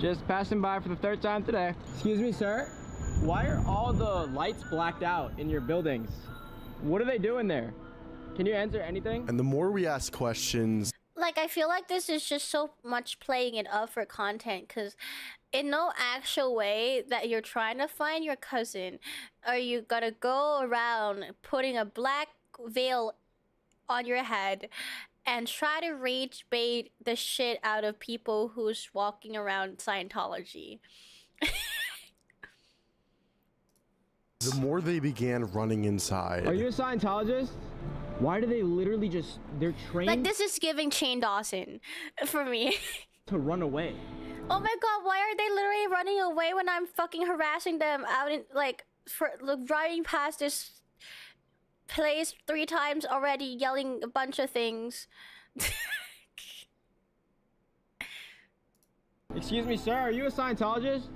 Just passing by for the 3rd time today. Excuse me, sir. Why are all the lights blacked out in your buildings? What are they doing there? Can you answer anything? And the more we ask questions, Like, I feel like this is just so much playing it up for content, because in no actual way that you're trying to find your cousin are you gonna go around putting a black veil on your head and try to rage bait the shit out of people who's walking around Scientology. the more they began running inside. Are you a Scientologist? Why do they literally just, they're trained? Like, this is giving Shane Dawson for me. To run away. Oh my god, why are they literally running away when I'm fucking harassing them out in, like, for driving past this place 3 times already, yelling a bunch of things. Excuse me, sir, are you a Scientologist?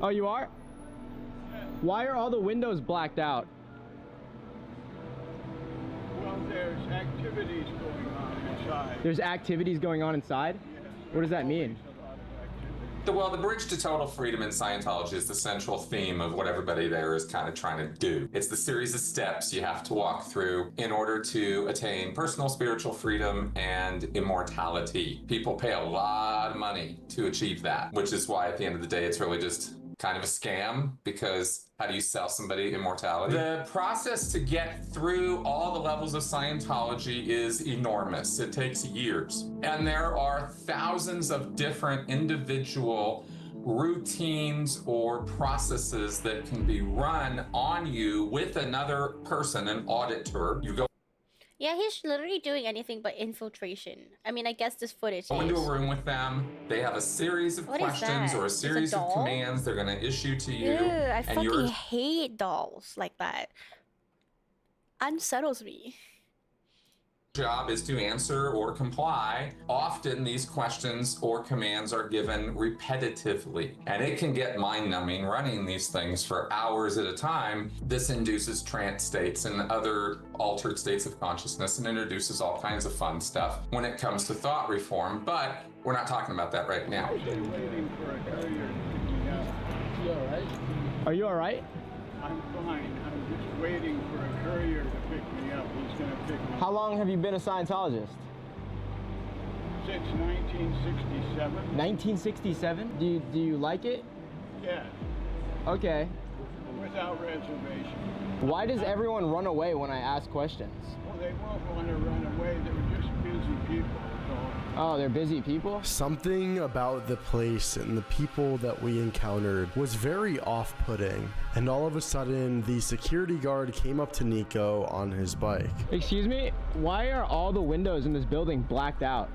Oh, you are? Why are all the windows blacked out? Well, there's activities going on inside. There's activities going on inside? What does that mean? Well, the bridge to total freedom in Scientology is the central theme of what everybody there is kind of trying to do. It's the series of steps you have to walk through in order to attain personal spiritual freedom and immortality. People pay a lot of money to achieve that, which is why at the end of the day, it's really just kind of a scam, because how do you sell somebody immortality? The process to get through all the levels of Scientology is enormous. It takes years. And there are thousands of different individual routines or processes that can be run on you with another person, an auditor. You go Yeah, he's literally doing anything but infiltration. I mean, I guess this footage into is. a room with them. They have a series of What is questions that? or a Is it series of doll? commands they're going to issue to you. Ew, I and fucking you're hate dolls like that. Unsettles me. job is to answer or comply. Often these questions or commands are given repetitively, and it can get mind-numbing running these things for hours at a time. This induces trance states and other altered states of consciousness and introduces all kinds of fun stuff when it comes to thought reform, but we're not talking about that right now. Waiting for a courier to pick me up. You all right? Are you all right? I'm fine. I'm just waiting for a courier to pick me up. He's going to pick me up. How long have you been a Scientologist? Since 1967. 1967? Do you like it? Yeah, Okay. without reservation. Why does everyone run away when I ask questions? Well, they won't want to run away. They were just busy people. Oh, they're busy people? Something about the place and the people that we encountered was very off-putting. And all of a sudden, the security guard came up to Nico on his bike. Excuse me? Why are all the windows in this building blacked out?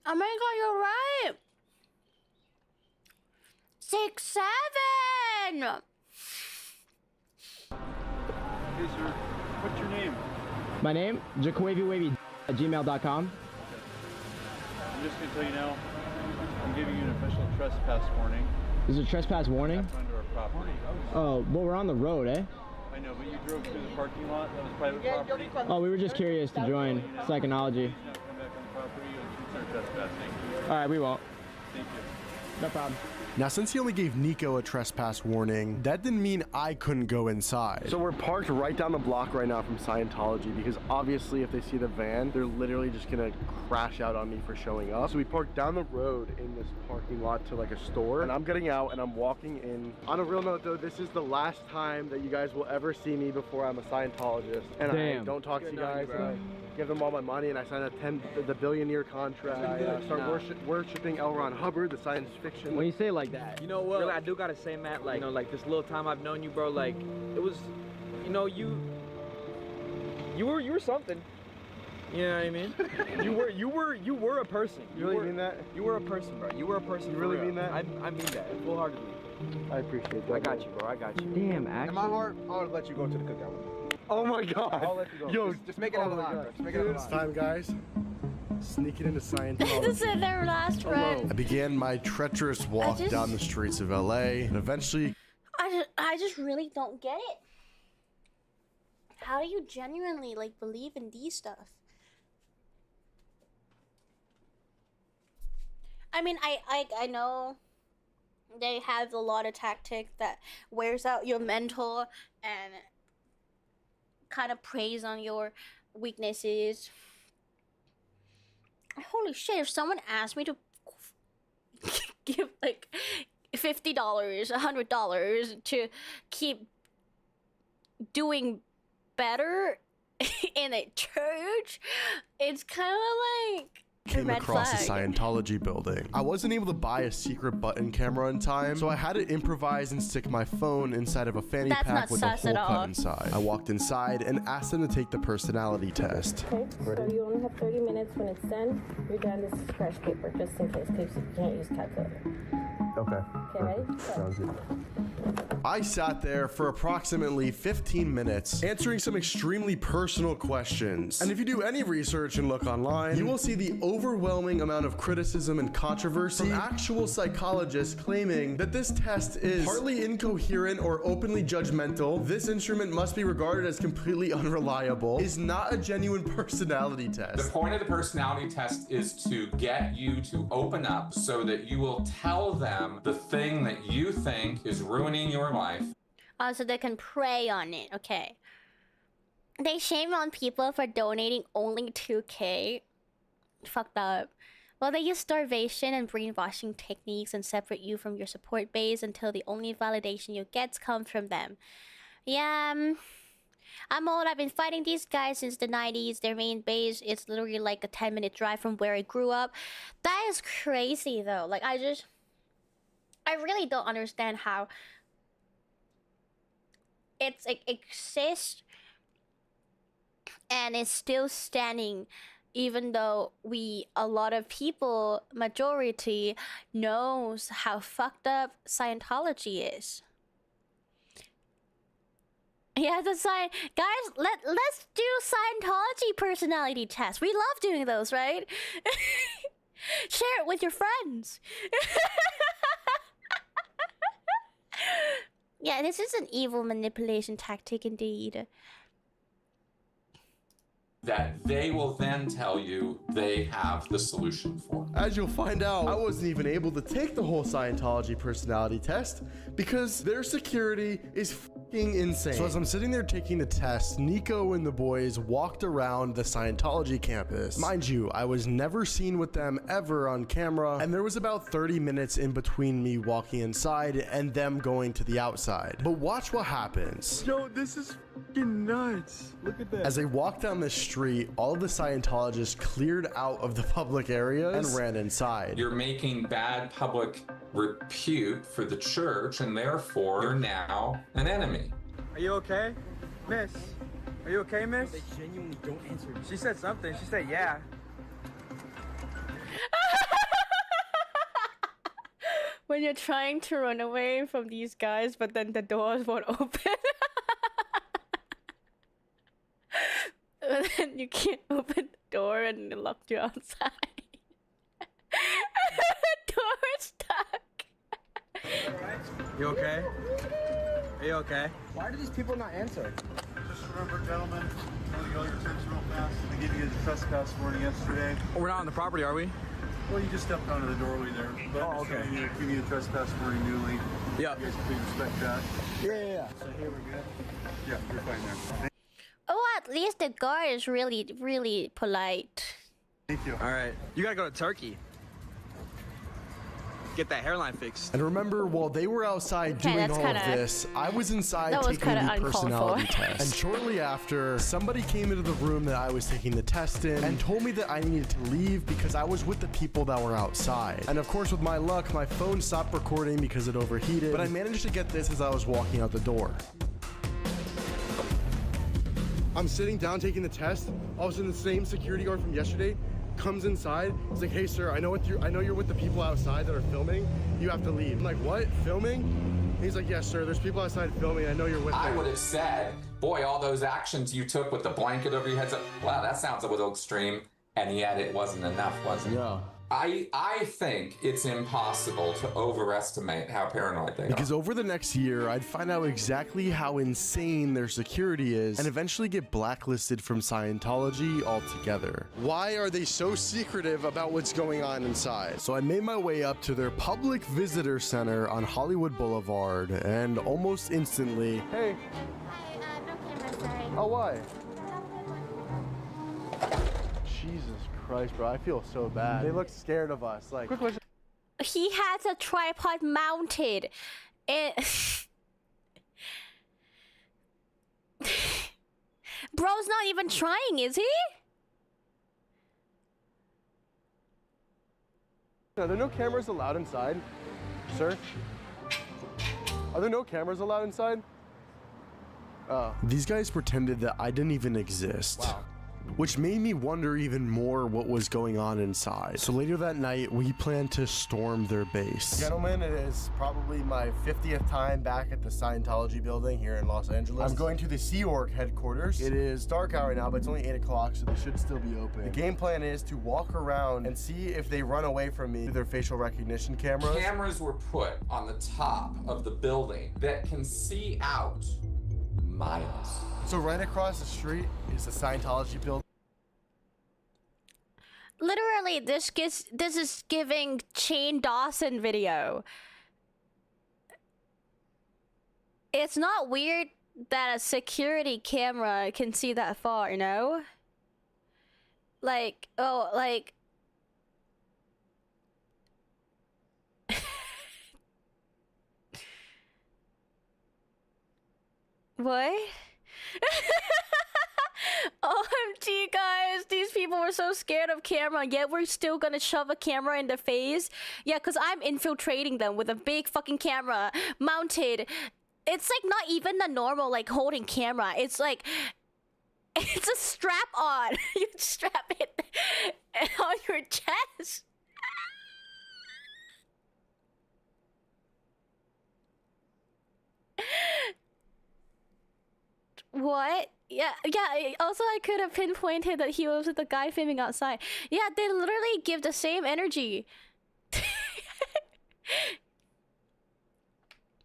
Oh my god, you're right. 6, 7. Hey, sir. What's your name? My name? JaquaviWavy@gmail.com. I'm just going to tell you now, I'm giving you an official trespass warning. Is it a trespass warning? Under our property. Oh, well, we're on the road, eh? I know, but you drove through the parking lot. That was private property. Oh, we were just curious to join psychology. Please don't come back on the property. You'll consider trespassing. All right, we won't. Thank you. No problem. Now, since he only gave Nico a trespass warning, that didn't mean I couldn't go inside. So we're parked right down the block right now from Scientology, because obviously if they see the van, they're literally just gonna crash out on me for showing up. So we parked down the road in this parking lot to like a store, and I'm getting out and I'm walking in. On a real note though, this is the last time that you guys will ever see me before I'm a Scientologist. And I Damn. don't talk to you guys. give them all my money, and I sign the billion-year contract. I start worshiping L. Ron Hubbard, the science fiction. When you say it like that, you know what? Really, I do gotta say, Matt, like, you know, like this little time I've known you, bro, like, it was, you know, you were something. You know what I mean? you were a person. You really mean that? You were a person, bro. You were a person. You really mean that? I mean that full-heartedly. I appreciate that. I got you, bro. I got you. Damn, actually. In my heart, I would let you go to the cookout. Oh my God. I'll let you go. Yo, just make it out alive, bro. Just make it out alive. It's time, guys. Sneaking into Scientology. This is their last run. I began my treacherous walk down the streets of LA, and eventually... I just really don't get it. How do you genuinely, like, believe in these stuff? I mean, I know they have a lot of tactics that wears out your mental and kind of preys on your weaknesses. Holy shit, if someone asked me to give like $50, $100 to keep doing better in a church, it's kind of like came across a Scientology building. I wasn't able to buy a secret button camera in time, so I had to improvise and stick my phone inside of a fanny pack with a hole cut inside. I walked inside and asked them to take the personality test. Okay, so you only have 30 minutes. When it's done, you're done. This is fresh paper, just in case, because you can't use calculator. Okay. Okay, ready? Sounds good. I sat there for approximately 15 minutes answering some extremely personal questions. And if you do any research and look online, you will see the overwhelming amount of criticism and controversy from actual psychologists claiming that this test is partly incoherent or openly judgmental, this instrument must be regarded as completely unreliable, is not a genuine personality test. The point of the personality test is to get you to open up so that you will tell them the thing that you think is ruining your life. So they can prey on it. Okay. They shame on people for donating only $2K. Fucked up. Well, they use starvation and brainwashing techniques and separate you from your support base until the only validation you get comes from them. Yeah, I'm old. I've been fighting these guys since the 90s. Their main base is literally like a 10-minute drive from where I grew up. That is crazy, though. Like, I really don't understand how it exists and it's still standing, even though a lot of people, majority, knows how fucked up Scientology is. Yeah, guys, let's do Scientology personality tests. We love doing those, right? Share it with your friends. Yeah, this is an evil manipulation tactic indeed. That they will then tell you they have the solution for. As you'll find out, I wasn't even able to take the whole Scientology personality test because their security is fucking insane. So as I'm sitting there taking the test, Nico and the boys walked around the Scientology campus. Mind you, I was never seen with them ever on camera, and there was about 30 minutes in between me walking inside and them going to the outside. But watch what happens. Yo, this is fucking nuts. Look at that. As I walked down the street, all of the Scientologists cleared out of the public areas and ran inside. You're making bad public repute for the church, and therefore you're now an enemy. Are you okay, miss? Are you okay, miss? They genuinely don't answer. She said something. She said, yeah. When you're trying to run away from these guys, but then the doors won't open. And then you can't open the door and it locked you outside. The door's stuck. You okay? Are you okay? Why do these people not answer? Just remember, gentlemen, I'm gonna go to your church real fast. I gave you guys a trespass warning yesterday. Oh, we're not on the property, are we? Well, you just stepped onto the doorway there. But okay. You're giving you a trespass warning newly. Yeah. You guys please respect that. Yeah. So here we're good. Yeah, you're fine there. Oh, at least the guard is really, really polite. Thank you. All right. You gotta go to Turkey. get that hairline fixed. And remember, while they were outside doing all of this, I was inside taking the personality test. And shortly after, somebody came into the room that I was taking the test in and told me that I needed to leave because I was with the people that were outside. And of course, with my luck, my phone stopped recording because it overheated, but I managed to get this as I was walking out the door. I'm sitting down taking the test. All of a sudden, the same security guard from yesterday comes inside. He's like, "Hey, sir, I know you're with the people outside that are filming. You have to leave." I'm like, "What? Filming?" He's like, "Yes, sir. There's people outside filming. I know you're with them." I would have said, boy, all those actions you took with the blanket over your head, wow, that sounds a little extreme. And yet it wasn't enough, was it? No. I think it's impossible to overestimate how paranoid they are. Because over the next year, I'd find out exactly how insane their security is and eventually get blacklisted from Scientology altogether. Why are they so secretive about what's going on inside? So I made my way up to their public visitor center on Hollywood Boulevard, and almost instantly, hey. Hi, no camera, sorry. Oh, why? Jesus Christ, bro, I feel so bad. They look scared of us. Like, quick question. He has a tripod mounted. And bro's not even trying, is he? Are there no cameras allowed inside, sir? Are there no cameras allowed inside? These guys pretended that I didn't even exist. Wow. Which made me wonder even more what was going on inside. So later that night, we planned to storm their base. Gentlemen, it is probably my 50th time back at the Scientology building here in Los Angeles. I'm going to the Sea Org headquarters. It is dark hour now, but it's only 8 o'clock, so they should still be open. The game plan is to walk around and see if they run away from me through their facial recognition cameras. Cameras were put on the top of the building that can see out miles. So right across the street is the Scientology building. Literally, this is giving Shane Dawson video. It's not weird that a security camera can see that far, you know? Like, oh, like... What? OMG, guys, these people were so scared of camera, yet we're still gonna shove a camera in their face. Yeah, because I'm infiltrating them with a big fucking camera mounted. It's like not even the normal like holding camera. It's like it's a strap on. You strap it on your chest. What? Yeah. Also, I could have pinpointed that he was with the guy filming outside. Yeah, they literally give the same energy.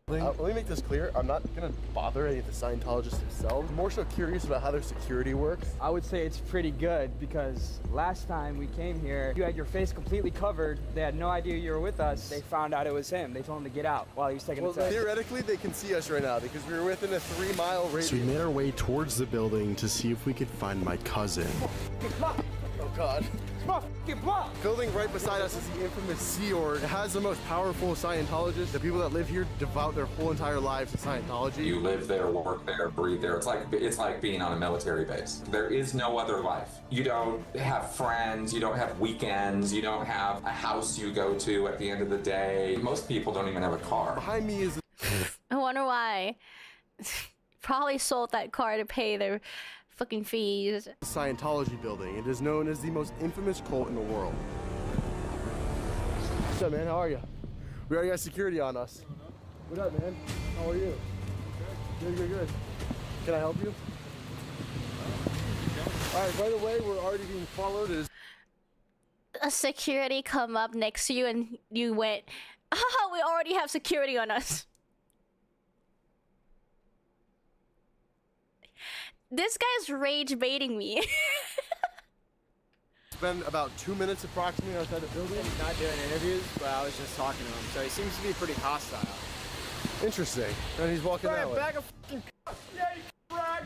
Let me make this clear. I'm not gonna bother any of the Scientologists themselves. I'm more so curious about how their security works. I would say it's pretty good because last time we came here, you had your face completely covered. They had no idea you were with us. They found out it was him. They told him to get out while he was taking the test. Theoretically, they can see us right now because we were within a 3-mile radius. So we made our way towards the building to see if we could find my cousin. Oh God. Building right beside us is the infamous Sea Org. It has the most powerful Scientologists. The people that live here devout their whole entire lives to Scientology. You live there, work there, breathe there. It's like being on a military base. There is no other life. You don't have friends, you don't have weekends, you don't have a house you go to at the end of the day. Most people don't even have a car. Behind me is I wonder why. Probably sold that car to pay their fucking fees. Scientology building. It is known as the most infamous cult in the world. What's up, man? How are you? We already got security on us. What up, man? How are you? Good. Can I help you? All right, by the way, we're already being followed. A security come up next to you and you went, "Ah, we already have security on us." This guy's rage baiting me. It's been about 2 minutes approximately outside the building. He's not doing interviews, but I was just talking to him, so he seems to be pretty hostile. Interesting. And he's walking that way. Bag of fucking yeah, you rag.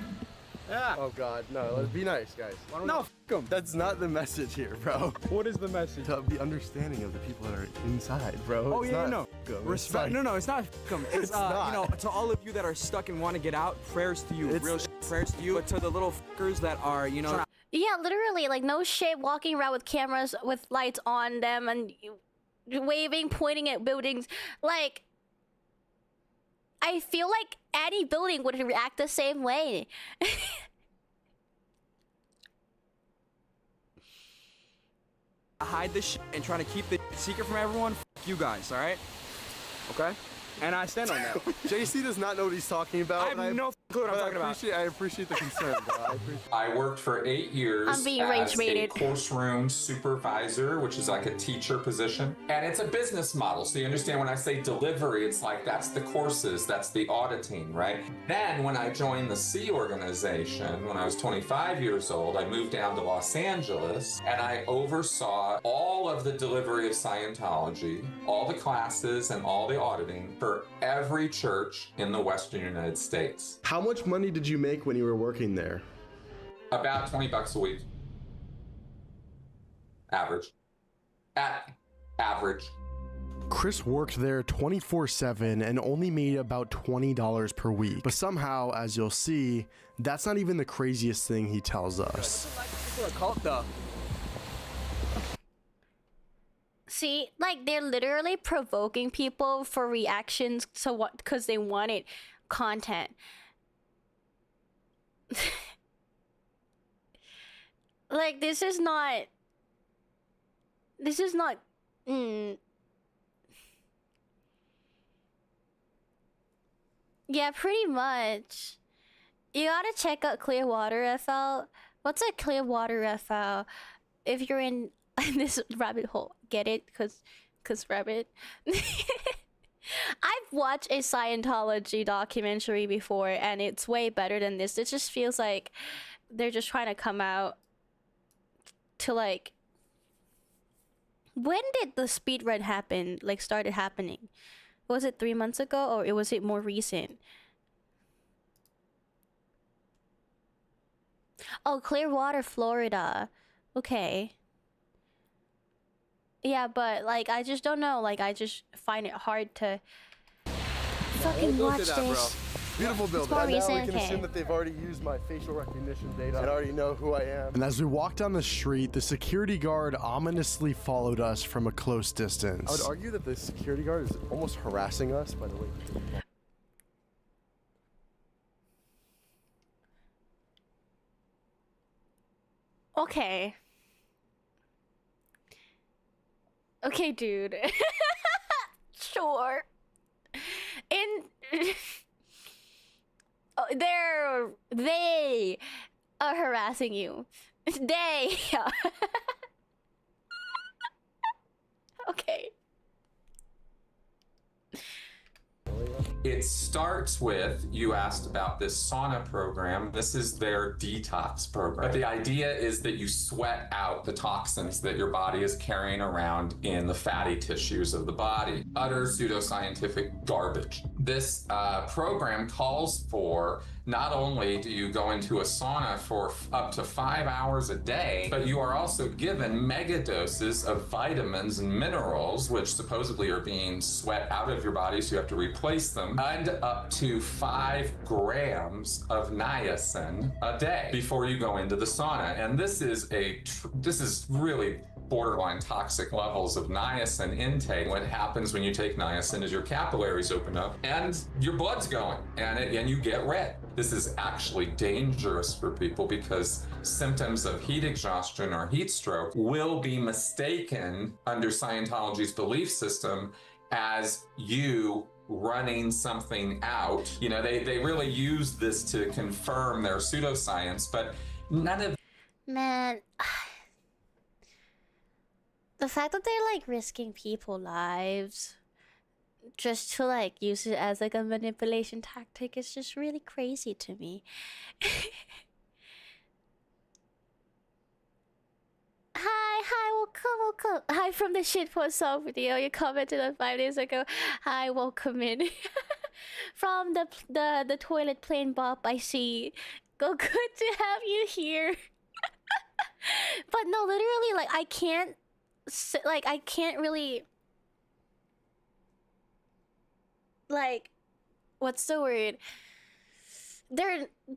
Yeah. Oh God, no. Let's be nice, guys. No, f them. That's not the message here, bro. What is the message? To be understanding of the people that are inside, bro. Oh, It's yeah, not no. f them. Respect. It's No, it's not f them. It's, not. you know, to all of you that are stuck and want to get out, prayers to you. Real prayers to you. But to the little f***ers that are, you know. Yeah, literally, like no shit, walking around with cameras with lights on them and waving, pointing at buildings. Like, I feel like any building would react the same way. Hide this shit and trying to keep the secret from everyone. F you guys, all right? Okay? And I stand on that. JC does not know what he's talking about. I have no clue what I'm talking about. I appreciate the concern, bro. I worked for 8 years I'm being as rage a baited. course room supervisor, which is like a teacher position. And it's a business model. So you understand when I say delivery, it's like that's the courses, that's the auditing, right? Then when I joined the C organization, when I was 25 years old, I moved down to Los Angeles and I oversaw all of the delivery of Scientology, all the classes and all the auditing for every church in the Western United States. How much money did you make when you were working there? About $20 a week. Average. At average. Chris worked there 24/7 and only made about $20 per week. But somehow, as you'll see, that's not even the craziest thing he tells us. See, like they're literally provoking people for reactions to what, because they wanted content. Like this is not. Yeah, pretty much. You gotta check out Clearwater FL. What's a Clearwater FL? If you're in this rabbit hole, get it? Cause rabbit. I've watched a Scientology documentary before, and it's way better than this. It just feels like they're just trying to come out to like. When did the speed run happen? Like started happening? Was it 3 months ago, or was it more recent? Oh, Clearwater, Florida. Okay. Yeah, but like I just don't know. Like I just find it hard to fucking watch this. Bro. Beautiful building. More And now recent, we can okay. assume that they've already used my facial recognition data and already know who I am. And as we walked down the street, the security guard ominously followed us from a close distance. I would argue that the security guard is almost harassing us, by the way. Okay. Okay, dude. Sure. They are harassing you. They. Okay. It starts with, you asked about this sauna program. This is their detox program. But the idea is that you sweat out the toxins that your body is carrying around in the fatty tissues of the body. Utter pseudoscientific garbage. This program calls for, not only do you go into a sauna for up to 5 hours a day, but you are also given mega doses of vitamins and minerals, which supposedly are being sweat out of your body, so you have to replace them, and up to 5 grams of niacin a day before you go into the sauna. And this is really borderline toxic levels of niacin intake. What happens when you take niacin is your capillaries open up and your blood's going and you get red. This is actually dangerous for people because symptoms of heat exhaustion or heat stroke will be mistaken under Scientology's belief system as you running something out. You know, they really use this to confirm their pseudoscience, but none of... Man, the fact that they're like risking people's lives just to like use it as like a manipulation tactic is just really crazy to me. Hi, welcome. Hi from the shitpost song video. You commented on 5 days ago. Hi, welcome in. From the toilet plane bop, I see Go, good to have you here. But no, literally, like, I can't really, like, what's the word?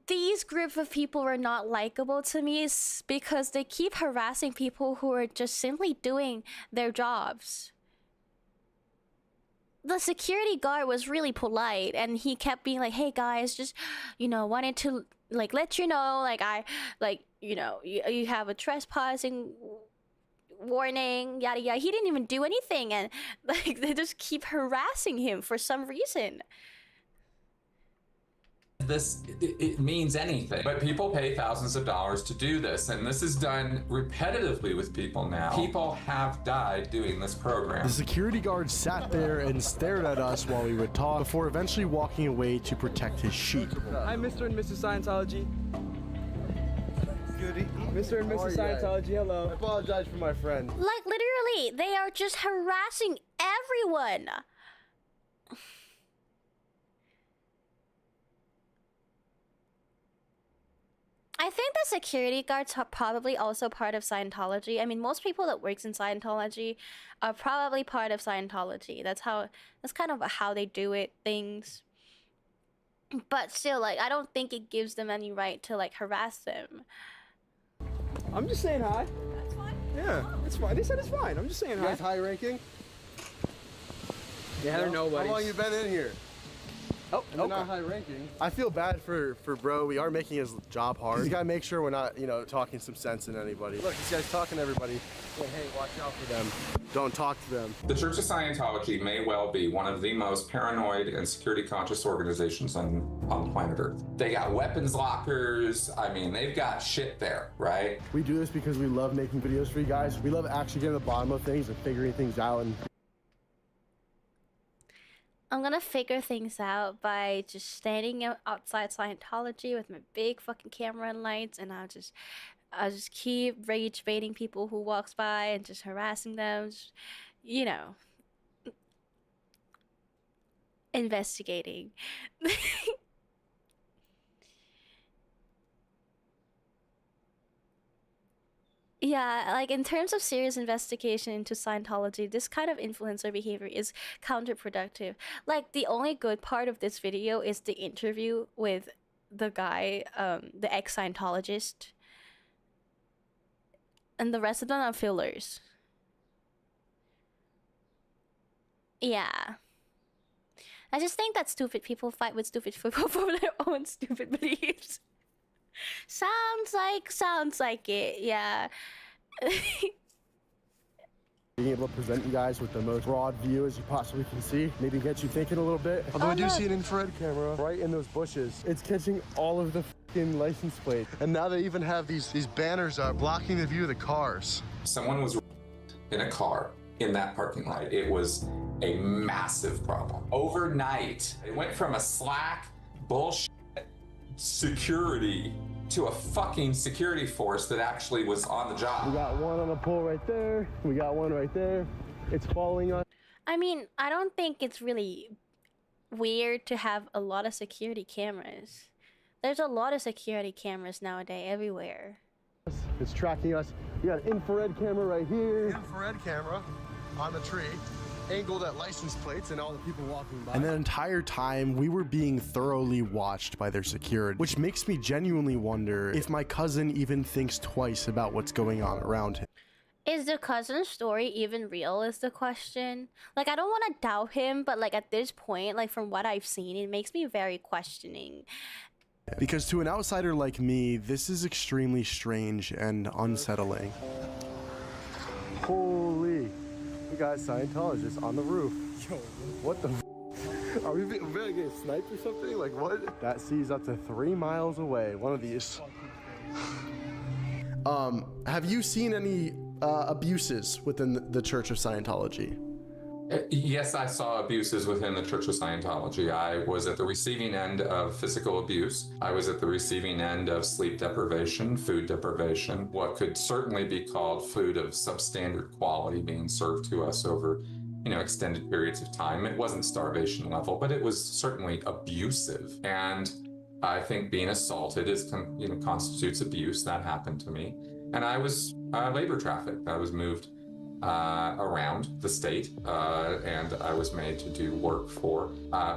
These group of people are not likable to me because they keep harassing people who are just simply doing their jobs. The security guard was really polite and he kept being like, hey guys, just, you know, wanted to like let you know, like you have a trespassing warning, yada yada. He didn't even do anything and like they just keep harassing him for some reason. It means anything, but people pay thousands of dollars to do this, and this is done repetitively with people now. People have died doing this program. The security guard sat there and stared at us while we would talk before eventually walking away to protect his sheep. Hi, Mr. and Mrs. Scientology. Goody. Mr. and Mrs. Scientology, hello. I apologize for my friend. Like, literally, they are just harassing everyone. I think the security guards are probably also part of Scientology. I mean, most people that works in Scientology are probably part of Scientology. That's kind of how they do it, things. But still, like, I don't think it gives them any right to, like, harass them. I'm just saying hi. That's fine. Yeah, it's fine. They said it's fine. I'm just saying hi. You guys high ranking? Yeah, they're nobody. How long you been in here? Oh, okay. Not high ranking. I feel bad for bro. We are making his job hard. We gotta make sure we're not, you know, talking some sense into anybody. Look, this guy's talking to everybody. Hey, watch out for them. Don't talk to them. The Church of Scientology may well be one of the most paranoid and security conscious organizations on planet Earth. They got weapons lockers. I mean, they've got shit there, right? We do this because we love making videos for you guys. We love actually getting to the bottom of things and figuring things out. And I'm gonna figure things out by just standing outside Scientology with my big fucking camera and lights, and I'll just keep rage baiting people who walks by and just harassing them, just, you know, investigating. Yeah, like in terms of serious investigation into Scientology, this kind of influencer behavior is counterproductive. Like, the only good part of this video is the interview with the guy, the ex-Scientologist. And the rest of them are fillers. Yeah. I just think that stupid people fight with stupid people for their own stupid beliefs. Sounds like it, yeah. being able to present you guys with the most broad view as you possibly can see, maybe get you thinking a little bit. Although I do see an infrared camera right in those bushes. It's catching all of the fucking license plates. And now they even have these banners up blocking the view of the cars. Someone was in a car in that parking lot. It was a massive problem. Overnight, it went from a slack bullshit security to a fucking security force that actually was on the job. We got one on the pole right there. We got one right there. It's following us. I mean, I don't think it's really weird to have a lot of security cameras. There's a lot of security cameras nowadays everywhere. It's tracking us. We got an infrared camera right here. Infrared camera on the tree, angled at license plates and all the people walking by. And the entire time, we were being thoroughly watched by their security, which makes me genuinely wonder if my cousin even thinks twice about what's going on around him. Is the cousin's story even real is the question. Like, I don't want to doubt him, but like at this point, like from what I've seen, it makes me very questioning. Because to an outsider like me, this is extremely strange and unsettling. Holy, we got Scientologists on the roof. Yo, what the Are we gonna get sniped or something? Like what? That sees up to 3 miles away, one of these. Have you seen any abuses within the Church of Scientology? Yes, I saw abuses within the Church of Scientology. I was at the receiving end of physical abuse. I was at the receiving end of sleep deprivation, food deprivation, what could certainly be called food of substandard quality being served to us over, extended periods of time. It wasn't starvation level, but it was certainly abusive. And I think being assaulted constitutes abuse. That happened to me. And I was labor trafficked. I was moved around the state, and I was made to do work for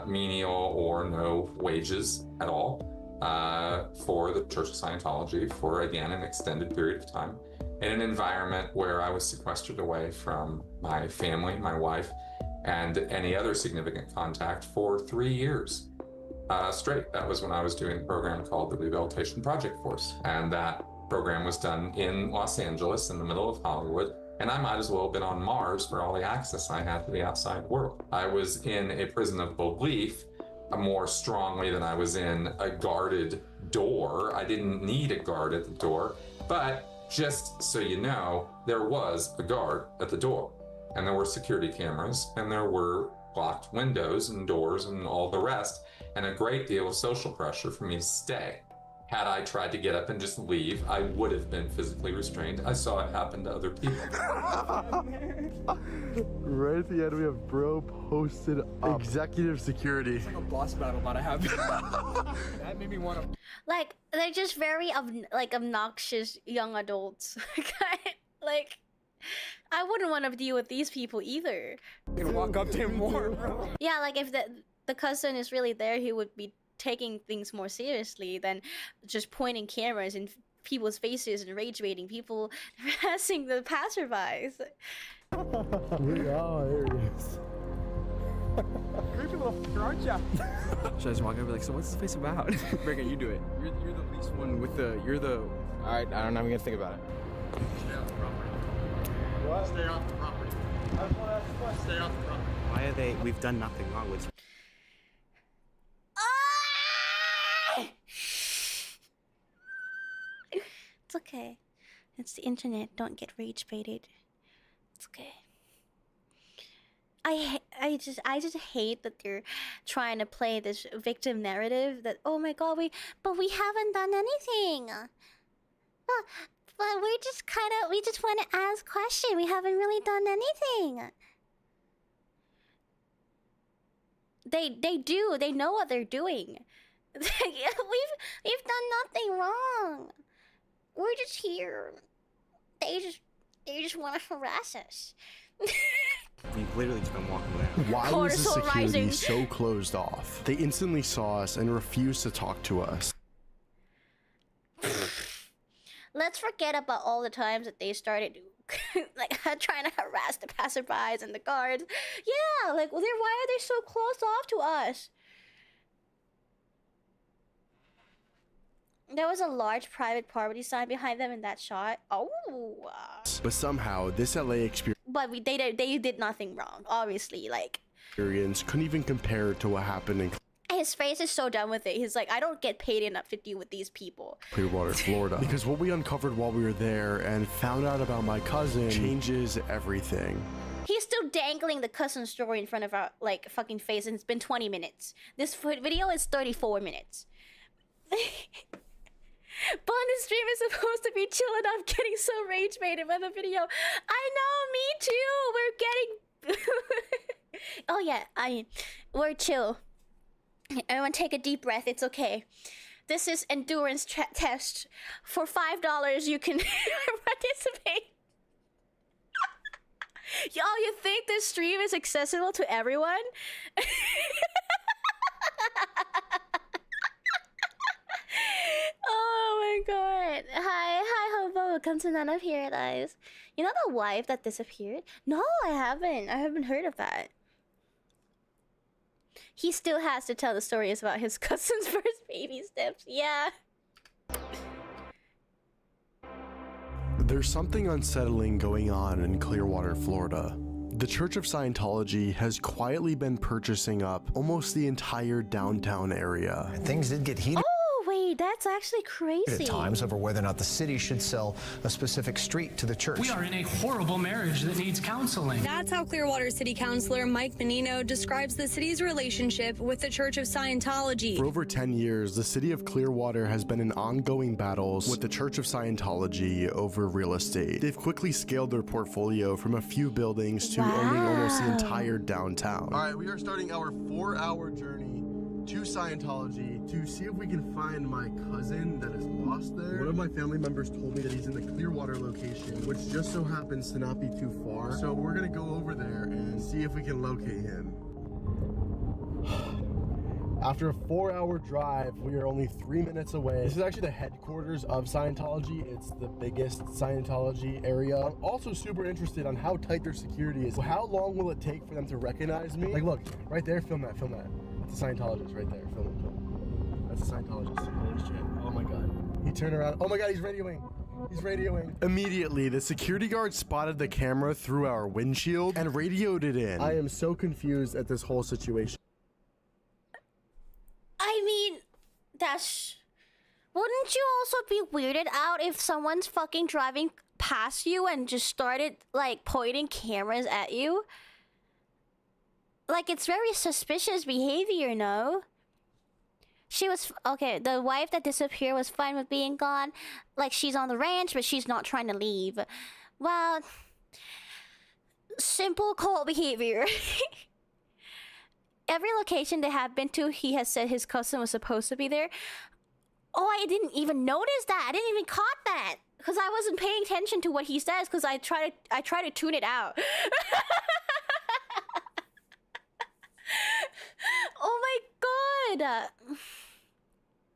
menial or no wages at all for the Church of Scientology for, again, an extended period of time in an environment where I was sequestered away from my family, my wife, and any other significant contact for 3 years straight. That was when I was doing a program called the Rehabilitation Project Force, and that program was done in Los Angeles in the middle of Hollywood. And I might as well have been on Mars for all the access I had to the outside world. I was in a prison of belief more strongly than I was in a guarded door. I didn't need a guard at the door, but just so you know, there was a guard at the door, and there were security cameras, and there were locked windows and doors and all the rest, and a great deal of social pressure for me to stay. Had I tried to get up and just leave, I would have been physically restrained. I saw it happen to other people. Right at the end, we have bro posted up. Executive security. It's like a boss battle about to happen. That made me want to. Like, they're just very obnoxious young adults. Like, I wouldn't want to deal with these people either. You can walk up to him more, bro. Yeah, like if the cousin is really there, he would be taking things more seriously than just pointing cameras in people's faces and rage baiting people, harassing the passerbys. Here he is. Creepy little fucker, aren't ya? Should I just walk over like, so what's this place about? Reagan, you do it. You're the least one with the, Alright, I don't know, I'm gonna think about it. Stay off the property. What? Stay off the property. I just want to ask a question. Stay off the property. Why are they? We've done nothing wrong. With It's okay. It's the internet. Don't get rage baited. It's okay. I just hate that they're trying to play this victim narrative that, oh my god, we haven't done anything. But we just want to ask questions. We haven't really done anything. They do. They know what they're doing. We've done nothing wrong. We're just here. They just want to harass us. We've literally just been walking around. Why was the Cortisol security rising. so closed off? They instantly saw us and refused to talk to us. Let's forget about all the times that they started like trying to harass the passerbys and the guards. Yeah, like why are they so closed off to us? There was a large private property sign behind them in that shot. Oh. But somehow, this LA experience But they did nothing wrong, obviously. Like, couldn't even compare to what happened in his face is so done with it. He's like, I don't get paid enough to deal with these people. Clearwater, Florida. Because what we uncovered while we were there and found out about my cousin changes everything. He's still dangling the cousin story in front of our like fucking face, and it's been 20 minutes. This video is 34 minutes. Bun's stream is supposed to be chill, and I'm getting so rage baited by the video. I know, me too. We're getting. Oh yeah, we're chill. Everyone, take a deep breath. It's okay. This is endurance test. For $5, you can participate. Y'all, you think this stream is accessible to everyone? Oh my god. Hi, Hobo. Welcome to None of Paradise. You know the wife that disappeared? No, I haven't. I haven't heard of that. He still has to tell the stories about his cousin's first baby steps. Yeah. There's something unsettling going on in Clearwater, Florida. The Church of Scientology has quietly been purchasing up almost the entire downtown area. Things did get heated. Oh, wait, that's actually crazy. At times over whether or not the city should sell a specific street to the church. We are in a horrible marriage that needs counseling. That's how Clearwater City Councilor Mike Menino describes the city's relationship with the Church of Scientology. For over 10 years, the city of Clearwater has been in ongoing battles with the Church of Scientology over real estate. They've quickly scaled their portfolio from a few buildings to owning almost the entire downtown. All right, we are starting our 4-hour journey to Scientology to see if we can find my cousin that is lost there. One of my family members told me that he's in the Clearwater location, which just so happens to not be too far. So we're gonna go over there and see if we can locate him. After a 4-hour drive, we are only 3 minutes away. This is actually the headquarters of Scientology. It's the biggest Scientology area. I'm also super interested on how tight their security is. How long will it take for them to recognize me? Like, look, right there, film that, film that. That's a Scientologist right there, film it. That's a Scientologist. Holy shit, oh my God. He turned around, oh my God, he's radioing. He's radioing. Immediately, the security guard spotted the camera through our windshield and radioed it in. I am so confused at this whole situation. I mean, that's... Wouldn't you also be weirded out if someone's fucking driving past you and just started, like, pointing cameras at you? Like, it's very suspicious behavior, no? She was... Okay, the wife that disappeared was fine with being gone. Like, she's on the ranch, but she's not trying to leave. Well... Simple cult behavior. Every location they have been to, he has said his cousin was supposed to be there. Oh, I didn't even notice that. I didn't even caught that because I wasn't paying attention to what he says because I try to tune it out. Oh my God.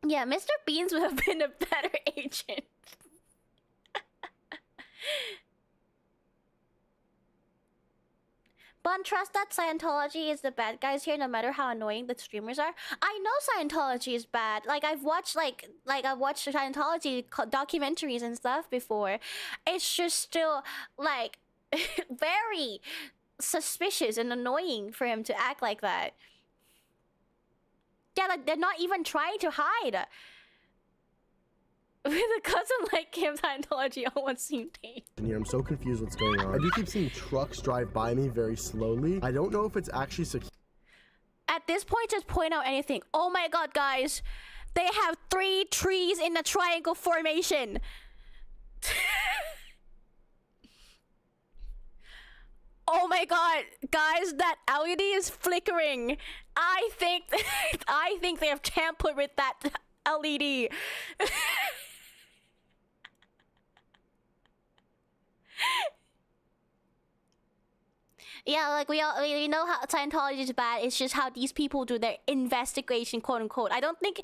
Yeah, Mr. Beans would have been a better agent. But trust that Scientology is the bad guys here, no matter how annoying the streamers are. I know Scientology is bad. Like I've watched I've watched Scientology documentaries and stuff before. It's just still like very suspicious and annoying for him to act like that. Yeah, like they're not even trying to hide. With a cousin like him, Scientology almost seemed tame. I'm so confused what's going on. I do keep seeing trucks drive by me very slowly. I don't know if it's actually secure. At this point, just point out anything. Oh my God, guys. They have 3 trees in a triangle formation. Oh my God, guys, that LED is flickering. I think they have tampered with that LED. Yeah, like we know how Scientology is bad. It's just how these people do their investigation, quote unquote. I don't think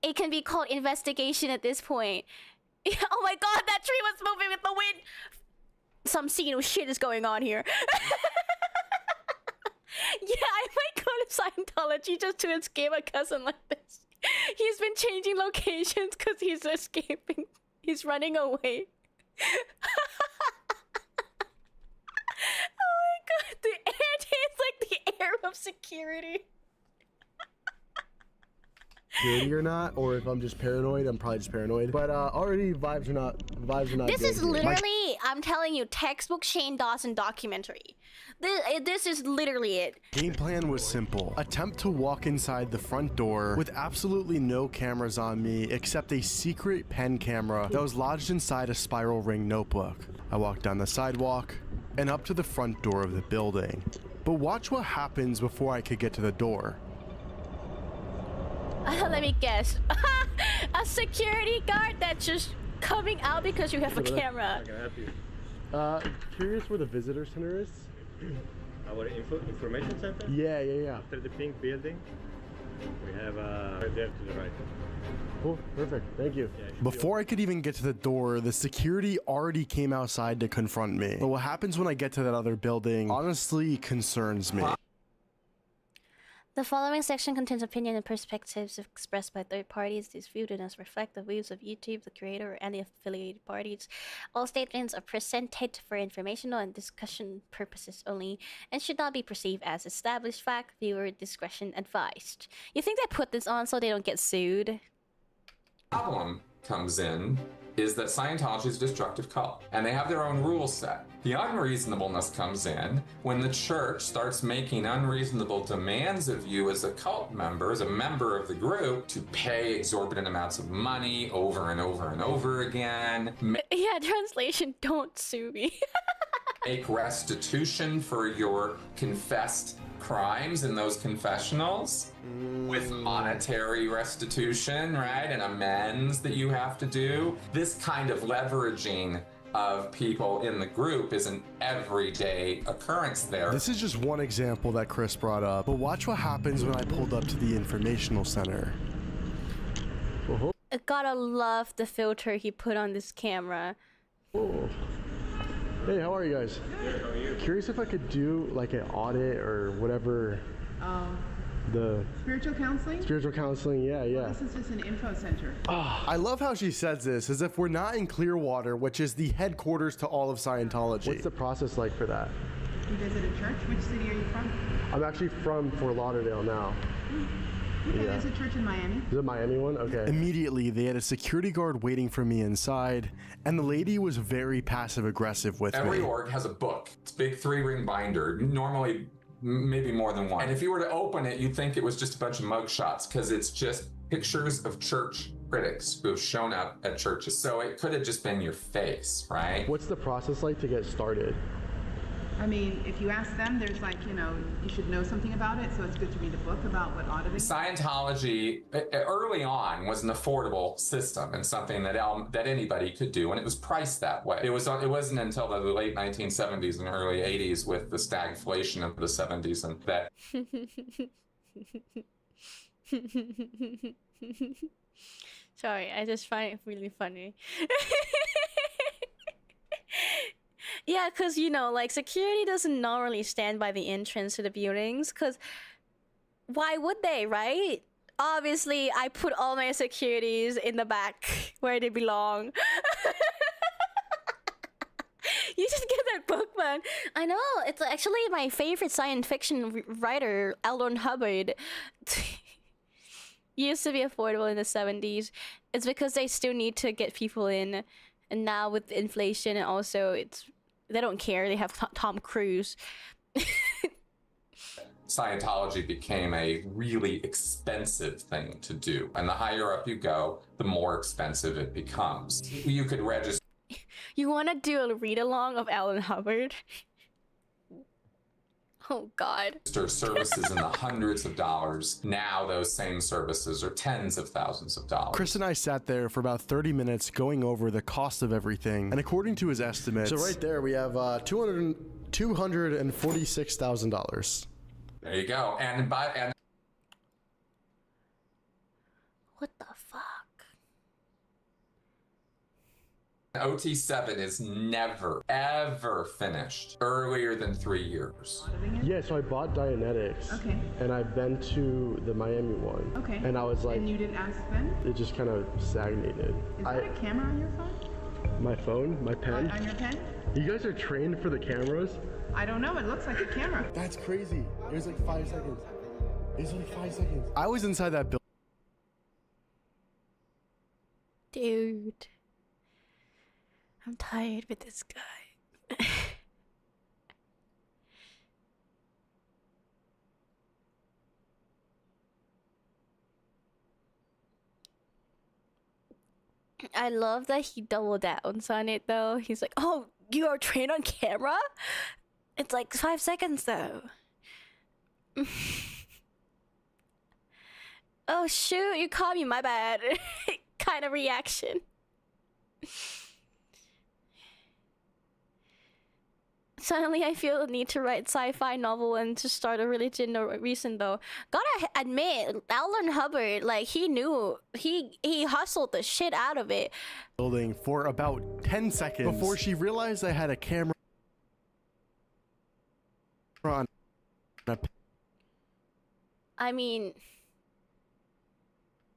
it can be called investigation at this point. Oh my God, that tree was moving with the wind. Some Xenu shit is going on here. Yeah, I might go to Scientology just to escape a cousin like this. He's been changing locations because he's escaping. He's running away. Oh my God, the air is like the air of security. Security or not, or if I'm just paranoid, I'm probably just paranoid. But already vibes are not This good is here. literally, I'm telling you, textbook Shane Dawson documentary. This is literally it. Game plan was simple. Attempt to walk inside the front door with absolutely no cameras on me except a secret pen camera that was lodged inside a spiral ring notebook. I walked down the sidewalk and up to the front door of the building. But watch what happens before I could get to the door. Let me guess. A security guard that's just coming out because you have a camera. How can I help you? Curious where the visitor center is? Our information center? Yeah. After the pink building, we have right there to the right. Cool, perfect, thank you. Before I could even get to the door, the security already came outside to confront me. But what happens when I get to that other building honestly concerns me. The following section contains opinion and perspectives expressed by third parties. These views do not reflect the views of YouTube, the creator, or any affiliated parties. All statements are presented for informational and discussion purposes only and should not be perceived as established fact. Viewer discretion advised. You think they put this on so they don't get sued? Problem comes in is that Scientology is a destructive cult, and they have their own rules set. The unreasonableness comes in when the church starts making unreasonable demands of you as a cult member, as a member of the group, to pay exorbitant amounts of money over and over and over again. Yeah, translation, don't sue me. Make restitution for your confessed crimes in those confessionals with monetary restitution, right? And amends that you have to do. This kind of leveraging of people in the group is an everyday occurrence there. This is just one example that Chris brought up, but watch what happens when I pulled up to the informational center. I gotta love the filter he put on this camera. Oh. Hey, how are you guys? Good, how are you? Curious if I could do like an audit or whatever. The spiritual counseling? Spiritual counseling, yeah. This is just an info center. I love how she says this, as if we're not in Clearwater, which is the headquarters to all of Scientology. What's the process like for that? You visit a church? Which city are you from? I'm actually from Fort Lauderdale now. Okay, there's a church in Miami. Is it Miami one? Okay. Immediately, they had a security guard waiting for me inside, and the lady was very passive aggressive with me. Every org has a book. It's a big 3-ring binder, normally maybe more than one. And if you were to open it, you'd think it was just a bunch of mugshots, because it's just pictures of church critics who have shown up at churches. So it could have just been your face, right? What's the process like to get started? I mean, if you ask them, there's like, you know, you should know something about it, so it's good to read a book about what auditing. Scientology early on was an affordable system and something that anybody could do, and it was priced that way. It wasn't until the late 1970s and early 80s with the stagflation of the 70s and that. Sorry, I just find it really funny. Yeah, because, you know, like, security doesn't normally stand by the entrance to the buildings, because why would they, right? Obviously, I put all my securities in the back where they belong. You should get that book, man. I know, it's actually my favorite science fiction writer, L. Ron Hubbard. Used to be affordable in the 70s. It's because they still need to get people in, and now with inflation and also they don't care. They have Tom Cruise. Scientology became a really expensive thing to do. And the higher up you go, the more expensive it becomes. You could register. You want to do a read-along of Alan Hubbard? Oh, God. Services in the hundreds of dollars. Now those same services are tens of thousands of dollars. Chris and I sat there for about 30 minutes going over the cost of everything. And according to his estimates, so right there we have $246,000. There you go. And what the fuck? OT7 is never, ever finished earlier than 3 years. Yeah, so I bought Dianetics. Okay. And I've been to the Miami one. Okay. And I was like... And you didn't ask them? It just kind of stagnated. Is that a camera on your phone? My phone? My pen? On your pen? You guys are trained for the cameras? I don't know. It looks like a camera. That's crazy. It was like 5 seconds. It was only 5 seconds. I was inside that building. Dude. I'm tired with this guy. I love that he double downs on it though. He's like, oh, you are trained on camera? It's like 5 seconds though. Oh shoot, you caught me, my bad. Kind of reaction. Suddenly I feel the need to write sci-fi novel and to start a religion or reason though. Gotta admit, Alan Hubbard, like he hustled the shit out of it. Building for about 10 seconds before she realized I had a camera on. I mean,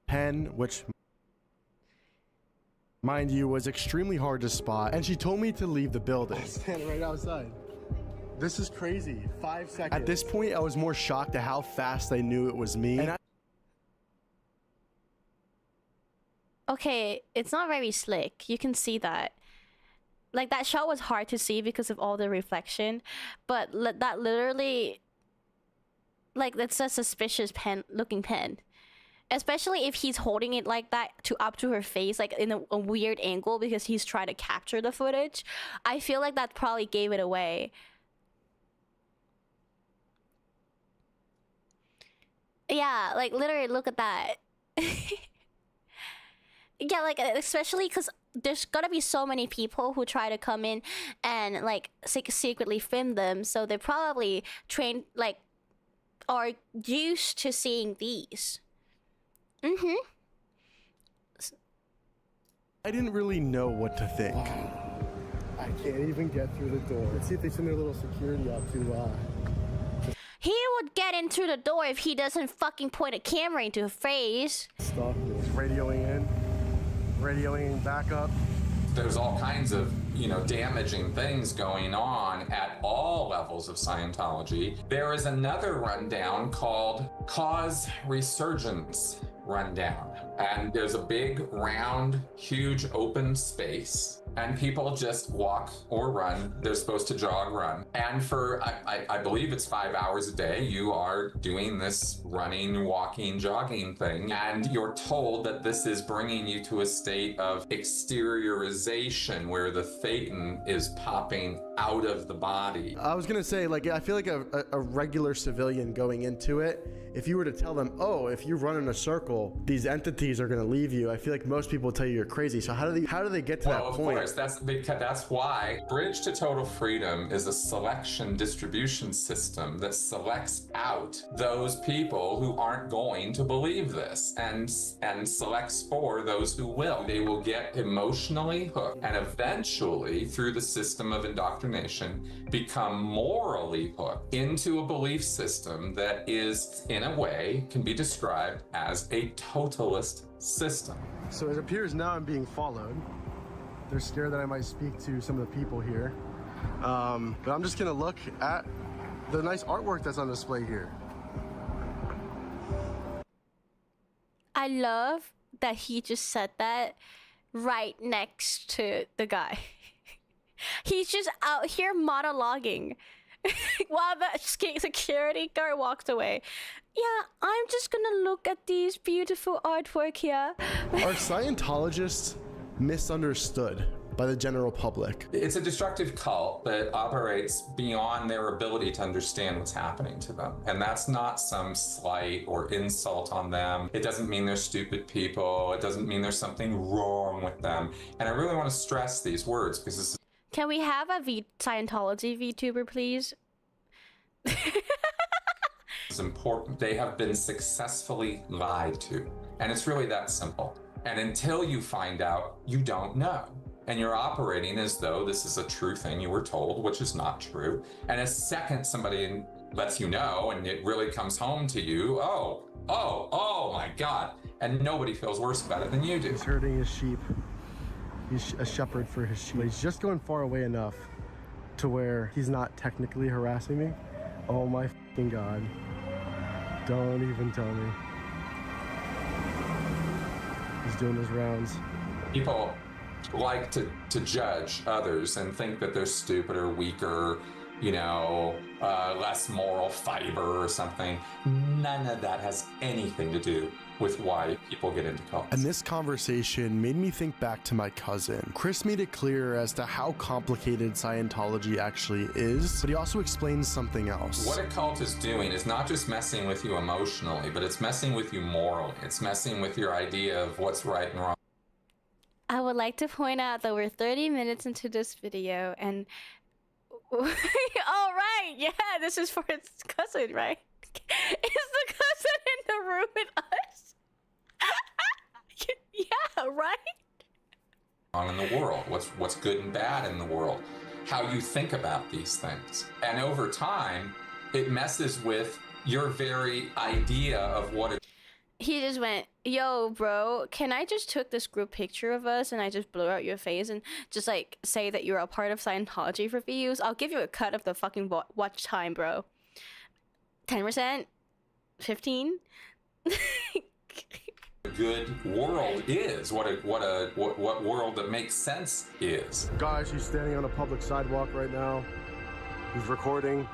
pen, which mind you was extremely hard to spot, and she told me to leave the building. I stand right outside. This is crazy. 5 seconds. At this point, I was more shocked at how fast I knew it was me. And okay, it's not very slick. You can see that. Like, that shot was hard to see because of all the reflection, but that literally, like, that's a suspicious looking pen. Especially if he's holding it like that up to her face, like in a weird angle because he's trying to capture the footage. I feel like that probably gave it away. Yeah, like literally look at that. Yeah, like especially because there's gonna be so many people who try to come in and like secretly film them, so they're probably trained like are used to seeing these. I didn't really know what to think. I can't even get through the door. Let's see if they send their little security up to He would get in through the door if he doesn't fucking point a camera into her face. stop this. Radioing back up. There's all kinds of, damaging things going on at all levels of Scientology. There is another rundown called Cause Resurgence Rundown. And there's a big, round, huge open space. And people just walk or run. They're supposed to jog, run. And for, I believe it's 5 hours a day, you are doing this running, walking, jogging thing. And you're told that this is bringing you to a state of exteriorization where the thetan is popping out of the body. I was gonna say, like, I feel like a regular civilian going into it, if you were to tell them, oh, if you run in a circle, these entities are gonna leave you, I feel like most people will tell you you're crazy. So how do they get to that point? Of course, that's why Bridge to Total Freedom is a selection distribution system that selects out those people who aren't going to believe this and selects for those who will. They will get emotionally hooked and eventually, through the system of indoctrination, become morally hooked into a belief system that is, in a way, can be described as a totalist system. So it appears now I'm being followed. They're scared that I might speak to some of the people here. But I'm just gonna look at the nice artwork that's on display here. I love that he just said that right next to the guy. He's just out here monologuing while the security guard walks away. Yeah, I'm just gonna look at these beautiful artwork here. Are Scientologists misunderstood by the general public? It's a destructive cult that operates beyond their ability to understand what's happening to them. And that's not some slight or insult on them. It doesn't mean they're stupid people. It doesn't mean there's something wrong with them. And I really want to stress these words because this is... Can we have a Scientology VTuber, please? It's important. They have been successfully lied to. And it's really that simple. And until you find out, you don't know. And you're operating as though this is a true thing you were told, which is not true. And a second somebody lets you know and it really comes home to you, oh my God. And nobody feels worse about it than you do. He's herding his sheep. He's a shepherd for his sheep. But he's just going far away enough to where he's not technically harassing me. Oh my fucking God. Don't even tell me. He's doing his rounds. People like to judge others and think that they're stupid or weaker, less moral fiber or something. None of that has anything to do with why people get into cults. And this conversation made me think back to my cousin. Chris made it clear as to how complicated Scientology actually is, but he also explains something else. What a cult is doing is not just messing with you emotionally, but it's messing with you morally. It's messing with your idea of what's right and wrong. I would like to point out that we're 30 minutes into this video and... Oh, right! Yeah, this is for his cousin, right? Is the cousin in the room with us? Yeah, right? In the world, what's good and bad in the world, how you think about these things. And over time, it messes with your very idea of what it... He just went, yo, bro, can I just took this group picture of us and I just blew out your face and just like say that you're a part of Scientology for views? I'll give you a cut of the fucking watch time, bro. 10%? 15? Good world is, what world that makes sense is. Guys, he's standing on a public sidewalk right now. He's recording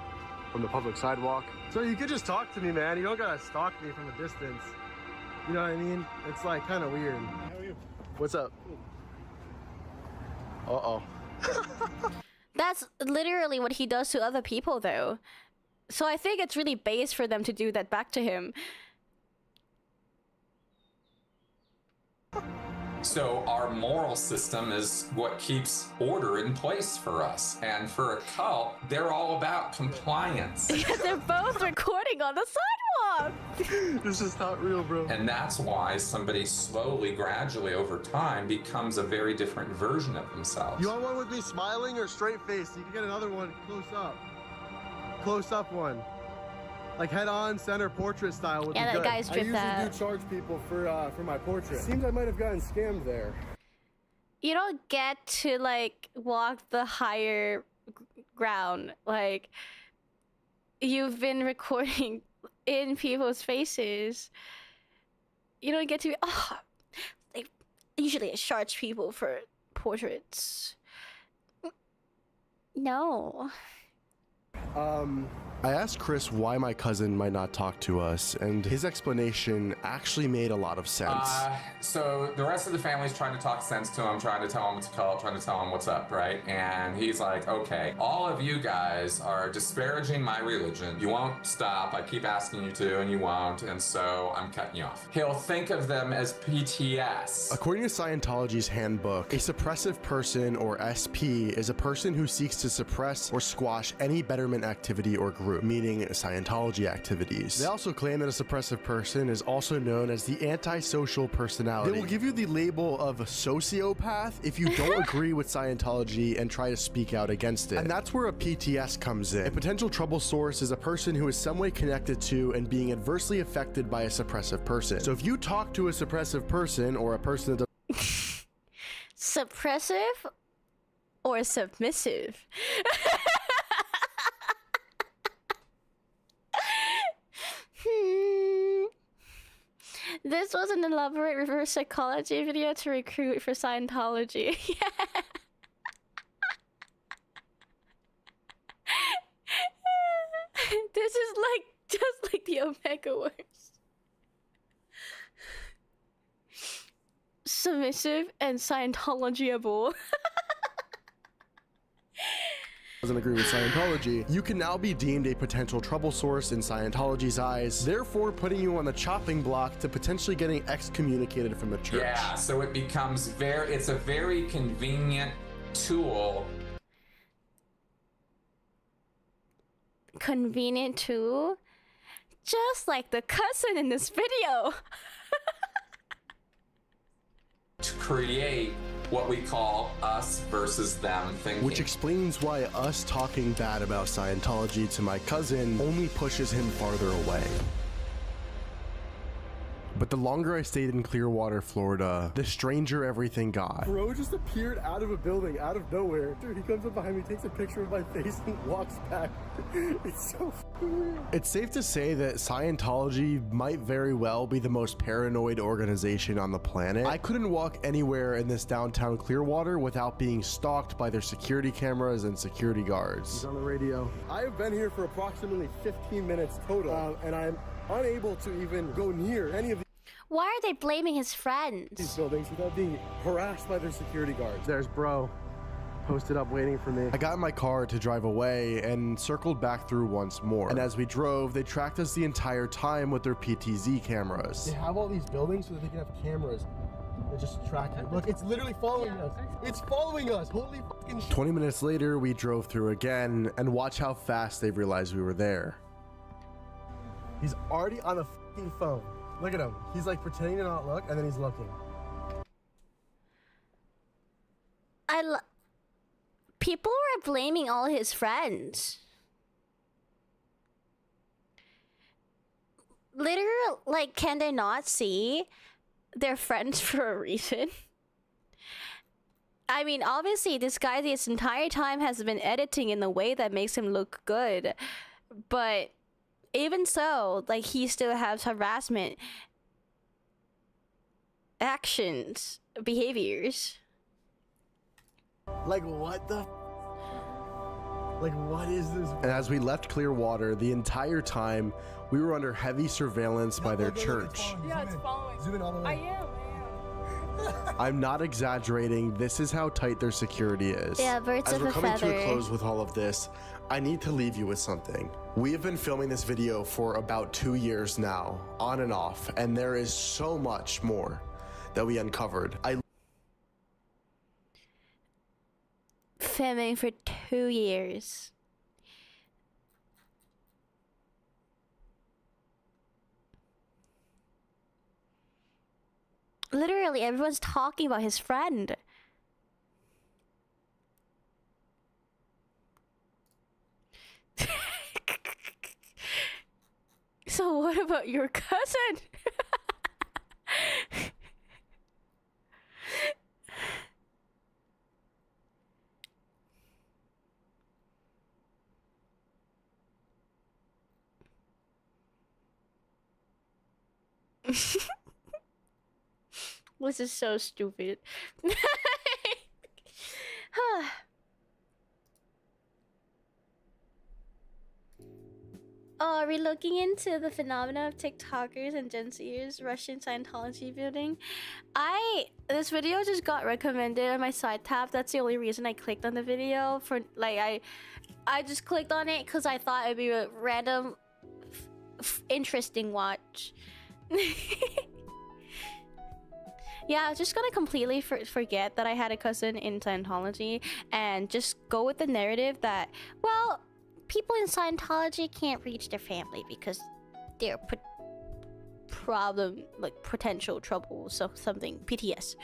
from the public sidewalk. So you could just talk to me, man. You don't gotta stalk me from a distance. You know what I mean? It's like kind of weird. How are you? What's up? Uh-oh. That's literally what he does to other people, though. So I think it's really base for them to do that back to him. So our moral system is what keeps order in place for us. And for a cult, they're all about compliance. They're both recording on the sidewalk. This is not real, bro. And that's why somebody slowly, gradually, over time, becomes a very different version of themselves. You want one with me smiling or straight face? You can get another one close up. Close up one. Like head-on, center, portrait style would be good. Yeah, that guy's dripped I that. usually do charge people for my portrait. Seems I might have gotten scammed there. You don't get to like walk the higher ground. Like, you've been recording in people's faces. You don't get to be, like, usually I charge people for portraits. No. I asked Chris why my cousin might not talk to us, and his explanation actually made a lot of sense. So the rest of the family's trying to talk sense to him, trying to tell him it's a cult, trying to tell him what's up, right? And he's like, okay, all of you guys are disparaging my religion. You won't stop. I keep asking you to, and you won't, and so I'm cutting you off. He'll think of them as PTS. According to Scientology's handbook, a suppressive person, or SP, is a person who seeks to suppress or squash any betterment activity or group, meaning Scientology activities. They also claim that a suppressive person is also known as the antisocial personality. They will give you the label of a sociopath if you don't agree with Scientology and try to speak out against it. And that's where a PTS comes in. A potential trouble source is a person who is some way connected to and being adversely affected by a suppressive person. So if you talk to a suppressive person, or a person that Suppressive or submissive? This was an elaborate reverse psychology video to recruit for Scientology. Yeah. This is like just like the Omega Wars. Submissive and Scientologyable. doesn't agree with Scientology, you can now be deemed a potential trouble source in Scientology's eyes, therefore putting you on the chopping block to potentially getting excommunicated from the church. Yeah, so it becomes it's a very convenient tool. Convenient tool? Just like the cousin in this video. To create what we call us versus them thinking. Which explains why us talking bad about Scientology to my cousin only pushes him farther away. But the longer I stayed in Clearwater, Florida, the stranger everything got. Bro just appeared out of a building, out of nowhere. Dude, he comes up behind me, takes a picture of my face, and walks back. It's so fucking weird. It's safe to say that Scientology might very well be the most paranoid organization on the planet. I couldn't walk anywhere in this downtown Clearwater without being stalked by their security cameras and security guards. He's on the radio. I have been here for approximately 15 minutes total, and I'm unable to even go near any of Why are they blaming his friends? these buildings without being harassed by their security guards. There's bro, posted up waiting for me. I got in my car to drive away and circled back through once more. And as we drove, they tracked us the entire time with their PTZ cameras. They have all these buildings so that they can have cameras that just track you. Look, it's literally following us. It's following us. Holy fucking shit. 20 minutes later, we drove through again, and watch how fast they realized we were there. He's already on a fucking phone. Look at him. He's like pretending to not look, and then he's looking. People are blaming all his friends. Literally, like, can they not see they're friends for a reason? I mean, obviously, this guy this entire time has been editing in a way that makes him look good, but even so, like, he still has harassment actions, behaviors. Like, what the? Like, what is this? And as we left Clearwater, the entire time, we were under heavy surveillance by their church. Yeah, it's following. Zoom in all the way. I am. I'm not exaggerating, this is how tight their security is. Yeah, birds As of we're a coming to a feather. close with all of this, I need to leave you with something. We have been filming this video for about 2 years now, on and off, and there is so much more that we uncovered. filming for 2 years. Literally, everyone's talking about his friend. So what about your cousin? This is so stupid. Oh, are we looking into the phenomena of TikTokers and Gen Zers Russian Scientology building? This video just got recommended on my side tab. That's the only reason I clicked on the video. For like, I just clicked on it because I thought it'd be a random, interesting watch. Yeah, I was just gonna completely forget that I had a cousin in Scientology and just go with the narrative that, well, people in Scientology can't reach their family because they're potential trouble, so something, PTS.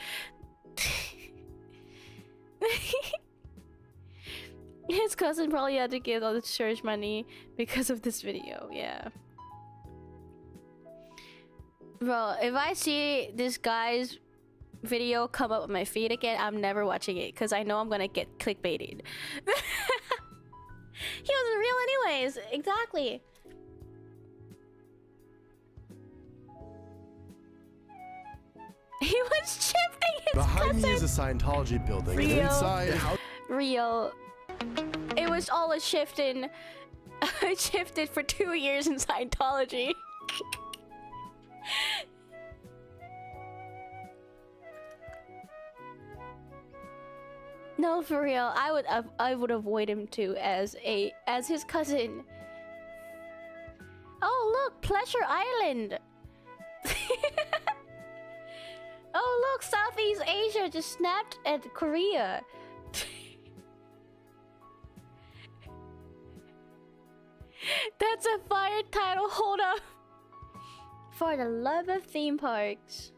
His cousin probably had to give all the church money because of this video, yeah. Bro, if I see this guy's video come up on my feed again, I'm never watching it because I know I'm gonna get clickbaited. He wasn't real anyways. Exactly. He was shifting his Behind cousin. me is a Scientology building. Real. And inside, Real. It was always shifting. I shifted for 2 years in Scientology. No, for real. I would avoid him too as his cousin. Oh look, Pleasure Island. Oh look, Southeast Asia just snapped at Korea. That's a fire title. Hold up. For the love of theme parks.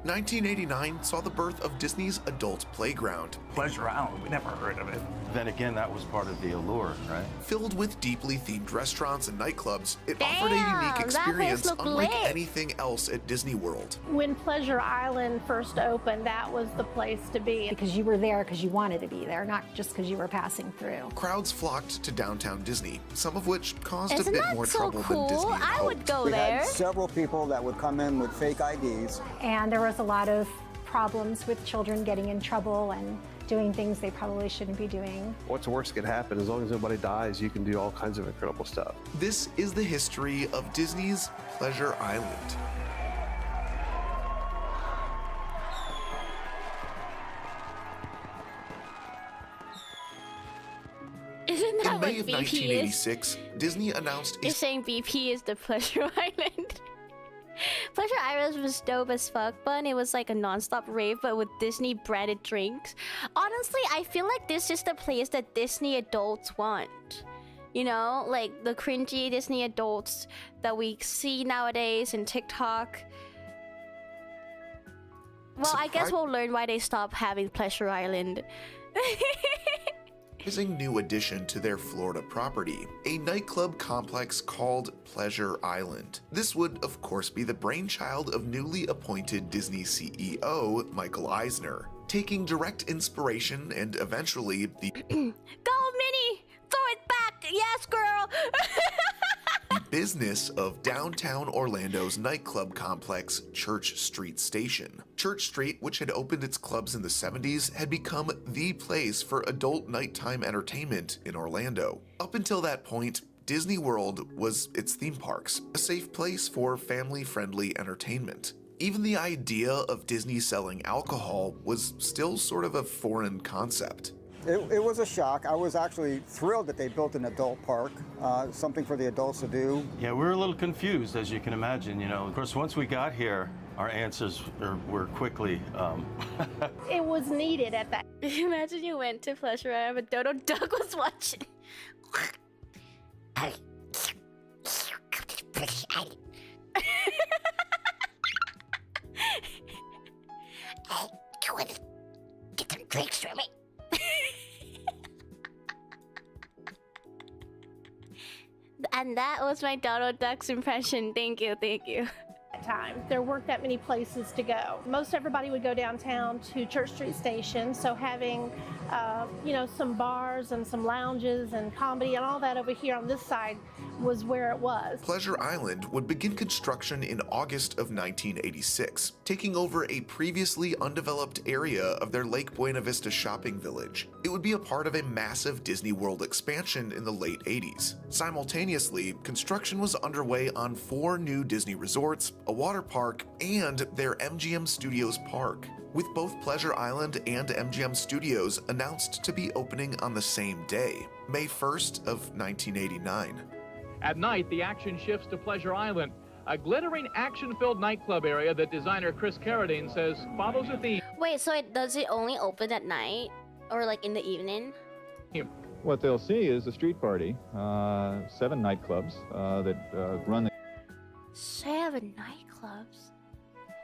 '89 saw the birth of Disney's adult playground. Pleasure Island, we never heard of it. Then again, that was part of the allure, right? Filled with deeply themed restaurants and nightclubs, it Damn, offered a unique that experience place looked unlike lit. anything else at Disney World. When Pleasure Island first opened, that was the place to be. Because you were there because you wanted to be there, not just because you were passing through. Crowds flocked to downtown Disney, some of which caused Isn't a bit that more so trouble cool? than Disney had I would hoped. go We there. had several people that would come in with fake IDs. And there was a lot of problems with children getting in trouble and doing things they probably shouldn't be doing. What's worse could happen? As long as nobody dies, you can do all kinds of incredible stuff. This is the history of Disney's Pleasure Island. Isn't that In what May of BP is? 1986, Disney announced You're saying BP is the Pleasure Island? Pleasure Island was dope as fuck, but it was like a non-stop rave, but with Disney branded drinks. Honestly, I feel like this is the place that Disney adults want. You know, like the cringy Disney adults that we see nowadays in TikTok. Well, I guess we'll learn why they stopped having Pleasure Island. is a new addition to their Florida property, a nightclub complex called Pleasure Island. This would, of course, be the brainchild of newly appointed Disney CEO Michael Eisner, taking direct inspiration and eventually the Go, Minnie! Throw it back! Yes, girl! business of downtown Orlando's nightclub complex, Church Street Station. Church Street, which had opened its clubs in the 70s, had become the place for adult nighttime entertainment in Orlando. Up until that point, Disney World was its theme parks, a safe place for family-friendly entertainment. Even the idea of Disney selling alcohol was still sort of a foreign concept. It was a shock. I was actually thrilled that they built an adult park, something for the adults to do. Yeah, we were a little confused, as you can imagine. You know, of course, once we got here, Our answers were quickly. It was needed at that. Imagine you went to Pleasure Island, but Dodo Duck was watching. Hey, you want to get some drinks for me? And that was my Dodo Duck's impression. Thank you, thank you. Time. There weren't that many places to go. Most everybody would go downtown to Church Street Station, so having some bars and some lounges and comedy and all that over here on this side was where it was. Pleasure Island would begin construction in August of 1986, taking over a previously undeveloped area of their Lake Buena Vista shopping village. It would be a part of a massive Disney World expansion in the late 80s. Simultaneously, construction was underway on 4 new Disney resorts, a water park, and their MGM Studios park, with both Pleasure Island and MGM Studios announced to be opening on the same day, May 1st of 1989. At night, the action shifts to Pleasure Island, a glittering action-filled nightclub area that designer Chris Carradine says follows a theme. Wait, so does it only open at night? Or like in the evening? What they'll see is a street party, 7 nightclubs that run 7 nightclubs?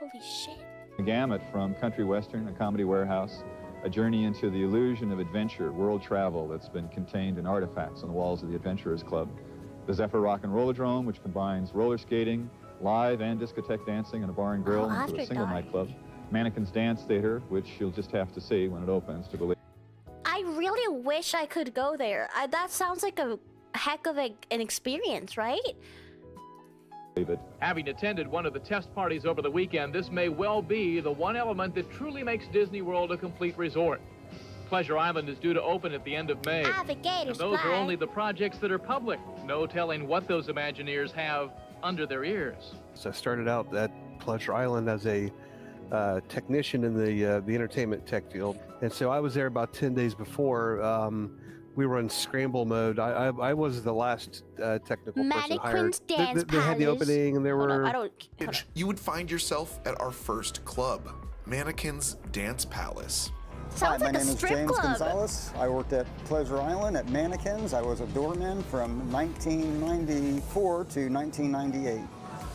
Holy shit. the gamut from country western, a comedy warehouse, a journey into the illusion of adventure, world travel that's been contained in artifacts on the walls of the Adventurers Club. The Zephyr Rock and Rollerdrome, which combines roller skating, live and discotheque dancing, and a bar and grill into a single nightclub. Mannequin's Dance Theater, which you'll just have to see when it opens to believe. I really wish I could go there. That sounds like a heck of an experience, right? Having attended one of the test parties over the weekend, this may well be the one element that truly makes Disney World a complete resort. Pleasure Island is due to open at the end of May. And those are only the projects that are public. No telling what those Imagineers have under their ears. So I started out at Pleasure Island as a technician in the entertainment tech field. And so I was there about 10 days before. We were in scramble mode. I was the last technical person hired. They had the opening, and there were... You would find yourself at our first club, Mannequin's Dance Palace. Hi, my name is James Gonzalez. I worked at Pleasure Island at Mannequins. I was a doorman from 1994 to 1998.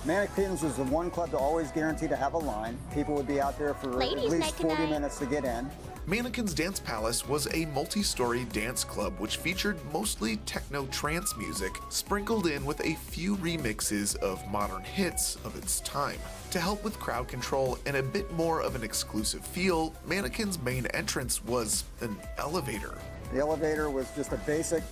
Mannequins was the one club to always guarantee to have a line. People would be out there for at least 40 minutes to get in. Mannequin's Dance Palace was a multi-story dance club which featured mostly techno-trance music, sprinkled in with a few remixes of modern hits of its time. To help with crowd control and a bit more of an exclusive feel, Mannequin's main entrance was an elevator. The elevator was just a basic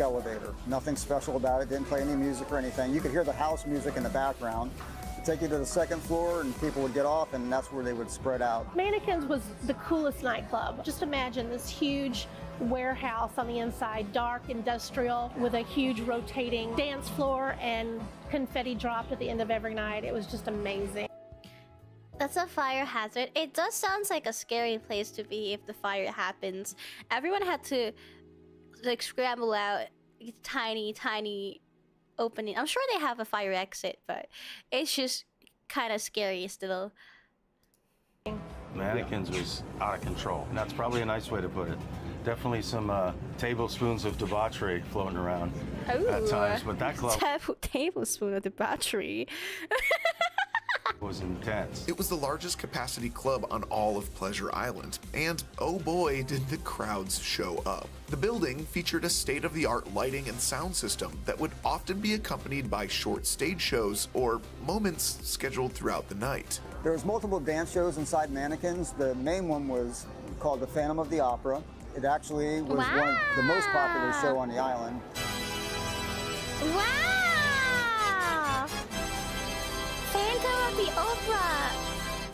elevator. Nothing special about it, didn't play any music or anything. You could hear the house music in the background. It'd take you to the second floor and people would get off and that's where they would spread out. Mannequins was the coolest nightclub. Just imagine this huge warehouse on the inside, dark, industrial, with a huge rotating dance floor and confetti dropped at the end of every night. It was just amazing. That's a fire hazard. It does sound like a scary place to be if the fire happens. Everyone had to like scramble out tiny opening. I'm sure they have a fire exit, but it's just kind of scary still. Mannequins was out of control, and that's probably a nice way to put it. Definitely some tablespoons of debauchery floating around at times, but that club tablespoon of debauchery was intense. It was the largest capacity club on all of Pleasure Island, and oh boy did the crowds show up. The building featured a state-of-the-art lighting and sound system that would often be accompanied by short stage shows or moments scheduled throughout the night. There was multiple dance shows inside Mannequins. The main one was called the Phantom of the Opera. It actually was the most popular show on the island. Wow! Phantom of the Opera!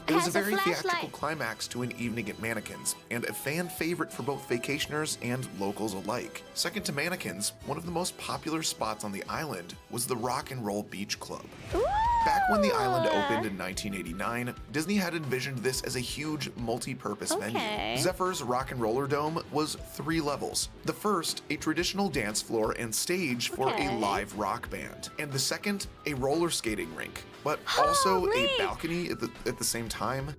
It was a very theatrical climax to an evening at Mannequins, and a fan favorite for both vacationers and locals alike. Second to Mannequins, one of the most popular spots on the island was the Rock and Roll Beach Club. Ooh! Back when the island opened in 1989, Disney had envisioned this as a huge multi-purpose venue. Zephyr's Rock and Roller Dome was 3 levels. The first, a traditional dance floor and stage for a live rock band. And the second, a roller skating rink, but also a balcony at the same time.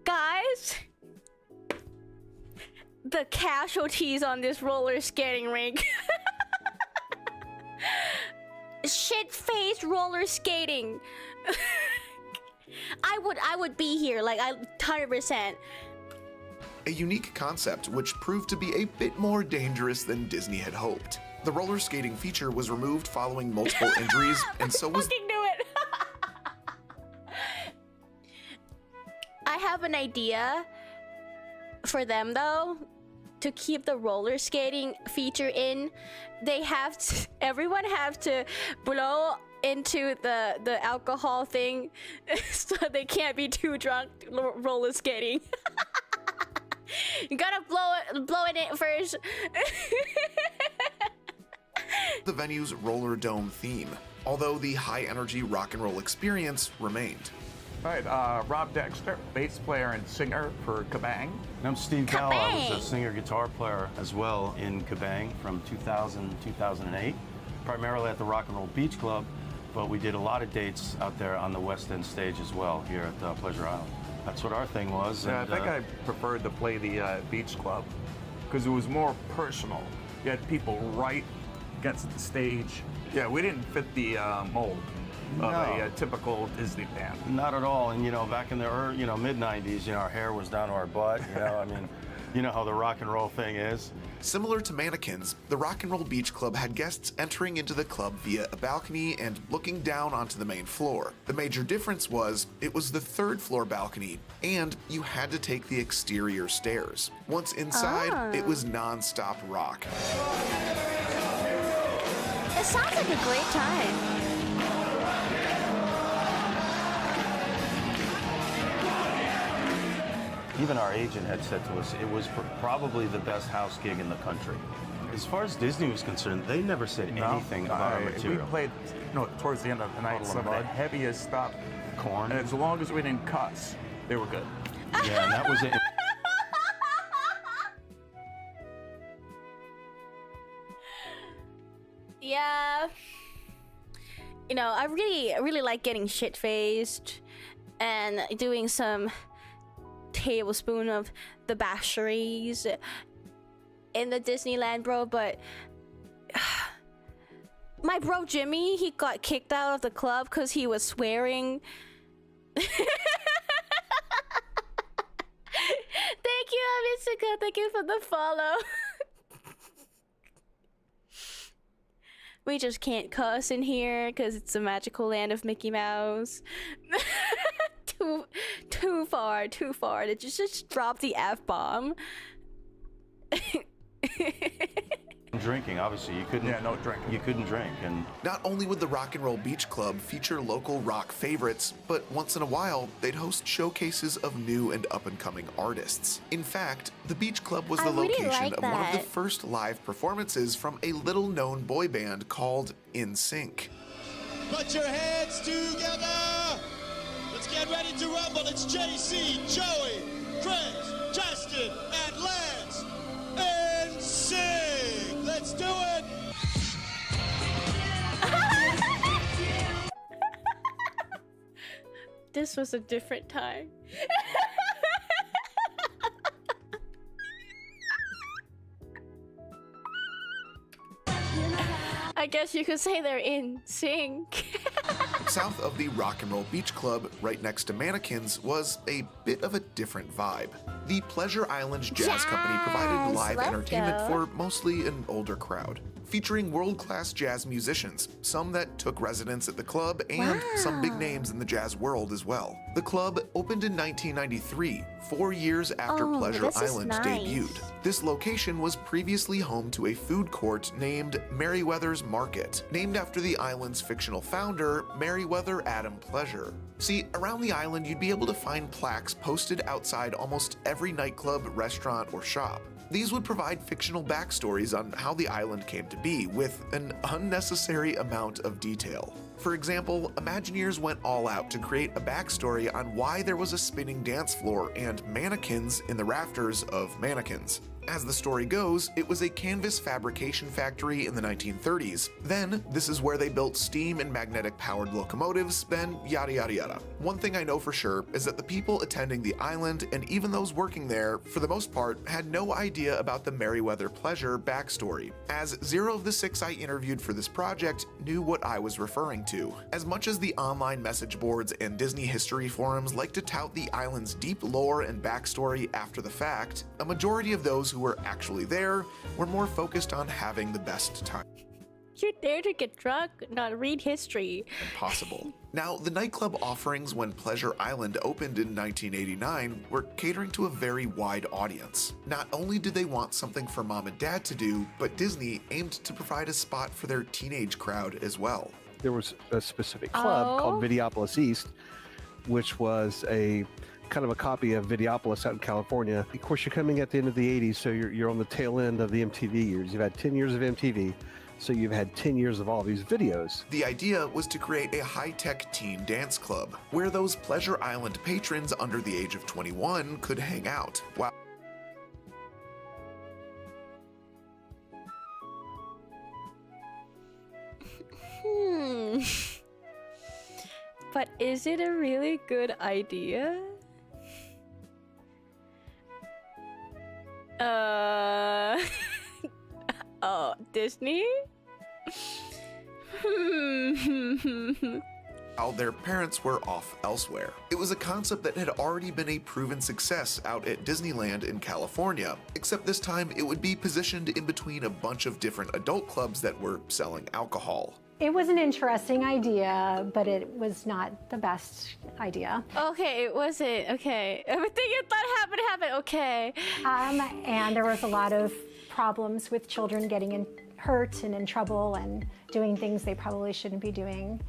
Guys, the casualties on this roller skating rink. Shit-faced roller skating. I would be here, like 100%. A unique concept which proved to be a bit more dangerous than Disney had hoped. The roller skating feature was removed following multiple injuries, and so was. Fucking knew it. I have an idea for them though. To keep the roller skating feature in, they have to, everyone have to blow into the alcohol thing so they can't be too drunk roller skating. You gotta blow it in first. The venue's roller dome theme, although the high energy rock and roll experience remained. All right, Rob Dexter, bass player and singer for Kabang. And I'm Steve Gallo. I was a singer guitar player as well in Kabang from 2000 to 2008, primarily at the Rock and Roll Beach Club, but we did a lot of dates out there on the West End stage as well here at Pleasure Island. That's what our thing was. Yeah, and, I think I preferred to play the Beach Club because it was more personal. You had people right against the stage. Yeah, we didn't fit the mold of a typical Disney band. Not at all. And back in the mid-90s, our hair was down to our butt. I mean, you know how the rock and roll thing is. Similar to Mannequins, the Rock and Roll Beach Club had guests entering into the club via a balcony and looking down onto the main floor. The major difference was it was the 3rd floor balcony, and you had to take the exterior stairs. Once inside, it was non-stop rock. It sounds like a great time. Even our agent had said to us it was probably the best house gig in the country. As far as Disney was concerned, they never said anything about our material. We played, towards the end of the night, some of the heaviest stuff. Corn. And as long as we didn't cuss, they were good. Yeah, and that was it. Yeah. I really like getting shit-faced and doing some tablespoon of the basheries in the Disneyland, bro, but my bro Jimmy, he got kicked out of the club because he was swearing. Thank you, Amisika. Thank you for the follow. We just can't cuss in here because it's a magical land of Mickey Mouse. Too far to just drop the F-bomb. Drinking, obviously, you couldn't. Yeah, no drinking. You couldn't drink, and not only would the Rock and Roll Beach Club feature local rock favorites, but once in a while they'd host showcases of new and up-and-coming artists. In fact, the Beach Club was the location of one of the first live performances from a little-known boy band called NSYNC. Put your hands together. Let's get ready to rumble. It's JC, Joey, Chris, Justin, and Lance. NSYNC. Let's do it. This was a different time. I guess you could say they're in sync. South of the Rock and Roll Beach Club, right next to Mannequins, was a bit of a different vibe. The Pleasure Island Jazz Company provided live entertainment for mostly an older crowd, featuring world-class jazz musicians, some that took residence at the club and some big names in the jazz world as well. The club opened in 1993, 4 years after Pleasure Island debuted. This location was previously home to a food court named Merriweather's Market, named after the island's fictional founder, Meriwether Adam Pleasure. See, around the island you'd be able to find plaques posted outside almost every nightclub, restaurant, or shop. These would provide fictional backstories on how the island came to be, with an unnecessary amount of detail. For example, Imagineers went all out to create a backstory on why there was a spinning dance floor and mannequins in the rafters of mannequins. As the story goes, it was a canvas fabrication factory in the 1930s. Then, this is where they built steam and magnetic-powered locomotives, then yada yada yada. One thing I know for sure is that the people attending the island, and even those working there, for the most part, had no idea about the Merryweather Pleasure backstory, as 0 of the 6 I interviewed for this project knew what I was referring to. As much as the online message boards and Disney history forums like to tout the island's deep lore and backstory after the fact, a majority of those who were actually there were more focused on having the best time You're there to get drunk, not read history. possible. Now, the nightclub offerings when Pleasure Island opened in 1989 were catering to a very wide audience. Not only did they want something for mom and dad to do, but Disney aimed to provide a spot for their teenage crowd as well. There was a specific club called Videopolis East, which was a kind of a copy of Videopolis out in California. Of course, you're coming at the end of the 80s, so you're on the tail end of the MTV years. You've had 10 years of MTV, so you've had 10 years of all these videos. The idea was to create a high-tech teen dance club, where those Pleasure Island patrons under the age of 21 could hang out. Wow. But is it a really good idea? Oh, Disney? While their parents were off elsewhere. It was a concept that had already been a proven success out at Disneyland in California, except this time it would be positioned in between a bunch of different adult clubs that were selling alcohol. It was an interesting idea, but it was not the best idea. Okay, it wasn't. Okay. Everything you thought happened, okay. And there was a lot of problems with children getting hurt and in trouble and doing things they probably shouldn't be doing.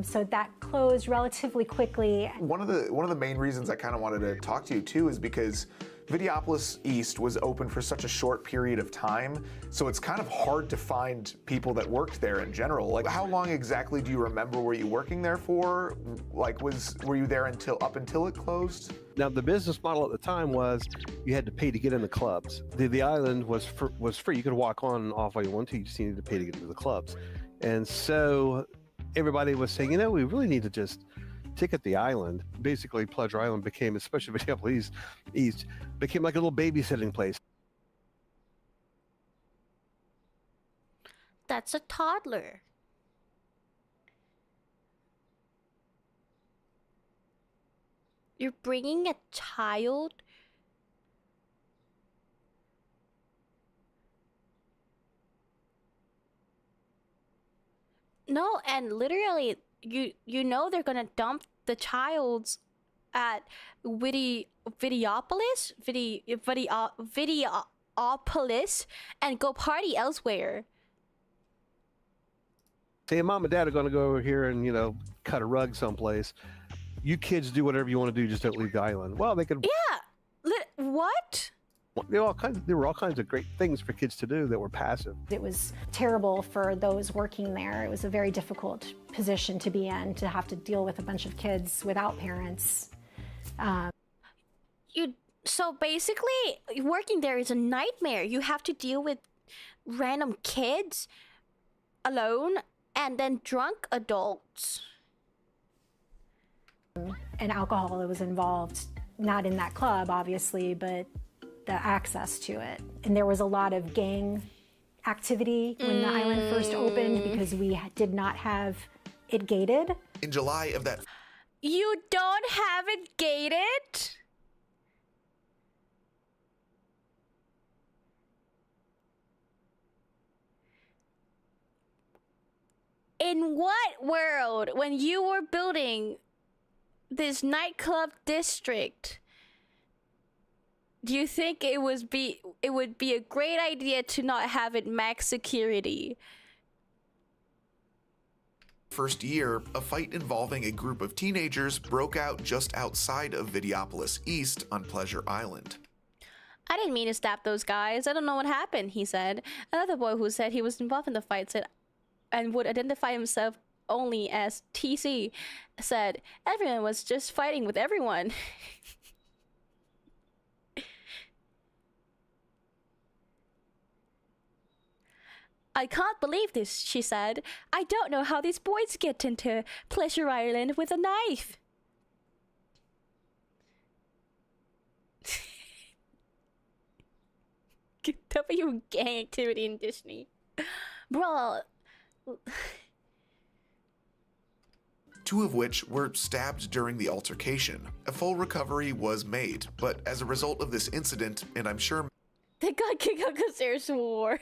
So that closed relatively quickly. One of the main reasons I kind of wanted to talk to you too is because Videopolis East was open for such a short period of time, so it's kind of hard to find people that worked there in general. Like, how long exactly do you remember were you working there for? Like, were you there up until it closed? Now, the business model at the time was you had to pay to get in the clubs. The island was free. You could walk on and off all you want to. You just needed to pay to get into the clubs. And so everybody was saying, you know, we really need to just ticket the island. Basically, Pleasure Island became, especially Videopolis East, became like a little babysitting place. That's a toddler. You're bringing a child? No, and literally, you know they're gonna dump the childs at Videopolis and go party elsewhere. Say, mom and dad are going to go over here and, you know, cut a rug someplace. You kids do whatever you want to do, just don't leave the island. Well, they could. Yeah. What? There were all kinds of great things for kids to do that were passive. It was terrible for those working there. It was a very difficult position to be in, to have to deal with a bunch of kids without parents. So basically, working there is a nightmare. You have to deal with random kids alone and then drunk adults. And alcohol was involved, not in that club, obviously, but the access to it. And there was a lot of gang activity when the island first opened because we did not have it gated. In July of that... You don't have it gated? In what world, when you were building this nightclub district, do you think it would be a great idea to not have it max security? First year, a fight involving a group of teenagers broke out just outside of Videopolis East on Pleasure Island. I didn't mean to stab those guys. I don't know what happened, he said. Another boy who said he was involved in the fight said and would identify himself only as TC said everyone was just fighting with everyone. I can't believe this, she said. I don't know how these boys get into Pleasure Island with a knife. W gang activity in Disney. Bro. Two of which were stabbed during the altercation. A full recovery was made, but as a result of this incident, and I'm sure they got kicked out because there's war.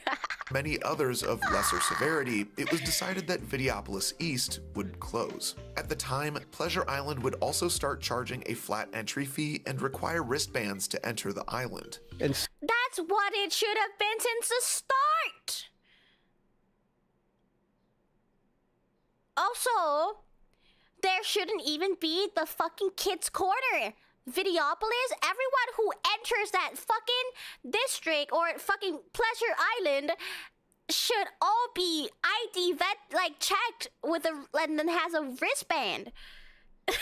many others of lesser severity, it was decided that Videopolis East would close. At the time, Pleasure Island would also start charging a flat entry fee and require wristbands to enter the island. That's what it should have been since the start! Also, there shouldn't even be the fucking kids' corner. Videopolis, everyone who enters that fucking district or fucking Pleasure Island should all be ID checked with and then has a wristband. Is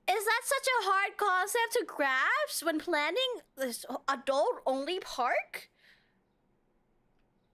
that such a hard concept to grasp when planning this adult-only park?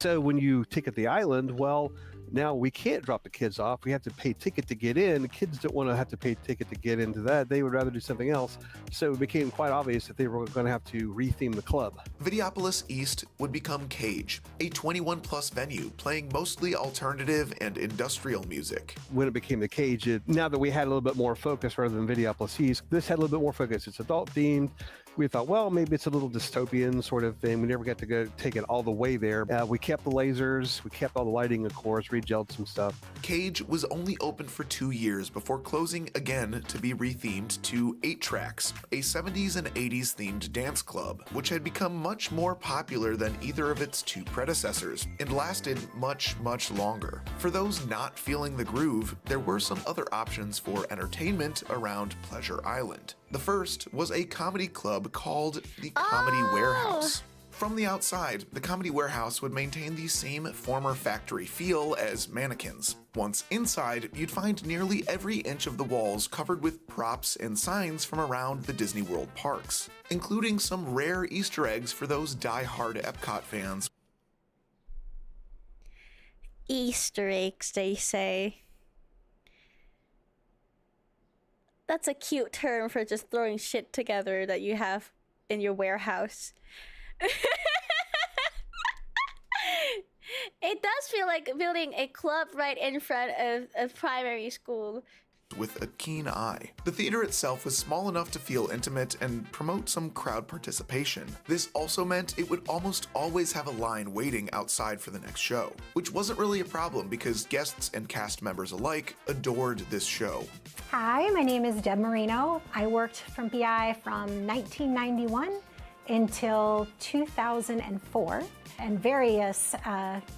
So when you ticket the island, well, now we can't drop the kids off. We have to pay ticket to get in. The kids don't want to have to pay ticket to get into that. They would rather do something else. So it became quite obvious that they were going to have to retheme the club. Videopolis East would become Cage, a 21-plus venue playing mostly alternative and industrial music. When it became the Cage, now that we had a little bit more focus rather than Videopolis East, this had a little bit more focus. It's adult-themed. We thought, well, maybe it's a little dystopian sort of thing. We never got to go take it all the way there. We kept the lasers, we kept all the lighting, of course, regelled some stuff. Cage was only open for 2 years before closing again to be rethemed to 8 Tracks, a 70s and 80s themed dance club, which had become much more popular than either of its two predecessors and lasted much, much longer. For those not feeling the groove, there were some other options for entertainment around Pleasure Island. The first was a comedy club called the Comedy Warehouse. From the outside, the Comedy Warehouse would maintain the same former factory feel as Mannequins. Once inside, you'd find nearly every inch of the walls covered with props and signs from around the Disney World parks, including some rare Easter eggs for those die-hard Epcot fans. Easter eggs, they say. That's a cute term for just throwing shit together that you have in your warehouse. It does feel like building a club right in front of a primary school. With a keen eye. The theater itself was small enough to feel intimate and promote some crowd participation. This also meant it would almost always have a line waiting outside for the next show, which wasn't really a problem because guests and cast members alike adored this show. Hi, my name is Deb Marino. I worked from PI from 1991 until 2004 and various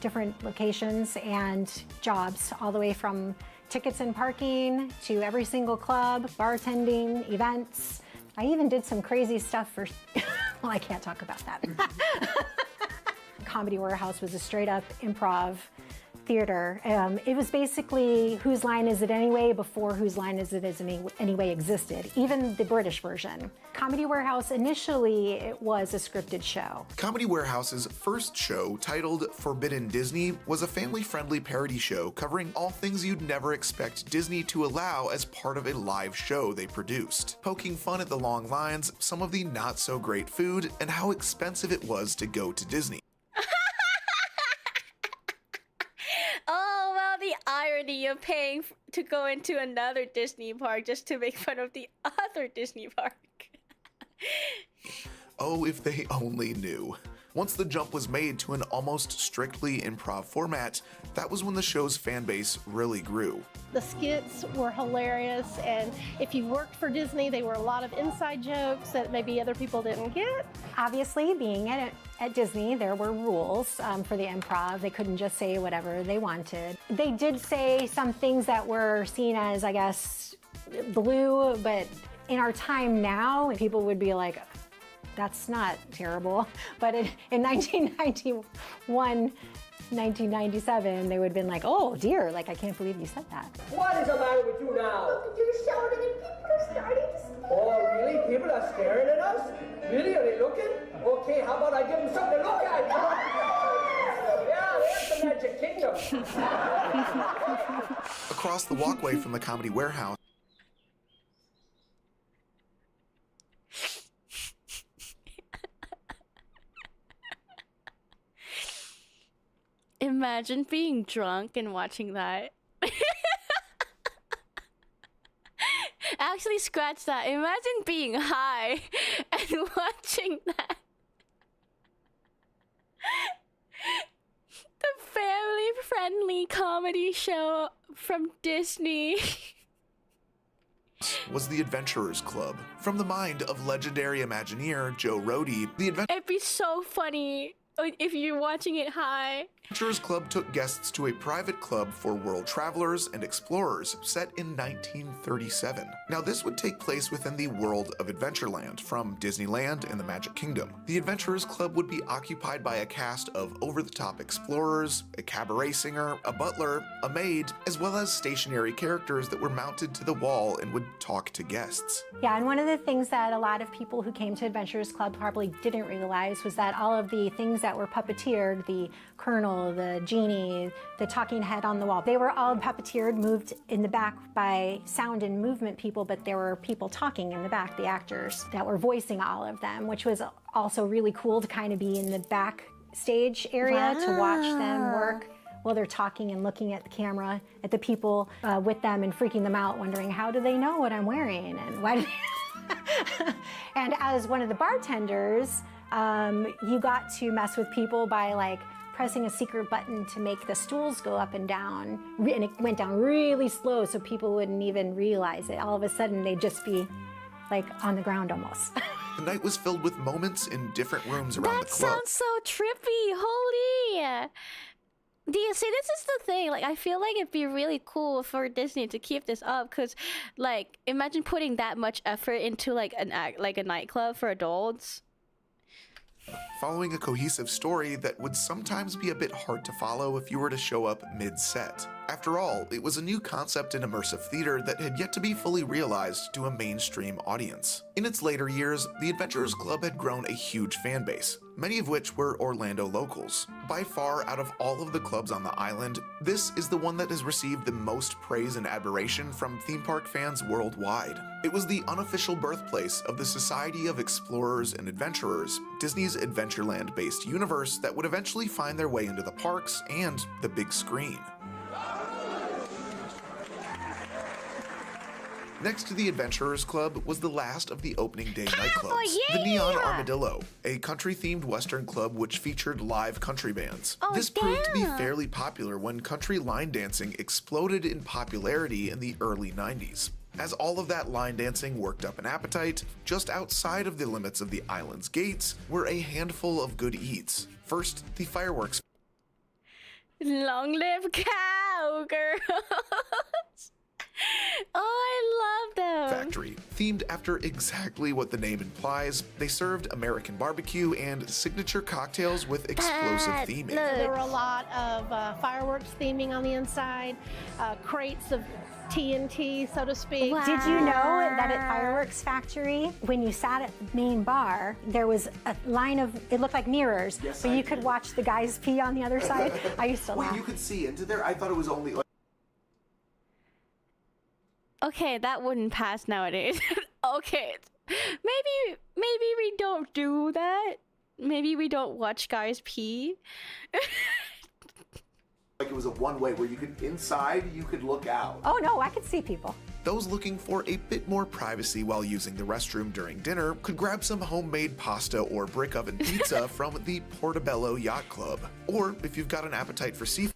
different locations and jobs, all the way from tickets and parking to every single club, bartending, events. I even did some crazy stuff for, well, I can't talk about that. Comedy Warehouse was a straight up improv theater. It was basically Whose Line Is It Anyway before Whose Line Is It Anyway existed, even the British version. Comedy Warehouse, initially, it was a scripted show. Comedy Warehouse's first show, titled Forbidden Disney, was a family-friendly parody show covering all things you'd never expect Disney to allow as part of a live show they produced, poking fun at the long lines, some of the not-so-great food, and how expensive it was to go to Disney. Oh, well, the irony of paying to go into another Disney park just to make fun of the other Disney park. Oh, if they only knew. Once the jump was made to an almost strictly improv format, that was when the show's fan base really grew. The skits were hilarious, and if you worked for Disney, they were a lot of inside jokes that maybe other people didn't get. Obviously, being at Disney, there were rules for the improv. They couldn't just say whatever they wanted. They did say some things that were seen as, I guess, blue, but in our time now, people would be like, that's not terrible. But in 1991, 1997, they would have been like, oh dear, like, I can't believe you said that. What is the matter with you now? Look at you shouting and people are starting to stare. Oh, really? People are staring at us? Really? Are they looking? Okay, how about I give them something to look at? Yeah, there's the Magic Kingdom. Across the walkway from the Comedy Warehouse, Imagine being drunk and watching that. Actually, scratch that. Imagine being high and watching that. The family-friendly comedy show from Disney. was the Adventurers Club. From the mind of legendary Imagineer Joe Rohde, the It'd be so funny if you're watching it high. Adventurers Club took guests to a private club for world travelers and explorers set in 1937. Now this would take place within the world of Adventureland from Disneyland and the Magic Kingdom. The Adventurers Club would be occupied by a cast of over-the-top explorers, a cabaret singer, a butler, a maid, as well as stationary characters that were mounted to the wall and would talk to guests. Yeah, and one of the things that a lot of people who came to Adventurers Club probably didn't realize was that all of the things that were puppeteered, the Colonel, the genie, the talking head on the wall, they were all puppeteered, moved in the back by sound and movement people, but there were people talking in the back, the actors, that were voicing all of them, which was also really cool to kind of be in the backstage area to watch them work while they're talking and looking at the camera, at the people with them and freaking them out, wondering how do they know what I'm wearing and why do they... And as one of the bartenders, you got to mess with people by like pressing a secret button to make the stools go up and down, and it went down really slow so people wouldn't even realize it. All of a sudden they'd just be like on the ground almost. The night was filled with moments in different rooms around the club. That sounds so trippy, holy! Do you see, this is the thing, like, I feel like it'd be really cool for Disney to keep this up, because, like, imagine putting that much effort into, like, a nightclub for adults. Following a cohesive story that would sometimes be a bit hard to follow if you were to show up mid-set. After all, it was a new concept in immersive theater that had yet to be fully realized to a mainstream audience. In its later years, the Adventurers Club had grown a huge fan base, many of which were Orlando locals. By far, out of all of the clubs on the island, this is the one that has received the most praise and admiration from theme park fans worldwide. It was the unofficial birthplace of the Society of Explorers and Adventurers, Disney's Adventureland-based universe that would eventually find their way into the parks and the big screen. Next to the Adventurers Club was the last of the opening day nightclubs, the Neon Armadillo, a country-themed Western club which featured live country bands. This proved to be fairly popular when country line dancing exploded in popularity in the early 90s. As all of that line dancing worked up an appetite, just outside of the limits of the island's gates were a handful of good eats. First, the fireworks. Long live cowgirls! Oh, I love them! Factory. Themed after exactly what the name implies, they served American barbecue and signature cocktails with explosive theming. There were a lot of fireworks theming on the inside, crates of TNT, so to speak. Wow. Did you know that at Fireworks Factory, when you sat at the main bar, there was a line of, it looked like mirrors, but you could watch the guys pee on the other side? I used to laugh. Wait, you could see into there? I thought it was only... Okay, that wouldn't pass nowadays. Okay, maybe we don't do that. Maybe we don't watch guys pee. Like it was a one-way where you could, inside, you could look out. Oh no, I could see people. Those looking for a bit more privacy while using the restroom during dinner could grab some homemade pasta or brick oven pizza from the Portobello Yacht Club. Or if you've got an appetite for seafood,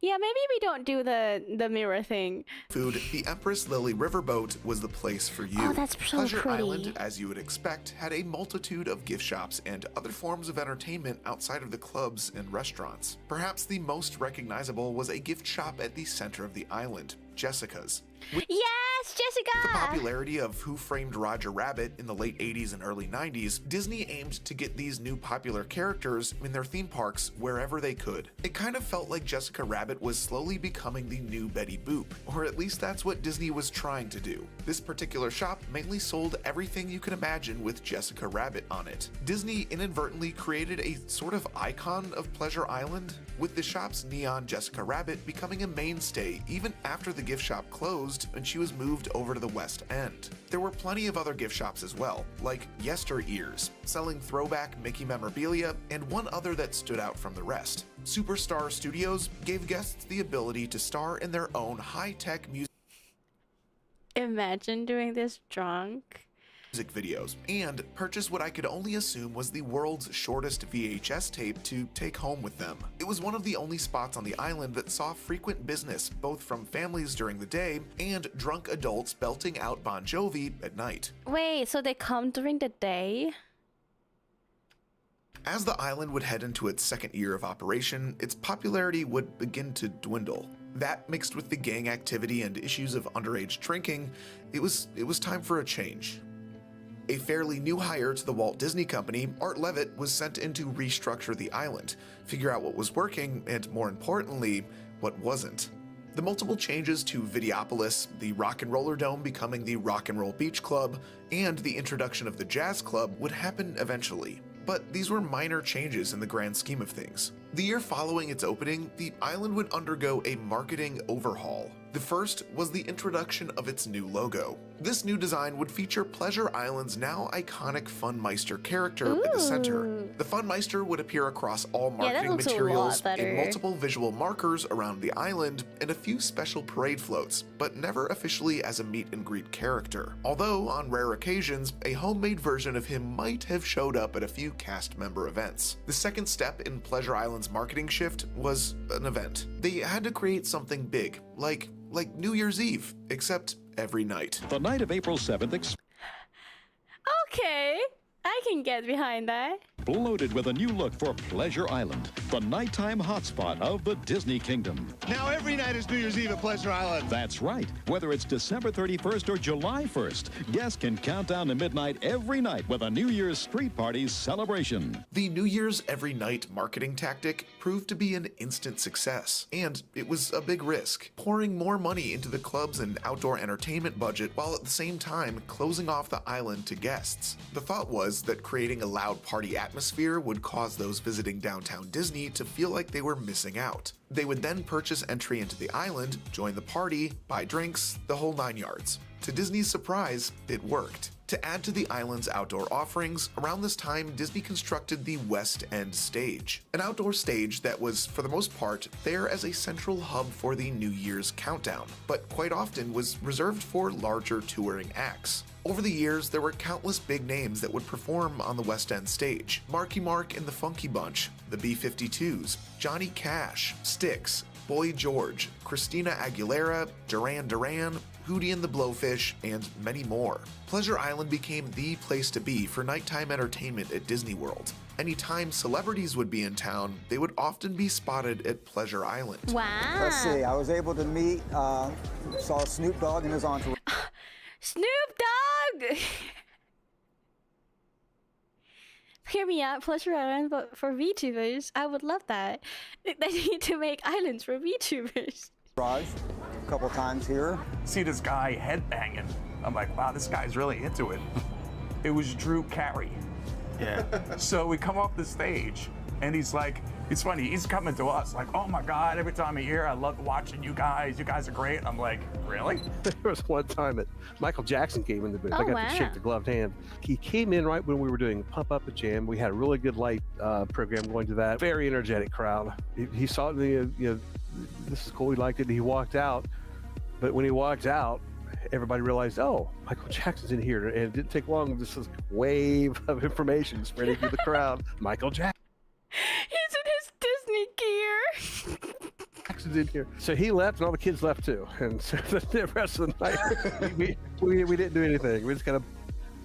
yeah, maybe we don't do the mirror thing. The Empress Lily Riverboat was the place for you. Oh, that's so Pleasure pretty. Island, as you would expect, had a multitude of gift shops and other forms of entertainment outside of the clubs and restaurants. Perhaps the most recognizable was a gift shop at the center of the island, Jessica's. Yes, Yes, Jessica! With the popularity of Who Framed Roger Rabbit in the late 80s and early 90s, Disney aimed to get these new popular characters in their theme parks wherever they could. It kind of felt like Jessica Rabbit was slowly becoming the new Betty Boop, or at least that's what Disney was trying to do. This particular shop mainly sold everything you can imagine with Jessica Rabbit on it. Disney inadvertently created a sort of icon of Pleasure Island, with the shop's neon Jessica Rabbit becoming a mainstay even after the gift shop closed and she was moved over to the West End. There were plenty of other gift shops as well, like Yesterears, selling throwback Mickey memorabilia, and one other that stood out from the rest. Superstar Studios gave guests the ability to star in their own high-tech music Imagine doing this drunk. Videos, and purchase what I could only assume was the world's shortest VHS tape to take home with them. It was one of the only spots on the island that saw frequent business, both from families during the day and drunk adults belting out Bon Jovi at night. Wait, so they come during the day? As the island would head into its second year of operation, its popularity would begin to dwindle. That, mixed with the gang activity and issues of underage drinking, it was time for a change. A fairly new hire to the Walt Disney Company, Art Levitt, was sent in to restructure the island, figure out what was working, and more importantly, what wasn't. The multiple changes to Videopolis, the Rock and Roller Dome becoming the Rock and Roll Beach Club, and the introduction of the Jazz Club would happen eventually. But these were minor changes in the grand scheme of things. The year following its opening, the island would undergo a marketing overhaul. The first was the introduction of its new logo. This new design would feature Pleasure Island's now iconic Funmeister character in the center. The Funmeister would appear across all marketing materials, in multiple visual markers around the island, and a few special parade floats, but never officially as a meet and greet character. Although, on rare occasions, a homemade version of him might have showed up at a few cast member events. The second step in Pleasure Island's marketing shift was an event. They had to create something big, like New Year's Eve, except every night. The night of April 7th Okay, I can get behind that. exploded with a new look for Pleasure Island, the nighttime hotspot of the Disney Kingdom. Now every night is New Year's Eve at Pleasure Island. That's right. Whether it's December 31st or July 1st, guests can count down to midnight every night with a New Year's street party celebration. The New Year's every night marketing tactic proved to be an instant success, and it was a big risk, pouring more money into the clubs and outdoor entertainment budget while at the same time closing off the island to guests. The thought was that creating a loud party atmosphere would cause those visiting downtown Disney to feel like they were missing out. They would then purchase entry into the island, join the party, buy drinks, the whole 9 yards. To Disney's surprise, it worked. To add to the island's outdoor offerings, around this time Disney constructed the West End stage, an outdoor stage that was, for the most part, there as a central hub for the New Year's countdown, but quite often was reserved for larger touring acts. Over the years, there were countless big names that would perform on the West End stage. Marky Mark and the Funky Bunch, the B-52s, Johnny Cash, Styx, Boy George, Christina Aguilera, Duran Duran, Hootie and the Blowfish, and many more. Pleasure Island became the place to be for nighttime entertainment at Disney World. Anytime celebrities would be in town, they would often be spotted at Pleasure Island. Wow. Let's see, I was able to meet, saw Snoop Dogg and his entourage. Snoop Dogg! Hear me out, Pleasure Island, but for VTubers, I would love that. They need to make islands for VTubers. A couple times here. See this guy headbanging. I'm like, wow, this guy's really into it. It was Drew Carey. Yeah. So we come off the stage, and he's like, it's funny, he's coming to us like, oh my God, every time I'm here, I love watching you guys. You guys are great. I'm like, really? There was one time that Michael Jackson came in the booth. Oh, I got wow. to shake the gloved hand. He came in right when we were doing Pump Up a Jam. We had a really good light program going to that. Very energetic crowd. He saw the, this is cool. He liked it. And he walked out. But when he walked out, everybody realized, oh, Michael Jackson's in here. And it didn't take long. This was a wave of information spreading through the crowd. Michael Jackson. He's in his Disney gear. Jackson's in here. So he left, and all the kids left too. And so the rest of the night, we didn't do anything. We just kind of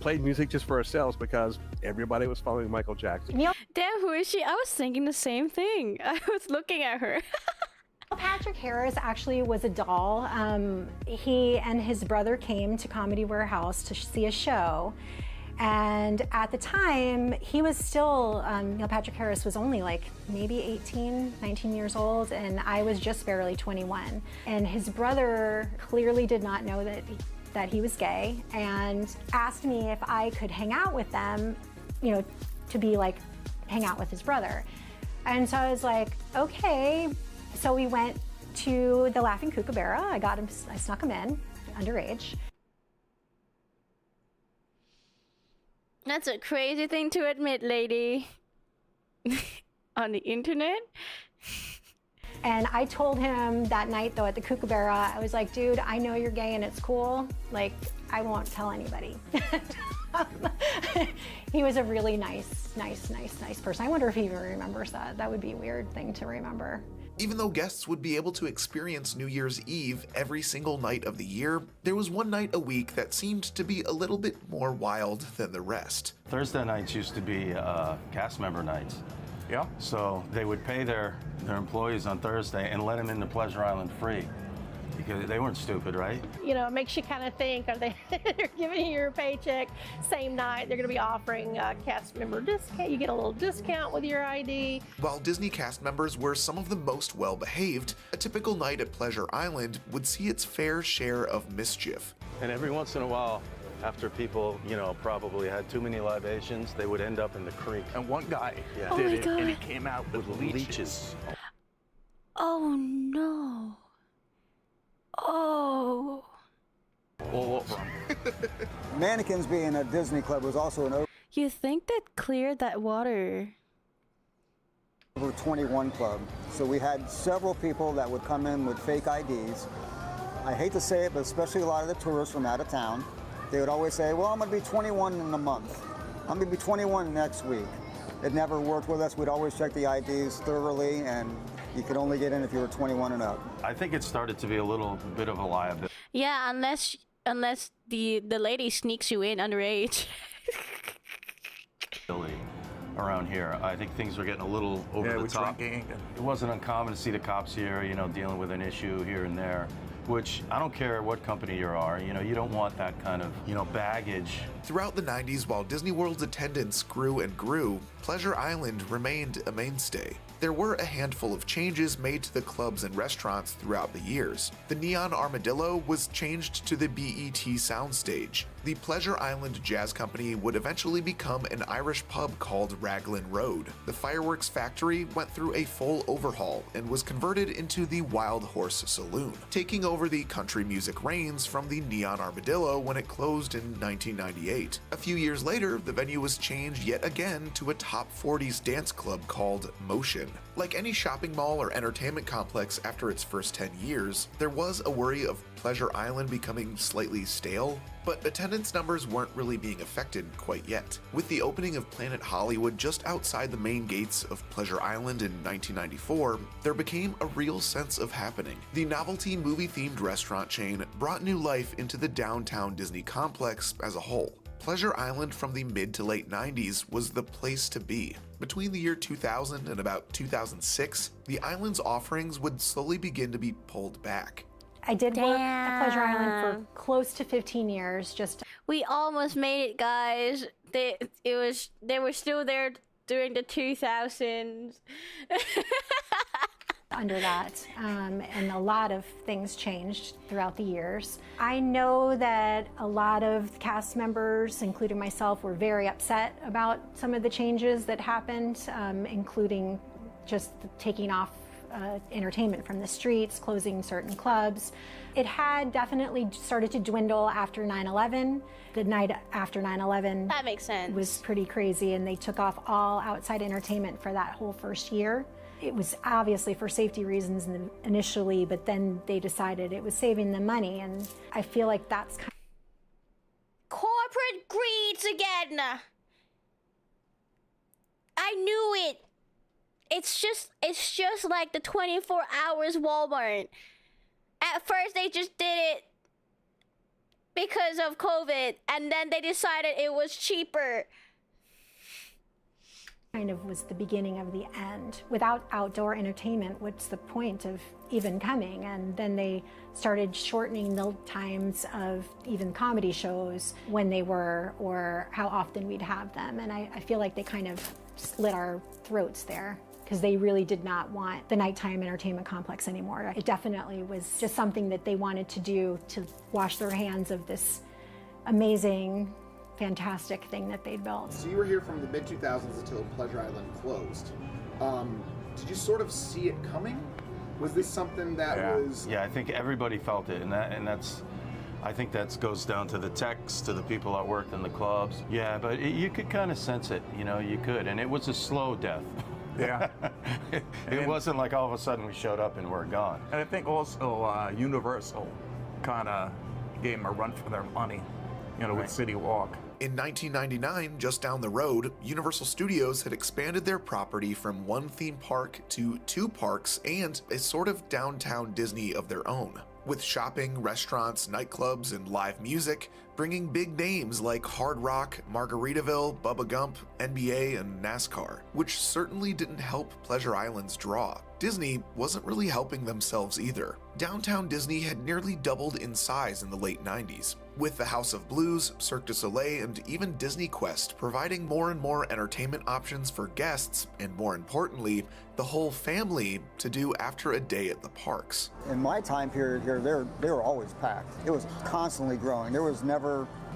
played music just for ourselves because everybody was following Michael Jackson. Damn, who is she? I was thinking the same thing. I was looking at her. Patrick Harris actually was a doll. He and his brother came to Comedy Warehouse to see a show. And at the time, he was still, Neil Patrick Harris was only like maybe 18, 19 years old, and I was just barely 21. And his brother clearly did not know that he was gay and asked me if I could hang out with them, you know, to be like, hang out with his brother. And so I was like, okay. So we went to the Laughing Kookaburra. I snuck him in, underage. That's a crazy thing to admit, lady. On the internet? And I told him that night, though, at the Kookaburra, I was like, dude, I know you're gay and it's cool. Like, I won't tell anybody. He was a really nice person. I wonder if he even remembers that. That would be a weird thing to remember. Even though guests would be able to experience New Year's Eve every single night of the year, there was one night a week that seemed to be a little bit more wild than the rest. Thursday nights used to be cast member nights. Yeah. So they would pay their employees on Thursday and let them into Pleasure Island free. Because they weren't stupid, right? You know, it makes you kind of think, are they they're giving you your paycheck same night? They're going to be offering a cast member discount. You get a little discount with your ID. While Disney cast members were some of the most well-behaved, a typical night at Pleasure Island would see its fair share of mischief. And every once in a while, after people, you know, probably had too many libations, they would end up in the creek. And one guy did it, and he came out with leeches. Oh no. Oh. All over him. Mannequins being a Disney club was also an You think that cleared that water? over 21 club. So we had several people that would come in with fake IDs. I hate to say it, but especially a lot of the tourists from out of town, they would always say, well, I'm going to be 21 in a month. I'm going to be 21 next week. It never worked with us. We'd always check the IDs thoroughly, and you could only get in if you were 21 and up. I think it started to be a little bit of a liability. Yeah, unless the lady sneaks you in underage. Around here, I think things were getting a little over the top. Drinking. It wasn't uncommon to see the cops here, you know, dealing with an issue here and there, which I don't care what company you are, you know, you don't want that kind of, you know, baggage. Throughout the 90s, while Disney World's attendance grew and grew, Pleasure Island remained a mainstay. There were a handful of changes made to the clubs and restaurants throughout the years. The Neon Armadillo was changed to the BET soundstage. The Pleasure Island Jazz Company would eventually become an Irish pub called Raglan Road. The Fireworks Factory went through a full overhaul and was converted into the Wild Horse Saloon, taking over the country music reigns from the Neon Armadillo when it closed in 1998. A few years later, the venue was changed yet again to a top 40s dance club called Motion. Like any shopping mall or entertainment complex after its first 10 years, there was a worry of Pleasure Island becoming slightly stale, but attendance numbers weren't really being affected quite yet. With the opening of Planet Hollywood just outside the main gates of Pleasure Island in 1994, there became a real sense of happening. The novelty movie-themed restaurant chain brought new life into the downtown Disney complex as a whole. Pleasure Island from the mid to late 90s was the place to be. Between the year 2000 and about 2006, the island's offerings would slowly begin to be pulled back. I did work at Pleasure Island for close to 15 years. We almost made it, guys. They were still there during the 2000s. Under that, and a lot of things changed throughout the years. I know that a lot of cast members, including myself, were very upset about some of the changes that happened, including just taking off entertainment from the streets, closing certain clubs. It had definitely started to dwindle after 9/11. The night after 9/11 that makes sense. Was pretty crazy, and they took off all outside entertainment for that whole first year. It was obviously for safety reasons initially, but then they decided it was saving them money, and I feel like that's kind of corporate greeds again. I knew it. It's just like the 24 hours Walmart. At first they just did it because of COVID, and then they decided it was cheaper. kind of was the beginning of the end. Without outdoor entertainment, what's the point of even coming? And then they started shortening the times of even comedy shows, when they were or how often we'd have them. And I feel like they kind of slit our throats there, because they really did not want the nighttime entertainment complex anymore. It definitely was just something that they wanted to do to wash their hands of this amazing, fantastic thing that they'd built. So you were here from the mid-2000s until Pleasure Island closed. Did you sort of see it coming? Was this something that was... Yeah, I think everybody felt it, and that's... I think that goes down to the techs, to the people that worked in the clubs. Yeah, but you could kind of sense it, you know, you could, and it was a slow death. Yeah. It wasn't like all of a sudden we showed up and we're gone. And I think also Universal kind of gave them a run for their money, you know, with City Walk. In 1999, just down the road, Universal Studios had expanded their property from one theme park to 2 parks and a sort of downtown Disney of their own, with shopping, restaurants, nightclubs, and live music, bringing big names like Hard Rock, Margaritaville, Bubba Gump, NBA, and NASCAR, which certainly didn't help Pleasure Island's draw. Disney wasn't really helping themselves either. Downtown Disney had nearly doubled in size in the late 90s, with the House of Blues, Cirque du Soleil, and even Disney Quest providing more and more entertainment options for guests, and more importantly, the whole family to do after a day at the parks. In my time period here, they were always packed. It was constantly growing. There was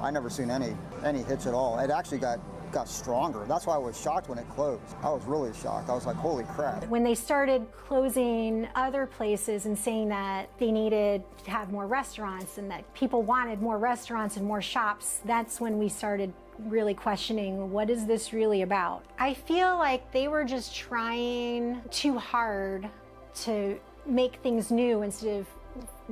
I never seen any hitch at all. It actually got stronger. That's why I was shocked when it closed. I was really shocked. I was like, holy crap. When they started closing other places and saying that they needed to have more restaurants and that people wanted more restaurants and more shops, that's when we started really questioning, what is this really about? I feel like they were just trying too hard to make things new instead of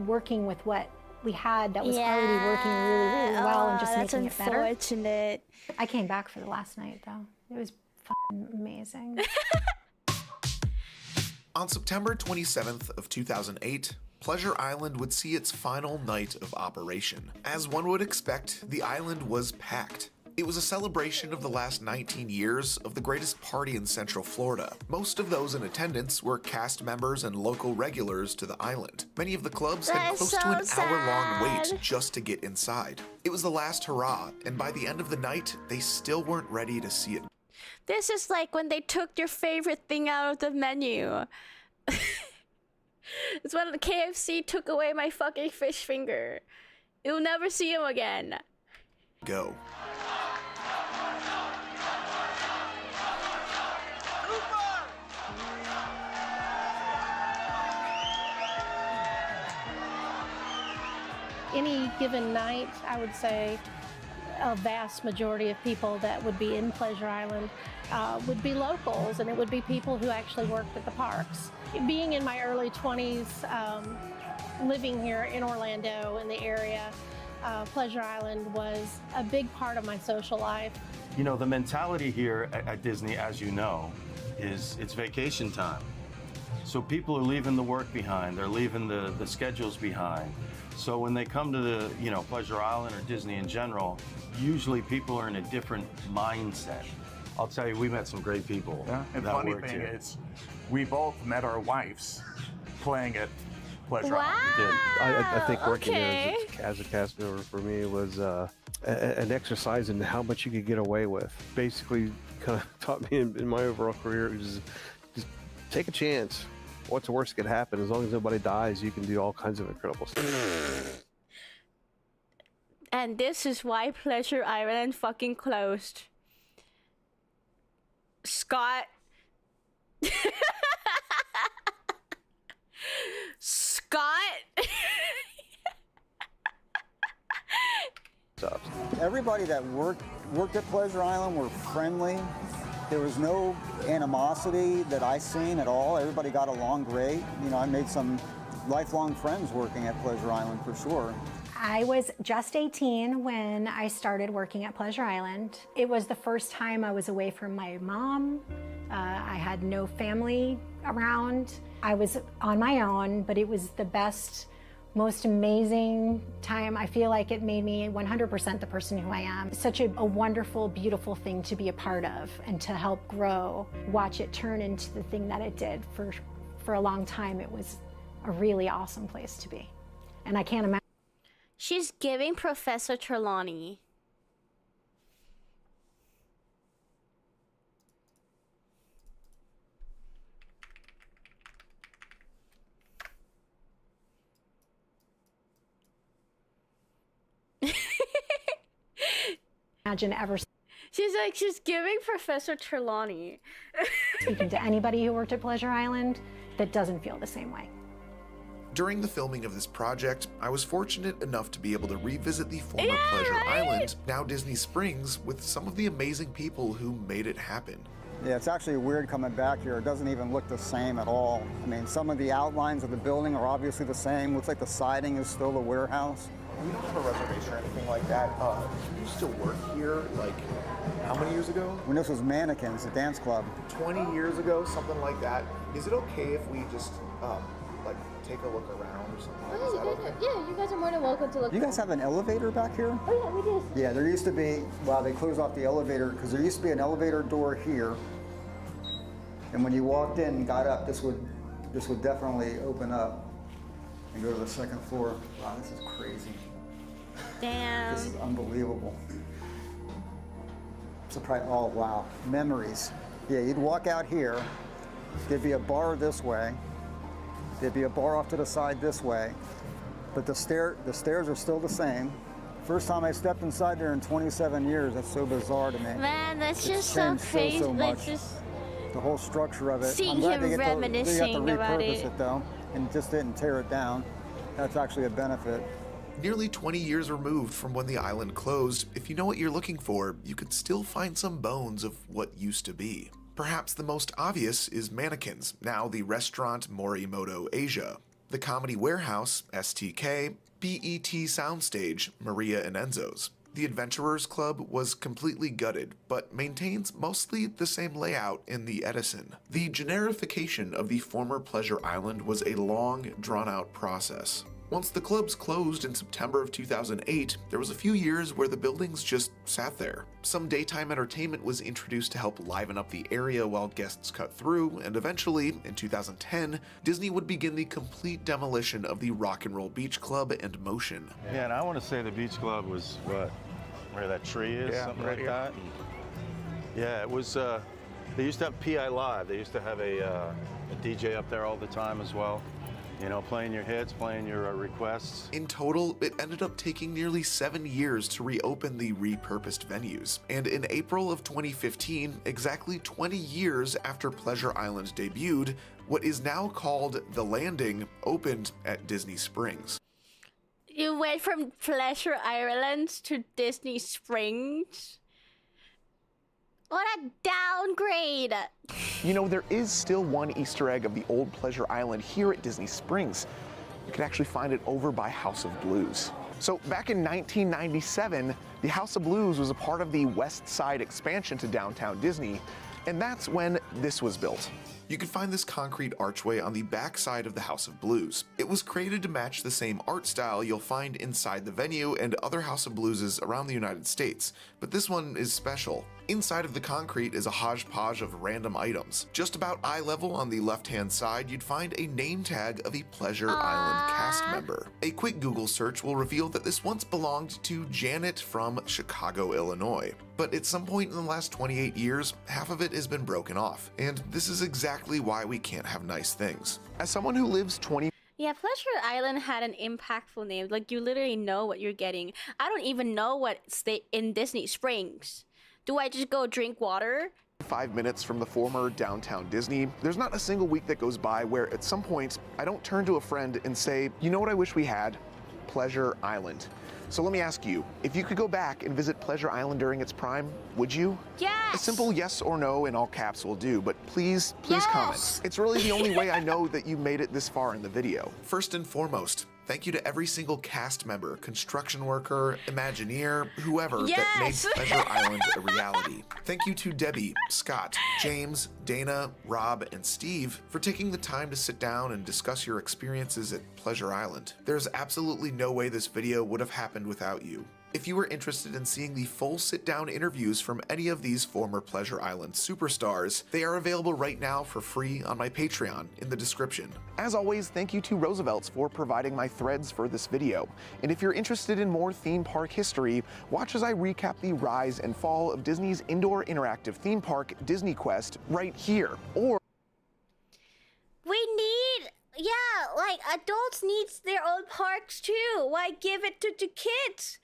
working with what we had that was already working really, really well and just making it better. That's unfortunate. I came back for the last night though. It was fucking amazing. On September 27th of 2008, Pleasure Island would see its final night of operation. As one would expect, the island was packed. It was a celebration of the last 19 years of the greatest party in Central Florida. Most of those in attendance were cast members and local regulars to the island. Many of the clubs had close to an hour-long wait just to get inside. It was the last hurrah, and by the end of the night, they still weren't ready to see it. This is like when they took your favorite thing out of the menu. It's when the KFC took away my fucking fish finger. You'll never see him again. Go. Any given night, I would say a vast majority of people that would be in Pleasure Island would be locals, and it would be people who actually worked at the parks. Being in my early 20s, living here in Orlando, in the area, Pleasure Island was a big part of my social life. You know, the mentality here at Disney, as you know, is it's vacation time. So people are leaving the work behind, they're leaving the schedules behind. So when they come to the, you know, Pleasure Island or Disney in general, usually people are in a different mindset. I'll tell you, we met some great people. Yeah, and the funny thing is, we both met our wives playing at Pleasure Island. We did. I think working there as a cast member for me was an exercise in how much you could get away with. Basically, kind of taught me in my overall career, it was just take a chance. What's the worst that could happen? As long as nobody dies, you can do all kinds of incredible stuff. And this is why Pleasure Island fucking closed. Scott. Scott. Everybody that worked at Pleasure Island were friendly. There was no animosity that I seen at all. Everybody got along great. You know, I made some lifelong friends working at Pleasure Island for sure. I was just 18 when I started working at Pleasure Island. It was the first time I was away from my mom. I had no family around. I was on my own, but it was the best most amazing time. I feel like it made me 100% the person who I am. It's such a wonderful, beautiful thing to be a part of and to help grow, watch it turn into the thing that it did. For a long time, it was a really awesome place to be. And I can't imagine. She's giving Professor Trelawney. Imagine ever she's giving Professor Trelawney. speaking to anybody who worked at Pleasure Island that doesn't feel the same way. During the filming of this project, I was fortunate enough to be able to revisit the former Pleasure Island, now Disney Springs, with some of the amazing people who made it happen. Yeah, it's actually weird coming back here. It doesn't even look the same at all. I mean, some of the outlines of the building are obviously the same. Looks like the siding is still the warehouse. We don't have a reservation or anything like that. You used to work here, like, how many years ago? When this was Mannequins, the dance club. 20 years ago, something like that. Is it okay if we just, like, take a look around or something? Is that okay? Yeah, you guys are more than welcome to look. Do you guys have an elevator back here? Oh yeah, we do. Yeah, there used to be, well, they closed off the elevator because there used to be an elevator door here. And when you walked in and got up, this would definitely open up and go to the second floor. Wow, this is crazy. Damn. This is unbelievable. So probably, oh wow, memories. Yeah, you'd walk out here, there'd be a bar this way, there'd be a bar off to the side this way, but the stairs are still the same. First time I stepped inside there in 27 years, that's so bizarre to me. Man, that's It's just so changed crazy. so much. That's just The whole structure of it. seeing I'm glad him they got to reminiscing about repurpose it. it though, and just didn't tear it down. That's actually a benefit. Nearly 20 years removed from when the island closed, if you know what you're looking for, you can still find some bones of what used to be. Perhaps the most obvious is Mannequins, now the restaurant Morimoto Asia, the Comedy Warehouse, STK, BET Soundstage, Maria and Enzo's. The Adventurers Club was completely gutted, but maintains mostly the same layout in the Edison. The generification of the former Pleasure Island was a long, drawn-out process. Once the clubs closed in September of 2008, there was a few years where the buildings just sat there. Some daytime entertainment was introduced to help liven up the area while guests cut through, and eventually, in 2010, Disney would begin the complete demolition of the Rock and Roll Beach Club and Motion. Yeah, and I want to say the Beach Club was what, where that tree is, something right like here. that. And yeah, it was. They used to have PI Live. They used to have a DJ up there all the time as well. You know, playing your hits, playing your requests. In total, it ended up taking nearly 7 years to reopen the repurposed venues. And in April of 2015, exactly 20 years after Pleasure Island debuted, what is now called The Landing opened at Disney Springs. You went from Pleasure Island to Disney Springs? What a downgrade! You know, there is still one Easter egg of the old Pleasure Island here at Disney Springs. You can actually find it over by House of Blues. So back in 1997, the House of Blues was a part of the West Side expansion to downtown Disney, and that's when this was built. You can find this concrete archway on the back side of the House of Blues. It was created to match the same art style you'll find inside the venue and other House of Blueses around the United States, but this one is special. Inside of the concrete is a hodgepodge of random items. Just about eye level on the left-hand side, you'd find a name tag of a Pleasure Island cast member. A quick Google search will reveal that this once belonged to Janet from Chicago, Illinois. But at some point in the last 28 years, half of it has been broken off, and this is exactly why we can't have nice things. As someone who lives 20 Yeah, Pleasure Island had an impactful name. Like, you literally know what you're getting. I don't even know what's in Disney Springs. Do I just go drink water? 5 minutes from the former downtown Disney, there's not a single week that goes by where at some point I don't turn to a friend and say, you know what I wish we had? Pleasure Island. So let me ask you, if you could go back and visit Pleasure Island during its prime, would you? Yes! A simple yes or no in all caps will do, but please Yes! comment. It's really the only way I know that you made it this far in the video. First and foremost, Thank you to every single cast member, construction worker, Imagineer, whoever that made Pleasure Island a reality. Thank you to Debbie, Scott, James, Dana, Rob, and Steve for taking the time to sit down and discuss your experiences at Pleasure Island. There's absolutely no way this video would have happened without you. If you were interested in seeing the full sit-down interviews from any of these former Pleasure Island superstars, they are available right now for free on my Patreon in the description. As always, thank you to Roosevelt's for providing my threads for this video. And if you're interested in more theme park history, watch as I recap the rise and fall of Disney's indoor interactive theme park, Disney Quest, right here. Or we need, yeah, like adults need their own parks too. Why give it to kids?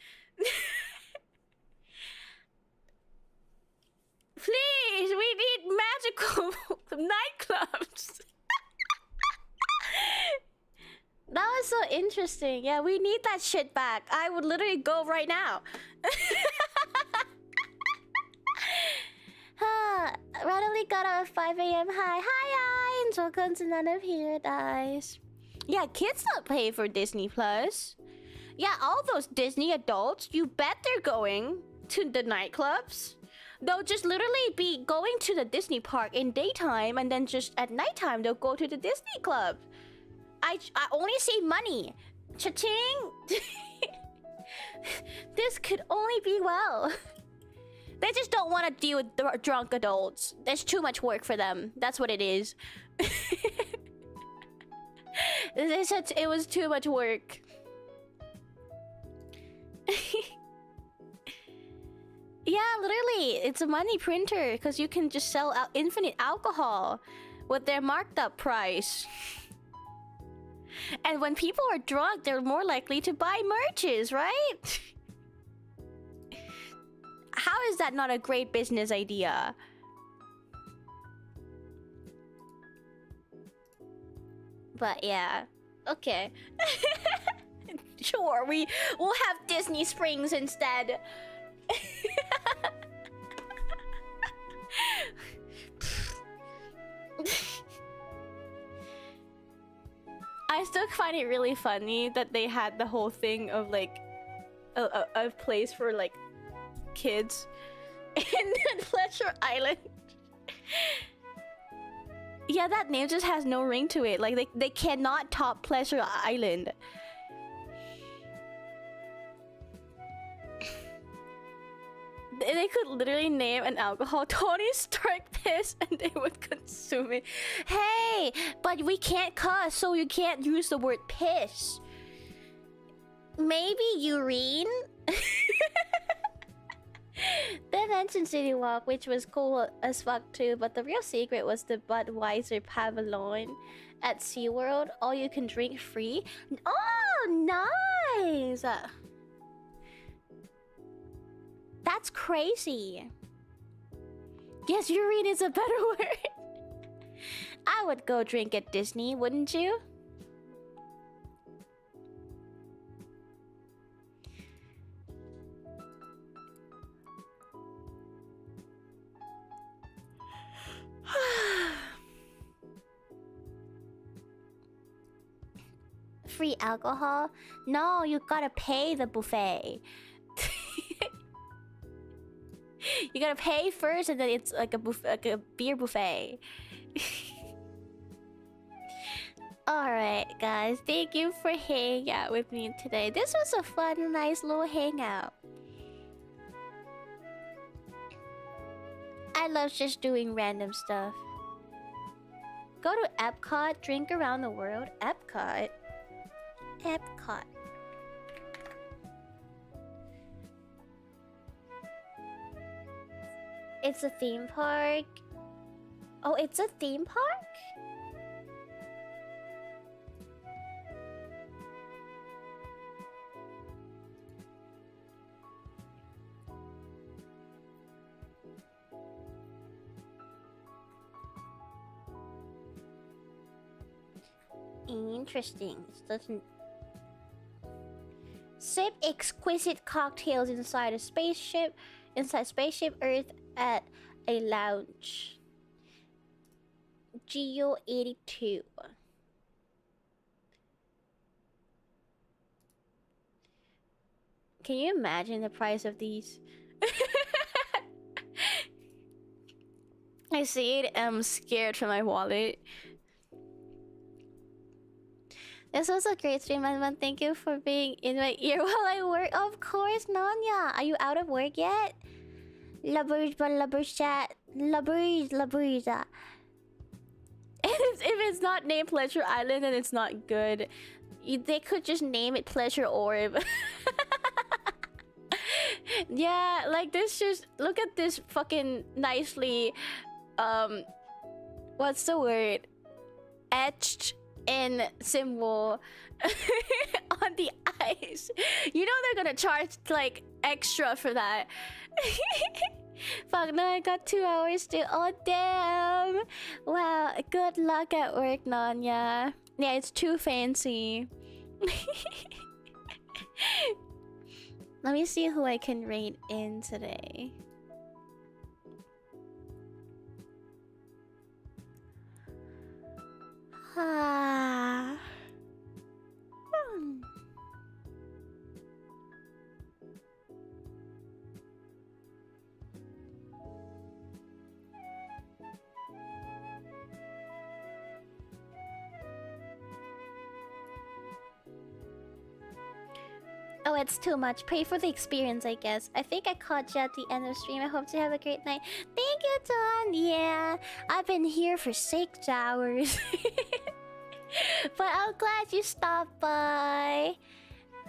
Please, we need magical nightclubs. That was so interesting. Yeah, we need that shit back. I would literally go right now. Randomly got up at 5 a.m. Hi, Irons. Welcome to None of Paradise. Yeah, kids don't pay for Disney Plus. Yeah, all those Disney adults, you bet they're going to the nightclubs. They'll just literally be going to the Disney park in daytime, and then just at nighttime they'll go to the Disney club. I only see money. Cha-ching! This could only be well. They just don't want to deal with drunk adults. There's too much work for them. That's what it is. They said it was too much work. Yeah, literally, it's a money printer because you can just sell out infinite alcohol with their marked up price. And when people are drunk, they're more likely to buy merches, right? How is that not a great business idea? But yeah, okay. Sure, we'll have Disney Springs instead. I still find it really funny that they had the whole thing of like a place for like kids in Pleasure Island. Yeah, that name just has no ring to it. Like they cannot top Pleasure Island. They could literally name an alcohol Tony Stark piss and they would consume it. Hey, but we can't cuss, so you can't use the word piss. Maybe urine? They mentioned City Walk, which was cool as fuck too, but the real secret was the Budweiser Pavilion at SeaWorld. All you can drink free. Oh, nice! That's crazy. Yes, urine is a better word. I would go drink at Disney, wouldn't you? Free alcohol? No, you gotta pay the buffet. You gotta pay first, and then it's like a beer buffet. Alright, guys. Thank you for hanging out with me today. This was a fun, nice little hangout. I love just doing random stuff. Go to Epcot, drink around the world. Epcot? Epcot. It's a theme park. Oh, it's a theme park? Interesting. It doesn't... Sip exquisite cocktails inside Spaceship Earth at a lounge. Geo 82. Can you imagine the price of these? I see it. I'm scared for my wallet. This was a great stream, man. Thank you for being in my ear while I work. Of course, Nanya. Are you out of work yet? Lovers, but lovers chat. Lovers. If it's not named Pleasure Island, then it's not good. They could just name it Pleasure Orb. Yeah, like this. Just look at this fucking nicely. What's the word? Etched in symbol on the ice. You know they're gonna charge like extra for that. Fuck no, I got 2 hours still. Oh damn. Wow, good luck at work, Nanya. Yeah, it's too fancy. Let me see who I can rate in today. Oh, it's too much. Pay for the experience, I guess. I think I caught you at the end of stream. I hope you have a great night. Thank you, Don. Yeah, I've been here for 6 hours. But I'm glad you stopped by.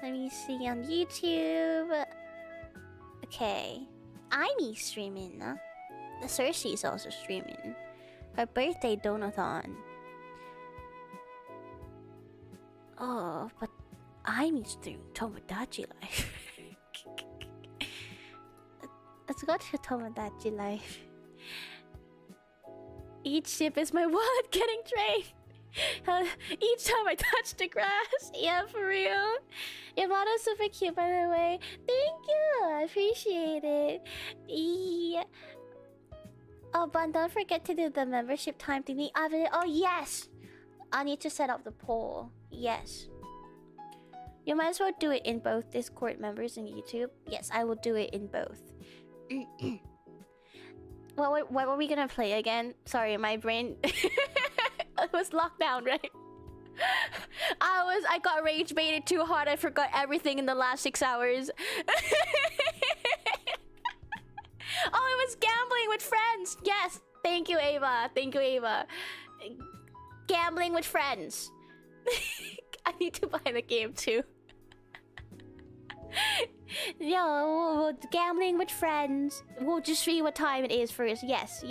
Let me see on YouTube. Okay. I'm streaming. Cersei's also streaming. Her birthday donathon. Oh, but I'm doing Tomodachi Life. Let's go to Tomodachi Life. Each sip is my wallet getting drained. Each time I touch the grass. Yeah, for real. Your motto's super cute, by the way. Thank you. I appreciate it. Yeah. Oh, but don't forget to do the membership time thingy. Oh, yes. I need to set up the poll. Yes. You might as well do it in both Discord members and YouTube. Yes, I will do it in both. What were we gonna play again? Sorry, my brain it was locked down, right? I got rage baited too hard. I forgot everything in the last 6 hours. Oh, it was gambling with friends. Yes, thank you, Ava. Thank you, Ava. Gambling with friends. I need to buy the game too. Yo, gambling with friends. We'll just see what time it is first. Yes.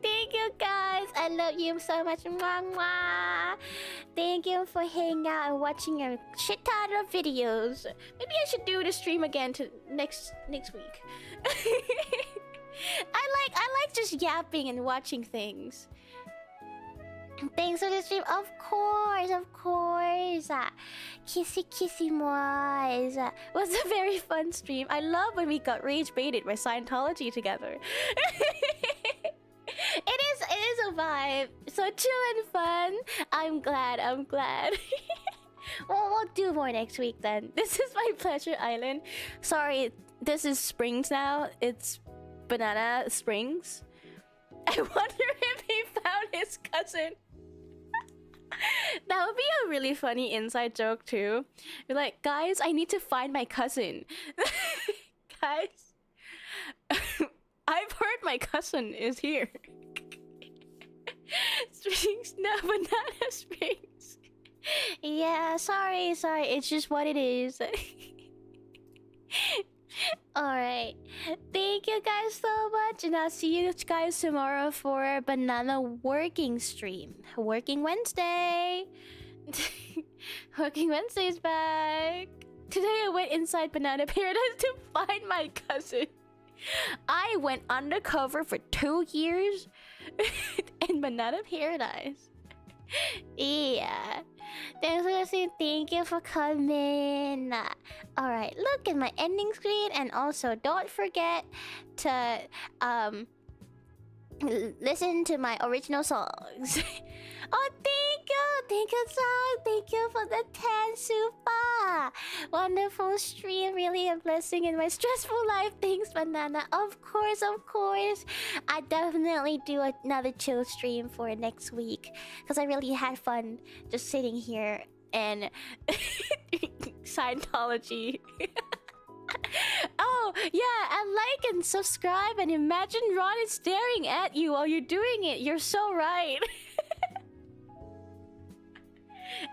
Thank you, guys. I love you so much. Mwah, mwah. Thank you for hanging out and watching a shit ton of videos. Maybe I should do the stream again to next week. I like just yapping and watching things. Thanks for the stream. Of course. Kissy mois. Was a very fun stream. I love when we got rage baited by Scientology together. It is a vibe. So chill and fun. I'm glad. Well, we'll do more next week then. This is my Pleasure Island. Sorry, this is Springs now. It's Banana Springs. I wonder if he found his cousin. That would be a really funny inside joke too. You're like, guys, I need to find my cousin. Guys, I've heard my cousin is here. Springs, no, Banana Springs. Yeah, sorry. It's just what it is. Alright. Thank you guys so much. And I'll see you guys tomorrow for Banana Working stream. Working Wednesday. Working Wednesday's back. Today I went inside Banana Paradise to find my cousin. I went undercover for 2 years in Banana Paradise. Yeah. Thanks for listening. Thank you for coming. Alright, look at my ending screen, and also don't forget to listen to my original songs. Oh, thank you, song. Thank you for the 10 super. Wonderful stream, really a blessing in my stressful life. Thanks, Banana. Of course. I definitely do another chill stream for next week because I really had fun just sitting here and Scientology. Oh, yeah, and like and subscribe and imagine Ron is staring at you while you're doing it. You're so right.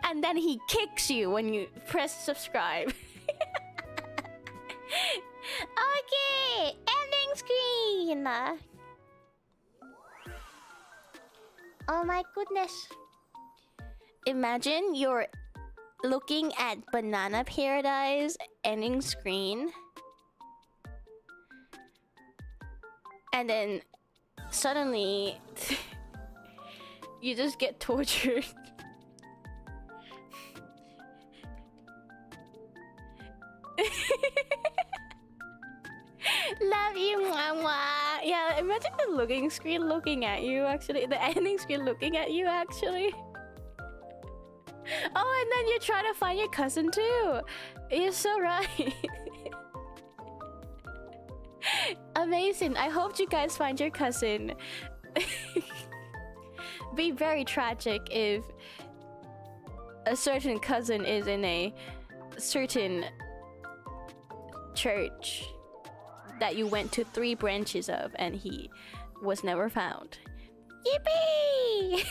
And then he kicks you when you press subscribe. Okay, ending screen. Oh my goodness. Imagine you're looking at Banana Paradise ending screen. And then suddenly you just get tortured. Love you, mama. Yeah, imagine the looking screen looking at you, actually. The ending screen looking at you, actually. Oh, and then you're trying to find your cousin, too. You're so right. Amazing. I hope you guys find your cousin. Be very tragic if a certain cousin is in a certain church that you went to 3 branches of and he was never found. Yippee!